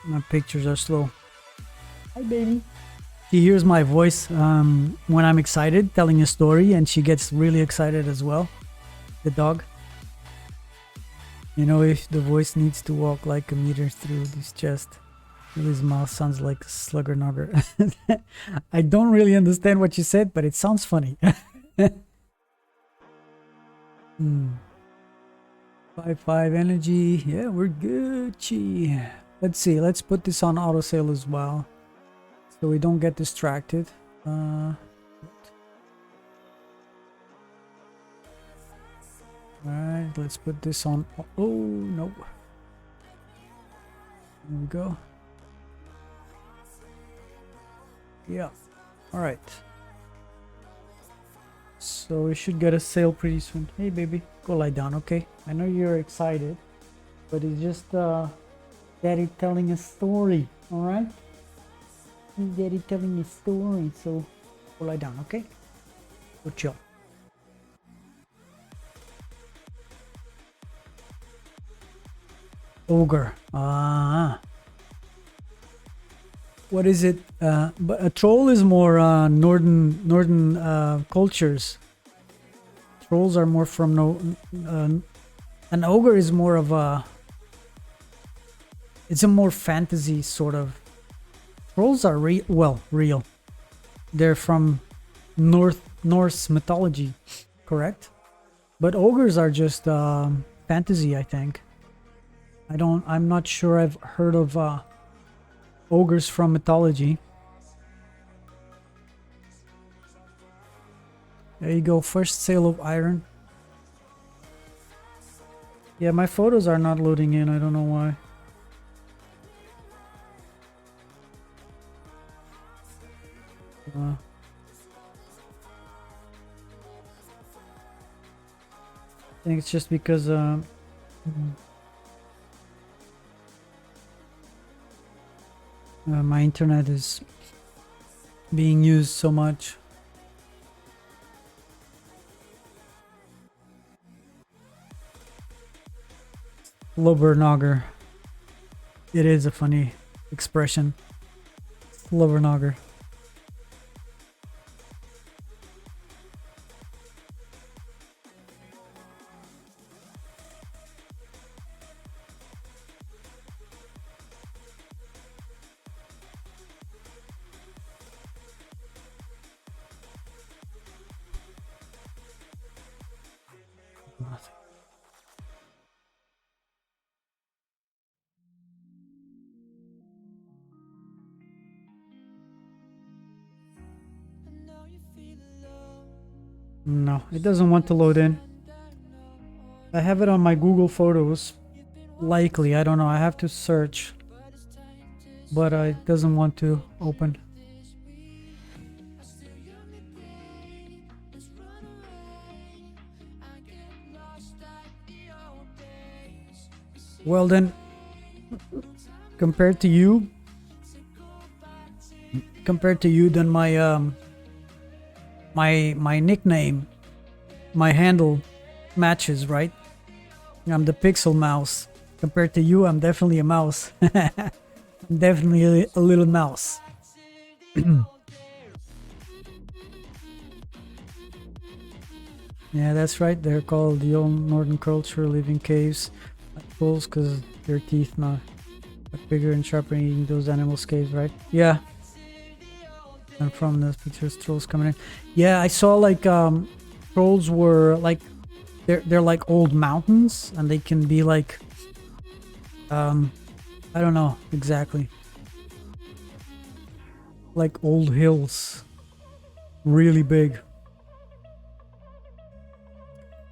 My pictures are slow. Hi, baby. She hears my voice when I'm excited, telling a story, and she gets really excited as well. The dog. You know, if the voice needs to walk like a meter through his chest, Lily's mouth sounds like slugger nugger. I don't really understand what you said, but it sounds funny. 5-5 energy. Yeah, we're Gucci. Let's see. Let's put this on auto sale as well, so we don't get distracted. Alright, let's put this on. Oh, no. There we go. Yeah. Alright. So we should get a sale pretty soon. Hey, baby. Go lie down, okay? I know you're excited, but it's just Daddy telling a story, alright? Daddy telling a story, so go lie down, okay? Go chill. Ogre. What is it? But a troll is more northern cultures. Trolls are more from an ogre is more of a. It's a more fantasy sort of. Trolls are real. They're from Norse mythology, correct? But ogres are just fantasy, I think. I'm not sure I've heard of ogres from mythology. There you go, first sale of iron. Yeah, my photos are not loading in, I don't know why. I think it's just because my internet is being used so much. Slobberknocker. It is a funny expression. Slobberknocker. Nothing. No, it doesn't want to load in. I have it on my Google Photos. Likely, I don't know. I have to search. But it doesn't want to open. Well then, compared to you, then my nickname, my handle matches, right? I'm the pixel mouse. Compared to you, I'm definitely a mouse. I'm definitely a little mouse. Yeah, that's right. They're called the old northern culture, live in caves, like bulls, because their teeth not bigger and sharper, eating those animals' caves, right? Yeah. And from the pictures, trolls coming in. Yeah, I saw like trolls were like they're like old mountains, and they can be like I don't know exactly, like old hills, really big.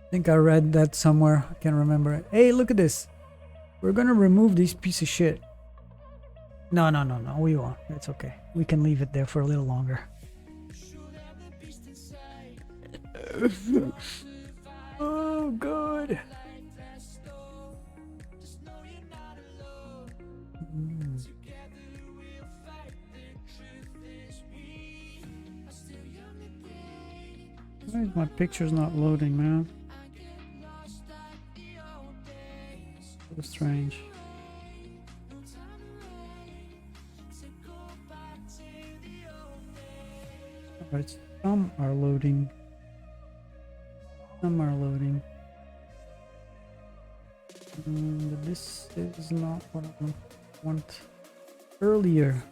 I think I read that somewhere. I can't remember it. Hey, look at this. We're gonna remove these piece of shit. No, we won't. It's okay. We can leave it there for a little longer. Oh, good. Why is my picture's not loading, man? So strange. Alright, some are loading. Some are loading. But this is not what I want. earlier.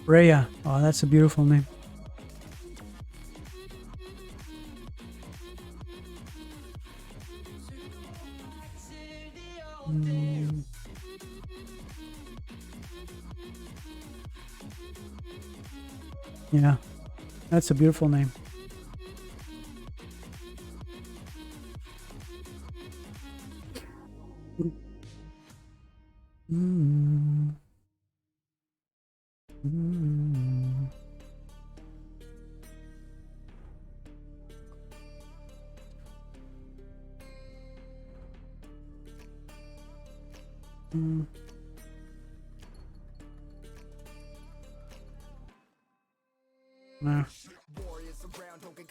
Rhea. Oh, that's a beautiful name. Mm. Yeah, that's a beautiful name. Mm. Mm. Mm. Nah,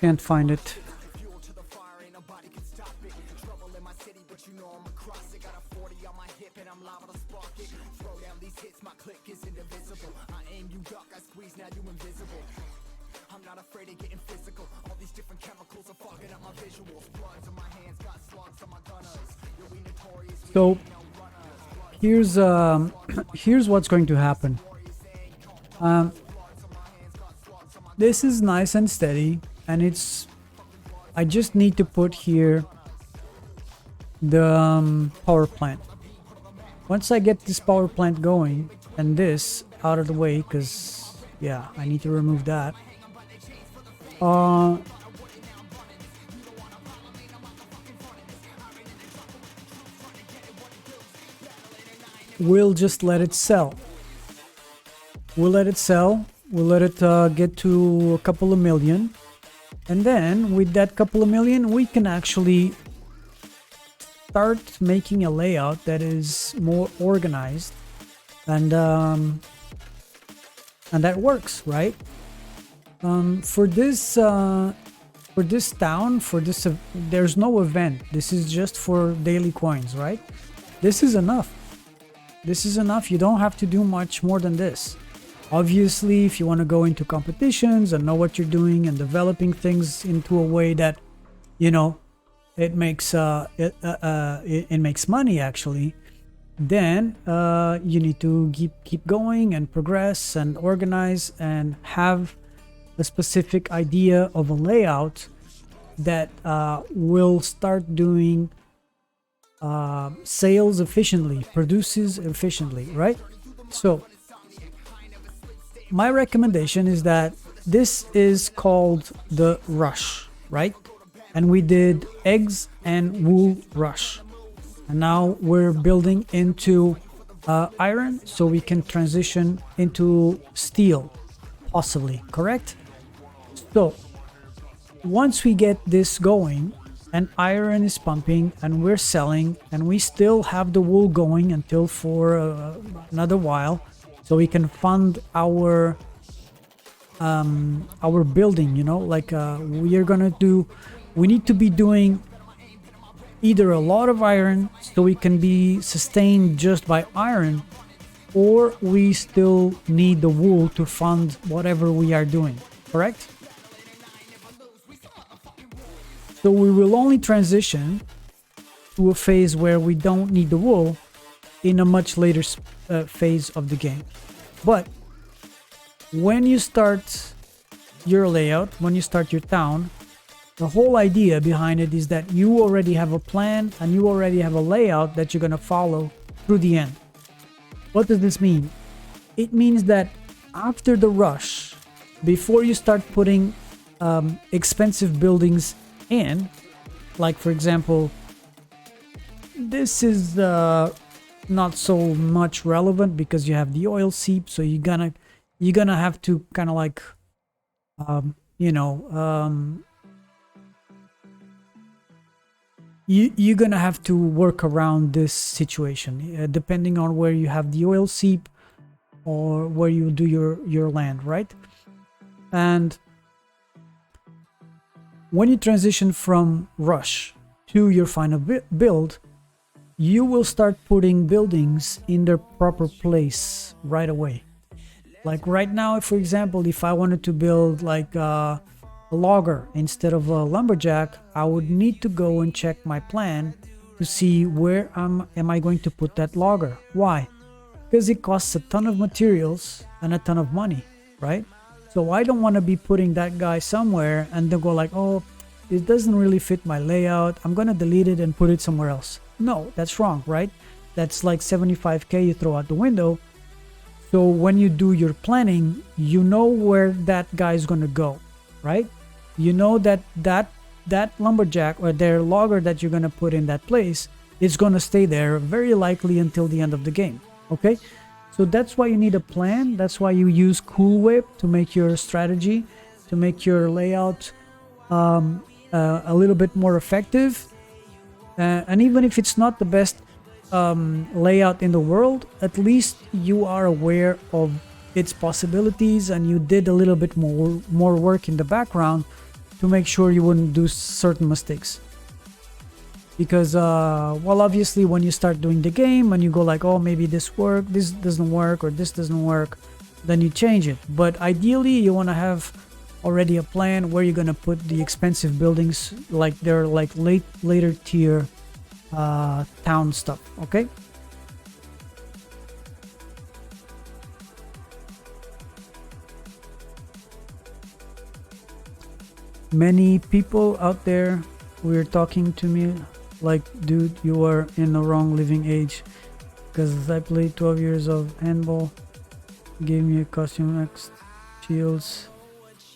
can't find it. So here's here's what's going to happen. This is nice and steady, and it's I just need to put here the power plant. Once I get this power plant going and this out of the way, because yeah, I need to remove that. We'll just let it sell. We'll let it sell. We'll let it get to a couple of million. And then with that couple of million, we can actually start making a layout that is more organized and that works, right? For this town, there's no event. This is just for daily coins, right? This is enough. This is enough. You don't have to do much more than this. Obviously, if you want to go into competitions and know what you're doing and developing things into a way that, you know, it makes it makes money actually, then you need to keep going and progress and organize and have a specific idea of a layout that will start doing sales efficiently, produces efficiently, right? So my recommendation is that this is called the rush, right? And we did eggs and wool rush, and now we're building into iron, so we can transition into steel, possibly, correct? So once we get this going and iron is pumping and we're selling and we still have the wool going until for another while, so we can fund our building, you know, like we need to be doing either a lot of iron so we can be sustained just by iron, or we still need the wool to fund whatever we are doing, correct? So we will only transition to a phase where we don't need the wool in a much later phase of the game. But when you start your layout, when you start your town, the whole idea behind it is that you already have a plan and you already have a layout that you're going to follow through the end. What does this mean? It means that after the rush, before you start putting expensive buildings in, like for example, this is not so much relevant because you have the oil seep, so you're gonna have to kind of like you're gonna have to work around this situation depending on where you have the oil seep or where you do your land, right? And when you transition from rush to your final build, you will start putting buildings in their proper place right away. Like right now, for example, if I wanted to build like a logger instead of a lumberjack, I would need to go and check my plan to see where am I going to put that logger. Why? Because it costs a ton of materials and a ton of money, right? So I don't want to be putting that guy somewhere and then go like, oh, it doesn't really fit my layout, I'm gonna delete it and put it somewhere else. No, that's wrong, right? That's like 75k you throw out the window. So when you do your planning, you know where that guy is gonna go, right? You know that lumberjack or their logger that you're gonna put in that place is gonna stay there very likely until the end of the game. Okay, so that's why you need a plan. That's why you use Cool Whip to make your strategy, to make your layout a little bit more effective. And even if it's not the best layout in the world, at least you are aware of its possibilities and you did a little bit more work in the background to make sure you wouldn't do certain mistakes. Because well, obviously when you start doing the game and you go like, oh, maybe this doesn't work, or this doesn't work, then you change it. But ideally you want to have already a plan where you're gonna put the expensive buildings, like they're like later tier town stuff. Okay, many people out there were talking to me like, dude, you are in the wrong living age, because I played 12 years of handball, gave me a costume X shields.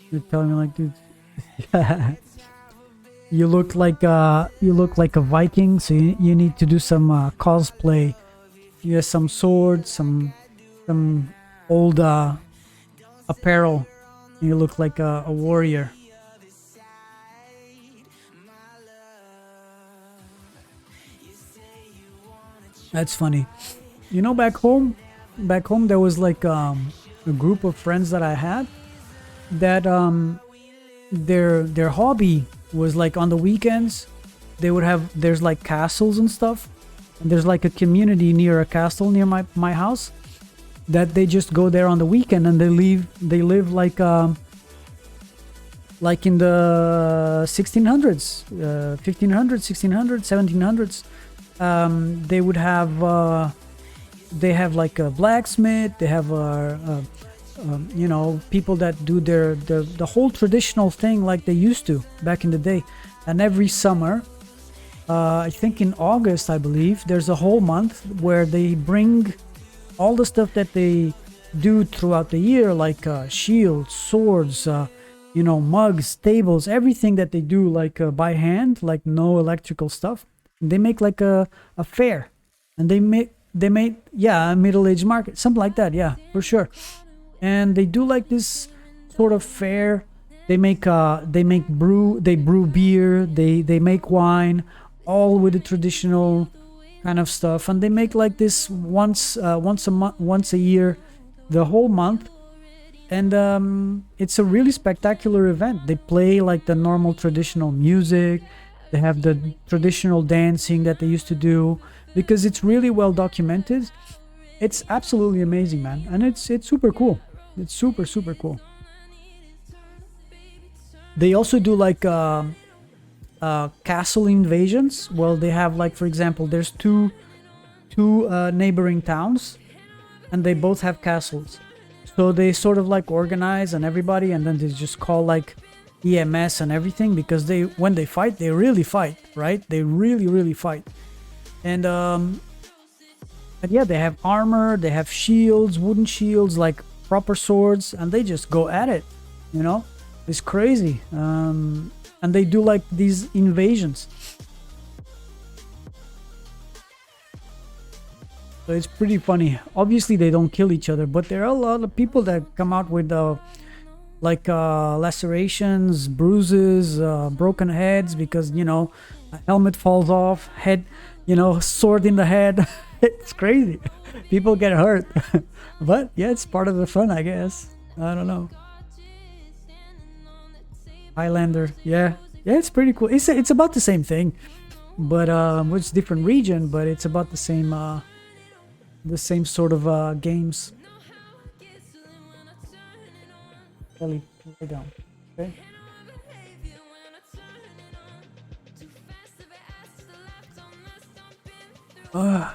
You're telling me like, dude, you look like a Viking, so you need to do some cosplay. You have some swords, some old apparel. You look like a warrior. That's funny. You know, back home there was like a group of friends that I had that their hobby was like on the weekends they would have, there's like castles and stuff, and there's like a community near a castle near my house that they just go there on the weekend and they live like in the 1600s, 1500s, 1600s, 1700s. They would have they have like a blacksmith, they have you know, people that do the whole traditional thing like they used to back in the day. And every summer, I think in August, I believe, there's a whole month where they bring all the stuff that they do throughout the year, like shields, swords, you know, mugs, tables, everything that they do like by hand, like no electrical stuff. They make like a fair, and they make a middle-aged market, something like that, yeah, for sure. And they do like this sort of fair. They brew beer, they make wine, all with the traditional kind of stuff, and they make like this once a year, the whole month. And it's a really spectacular event. They play like the normal traditional music, they have the traditional dancing that they used to do, because it's really well documented. It's absolutely amazing, man, and it's super cool. It's super cool. They also do like castle invasions. Well, they have like, for example, there's two neighboring towns, and they both have castles. So they sort of like organize and everybody, and then they just call like EMS and everything, because when they fight, they really fight, right? They really fight. And yeah, they have armor, they have shields, wooden shields, like proper swords, and they just go at it, you know? It's crazy. And they do like these invasions. So it's pretty funny. Obviously they don't kill each other, but there are a lot of people that come out with lacerations, bruises, broken heads, because, you know, a helmet falls off, head, you know, sword in the head. It's crazy. People get hurt. But yeah, it's part of the fun, I guess. I don't know. Highlander, yeah, it's pretty cool. It's about the same thing, but it's different region, but it's about the same sort of games. Ellie, lay down, okay? Yeah.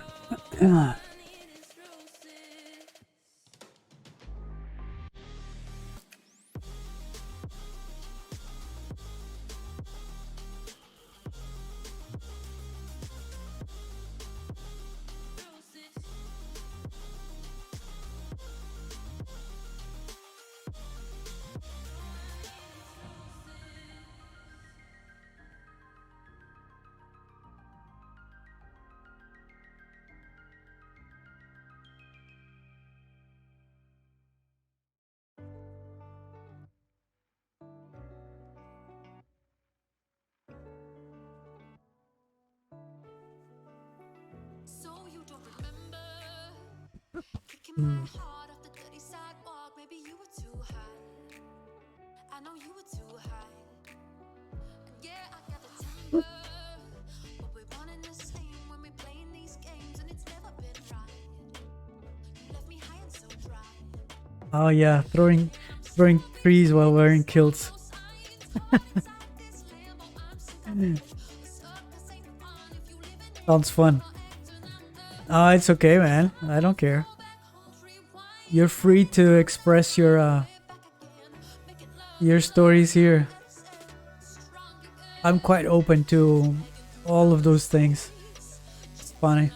So you don't remember kicking my heart off the dirty sidewalk. Maybe you were too high. I know you were too high. And yeah, I got the temper, but we're running the same when we're playing these games, and it's never been right. You left me high and so dry. Oh yeah, throwing trees while wearing kilts. Sounds fun. Oh, it's okay, man. I don't care. You're free to express your stories here. I'm quite open to all of those things. It's funny.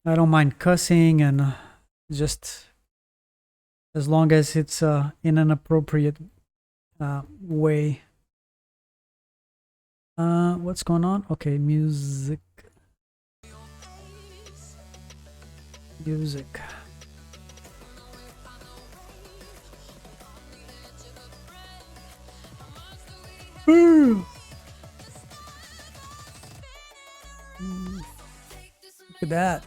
I don't mind cussing and just as long as it's in an appropriate way. What's going on? Okay, music. Music. Look at that.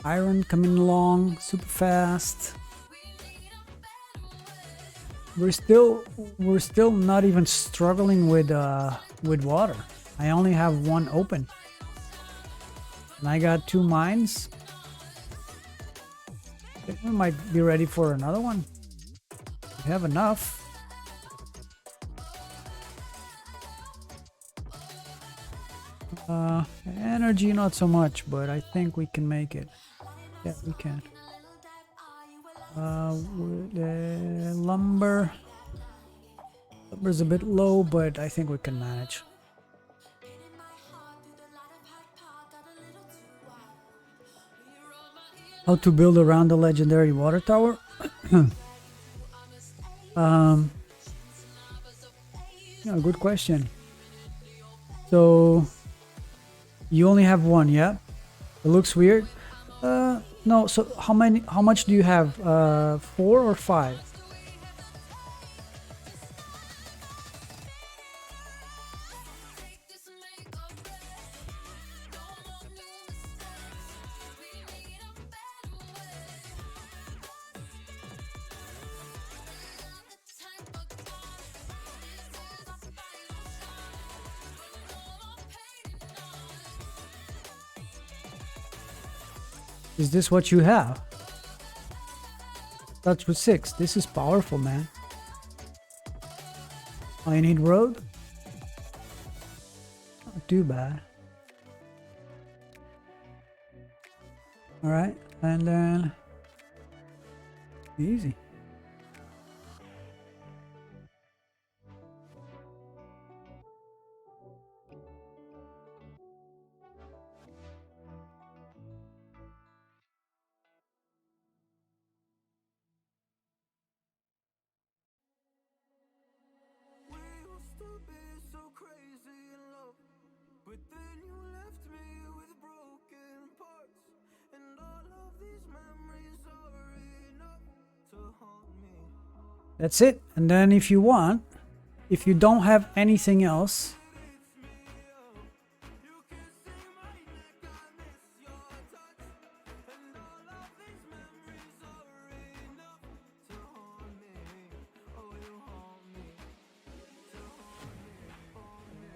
Iron coming along super fast. We're still not even struggling with water. I only have one open. And I got 2 mines. I think we might be ready for another one. We have enough. Energy not so much, but I think we can make it. Yeah, we can. Lumber. Lumber's a bit low, but I think we can manage. How to build around the legendary water tower? Yeah, good question. So you only have one, yeah? It looks weird. No. So how much do you have? 4 or 5? Is this what you have? Starts with 6. This is powerful, man. Oh, you need road? Not too bad. Alright, and then easy. We used to be so crazy in love, but then you left me with broken parts, and all of these memories are enough to haunt me. That's it. And then if you want, if you don't have anything else, You can see my neck, I miss your touch, and all of these memories are enough to haunt me. Oh, you haunt me, to haunt me, haunt me,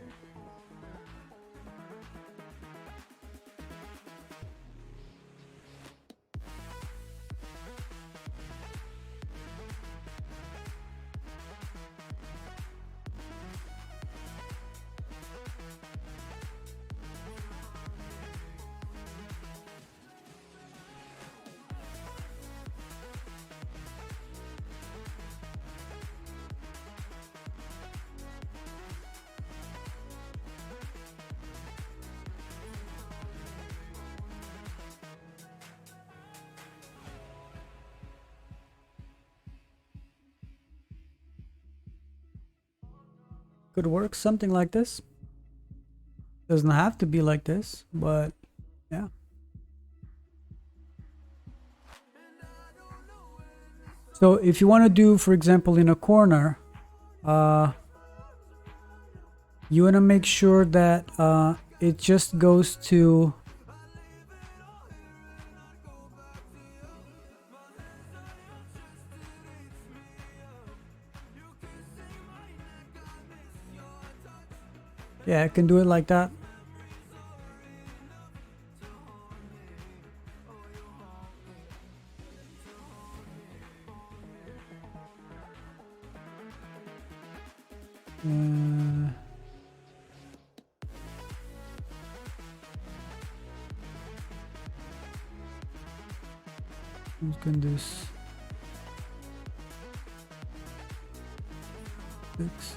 could work something like this. Doesn't have to be like this, but yeah. So if you want to do, for example, in a corner, you want to make sure that it just goes to yeah, I can do it like that. We can do 6.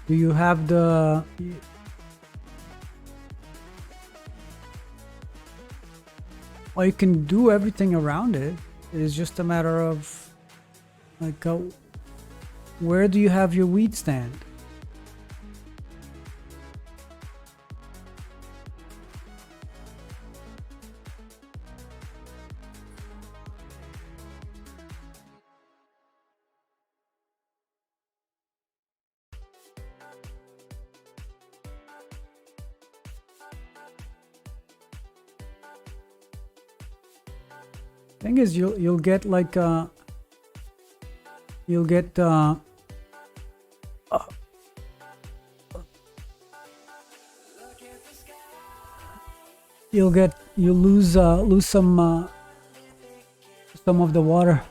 Do you have the well, you can do everything around it. It's just a matter of like where do you have your weed stand? Thing is, you'll get like you'll get you lose some of the water,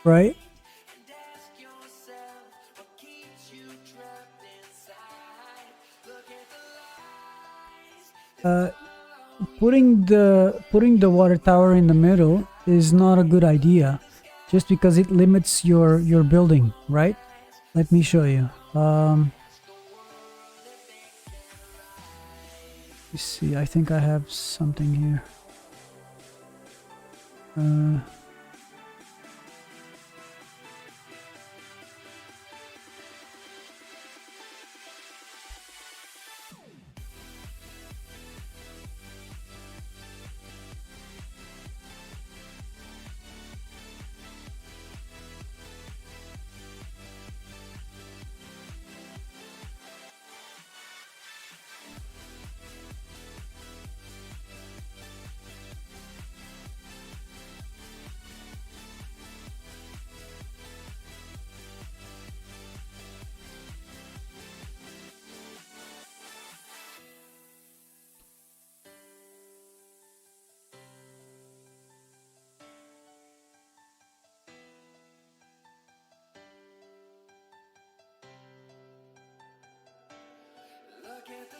right? Putting the water tower in the middle is not a good idea, just because it limits your building, right? Let me show you. You see, I think I have something here.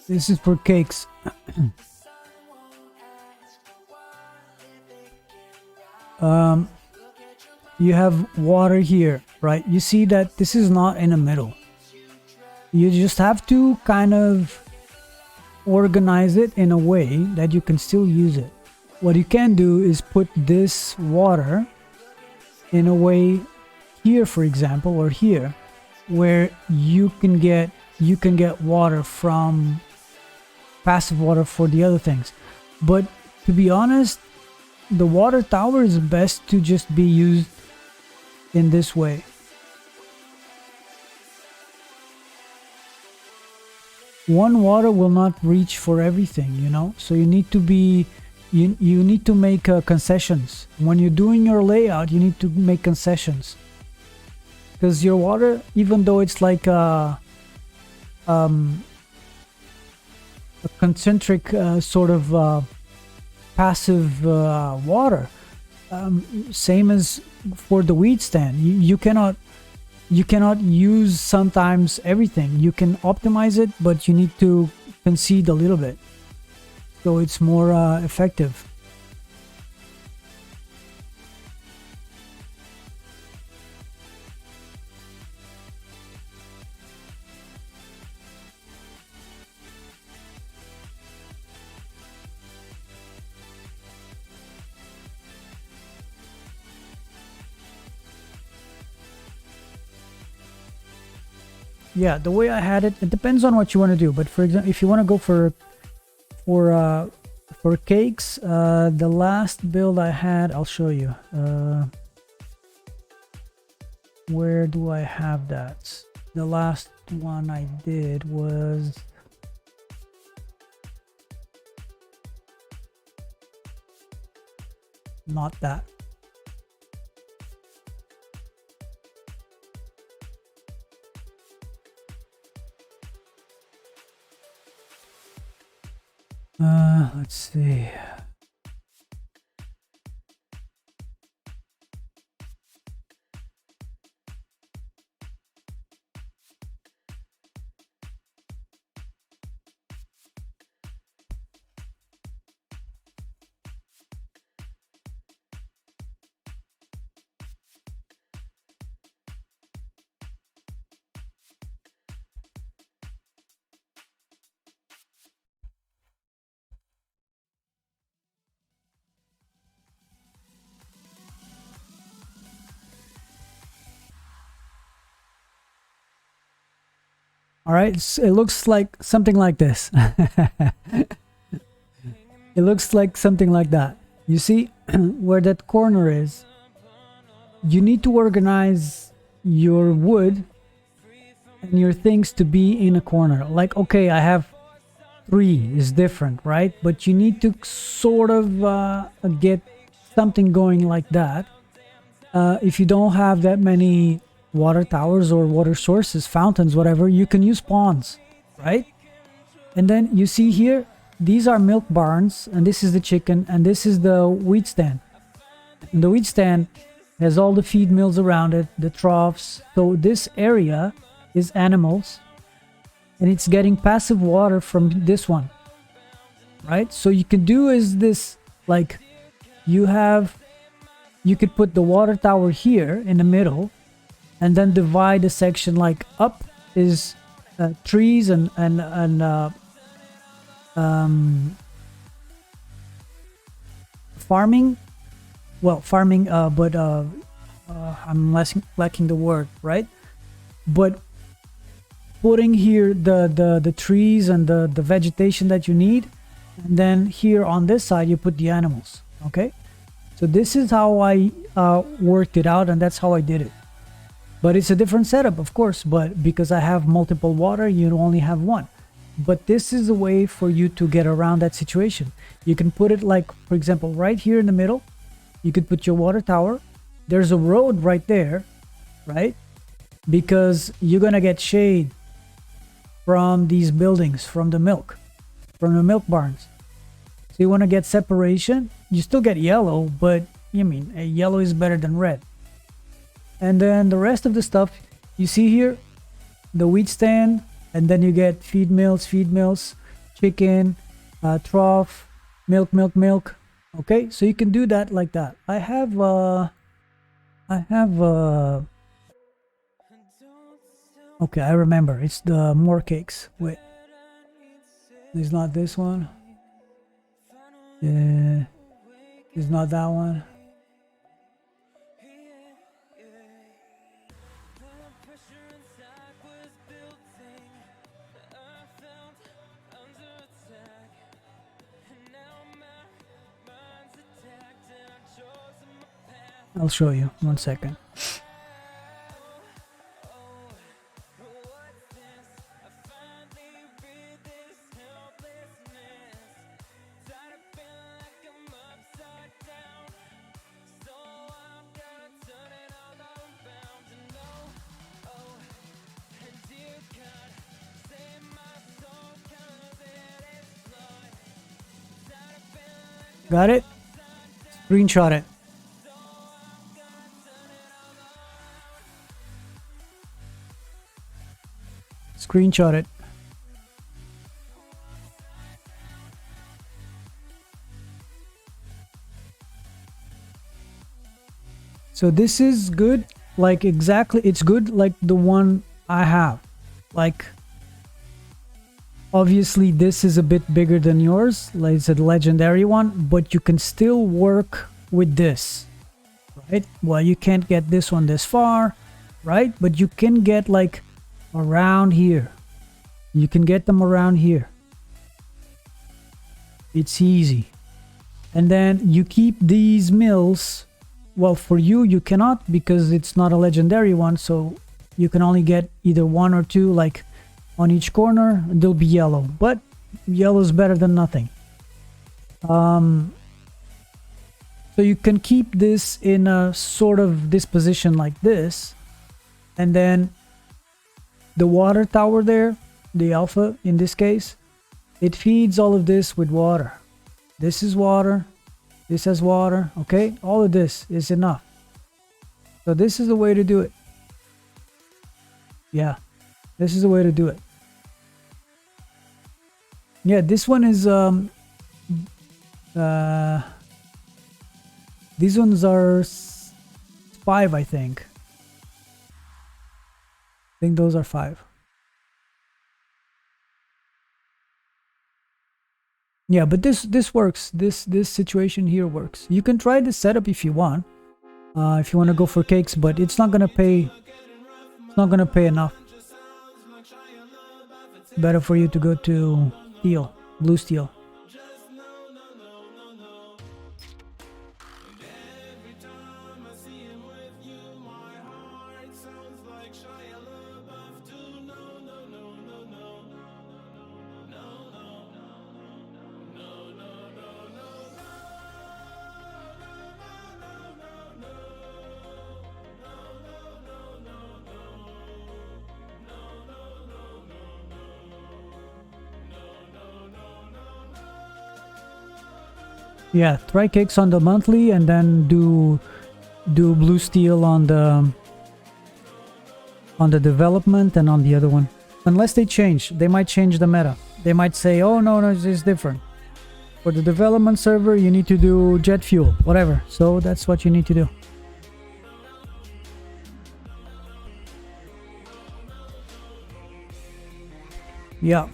This is for cakes. You have water here, right? You see that this is not in the middle. You just have to kind of organize it in a way that you can still use it. What you can do is put this water in a way here, for example, or here, where you can get water from passive water for the other things. But to be honest, the water tower is best to just be used in this way. One water will not reach for everything, you know, so you need to be you need to make concessions. When you're doing your layout, you need to make concessions, because your water, even though it's like a concentric sort of passive water, same as for the weed stand, you cannot use sometimes everything. You can optimize it, but you need to concede a little bit so it's more effective. yeah, the way I had it, it depends on what you want to do. But for example, if you want to go for cakes, the last build I had, I'll show you. Where do I have that? The last one I did was not that. Let's see. All right, it looks like something like this. It looks like something like that. You see where that corner is? You need to organize your wood and your things to be in a corner. Like, okay, I have 3 is different, right? But you need to sort of get something going like that. If you don't have that many water towers or water sources, fountains, whatever, you can use ponds, right? And then you see here, these are milk barns, and this is the chicken, and this is the wheat stand. And the wheat stand has all the feed mills around it, the troughs. So this area is animals, and it's getting passive water from this one, right? So you can do is this, like, you could put the water tower here in the middle, and then divide a section, like up is trees and farming. Well, farming, but I'm lacking the word, right? But putting here the trees and the vegetation that you need, and then here on this side you put the animals. Okay, so this is how I worked it out, and that's how I did it. But it's a different setup, of course, but because I have multiple water, you only have one. But this is a way for you to get around that situation. You can put it like, for example, right here in the middle. You could put your water tower. There's a road right there, right? Because you're going to get shade from these buildings, from the milk barns. So you want to get separation. You still get yellow, but I mean, yellow is better than red. And then the rest of the stuff you see here, the wheat stand, and then you get feed mills, chicken, trough, milk. Okay, so you can do that like that. I have okay, I remember, it's the more cakes. Wait, it's not this one. It's not that one. I'll show you, 1 second. Got it? Screenshot it. Screenshot it. So this is good, like exactly, it's good like the one I have. Like, obviously this is a bit bigger than yours, like it's a legendary one, but you can still work with this, right? Well, you can't get this one this far, right? But you can get like around here. You can get them around here. It's easy. And then you keep these mills. Well, for you, you cannot because it's not a legendary one. So you can only get either 1 or 2, like on each corner. They'll be yellow, but yellow is better than nothing. So you can keep this in a sort of this position like this. And then the water tower there, the alpha in this case, it feeds all of this with water. This is water. This has water. Okay, all of this is enough. So this is the way to do it. Yeah, this is the way to do it. Yeah, this one is these ones are 5, I think. I think those are 5. Yeah, but this works. This situation here works. You can try this setup if you want. If you want to go for cakes, but it's not gonna pay. It's not gonna pay enough. Better for you to go to steel, blue steel. Yeah, try cakes on the monthly and then do blue steel on the development and on the other one. Unless they change, they might change the meta. They might say, oh no, it's different. For the development server, you need to do jet fuel, whatever. So that's what you need to do. Yeah.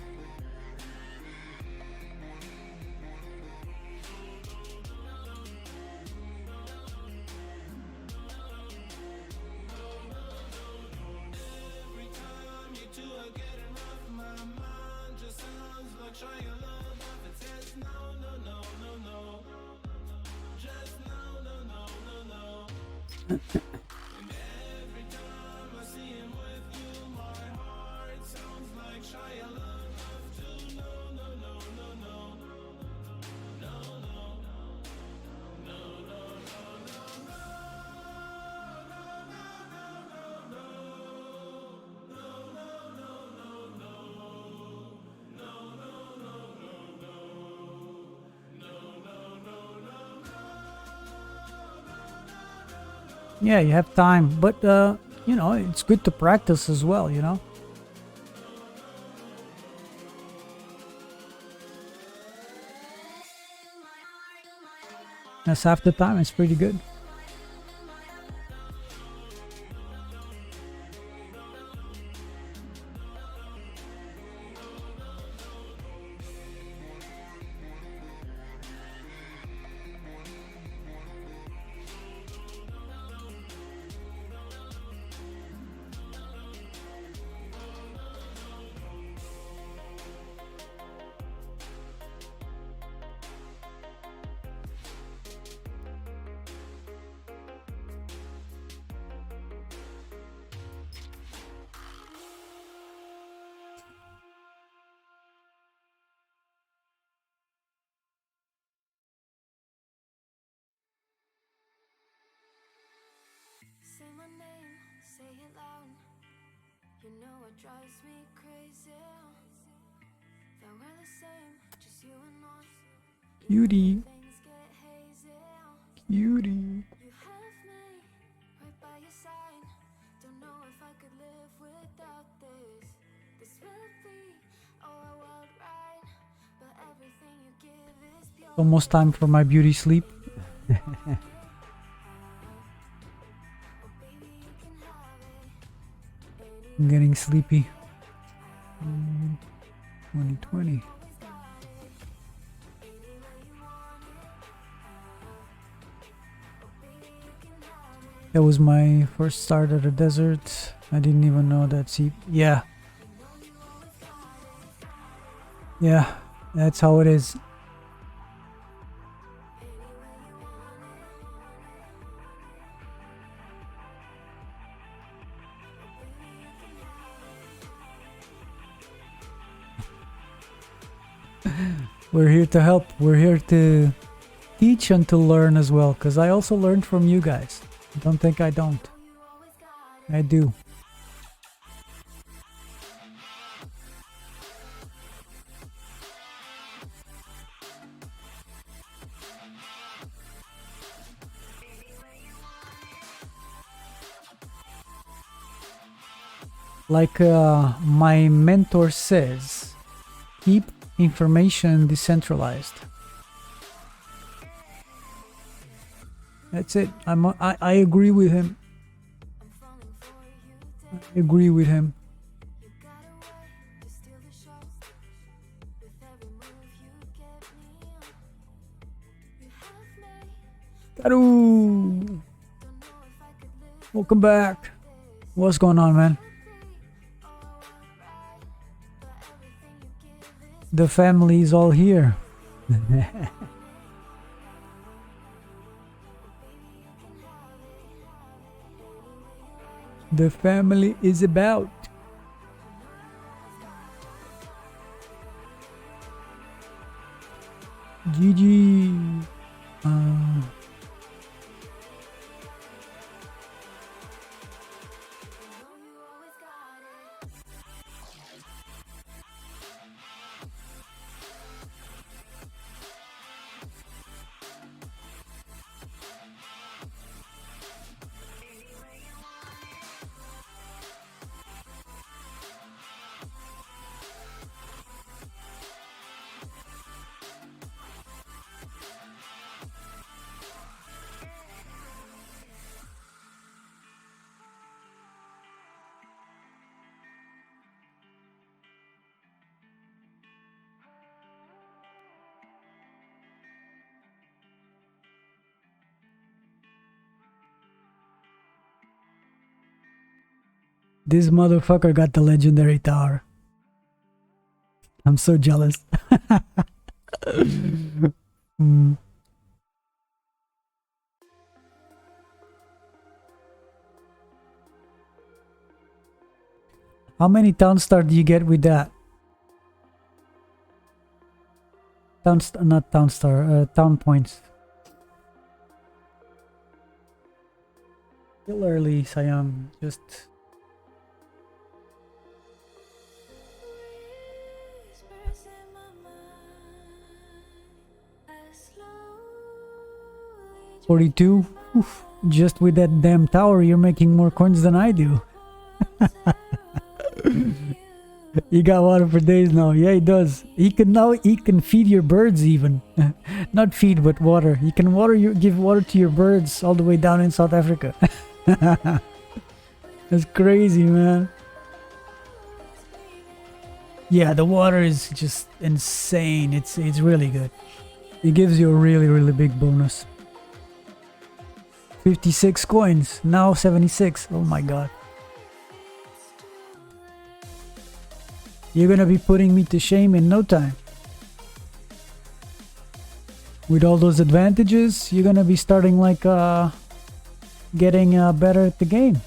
Yeah, you have time, but you know, it's good to practice as well, you know. That's half the time. It's pretty good. Say my name, say it loud. You know it drives me crazy. That we're the same, just you and I. Cutie. Things get hazy. Cutie. You have me right by your side. Don't know if I could live without this. This will be our world right. But everything you give is pure. Almost time for my beauty sleep. I'm getting sleepy. 2020. That was my first start at the desert. I didn't even know that. See, yeah, Yeah, that's how it is. We're here to help. We're here to teach and to learn as well, because I also learned from you guys. Don't think I don't. I do. Like my mentor says, keep information decentralized. That's it. I agree with him. I agree with him. Taru! Welcome back. What's going on, man? The family's all here. The family is about. GG. This motherfucker got the legendary tower. I'm so jealous. Mm. How many town star do you get with that? Not town star, town points. Still early, Sayang. Just Whispers in my mind, I slowly 42. Oof. Just with that damn tower, you're making more coins than I do. You got water for days now. Yeah, he does. He can feed your birds even. Not feed, but water. He can give water to your birds all the way down in South Africa. That's crazy, man. Yeah, the water is just insane. It's really good. It gives you a really big bonus. 56 coins, now 76. Oh my god. You're gonna be putting me to shame in no time. With all those advantages, you're gonna be starting like getting better at the game.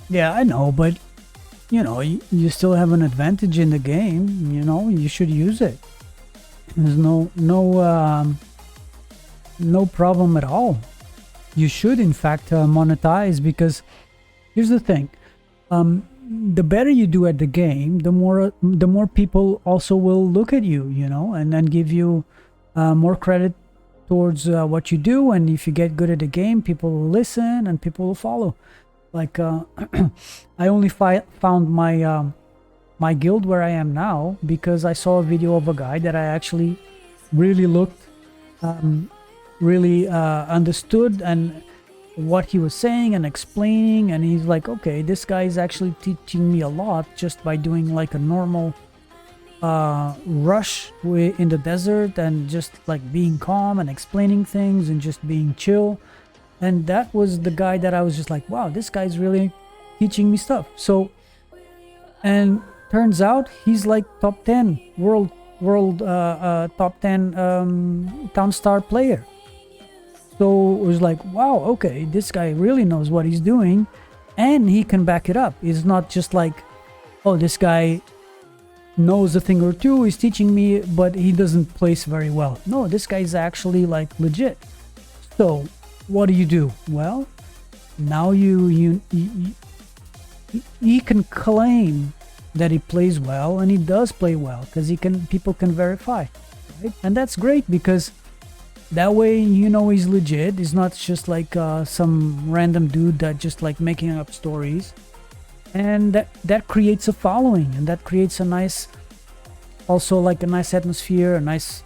Yeah, I know, but you know, you still have an advantage in the game. You know, you should use it. There's no problem at all. You should, in fact, monetize, because here's the thing: the better you do at the game, the more people also will look at you. You know, and then give you more credit towards what you do, and if you get good at the game, people will listen and people will follow. Like I only found my my guild where I am now because I saw a video of a guy that I actually really looked, really understood, and what he was saying and explaining, and he's like, okay, this guy is actually teaching me a lot just by doing like a normal rush in the desert, and just like being calm and explaining things and just being chill. And that was the guy that I was just like, wow, this guy's really teaching me stuff. So, and turns out he's like top 10 world top 10 town star player. So it was like, wow, okay, this guy really knows what he's doing, and he can back it up. It's not just like, oh, this guy knows a thing or two, he's teaching me, but he doesn't place very well. No, this guy is actually like legit. So what do? Well, now he can claim that he plays well, and he does play well because people can verify, right? And that's great because that way you know he's legit. He's not just like some random dude that just like making up stories. And that creates a following, and that creates a nice, also like a nice atmosphere, a nice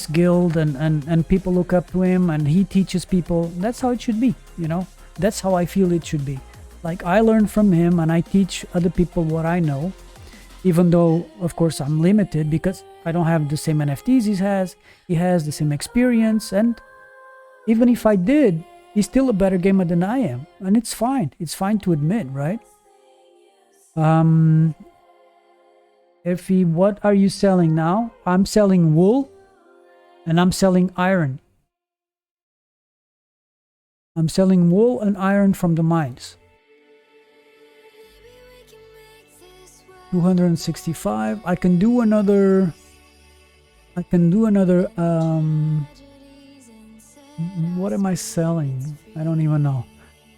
guild, and people look up to him, and he teaches people. That's how it should be, you know. That's how I feel it should be. Like, I learn from him and I teach other people what I know, even though of course I'm limited because I don't have the same NFTs he has the same experience, and even if I did, he's still a better gamer than I am, and it's fine to admit, right? What are you selling now? I'm selling wool, and I'm selling iron. I'm selling wool and iron from the mines. 265. I can do another what am I selling? I don't even know.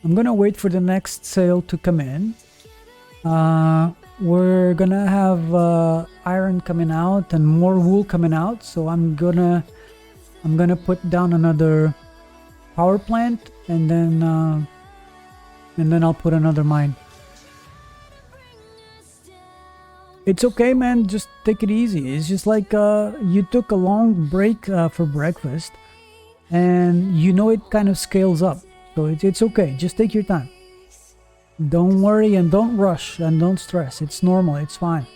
I'm gonna wait for the next sale to come in. We're gonna have iron coming out and more wool coming out, so I'm gonna put down another power plant, and then I'll put another mine. It's okay, man, just take it easy. It's just like you took a long break for breakfast, and you know it kind of scales up, so it's okay. Just take your time. Don't worry and don't rush and don't stress. It's normal, it's fine.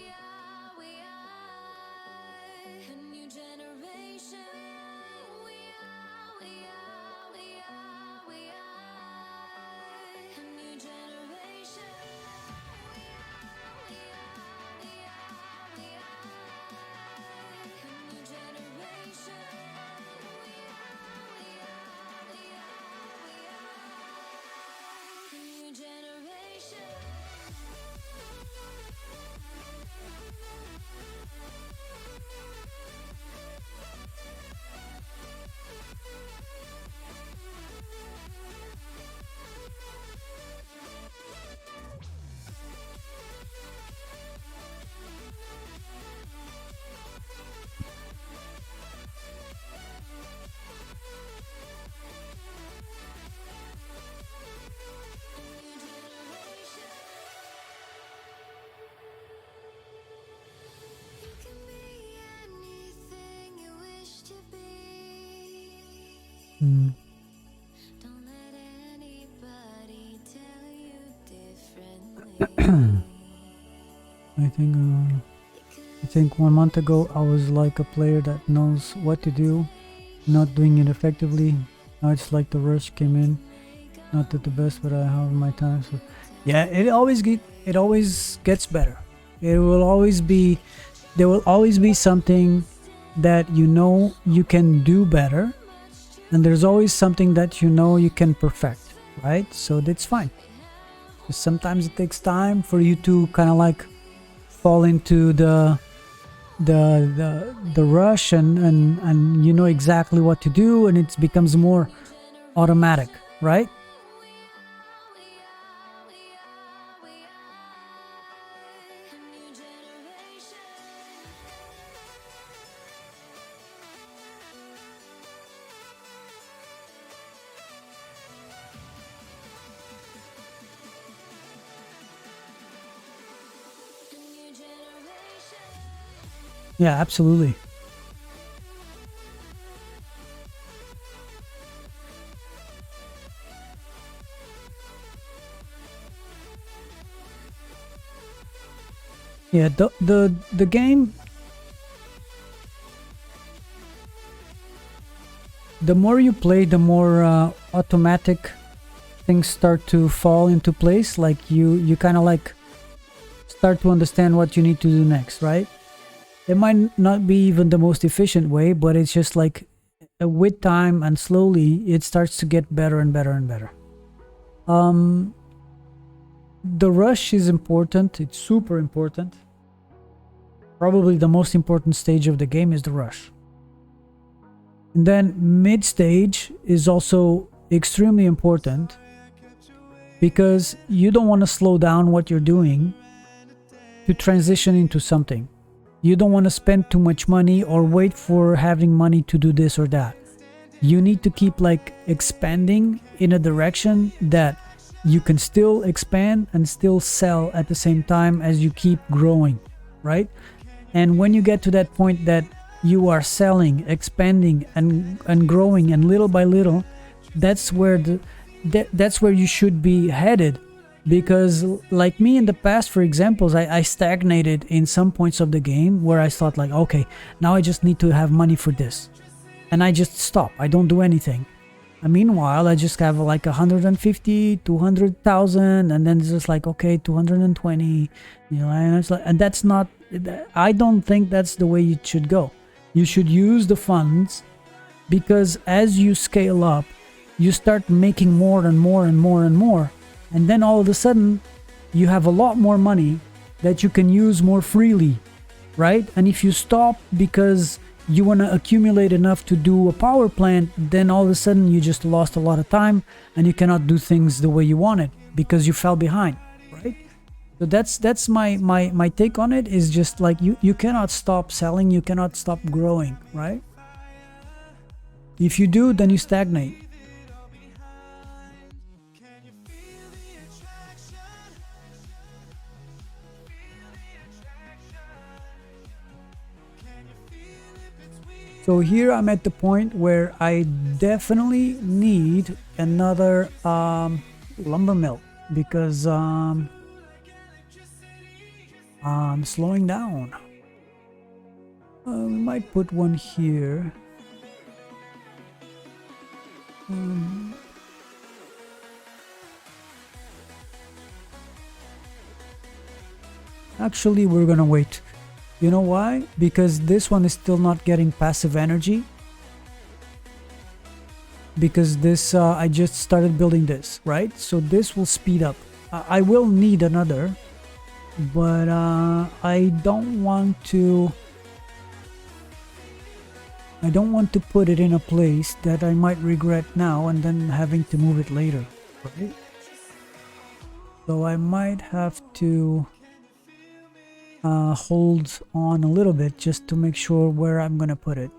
I think 1 month ago I was like a player that knows what to do, not doing it effectively. Now it's like the rush came in. Not at the best, but I have my time. So yeah, it always gets better. There will always be something that you know you can do better, and there's always something that you know you can perfect, right? So that's fine. Just sometimes it takes time for you to kind of like fall into the rush, and you know exactly what to do, and it becomes more automatic, right? Yeah, absolutely. Yeah, the game, the more you play, the more automatic things start to fall into place. Like you kind of like start to understand what you need to do next, right? It might not be even the most efficient way, but it's just like with time and slowly it starts to get better and better and better. The rush is important. It's super important. Probably the most important stage of the game is the rush. And then mid stage is also extremely important because you don't want to slow down what you're doing to transition into something. You don't want to spend too much money or wait for having money to do this or that. You need to keep like expanding in a direction that you can still expand and still sell at the same time as you keep growing, right? And when you get to that point that you are selling, expanding and growing, and little by little, that's where that's where you should be headed. Because like me in the past, for example, I stagnated in some points of the game where I thought like, okay, now I just need to have money for this, and I just stop. I don't do anything. And meanwhile, I just have like 150, 200,000, and then it's just like, okay, 220, you know, and it's like, and that's not. I don't think that's the way it should go. You should use the funds, because as you scale up, you start making more and more and more and more. And then all of a sudden, you have a lot more money that you can use more freely, right? And if you stop because you want to accumulate enough to do a power plant, then all of a sudden you just lost a lot of time and you cannot do things the way you wanted because you fell behind, right? So that's my take on it, is just like you cannot stop selling, you cannot stop growing, right? If you do, then you stagnate. So here I'm at the point where I definitely need another lumber mill, because I'm slowing down. We might put one here. Actually, we're gonna wait. You know why? Because this one is still not getting passive energy. Because this, I just started building this, right? So this will speed up. I will need another, but I don't want to put it in a place that I might regret now and then having to move it later, right? So I might have to hold on a little bit just to make sure where I'm gonna put it.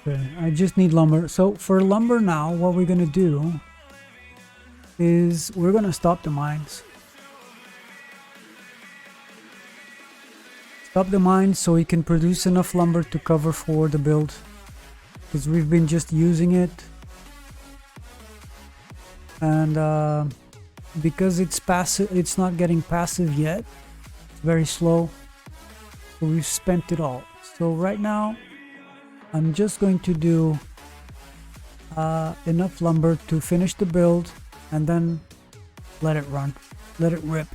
Okay, I just need lumber. So for lumber now, what we're gonna do is we're gonna stop the mines. Stop the mines so we can produce enough lumber to cover for the build, because we've been just using it and because it's passive, it's not getting passive yet. It's very slow. So we've spent it all. So right now, I'm just going to do enough lumber to finish the build, and then let it run, let it rip.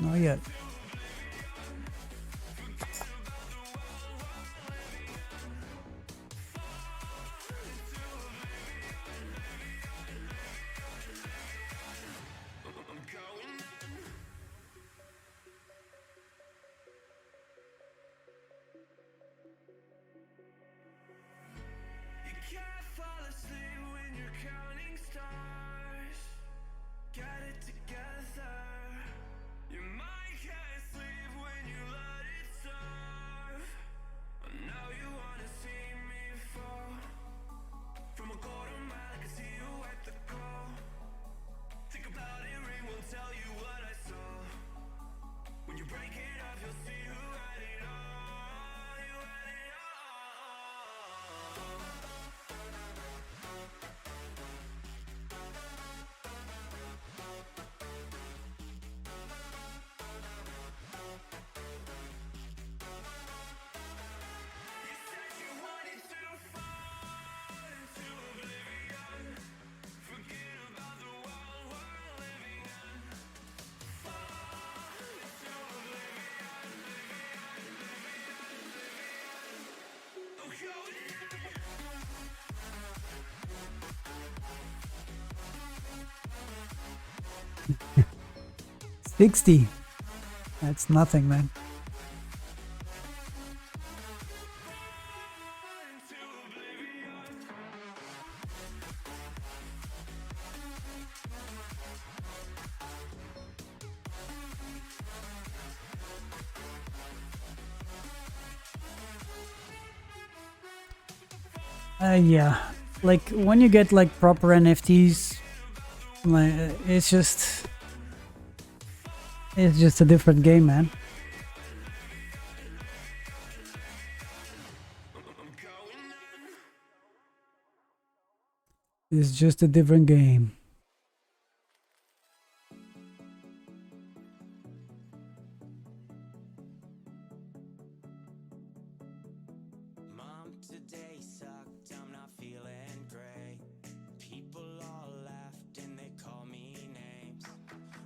Not yet. Can't fall asleep when you're counting stars. Get it together. Your mind can't sleep when you let it serve. Now you wanna see me fall. From a quarter mile, I can see you at the call. Think about it, ring won't tell you what I saw. When you break it off, you'll see who had it all. You had it all. 60. That's nothing, man. Yeah, like when you get like proper NFTs, like it's just a different game, man. It's just a different game. Mom, today sucked, I'm not feeling great. People all laughed and they call me names.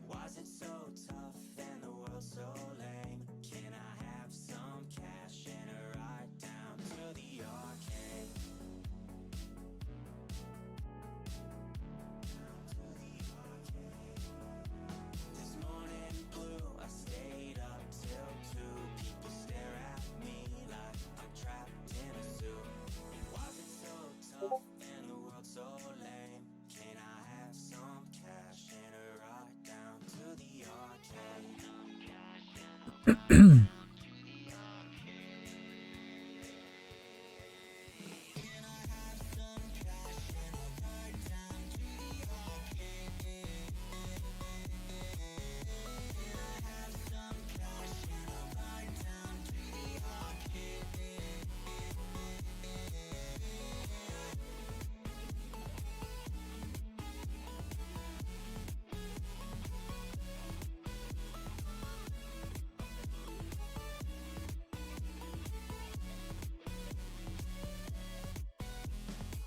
Was it so tough and the world so lame? Can I have some cash and a ride down to the arcade? This morning blue, I stayed up till 2. People stare at me like I'm trapped in a zoo. Was it so tough and the world so lame? Can I have some cash and a ride down to the arcade?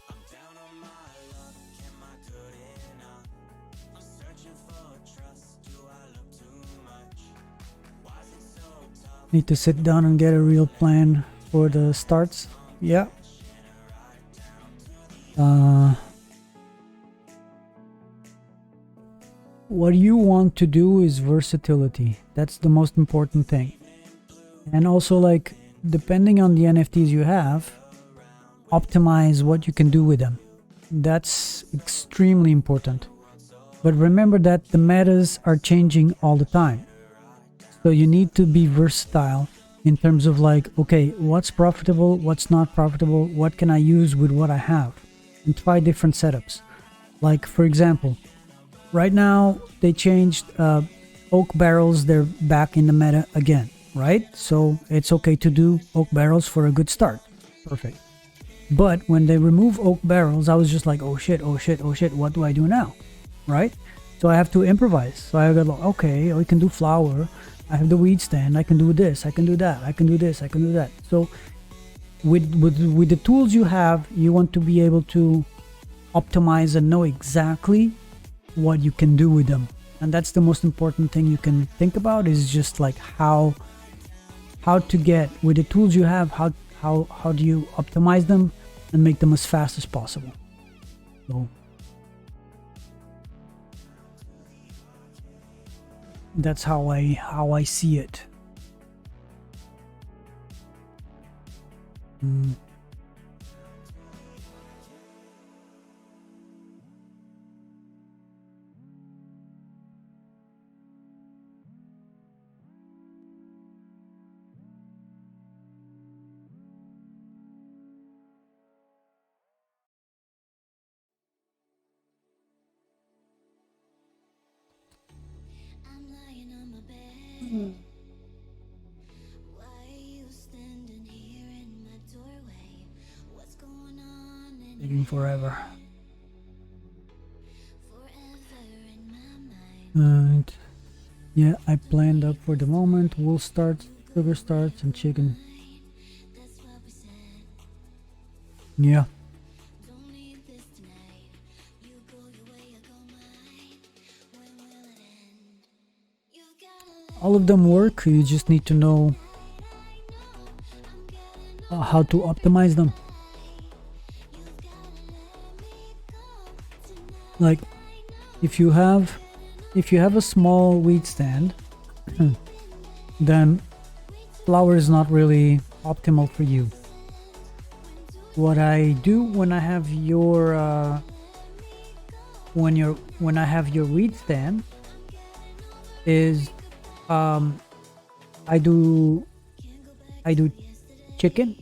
I'm down on my luck, am I good enough? I'm searching for trust, do I look too much? Was it so tough? Need to sit down and get a real plan for the starts. Yeah. What you want to do is versatility. That's the most important thing. And also, like, depending on the NFTs you have, optimize what you can do with them. That's extremely important. But remember that the metas are changing all the time. So you need to be versatile in terms of like, okay, what's profitable, what's not profitable, what can I use with what I have, and try different setups. Like, for example, right now they changed oak barrels, they're back in the meta again, right? So it's okay to do oak barrels for a good start. perfect. But when they remove oak barrels, I was just like, oh shit, oh shit, oh shit, what do I do now? Right? So I have to improvise. So I go, like, okay, we can do flour. I have the weed stand. I can do this. I can do that. I can do this. I can do that. So with the tools you have, you want to be able to optimize and know exactly what you can do with them. And that's the most important thing you can think about, is just like how to get, with the tools you have, how do you optimize them and make them as fast as possible. So that's how I see it. I'm lying on my bed. Why are you standing here in my doorway? What's going on in Taking forever. forever in my mind? And yeah, I planned up for the moment. Wool starts, sugar starts, and chicken. That's what we said. Yeah. Don't need this tonight. You go your way, I go mine. When will it end? You gotta let All of them work. You just need to know I'm getting how to optimize them. you gotta let me go tonight. Like if you have a small wheat stand, then flour is not really optimal for you. What I do when I have your when I have your wheat stand is I do chicken,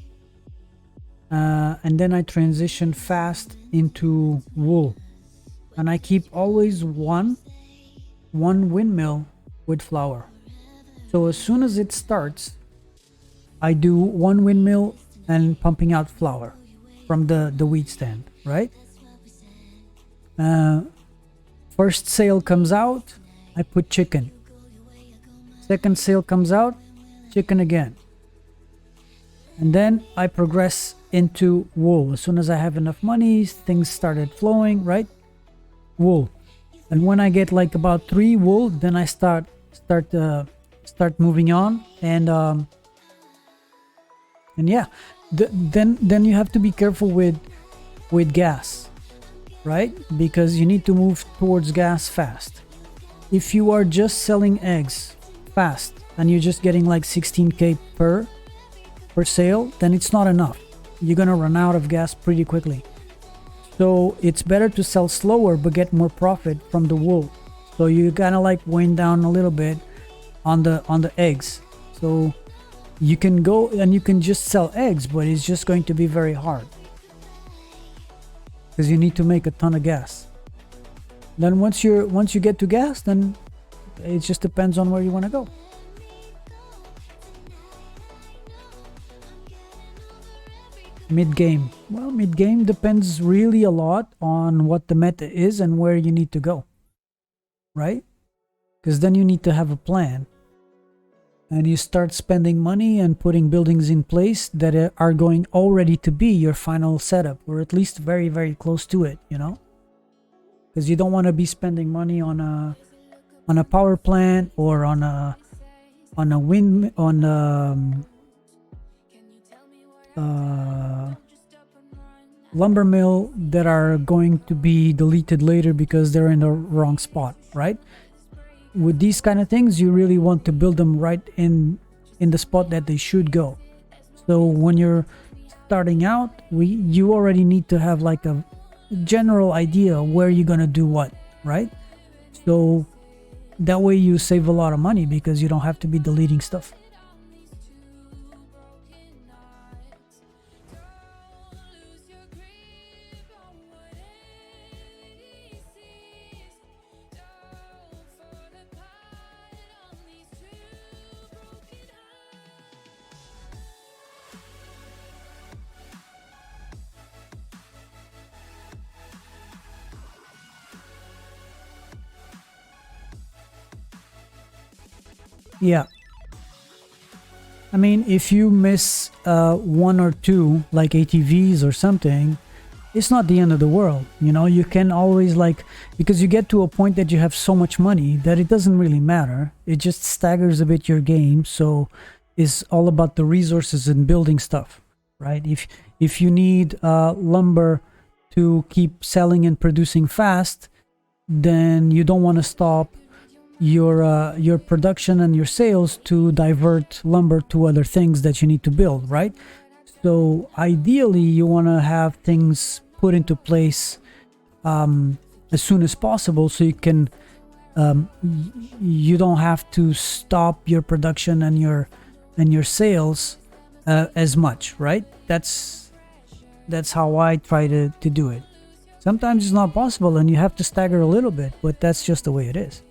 and then I transition fast into wool, and I keep always one windmill with flour. So as soon as it starts, I do one windmill and pumping out flour from the wheat stand, right? First sale comes out, I put chicken. Second sale comes out, chicken again. And then I progress into wool. As soon as I have enough money, things started flowing, right? Wool. And when I get like about 3 wool, then I start moving on, and yeah, then you have to be careful with gas, right? Because you need to move towards gas fast. If you are just selling eggs fast and you're just getting like 16k per sale, then it's not enough. You're gonna run out of gas pretty quickly. So it's better to sell slower but get more profit from the wool. So you gotta like wind down a little bit on the eggs. So you can go and you can just sell eggs, but it's just going to be very hard because you need to make a ton of gas. Then once you get to gas, then it just depends on where you want to go. Mid-game. Well, mid-game depends really a lot on what the meta is and where you need to go, right? Because then you need to have a plan, and you start spending money and putting buildings in place that are going already to be your final setup, or at least very, very close to it, you know? Because you don't want to be spending money on a power plant or on a wind, on lumber mill that are going to be deleted later because they're in the wrong spot, right? With these kind of things, you really want to build them right in the spot that they should go. So when you're starting out, you already need to have like a general idea where you're gonna do what, right? So that way you save a lot of money because you don't have to be deleting stuff. Yeah. I mean, if you miss one or two, like ATVs or something, it's not the end of the world. You know, you can always like, because you get to a point that you have so much money that it doesn't really matter. It just staggers a bit your game. So it's all about the resources and building stuff, right? If you need lumber to keep selling and producing fast, then you don't want to stop your production and your sales to divert lumber to other things that you need to build, right? So ideally, you want to have things put into place as soon as possible, so you can you don't have to stop your production and your sales as much, right? That's how I try to do it. Sometimes it's not possible, and you have to stagger a little bit, but that's just the way it is.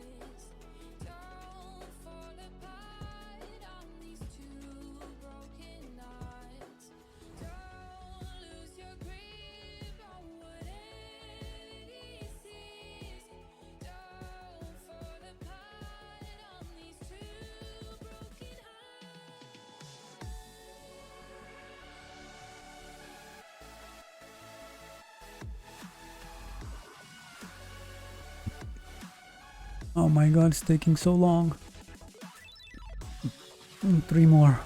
Oh my god, it's taking so long. Three more.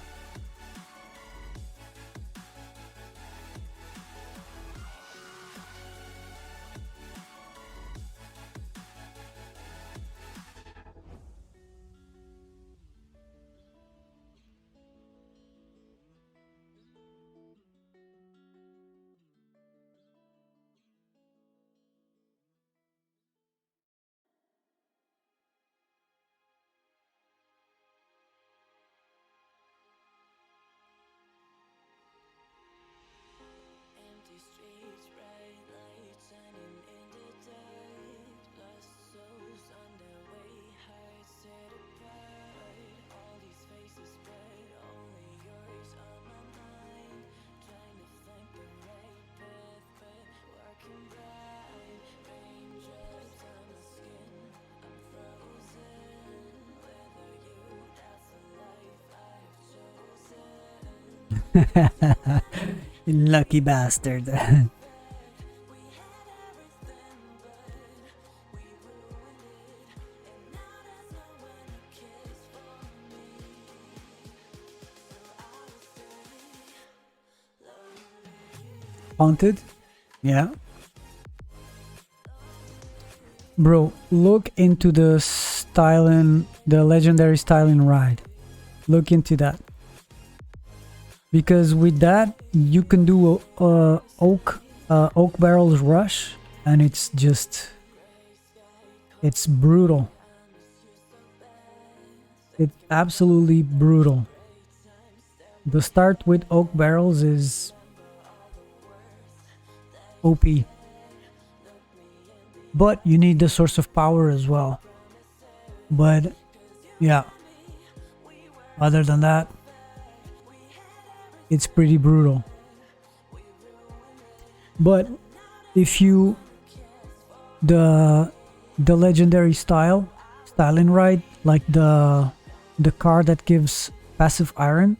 Empty streets, bright lights shining in the dark. Lost souls on their way, hearts set apart. All these faces, but only yours on my mind. Trying to find the right path, but walking bright. Raindrops on my skin, I'm frozen. Whether you, that's the life I've chosen. Lucky bastard. Haunted? Yeah. Bro, look into the styling, the legendary styling ride. Look into that. Because with that you can do a oak barrels rush, and it's brutal. It's absolutely brutal. The start with oak barrels is OP, but you need the source of power as well. But yeah, other than that, it's pretty brutal. But if you the legendary styling ride, like the car that gives passive iron,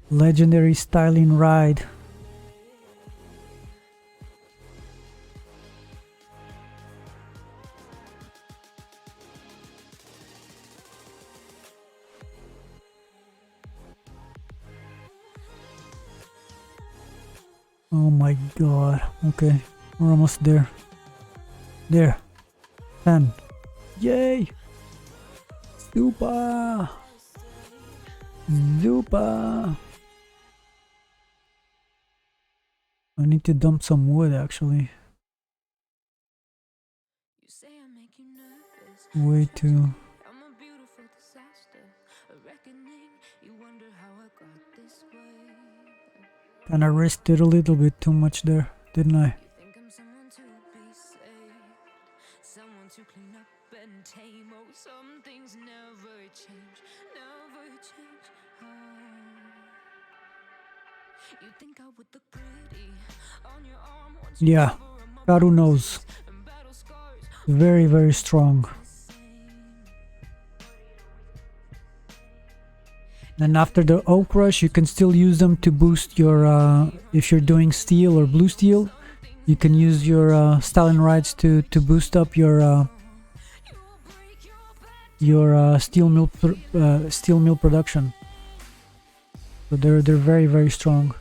legendary styling ride. Oh my god. Okay, we're almost there. There. 10. Yay! Super! Super! I need to dump some wood actually. You say I make you nervous. Way too. I'm a beautiful disaster, a reckoning. You wonder how I got this way. Kinda risked it a little bit too much there, didn't I? You think I'm someone to be saved, someone to clean up and tame. Oh, some things never change, never change. You think I would look pretty on your arm once you Yeah, cover 'em up God who with knows. disease and battle scars. Very, very strong. And after the oak rush, you can still use them to boost your, if you're doing steel or blue steel, you can use your Stalin rides to boost up your steel mill production. So they're very, very strong.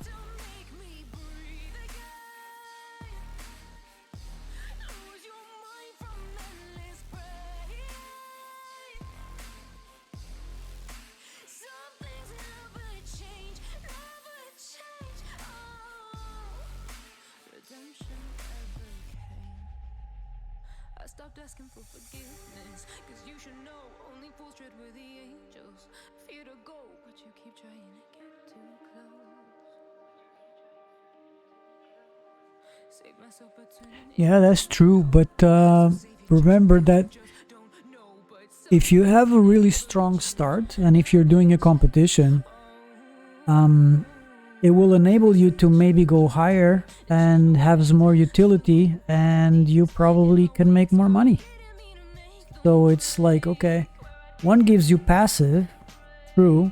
I stopped asking for forgiveness, cause you should know only fools tread with the angels. Fear to go, but you keep trying to get too close. Save myself opportunity. Yeah, that's true. But remember that if you have a really strong start and if you're doing a competition, it will enable you to maybe go higher and have some more utility, and you probably can make more money. So it's like, okay, one gives you passive, true,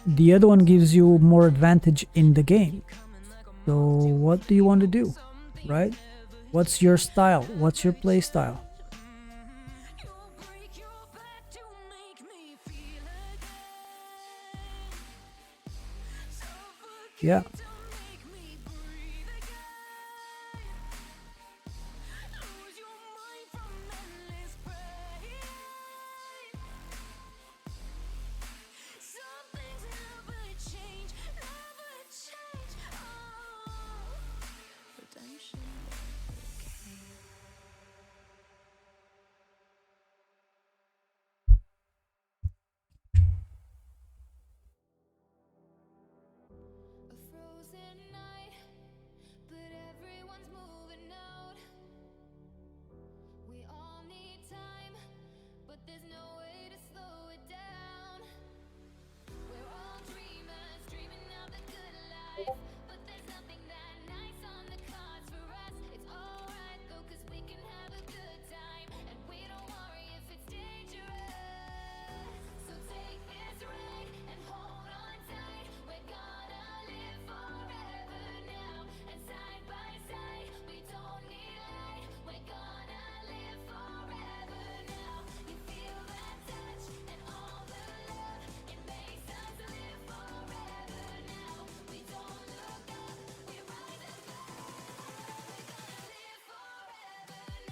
the other one gives you more advantage in the game. So what do you want to do, right? What's your style? What's your play style? Yeah. A frozen night, but everyone's moving out. We all need time, but there's no way to slow it down. We're all dreamers, dreaming of the good life, but there's nothing that nice on the cards for us. It's alright though, cause we can have a good time, and we don't worry if it's dangerous. So take this ride and hold on tight. We're gonna live forever now, and side by side, we don't need light. We're gonna live forever now. You feel that touch and all the love, it makes us live forever now. We don't look up, we rise above. We're gonna live forever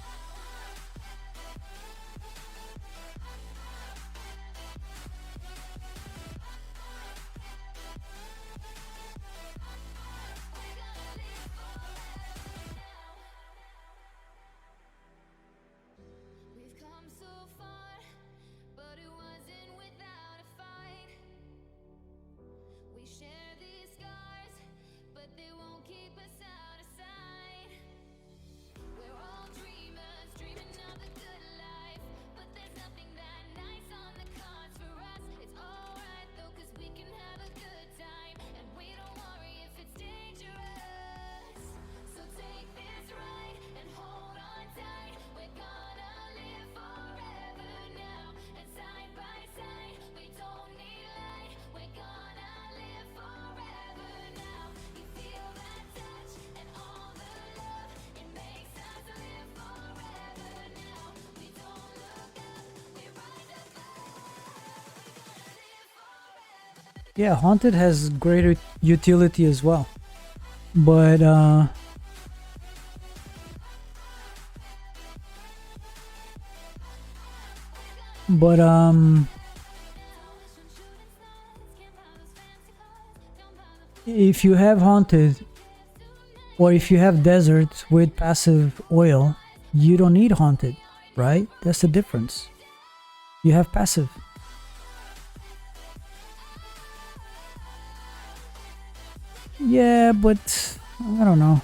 We've come so far, but it wasn't without a fight. We share these scars, but they won't keep us out of sight. We're all dreamers, dreaming of the good life, but there's nothing that nice on the cards for us. It's alright though, cause we can have a good time, and we don't worry if it's dangerous. So take this ride and hold on tight. We're gonna live forever now, and side by side, we don't need light. We're gonna live forever now. You feel that touch and all the love, it makes us live forever now. We don't look up, we rise above. We're gonna live forever. Yeah, Haunted has greater utility as well. But but if you have Haunted or if you have Desert with passive oil, you don't need Haunted, right? That's the difference. You have passive. Yeah, but I don't know.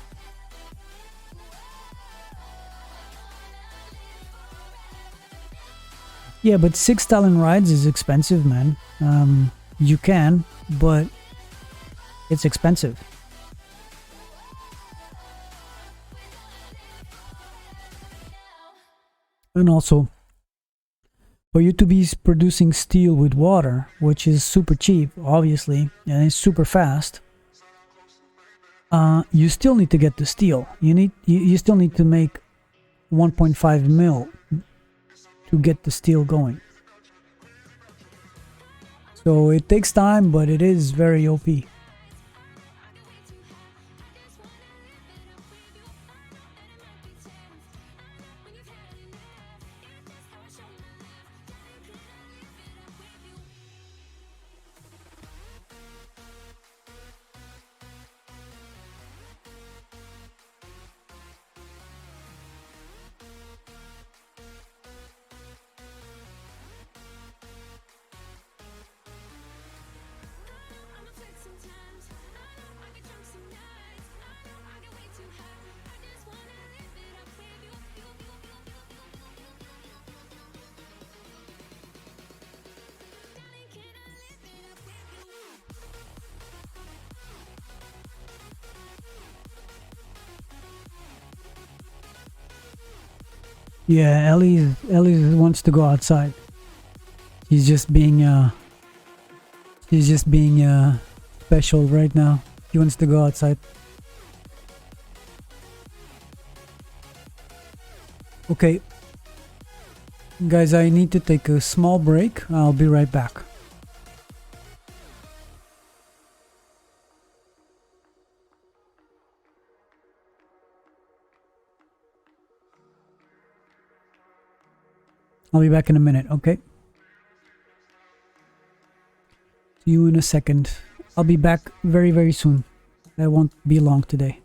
Yeah, but 6 Stalin rides is expensive, man. You can, but it's expensive. And also, for you to be producing steel with water, which is super cheap, obviously, and it's super fast, you still need to get the steel. You still need to make 1.5 mil to get the steel going. So it takes time, but it is very OP. Yeah, Ellie wants to go outside. She's just being special right now. She wants to go outside. Okay, guys, I need to take a small break. I'll be right back. I'll be back in a minute, okay? See you in a second. I'll be back very, very soon. I won't be long today.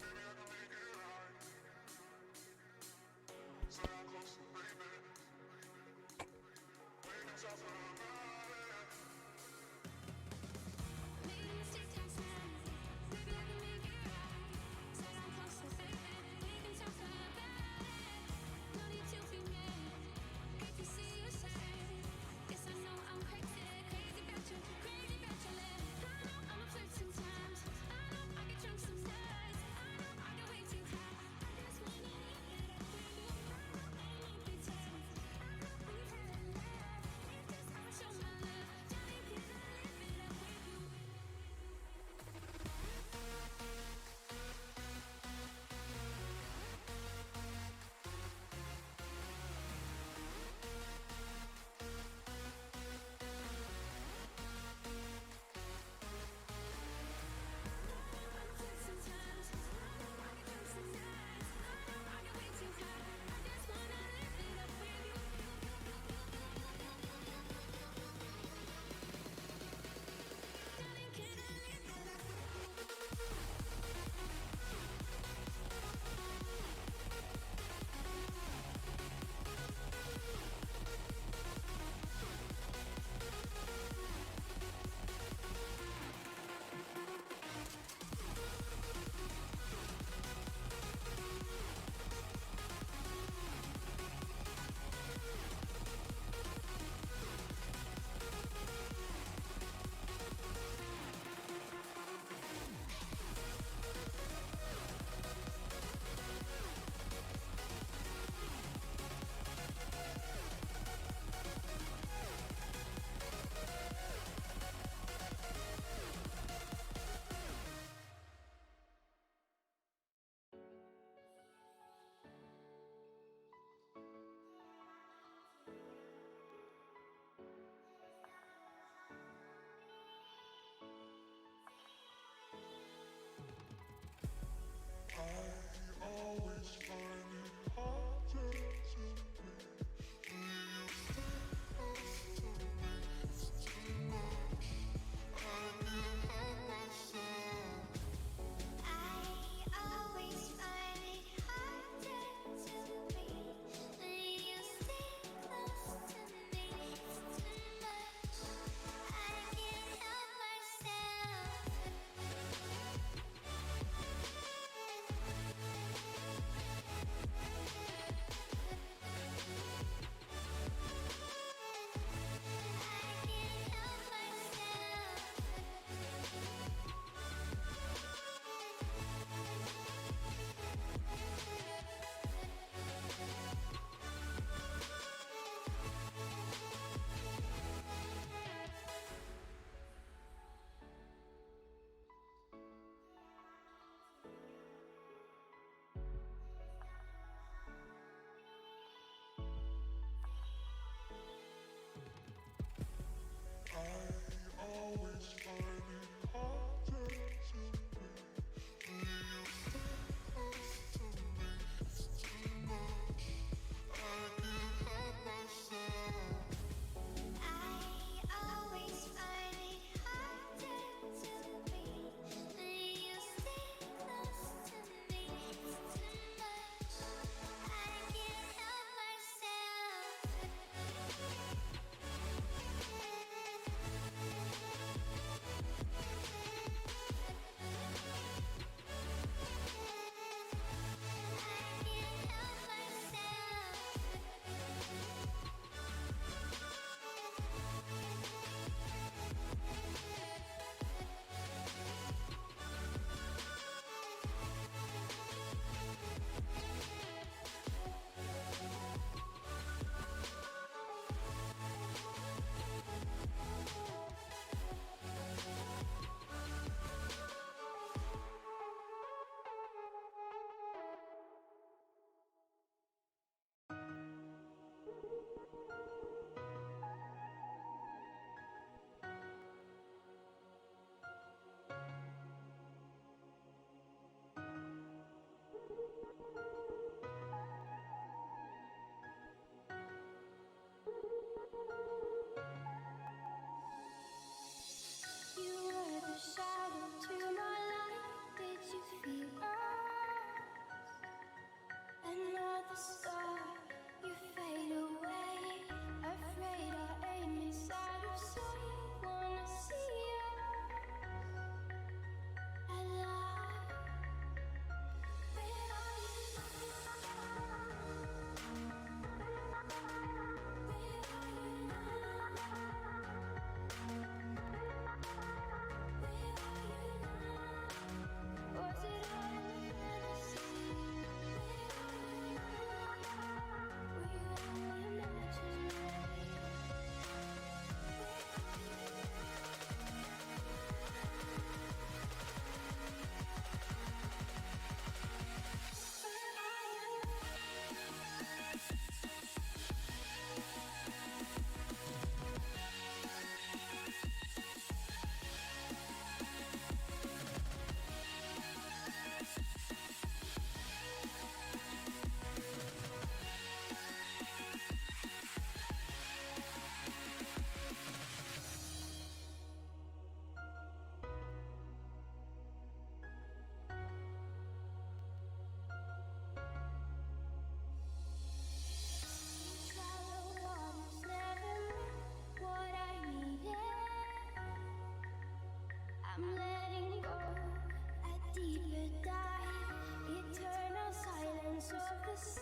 deeper dive, eternal silence of the sea.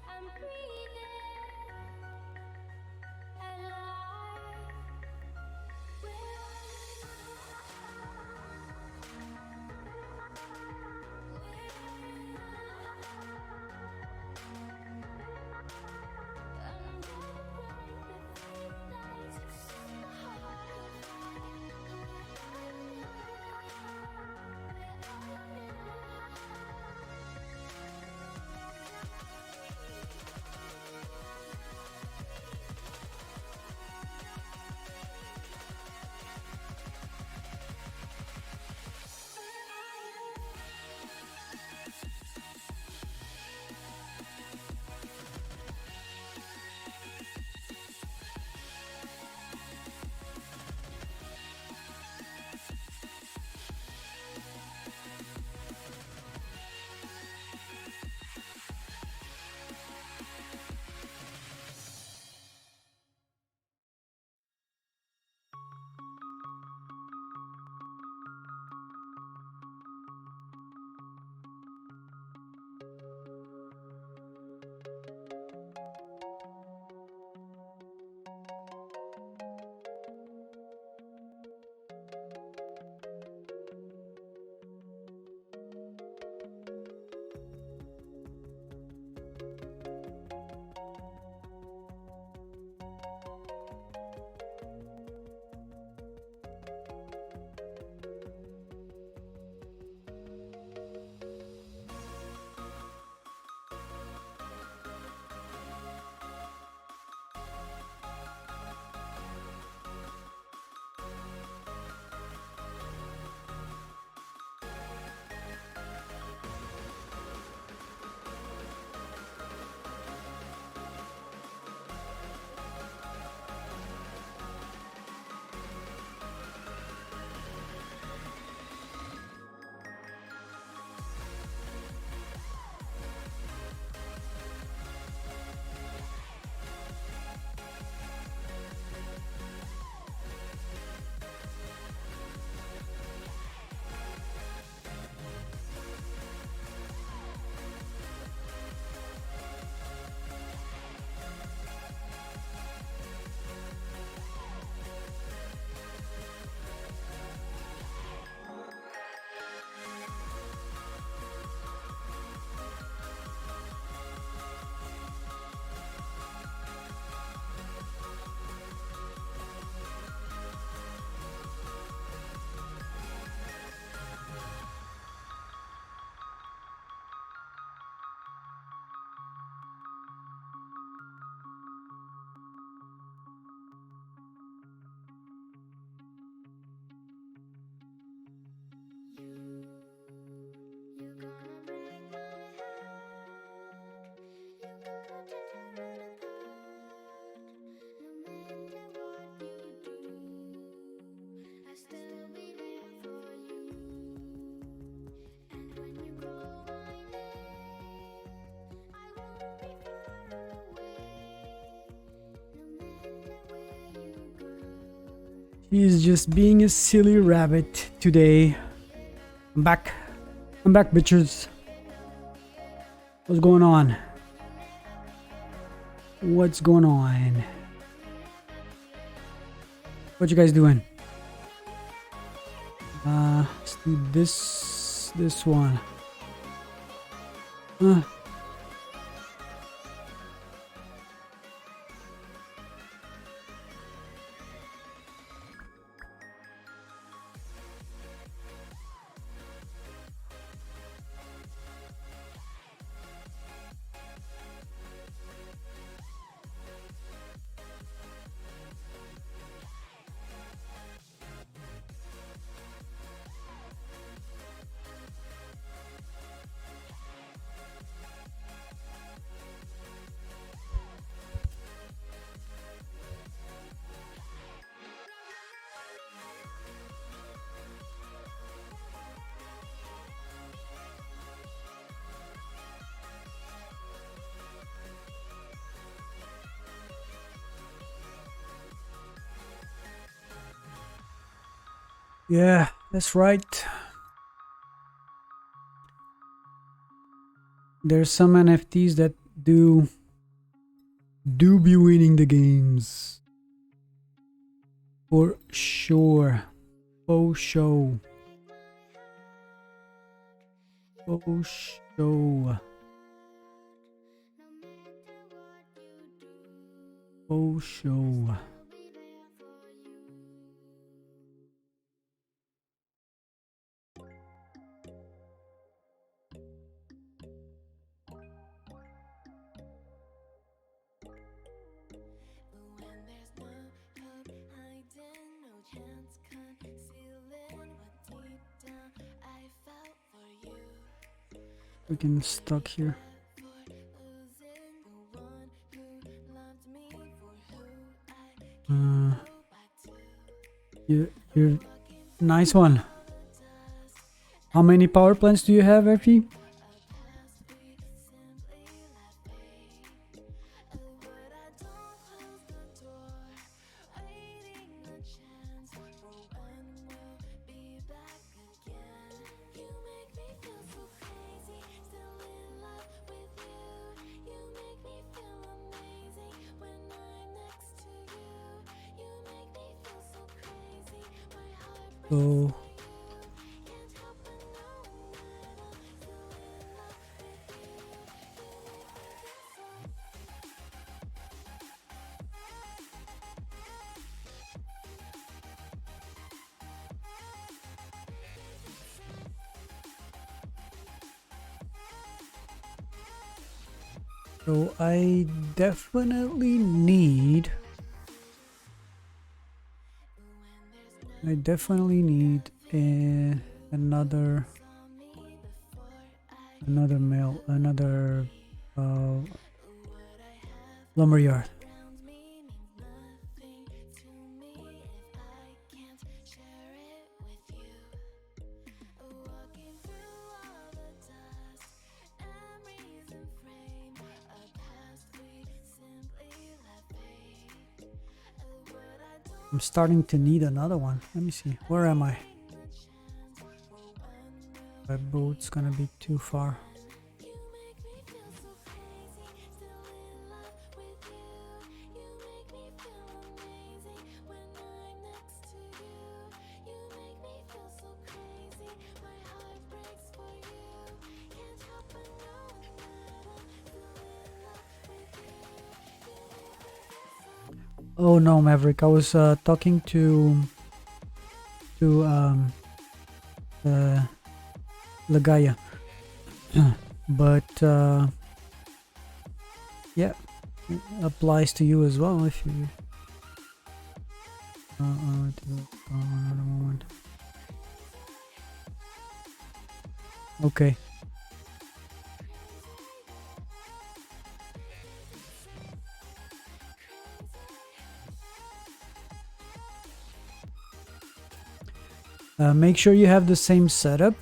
I'm breathing alive. He's just being a silly rabbit today. I'm back. I'm back, bitches. What's going on? What's going on? What you guys doing? Let's do this one. Yeah, that's right. There's some NFTs that do be winning the games. For sure. For sure. For sure. For sure. We can stuck here. You're nice one. How many power plants do you have, FG? So I definitely need another lumberyard. I'm starting to need another one. Let me see. Where am I? My boat's gonna be too far. Oh no, Maverick. I was talking to Lagaya, but yeah, it applies to you as well if you. Another moment. Okay. Make sure you have the same setup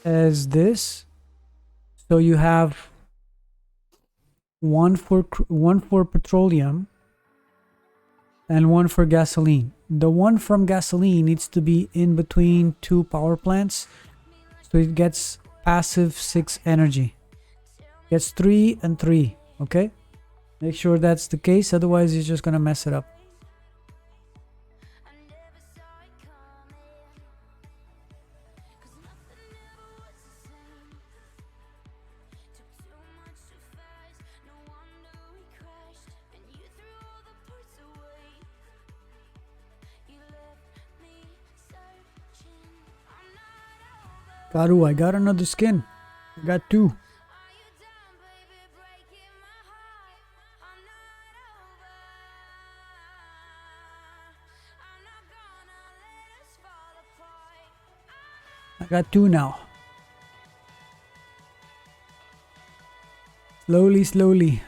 as this, so you have one for petroleum and one for gasoline. The one from gasoline needs to be in between two power plants, so it gets passive 6 energy. Gets 3 and 3. Okay, make sure that's the case, otherwise you're just gonna mess it up. Karu, I got another skin. I got 2. I got 2 now. Slowly.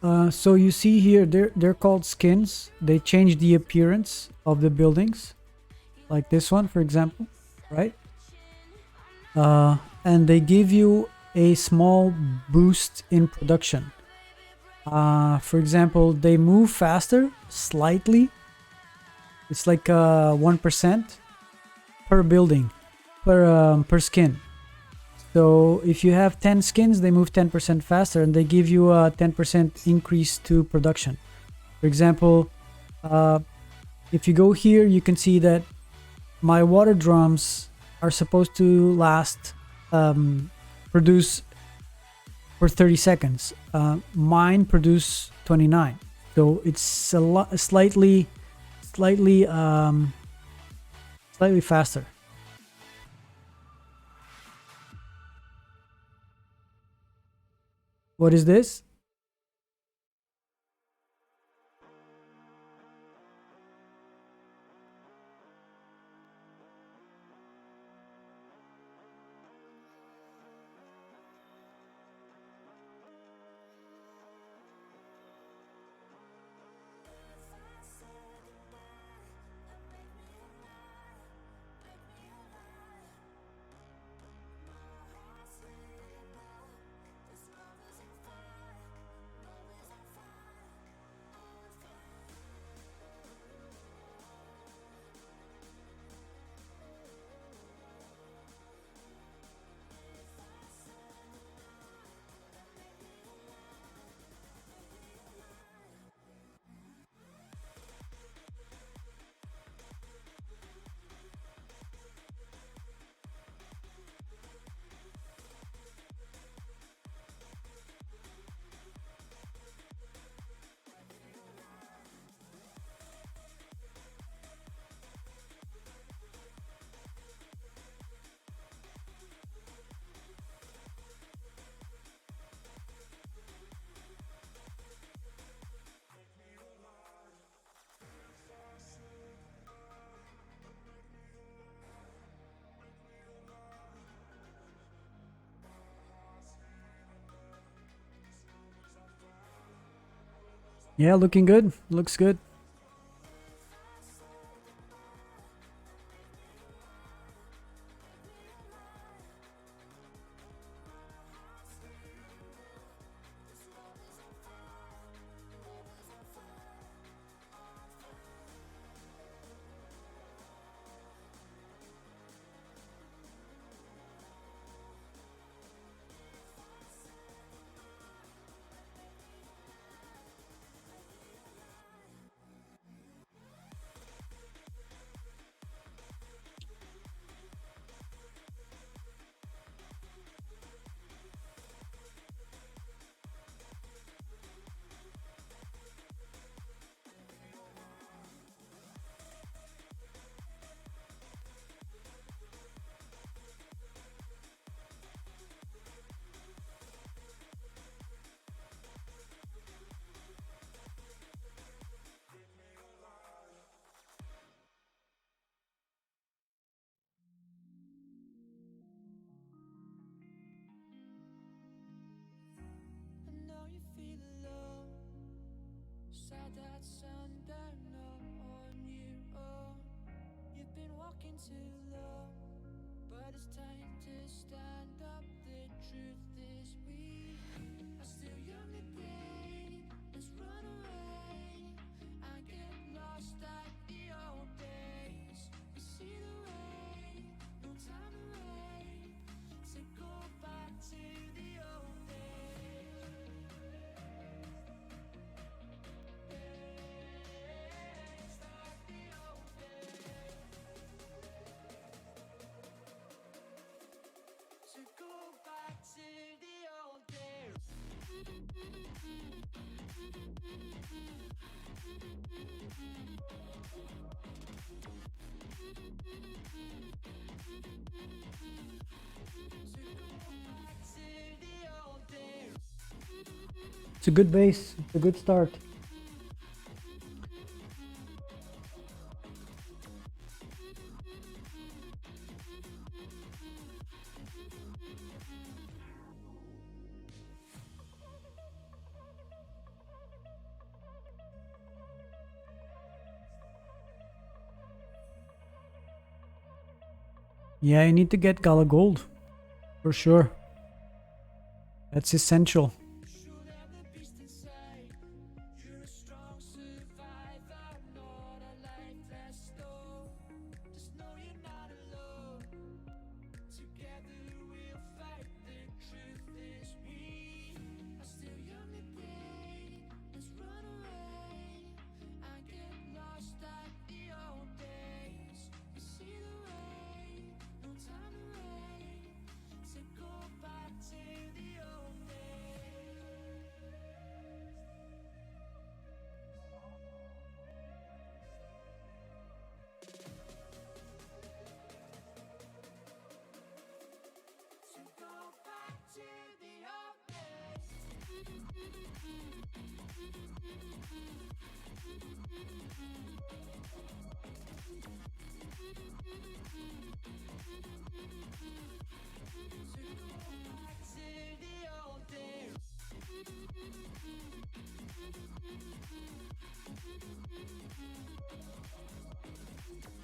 So you see here, they're called skins. They change the appearance of the buildings, like this one, for example, right? And they give you a small boost in production. For example, they move faster slightly. It's like 1% per building, per skin. So if you have 10 skins, they move 10% faster, and they give you a 10% increase to production. For example, if you go here, you can see that my water drums are supposed to last, produce for 30 seconds. Mine produce 29. So it's a lot, slightly faster. What is this? Yeah, looking good. Looks good. I know you feel alone, sad that sundown on your own. You've been walking too long, but it's time to stand up. The truth is we are still young again. Let's run away and get lost like the old days. We see the way, no time to wait, so go back to the old days. Like the old days. So go back to the old days. So go back to the old days. It's a good base. It's a good start. Yeah, you need to get Gala Gold. For sure. That's essential.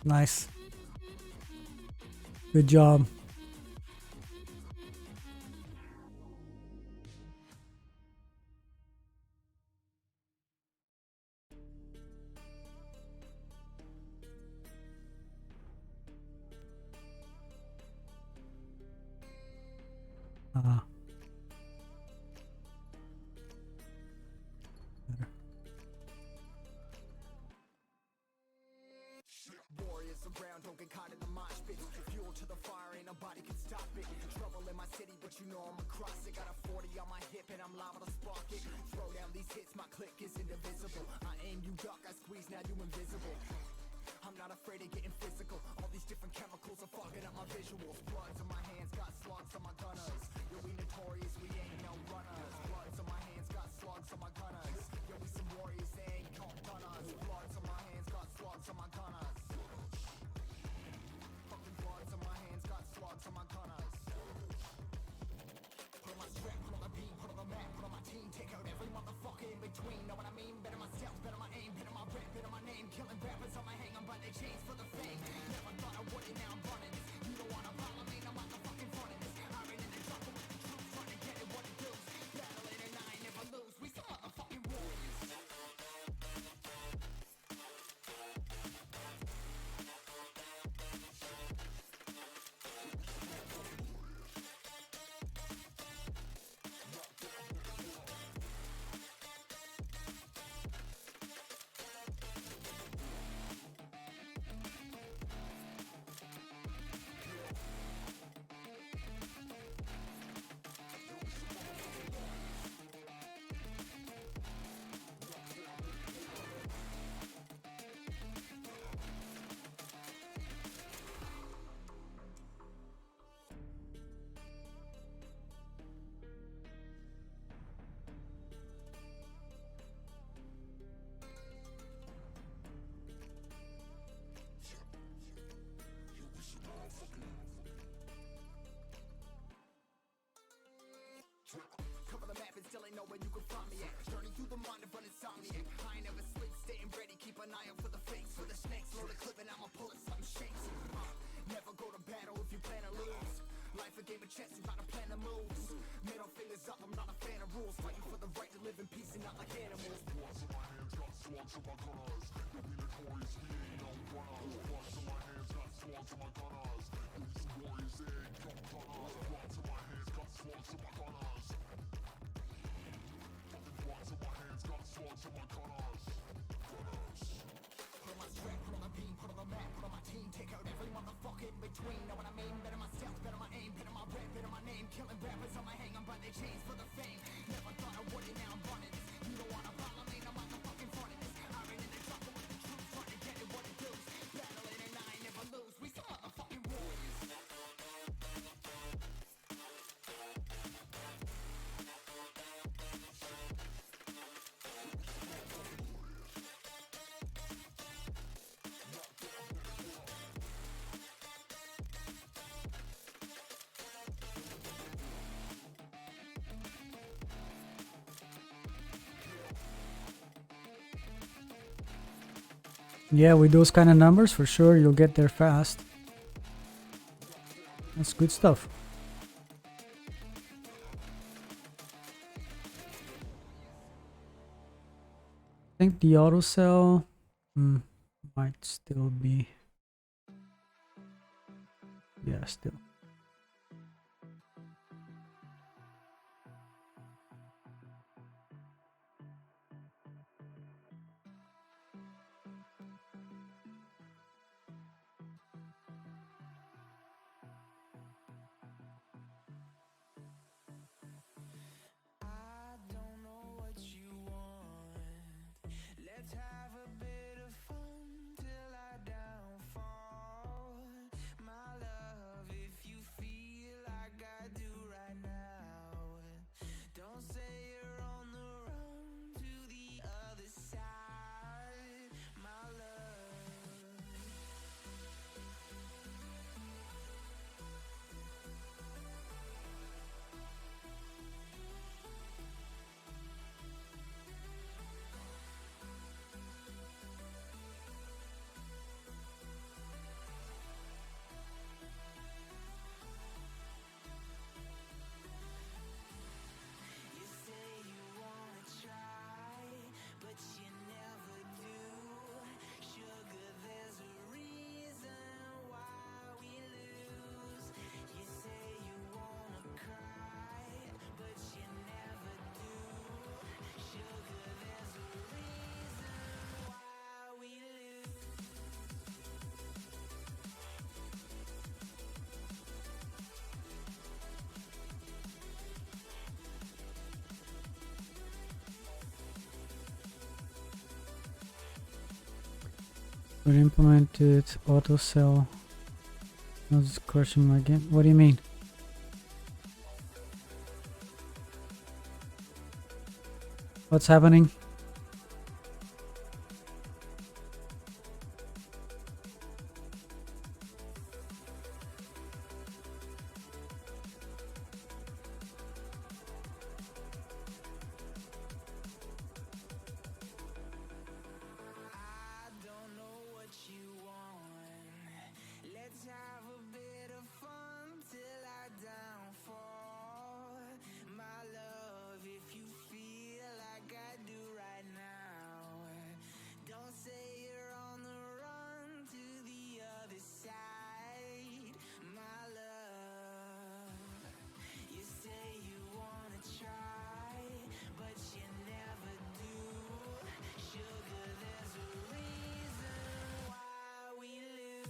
Nice. Good job. Uh, Warriors around, don't get caught in the mosh pit. Fuel to the fire, ain't nobody can stop it. Trouble in my city, but you know I'm across it. Got a 40 on my hip and I'm liable to spark it. Throw down these hits, my click is indivisible. I aim, you duck, I squeeze, now you invisible. I'm not afraid of getting physical. All these different chemicals are fogging up my visuals. Bloods on my hands, got slugs on my gunners. Yo, we notorious, we ain't no runners. Bloods on my hands, got slugs on my gunners. Yo, we some warriors, they ain't gon' done us. Bloods on my hands, got slugs on my gunners. Fucking bloods on my hands, got slugs on my gunners. Put on my strap, put on the beam, put on the map, put on my team. Take out every motherfucker in between. Know what I mean? Better myself, better my aim, better my rep, better my name. Killing rappers on my hang, I'm by their chains for the fame. Never thought I would it, now I'm running this. You don't wanna follow me, no motherfucking front of this. I ran in the jungle with the troops, trying to get it what it does. Battling and I ain't never lose. We some motherfucking warriors. Cover the map and still ain't know where you can find me at. Journey through the mind of an insomniac. I ain't never sleep, staying ready, keep an eye out for the fakes. For the snakes, load the clip and I'ma pull it, something shakes. Never go to battle if you plan to lose. Life a game of chess, you gotta plan the moves. Middle fingers up, I'm not a fan of rules. Fighting for the right to live in peace and not like animals. Bloods in my hands, got slugs on my gunners. Yo, we notorious, we ain't no runners. Bloods in my hands, got slugs on my gunners. Yo, we some warriors, they ain't no runners. Bloods in my hands, got slugs on my gunners. Fucking bloods in my hands, got slugs on my gunners. Put on my strap, put on the beam, put on the map, put on my team. Take out every motherfucker in between. Know what I mean? Better myself, better my aim, better my rep, better my name. Killing rappers on my hang, I'm by their chains for the fame. Never thought I would it, now I'm running this. You don't wanna follow me, no motherfucking front of this. I ran in the jungle with the troops, trying to get it what it does. Battling and I ain't never lose. We some motherfucking warriors. yeah, with those kind of numbers, for sure, you'll get there fast. That's good stuff. I think the auto sell might still be. Yeah, still. I don't know what you want. Let's have a bit of fun till I downfall. My love, if you feel like I do right now, don't say you're on the run to the other side. My love. You say you wanna try, but you never do. Sugar, there's a reason why we lose. You say you wanna cry, but you never do. Sugar, there's a reason why we lose. We implemented auto sell. I was crushing my game. What do you mean? What's happening? I don't know what you want. Let's have a bit of fun till I downfall. My love, if you feel like I do right now, don't say you're on the run to the other side. My love, you say you wanna try, but you never do. Sugar, there's a reason why we lose.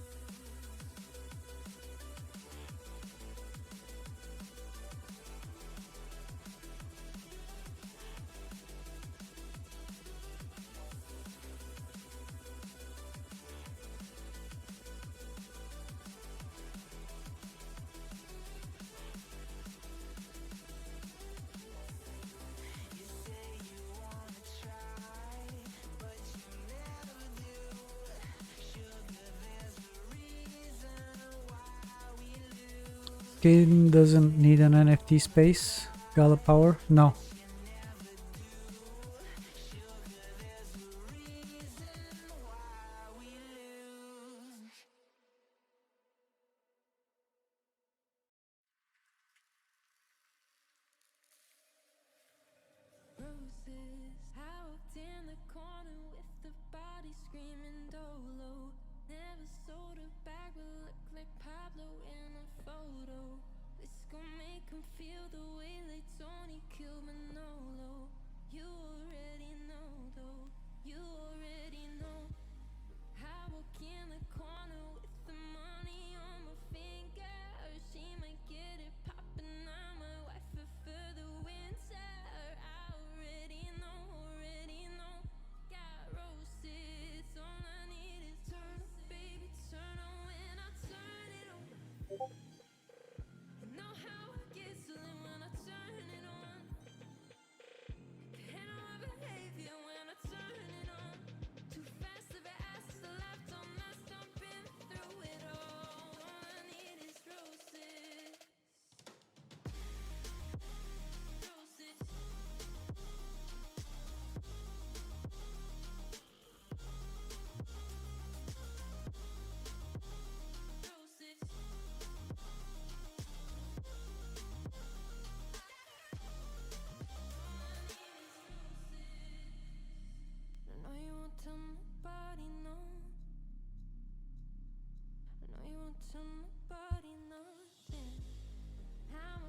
You say you wanna try, but you never do. Sugar, there's a reason why we lose. Game doesn't need an NFT space. Gala power? No. Sugar, there's a reason why we lose. Roses, I walked in the corner with the body screaming dolo. Never sold a bag, but looked like Pablo in a photo. This gon' make him feel the way like Tony killed Manolo. You already know though, you already know. I walk in the corner with the money on my finger. She might get it poppin', I might wife her for the winter. I already know, already know. Got roses, all I need is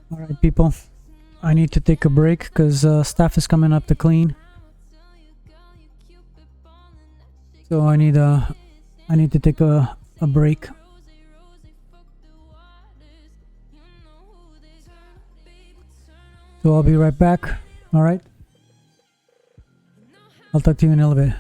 All right, people. I need to take a break because staff is coming up to clean. So I need to take a break. So I'll be right back. All right. I'll talk to you in a little bit.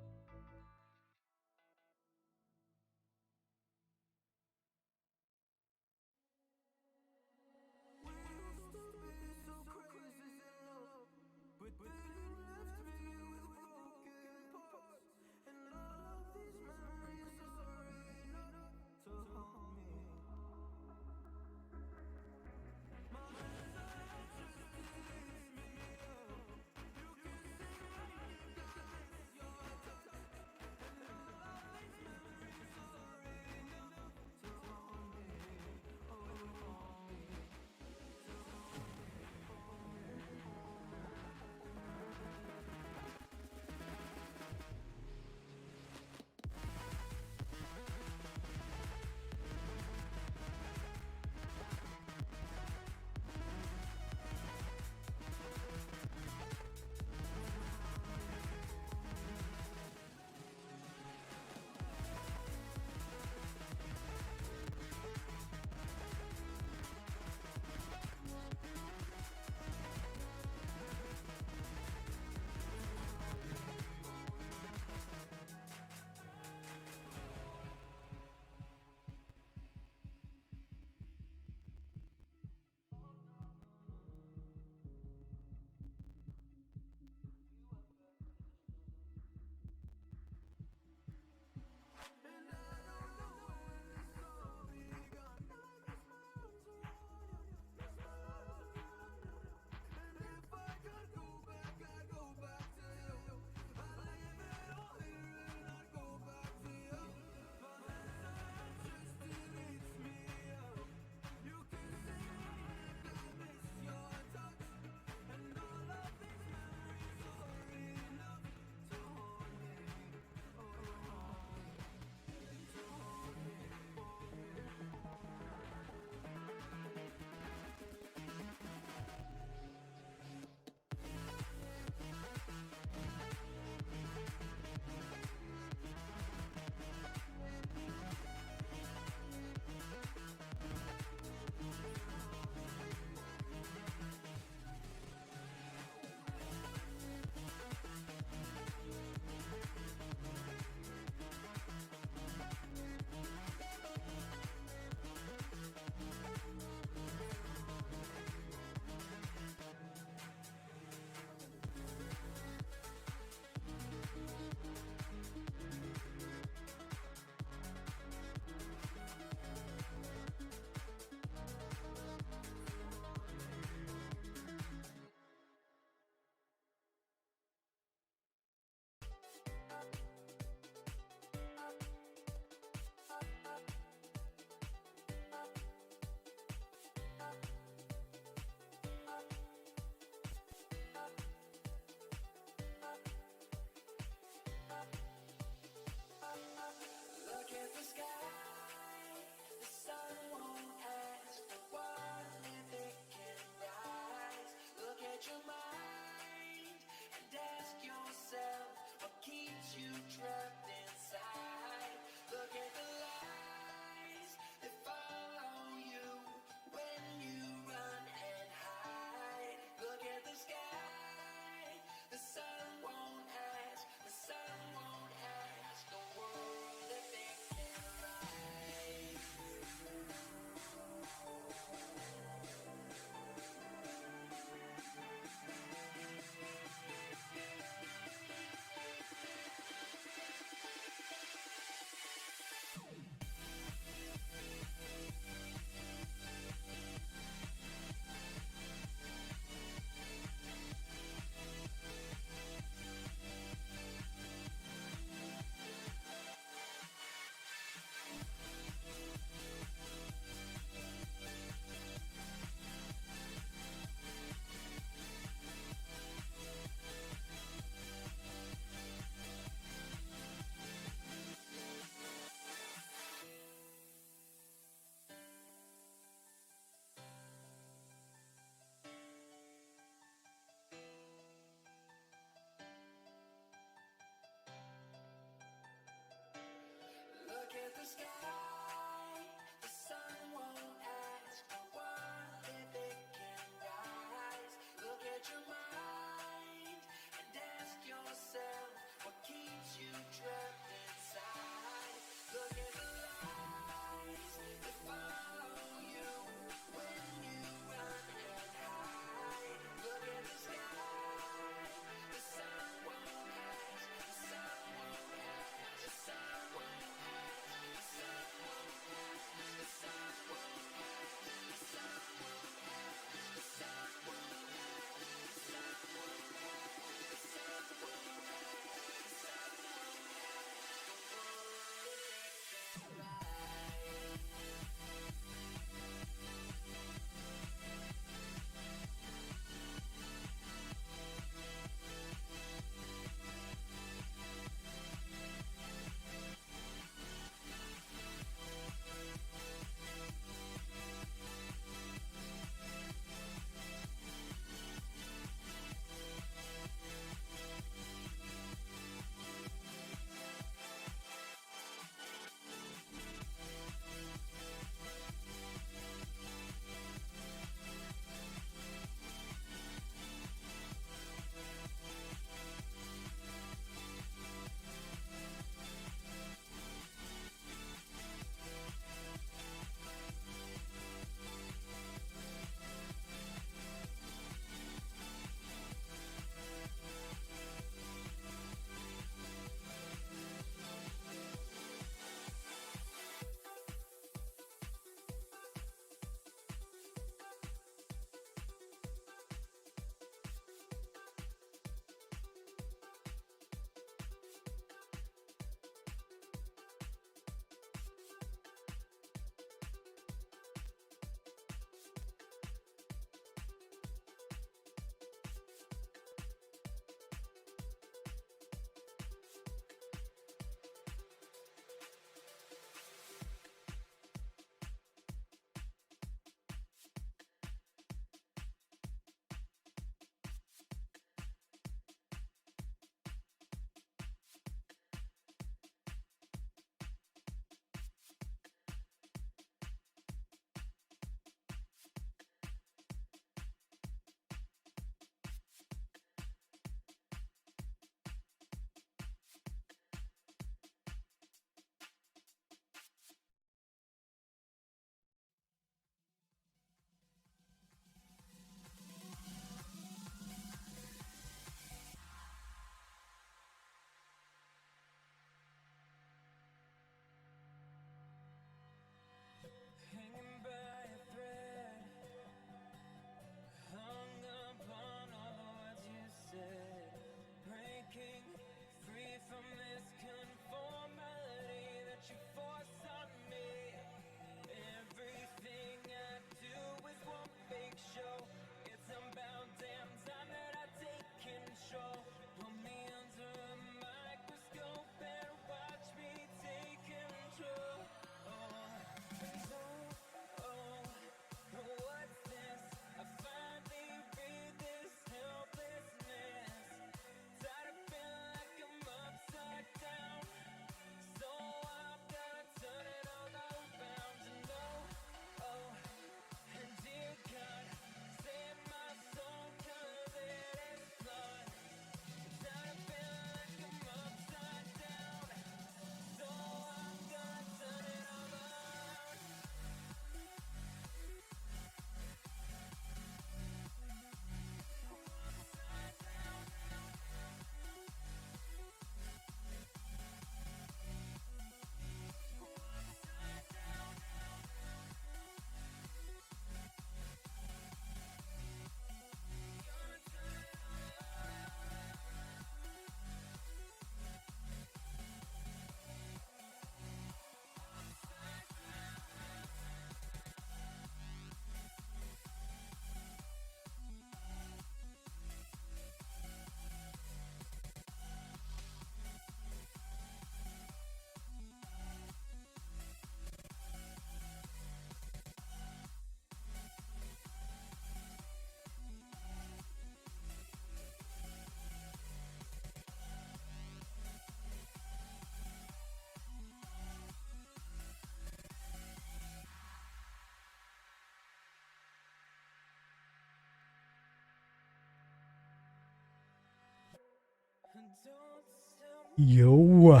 Yo,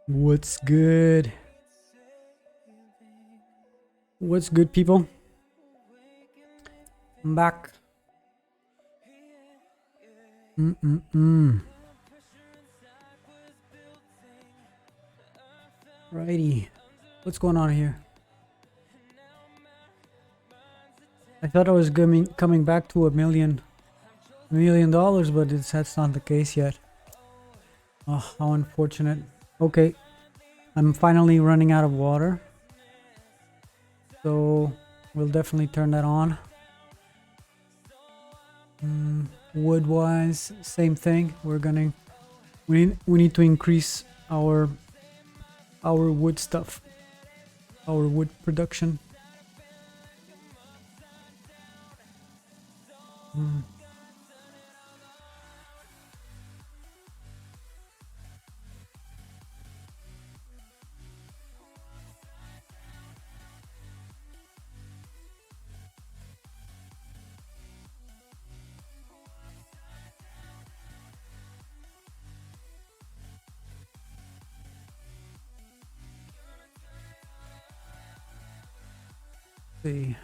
what's good? What's good, people? I'm back. Righty. What's going on here? I thought I was coming back to $1 million, but that's not the case yet. Oh, how unfortunate. Okay, I'm finally running out of water, so we'll definitely turn that on. Wood wise, same thing. We need to increase our wood stuff, our wood production. See,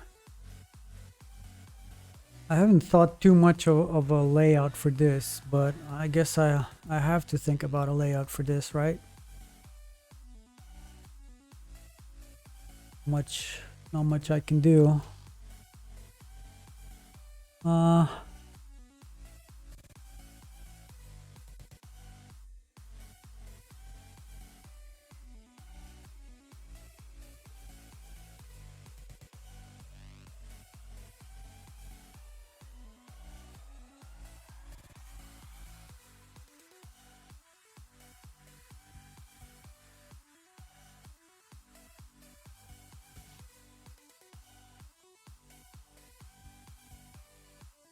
I haven't thought too much of a layout for this, but I guess I have to think about a layout for this, right? Not much I can do.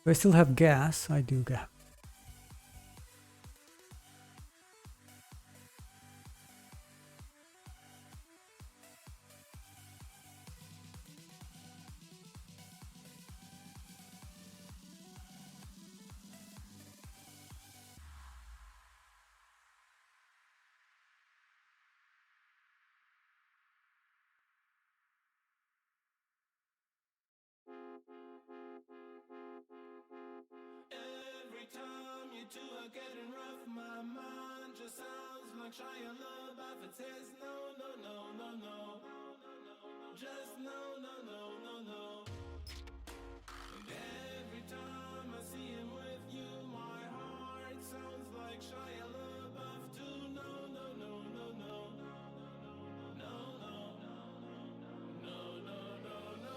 Do I still have gas? I do gas. Every time you two are getting rough, my mind just sounds like Shia LaBeouf. It says no, no, no, no, no, just no, no, no, no, no. And every time I see him with you, my heart sounds like Shia LaBeouf too. No, no, no, no, no, no, no, no, no, no, no, no.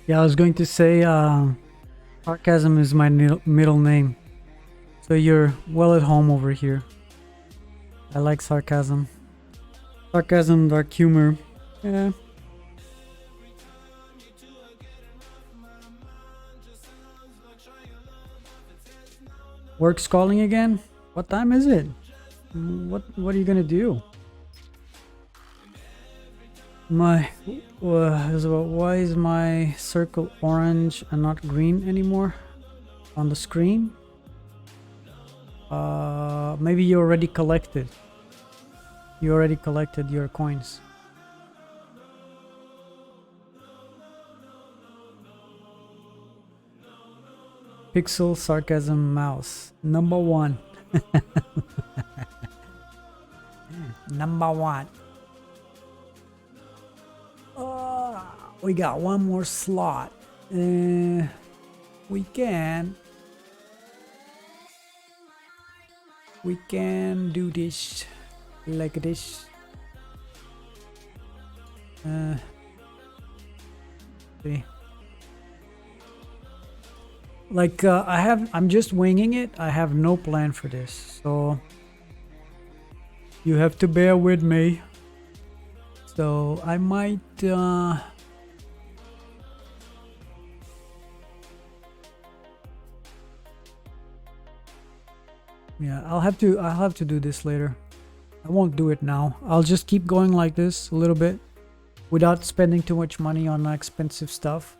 Yeah, I was going to say sarcasm is my middle name, so you're well at home over here. I like sarcasm, dark humor. Yeah. Work's calling again. What time is it? What are you gonna do? Why is my circle orange and not green anymore on the screen? Maybe you already collected. You already collected your coins. Pixel sarcasm mouse number 1. Number 1. We got one more slot. We can do this like this. See. Like I'm just winging it. I have no plan for this, so you have to bear with me. So I might yeah, I'll have to do this later. I won't do it now. I'll just keep going like this a little bit without spending too much money on expensive stuff.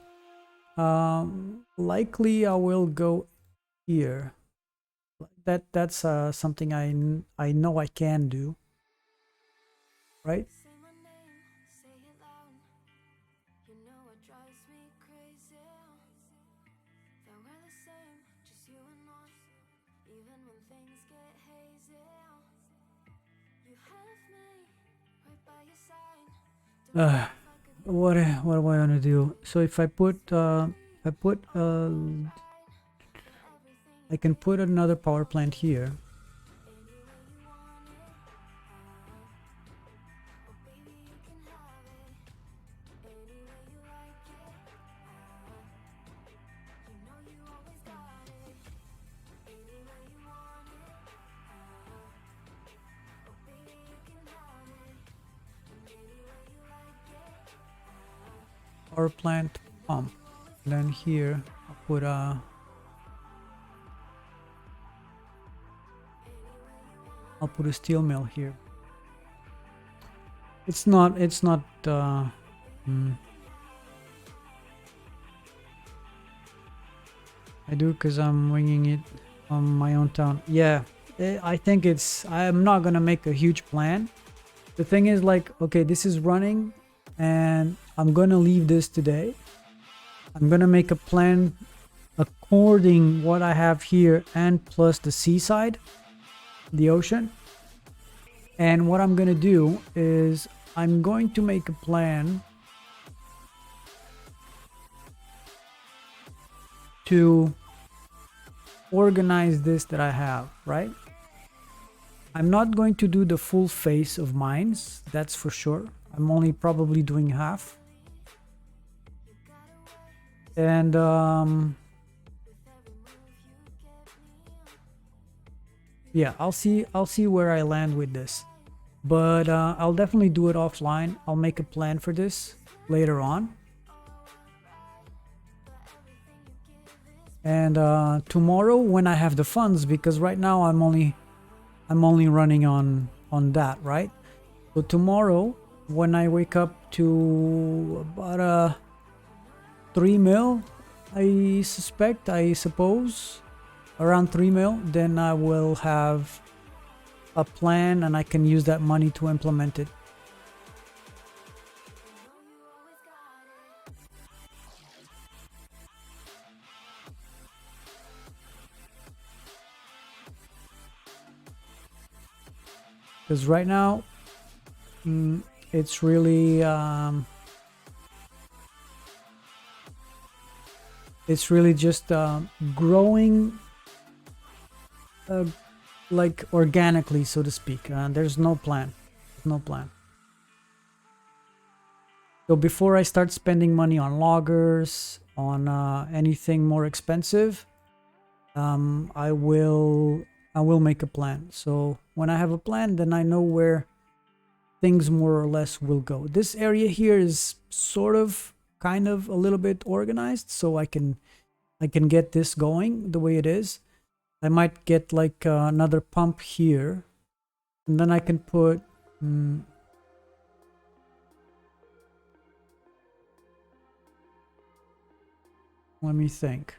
Likely I will go here. That's something I know I can do, right? Say my name, say it loud. You know it drives me crazy. That we're the same, just you and I. Even when things get hazy, you have me right by your side. Uh, what do I want to do? So if I I can put another power plant here. Power plant pump. And then here I'll put a steel mill here. It's not I do because I'm winging it on my own town. Yeah, I think I'm not gonna make a huge plan. The thing is, like, okay, this is running and I'm gonna leave this today. I'm gonna make a plan according what I have here and plus the seaside, the ocean. And what I'm gonna do is I'm going to make a plan to organize this that I have, right? I'm not going to do the full face of mines, that's for sure. I'm only probably doing half. And yeah, I'll see where I land with this. But I'll definitely do it offline. I'll make a plan for this later on. And tomorrow when I have the funds, because right now I'm only running on that, right? So tomorrow when I wake up to about 3 mil, I suppose around 3 mil, then I will have a plan and I can use that money to implement it. Because right now it's really just growing like organically, so to speak. There's no plan. So before I start spending money on loggers, on anything more expensive, I will make a plan. So when I have a plan, then I know where things more or less will go. This area here is sort of kind of a little bit organized, so I can get this going the way it is. I might get like another pump here, and then I can put let me think.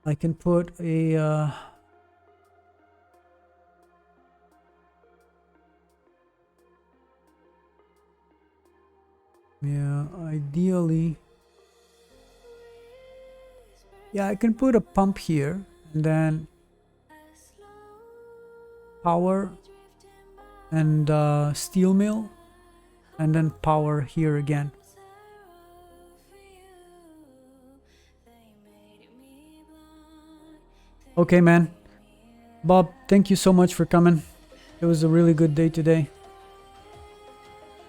I can put a yeah, ideally, yeah, I can put a pump here and then power and steel mill and then power here again. Okay, man. Bob, thank you so much for coming. It was a really good day today.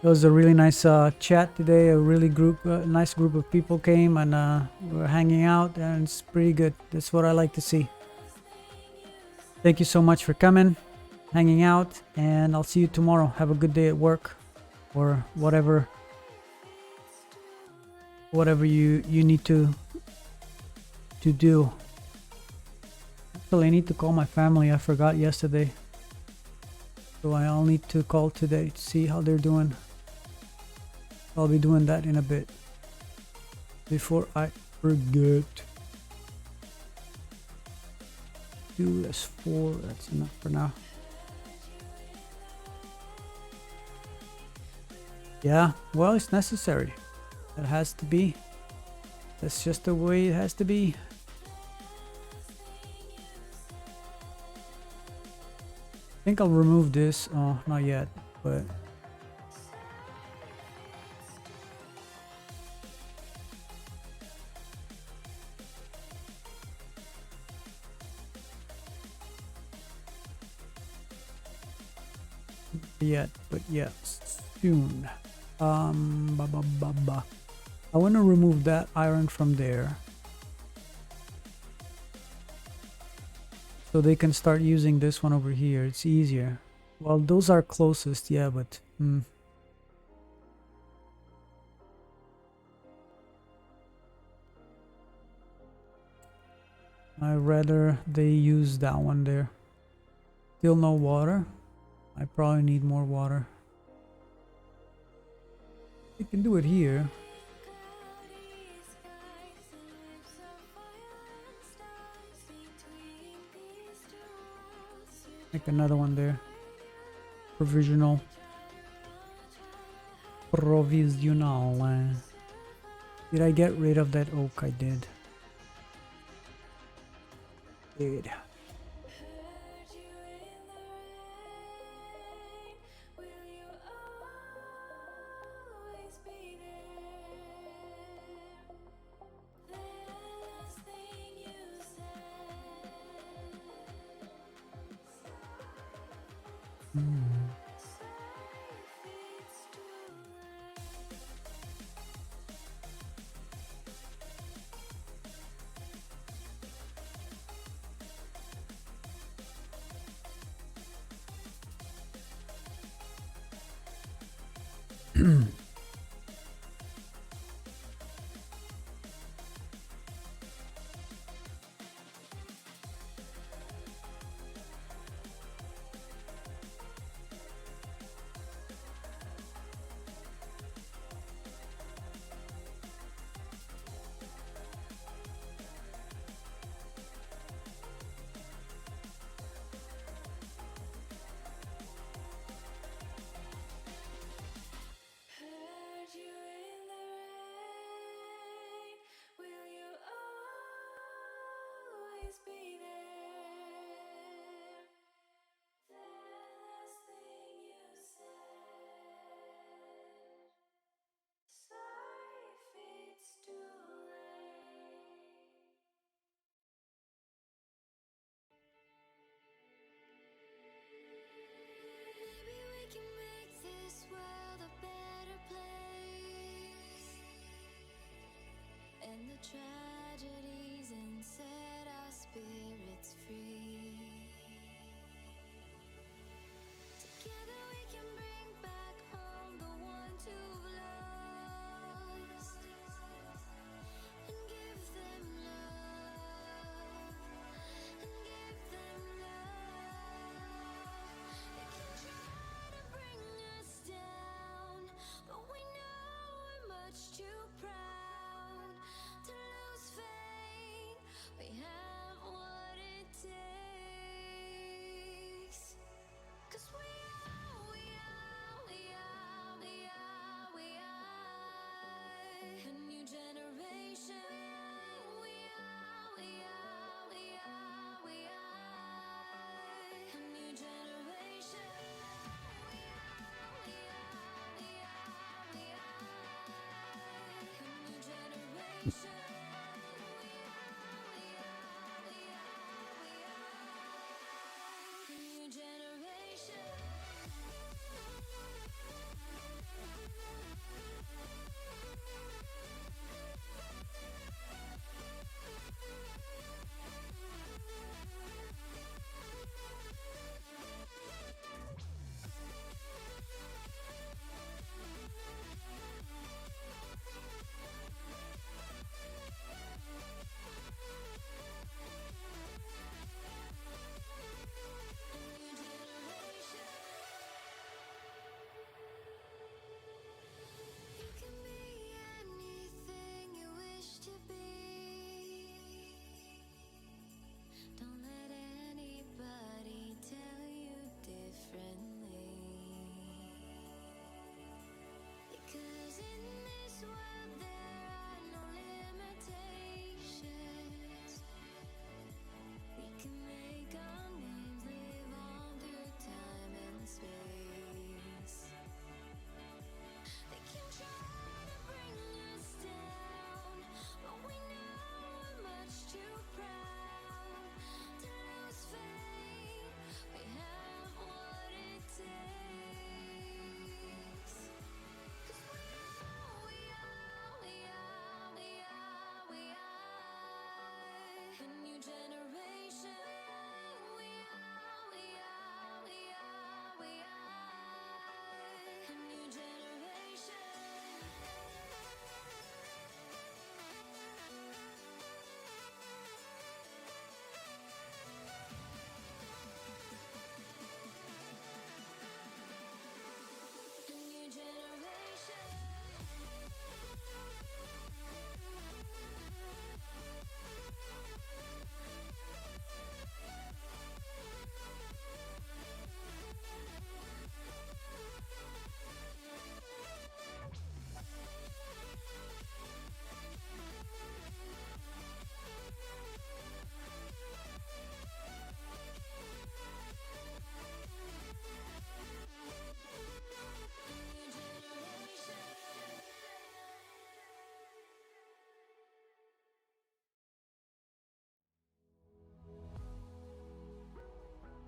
It was a really nice chat today. A really nice group of people came and we were hanging out, and it's pretty good. That's what I like to see. Thank you so much for coming, hanging out, and I'll see you tomorrow. Have a good day at work, or whatever you need to do. Actually, I need to call my family. I forgot yesterday, so I'll need to call today to see how they're doing. I'll be doing that in a bit before I forget. 2 is 4. That's enough for now. Yeah, well, it's necessary. It has to be. That's just the way it has to be. I think I'll remove this. Oh, not yet, but yes, soon. I want to remove that iron from there, so they can start using this one over here. It's easier. Well, those are closest, yeah, but I'd rather they use that one there. Still no water. I probably need more water. You can do it here. Make another one there. Provisional. Did I get rid of that oak? I did. Did.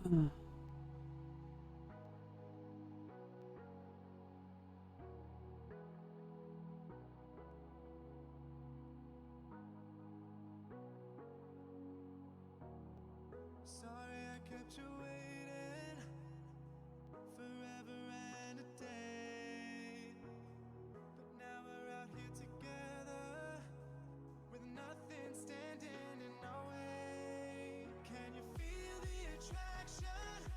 Sorry I kept you waiting forever and a day. But now we're out here together with nothing standing in our way. Can you feel the attraction?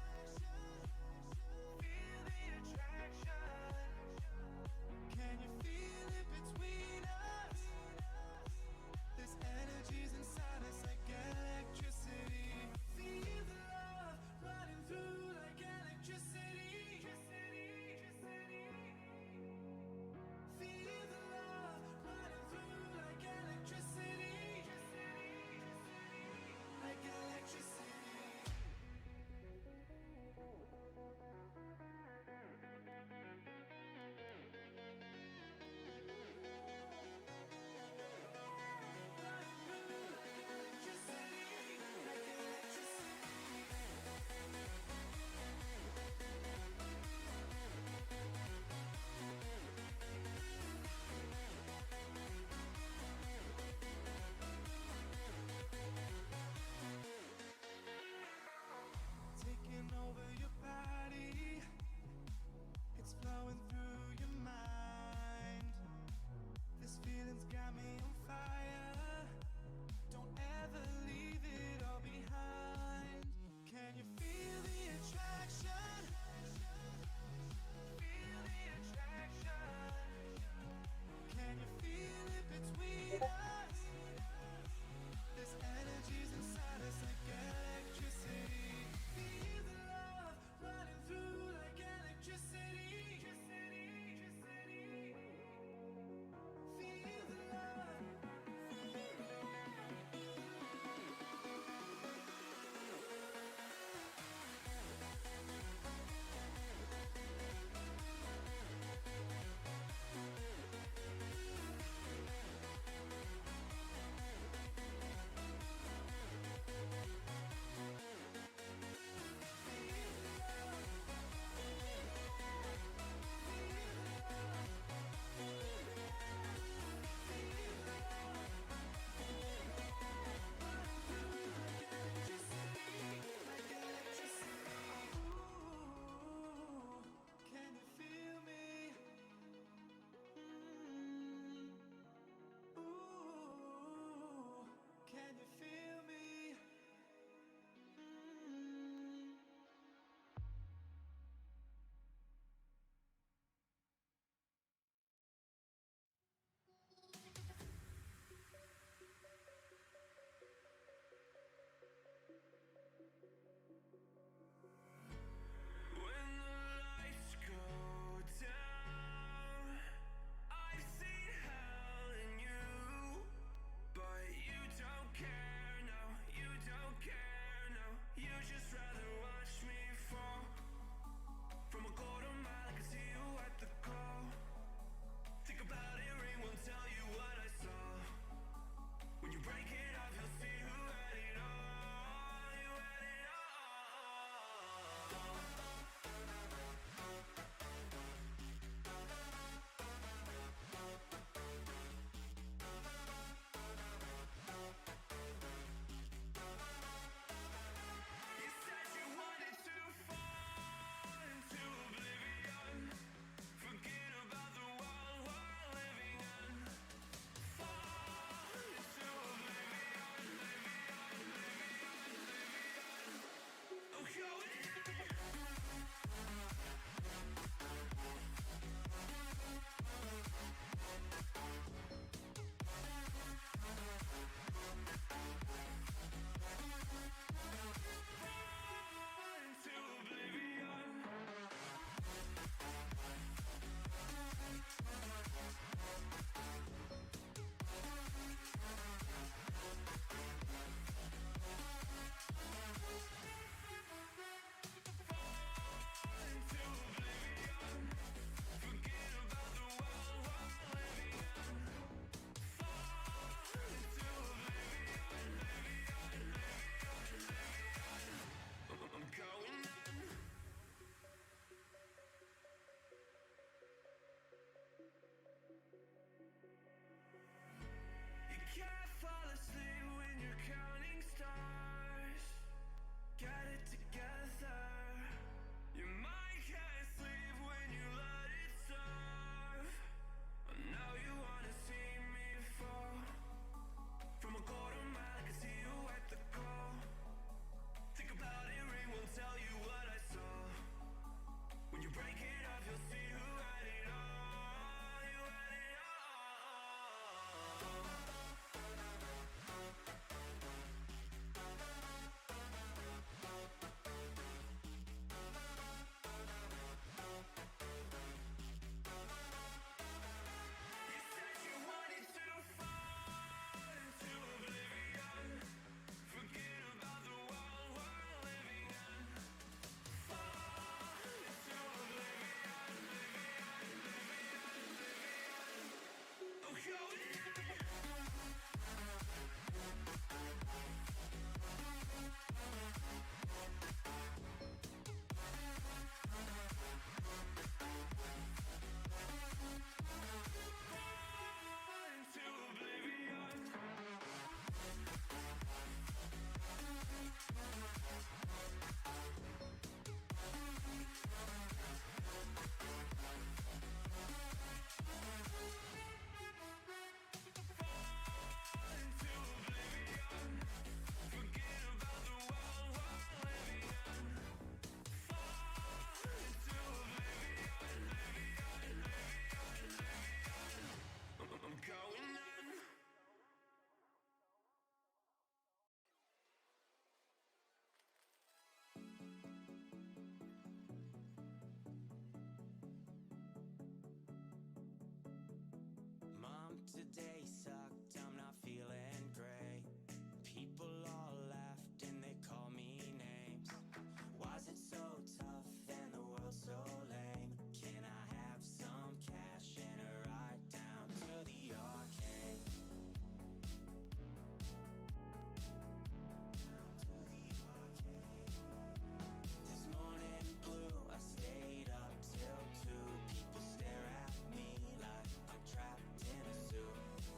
Today sucked, I'm not feeling great. People all laughed and they call me names. Why's it so tough and the world so lame? Can I have some cash and a ride down to the arcade? This morning blue, I stayed up till 2. People stare at me like I'm trapped in a suit.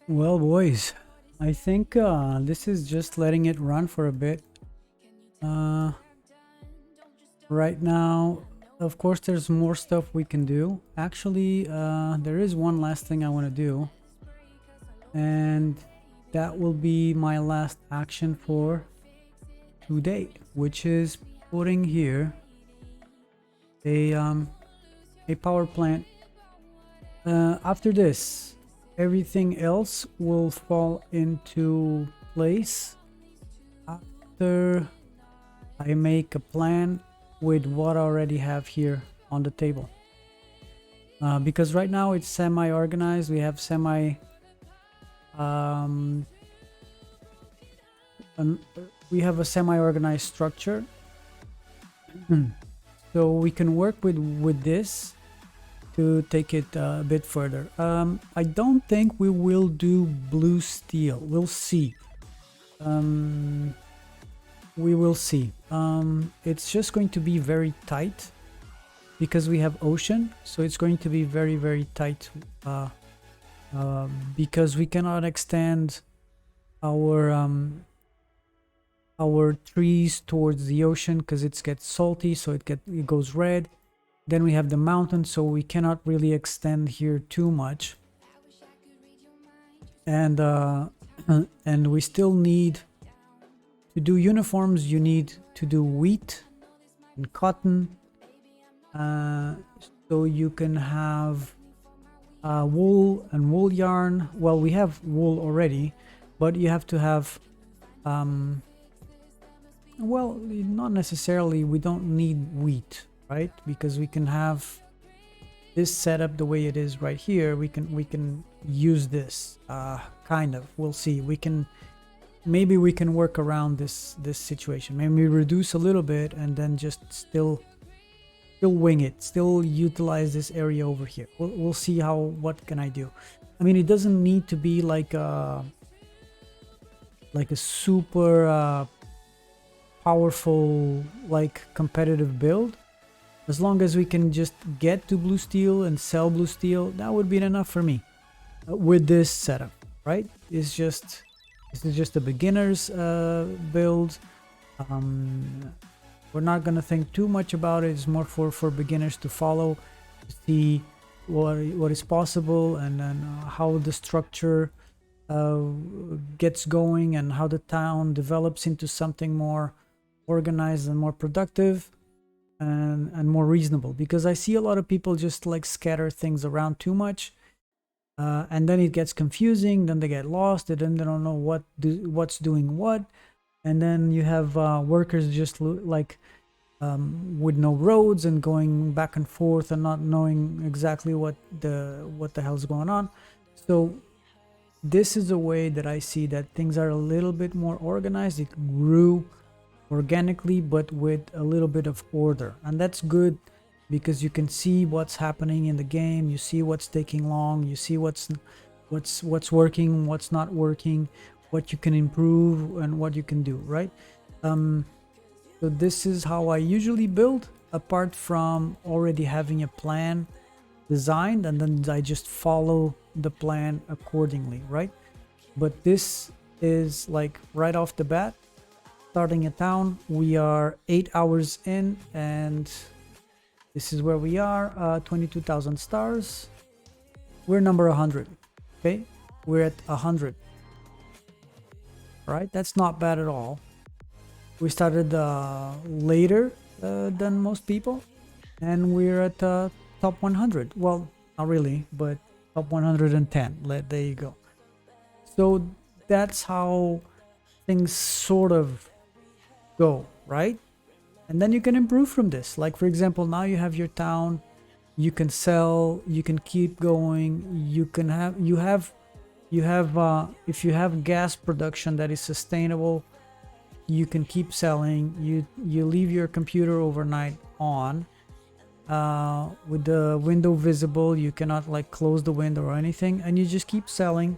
Well, boys, I think this is just letting it run for a bit. Uh, right now, of course, there's more stuff we can do. Actually, there is one last thing I want to do, and that will be my last action for today, which is putting here a power plant. After this, everything else will fall into place after I make a plan with what I already have here on the table. Because right now it's semi-organized. We have um, we have a semi-organized structure, so we can work with this to take it a bit further. I don't think we will do blue steel. We'll see. We will see. It's just going to be very tight because we have ocean, so it's going to be very, very tight because we cannot extend our trees towards the ocean because it gets salty, so it goes red. Then we have the mountain, so we cannot really extend here too much, and and we still need to do uniforms. You need to do wheat and cotton, so you can have wool and wool yarn. Well, we have wool already, but you have to have well, not necessarily. We don't need wheat, right? Because we can have this setup the way it is right here. We can use this kind of. We'll see. Maybe we can work around this situation. Maybe reduce a little bit and then just still wing it. Still utilize this area over here. We'll see what can I do. I mean, it doesn't need to be like a super powerful like competitive build. As long as we can just get to blue steel and sell blue steel, that would be enough for me with this setup, right? This is just a beginner's build. We're not gonna think too much about it. It's more for beginners to follow, to see what is possible, and then how the structure gets going and how the town develops into something more organized and more productive and more reasonable. Because I see a lot of people just like scatter things around too much, and then it gets confusing. Then they get lost, and then they don't know what's doing what, and then you have workers just like with no roads and going back and forth and not knowing exactly what the hell's going on. So this is a way that I see that things are a little bit more organized. It grew organically, but with a little bit of order, and that's good because you can see what's happening in the game. You see what's taking long. You see what's working, what's not working, what you can improve, and what you can do, right? So this is how I usually build, apart from already having a plan designed, and then I just follow the plan accordingly, right? But this is like right off the bat, starting a town. We are 8 hours in, and this is where we are. 22,000 stars. We're number 100. Okay, we're at 100. Right, that's not bad at all. We started later than most people, and we're at top 100. Well, not really, but top 110. There you go. So that's how things sort of go, right? And then you can improve from this. Like, for example, now you have your town, you can sell, you can keep going, you have if you have gas production that is sustainable, you can keep selling. You leave your computer overnight on with the window visible. You cannot like close the window or anything, and you just keep selling,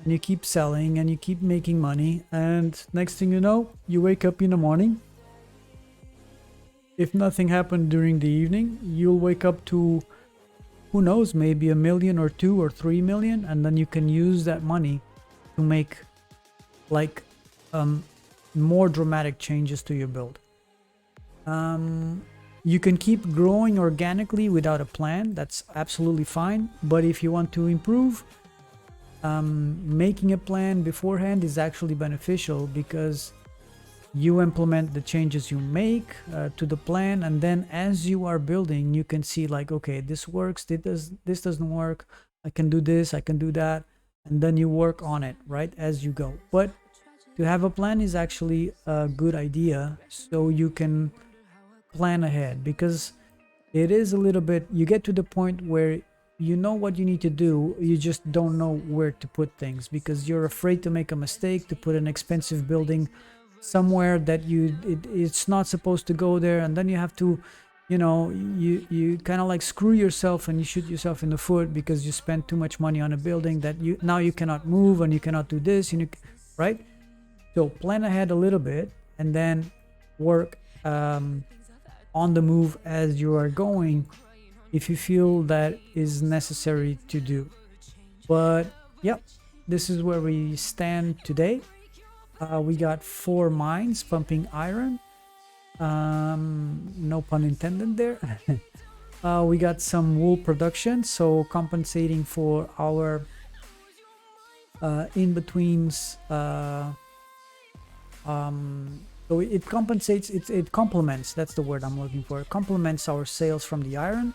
and you keep selling, and you keep making money. And next thing you know, you wake up in the morning. If nothing happened during the evening, you'll wake up to who knows, maybe 1 million or 2 or 3 million, and then you can use that money to make like more dramatic changes to your build. You can keep growing organically without a plan. That's absolutely fine. But if you want to improve, making a plan beforehand is actually beneficial, because you implement the changes you make to the plan, and then as you are building, you can see like, okay, this works, this doesn't work, I can do this, I can do that, and then you work on it, right, as you go. But to have a plan is actually a good idea, so you can plan ahead, because it is a little bit, you get to the point where you know what you need to do, you just don't know where to put things, because you're afraid to make a mistake, to put an expensive building somewhere that it's not supposed to go there, and then you have to, you know, you kind of like screw yourself and you shoot yourself in the foot because you spent too much money on a building that you cannot move, and you cannot do this, right? So plan ahead a little bit, and then work on the move as you are going, if you feel that is necessary to do. But yep, this is where we stand today. We got 4 mines pumping iron, no pun intended there. We got some wool production, so compensating for our in-betweens. So it compensates, it complements, that's the word I'm looking for. It complements our sales from the iron,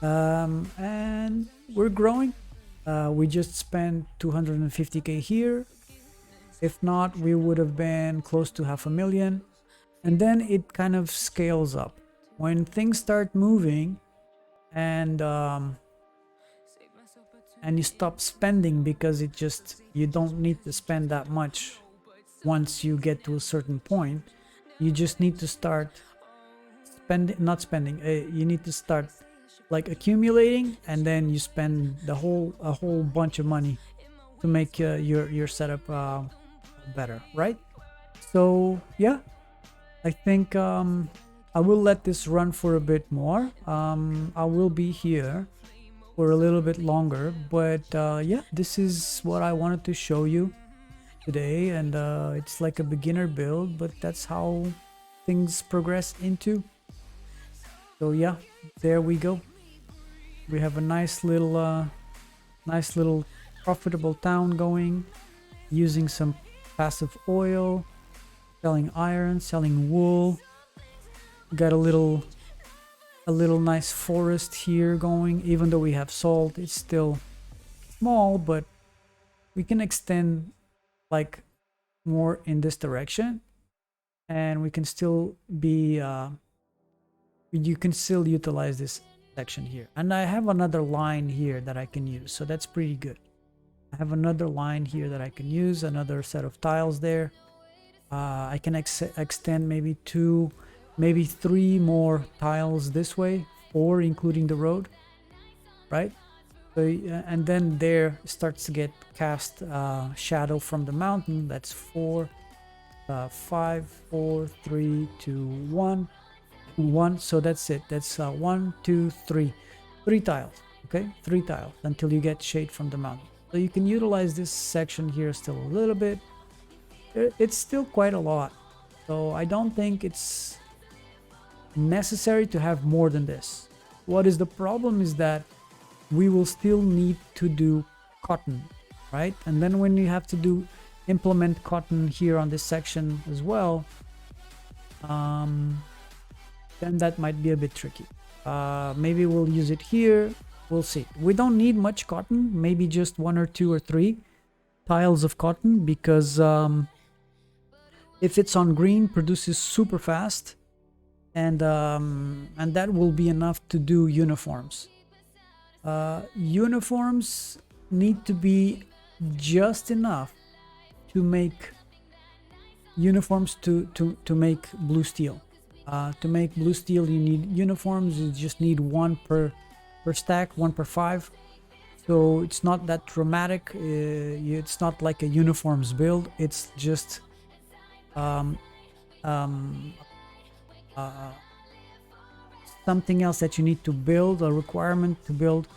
and we're growing. We just spent 250k here. If not, we would have been close to 500,000. And then it kind of scales up when things start moving, and you stop spending, because you don't need to spend that much. Once you get to a certain point, you just need to start you need to start like accumulating, and then you spend a whole bunch of money to make your setup better, right? So yeah, I think I will let this run for a bit more. I will be here for a little bit longer, but yeah, this is what I wanted to show you today, and it's like a beginner build, but that's how things progress into. So yeah, there we go. We have a nice little profitable town going, using some passive oil, selling iron, selling wool. Got a little nice forest here going. Even though we have salt, it's still small, but we can extend like more in this direction, and we can still be you can still utilize this section here. And I have another line here that I can use, so that's pretty good. I have another line here that I can use, another set of tiles there. I can extend maybe 2, maybe 3 more tiles this way, or including the road, right? So, and then there starts to get cast shadow from the mountain. That's 4, 5, 4, 3, 2, 1, 1. So that's it. That's 1, 2, 3, 3 tiles. Okay, 3 tiles until you get shade from the mountain. So you can utilize this section here still a little bit. It's still quite a lot, so I don't think it's necessary to have more than this. What is the problem is that we will still need to do cotton, right? And then when you have to implement cotton here on this section as well, then that might be a bit tricky. Maybe we'll use it here. We'll see. We don't need much cotton, maybe just 1 or 2 or 3 tiles of cotton, because if it's on green, produces super fast, and that will be enough to do uniforms. Uniforms need to be just enough to make uniforms to make blue steel. To make blue steel, you need uniforms. You just need 1 per stack, 1 per 5. So it's not that dramatic. It's not like a uniforms build. It's just something else that you need to build, a requirement to build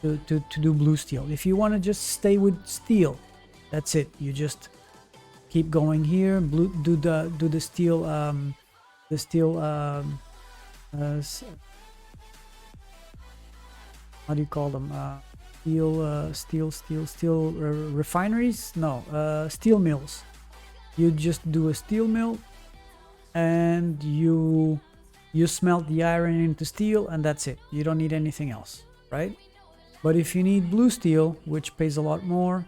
to do blue steel. If you want to just stay with steel, that's it. You just keep going here. Blue, do the steel how do you call them? Steel refineries? No, steel mills. You just do a steel mill, and you smelt the iron into steel, and that's it. You don't need anything else, right? But if you need blue steel, which pays a lot more,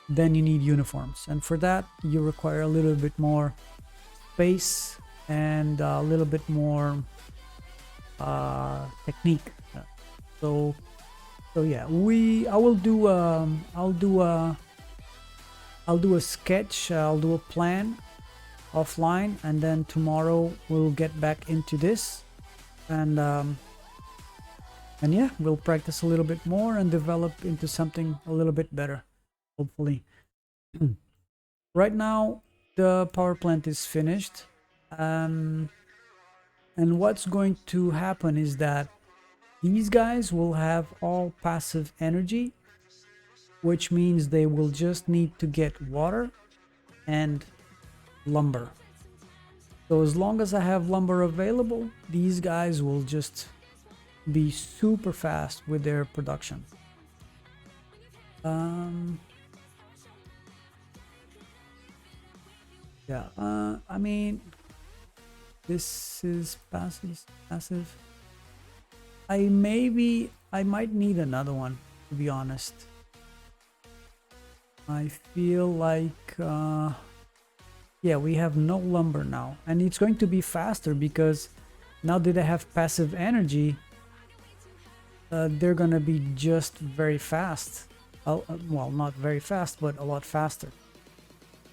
then you need uniforms, and for that you require a little bit more space and a little bit more technique. So yeah, I'll do a sketch, I'll do a plan offline, and then tomorrow we'll get back into this, and yeah, we'll practice a little bit more and develop into something a little bit better, hopefully. Right now the power plant is finished, and what's going to happen is that these guys will have all passive energy, which means they will just need to get water and lumber. So as long as I have lumber available, these guys will just be super fast with their production. Yeah, I mean, this is passive. I might need another one, to be honest. I feel like yeah, we have no lumber now, and it's going to be faster because now that I have passive energy, they're gonna be just very fast. Well, not very fast, but a lot faster,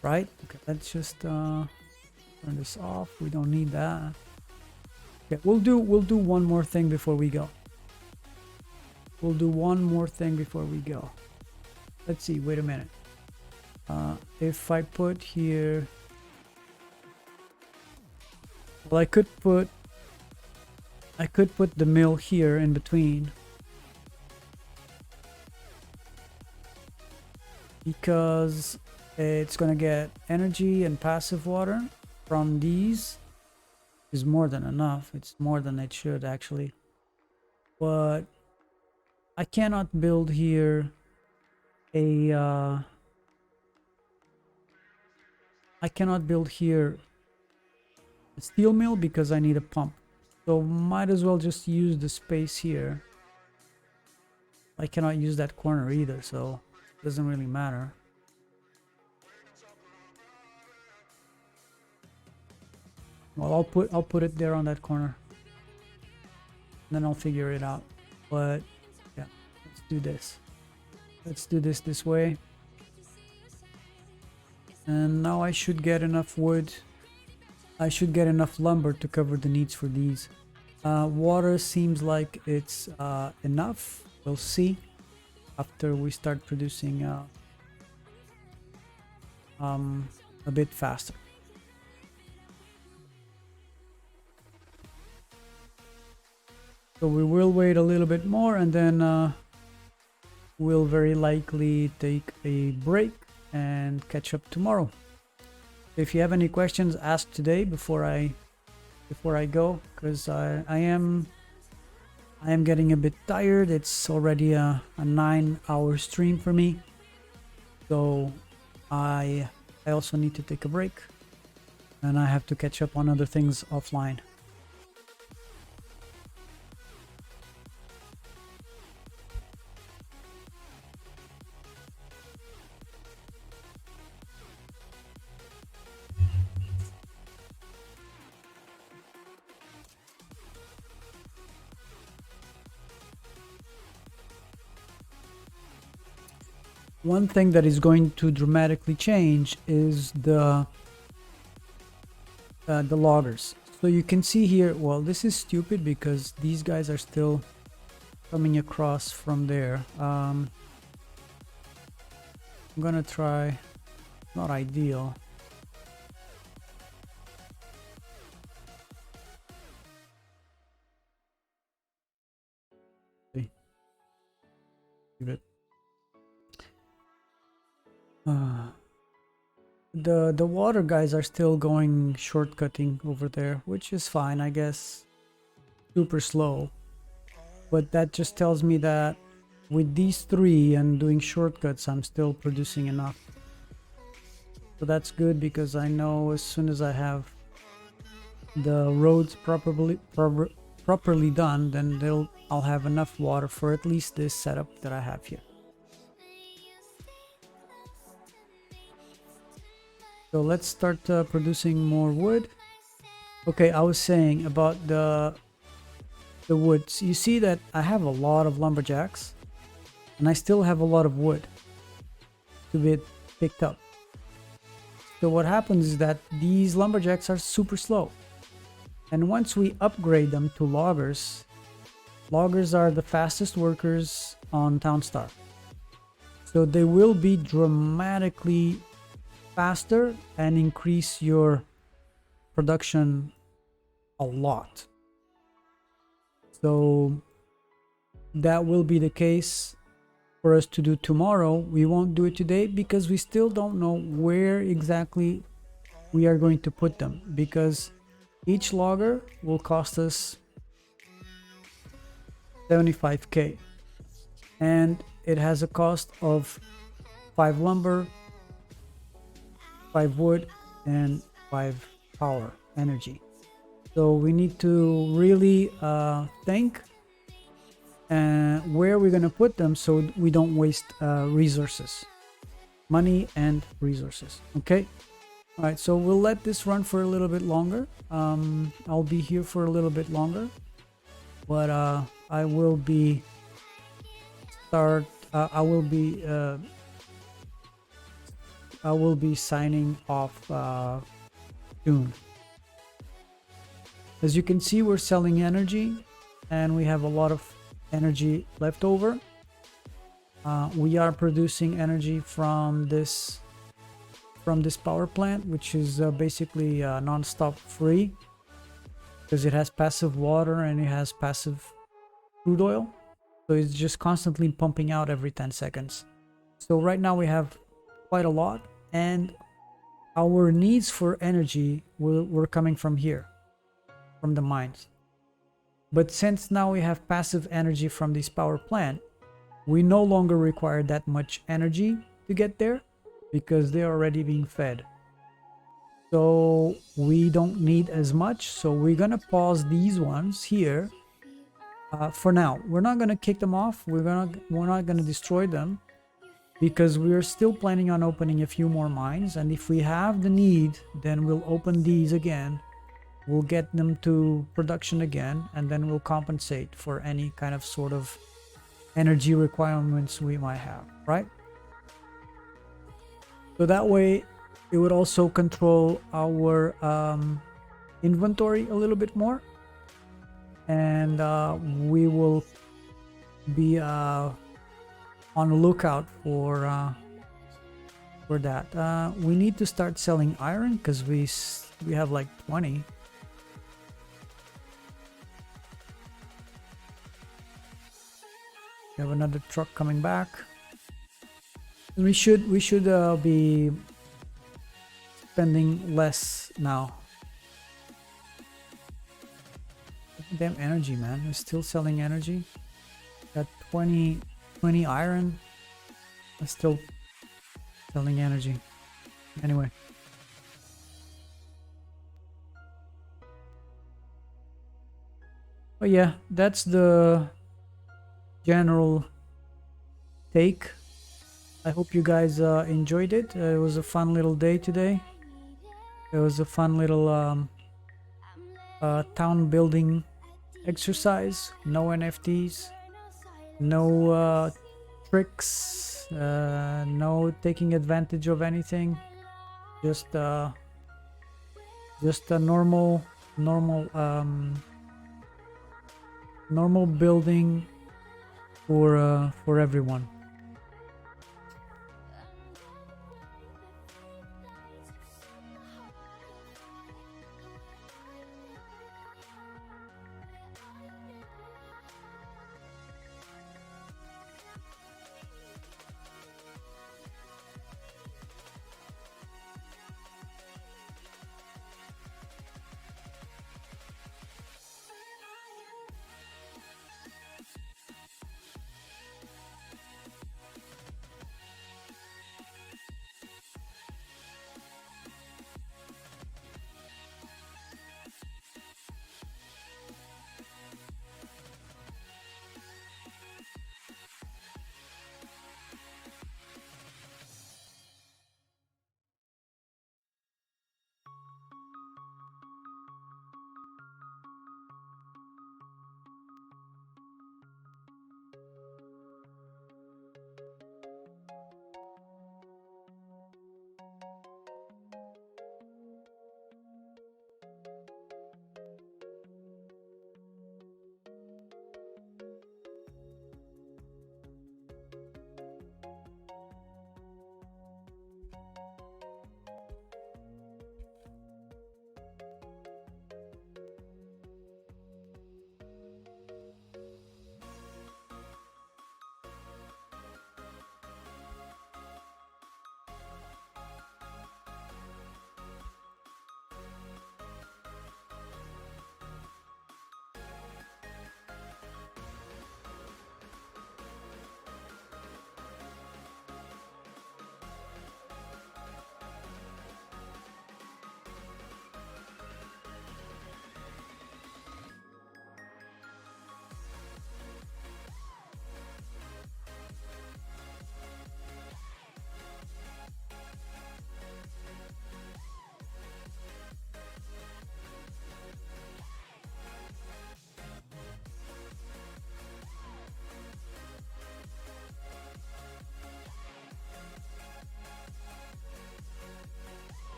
right? Okay, let's just turn this off. We don't need that. Okay, we'll do one more thing before we go. Let's see, wait a minute. If I put here, well, I could put the mill here in between, because it's gonna get energy and passive water from these. Is more than enough. It's more than it should, actually. But I cannot build here a steel mill because I need a pump. So might as well just use the space here. I cannot use that corner either, so it doesn't really matter. Well, I'll put it there on that corner, and then I'll figure it out. But yeah, let's do this. Let's do this way. And now I should get enough wood. I should get enough lumber to cover the needs for these. Water seems like it's enough. We'll see after we start producing a bit faster. So we will wait a little bit more, and then we'll very likely take a break and catch up tomorrow. If you have any questions, ask today before I go, because I am getting a bit tired. It's already a 9-hour stream for me, so I also need to take a break, and I have to catch up on other things offline. One thing that is going to dramatically change is the loggers. So you can see here, well, this is stupid because these guys are still coming across from there. I'm gonna try, not ideal. Leave it. The water guys are still going shortcutting over there, which is fine, I guess. Super slow. But that just tells me that with these three and doing shortcuts, I'm still producing enough. So that's good, because I know as soon as I have the roads properly done, then I'll have enough water for at least this setup that I have here. So let's start producing more wood. Okay, I was saying about the woods. You see that I have a lot of lumberjacks, and I still have a lot of wood to be picked up. So what happens is that these lumberjacks are super slow. And once we upgrade them to loggers, loggers are the fastest workers on Townstar. So they will be dramatically faster and increase your production a lot. So that will be the case for us to do tomorrow. We won't do it today because we still don't know where exactly we are going to put them, because each logger will cost us 75k, and it has a cost of 5 lumber, 5 wood, and 5 power energy. So we need to really think where we're going to put them so we don't waste resources, money and resources. Okay. All right, so we'll let this run for a little bit longer. I'll be here for a little bit longer, but I will be signing off soon. As you can see, we're selling energy, and we have a lot of energy left over. We are producing energy from this power plant, which is basically non-stop free, because it has passive water and it has passive crude oil, so it's just constantly pumping out every 10 seconds. So right now we have quite a lot, and our needs for energy were coming from here, from the mines. But since now we have passive energy from this power plant, we no longer require that much energy to get there, because they're already being fed. So we don't need as much. So we're gonna pause these ones here for now. We're not gonna kick them off. We're not gonna destroy them, because we're still planning on opening a few more mines. And if we have the need, then we'll open these again. We'll get them to production again, and then we'll compensate for any kind of sort of energy requirements we might have, right? So that way it would also control our inventory a little bit more, and we will be on the lookout for that. We need to start selling iron, because we have like 20. We have another truck coming back. We should be spending less now. Damn energy, man. We're still selling energy. Got 20 iron. I'm still selling energy. Anyway. But yeah, that's the general take. I hope you guys enjoyed it. It was a fun little day today. It was a fun little town building exercise. No NFTs, no tricks, no taking advantage of anything. Just a normal building for everyone.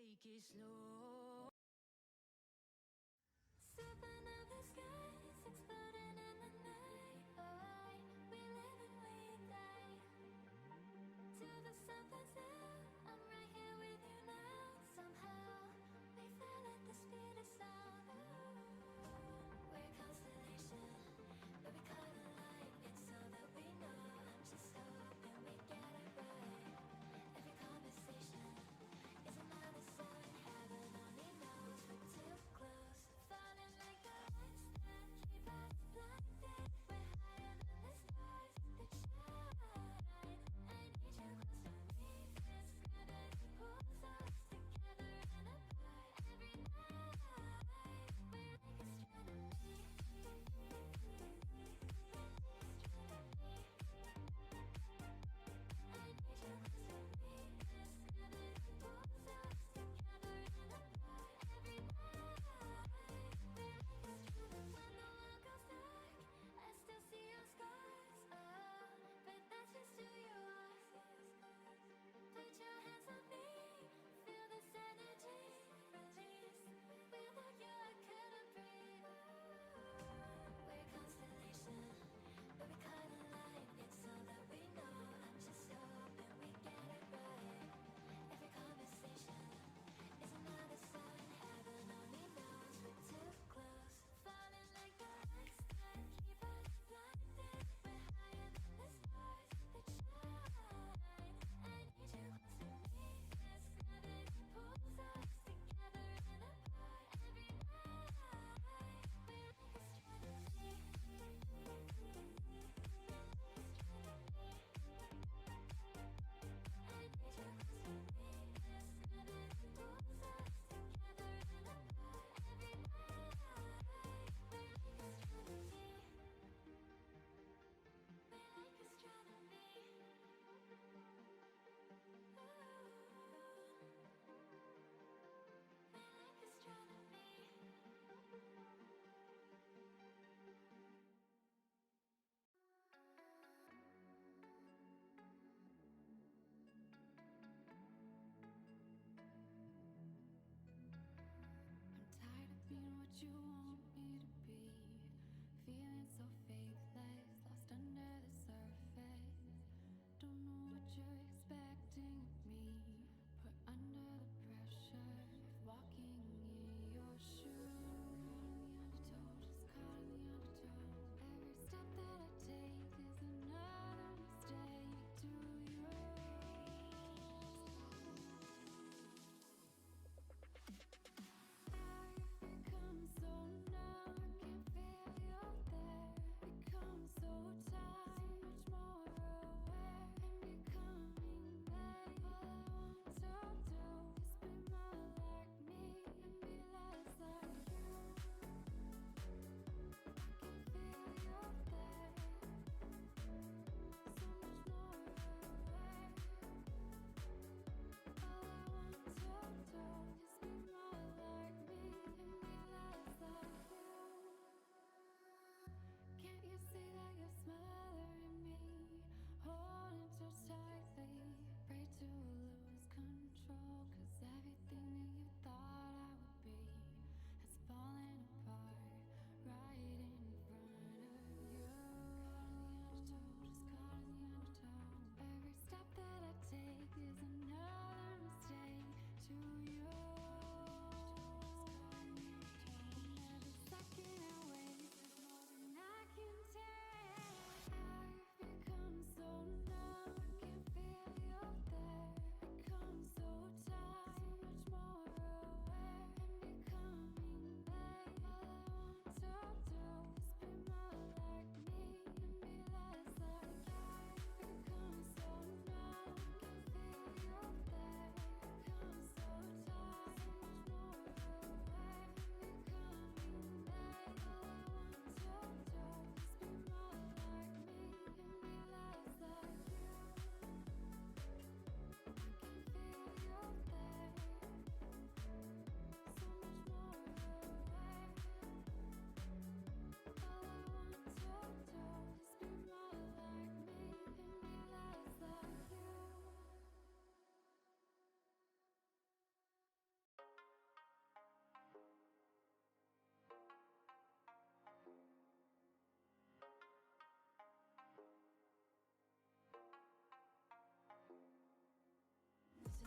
take it slow. Supernova skies exploding in the night. Oh, we live and we die. Till the sun burns out, I'm right here with you now. Somehow we fell at the speed of sound. Ooh, we're a constellation, but we caught a light. It's all that we know. I'm just hoping we get it right. Every conversation is another sign. Heaven only knows.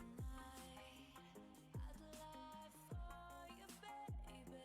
tonight. I'd lie for you, baby.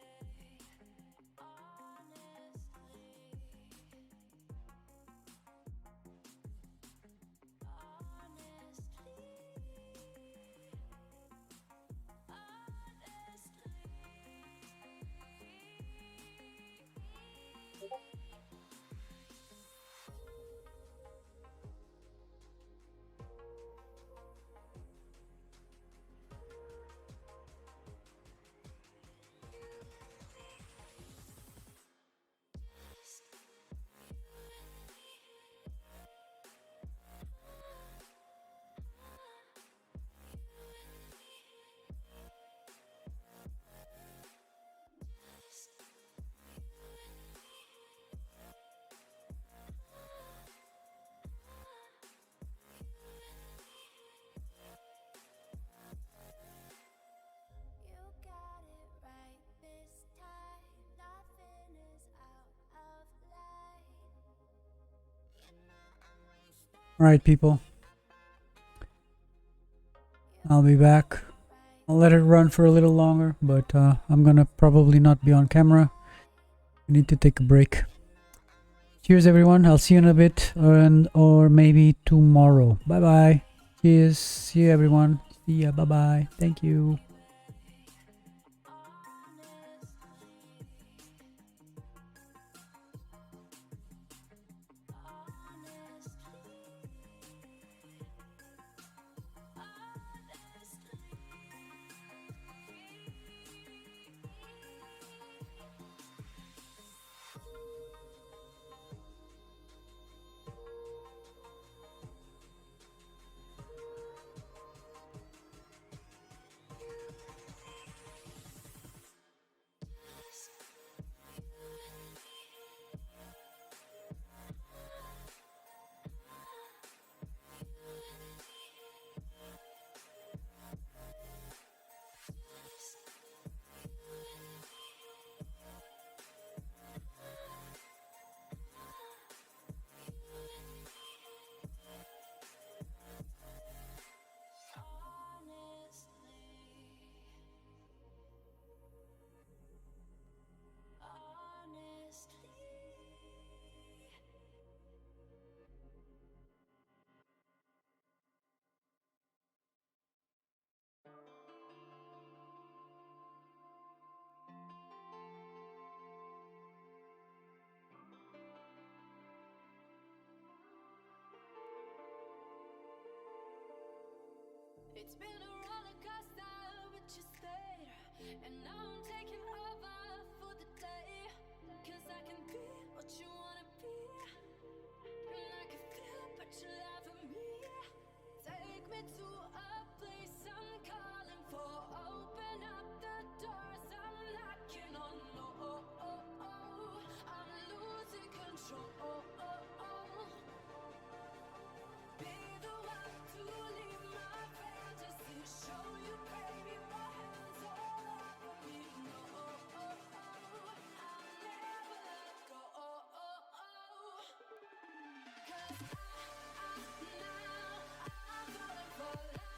Honestly, you got it right this time. Nothing is out of line. All right, people. I'll be back. I'll let it run for a little longer, but I'm gonna probably not be on camera. I need to take a break. Cheers, everyone. I'll see you in a bit, or maybe tomorrow. Bye bye. Cheers. See you, everyone. See ya. Bye bye. Thank you. It's been a roller coaster, but you stayed. And now I'm taking over for the day. 'Cause I can be what you wanna be. And I can feel but you love for me. Take me to a place I'm calling for. Open up the doors I'm knocking on. I'm losing control. Be the one to leave my fantasy. Show you, baby, my hands all over me. No, I'll never let go. 'Cause now I'm falling for love.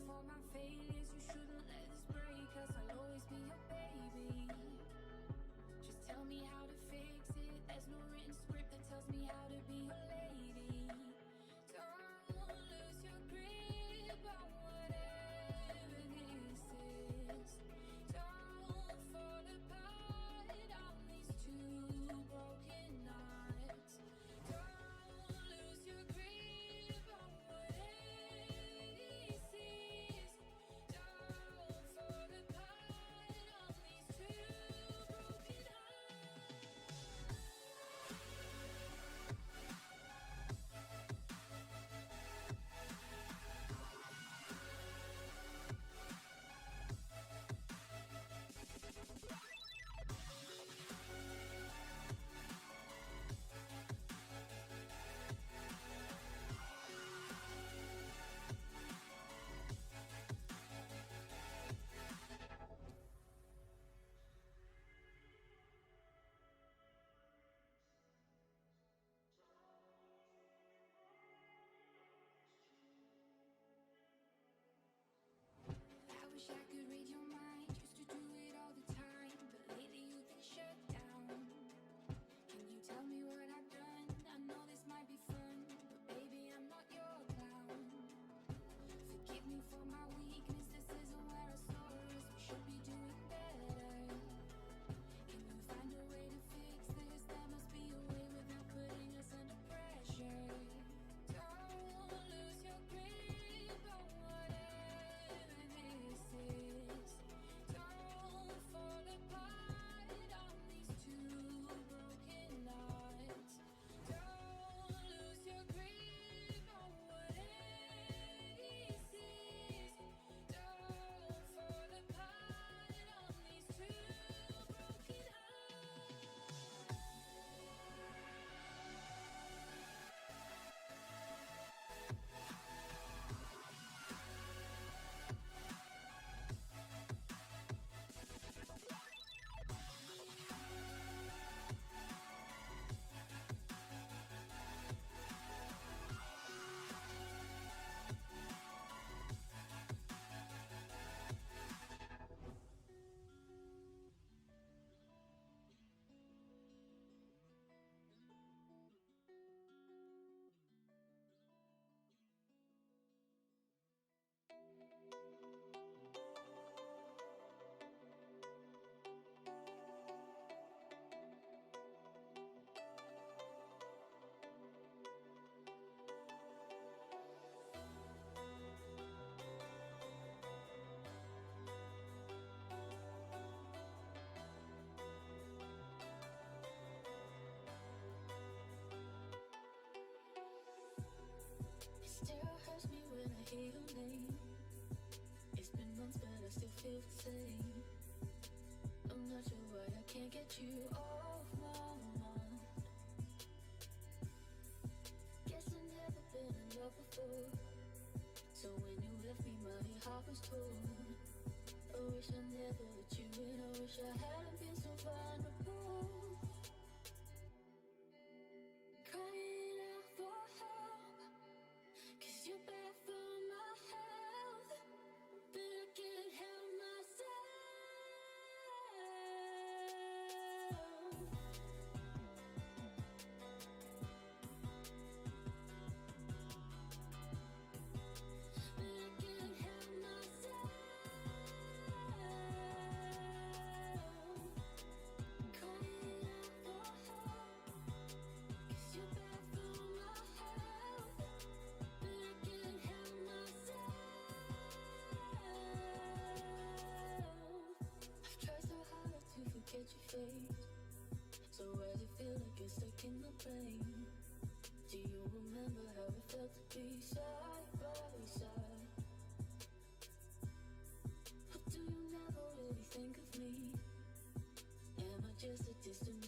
for my failures. You shouldn't let this break us. I'll always be your baby. Just tell me how to fix it. There's no written script that tells me how to be your lady. Don't lose your grip on whatever this is. Don't fall apart on these two broken nights. Don't lose your grip on whatever this is. Don't fall apart on these two broken hearts. I wish I could read your mind, used to do it all the time, but lately you've been shut down. Can you tell me what I've done? I know this might be fun, but baby, I'm not your clown. Forgive me for my weakness, this isn't where I saw us. We should be doing better. Can you find a way to fix this? There must be a way without putting us under pressure. Don't lose your grip on whatever this is. Don't fall apart on these two broken nights. Don't lose your grip on whatever this is. Don't fall apart on these two broken hearts. It still hurts me when I hear your name. It's been months, but I still feel the same. I'm not sure why I can't get you off my mind. Guess I've never been in love before. So when you left me, my heart was torn. I wish I never let you in. I wish I hadn't been so vulnerable. Crying out for help, 'cause you're bad for my health, but I can't help myself. But I can't help myself. Crying out for help, 'cause you're bad for my health, but I can't help myself. I've tried so hard to forget your face. So why does it feel like you're stuck in my brain? Do you remember how it felt to be side by side? Or do you never really think of me? Am I just a distant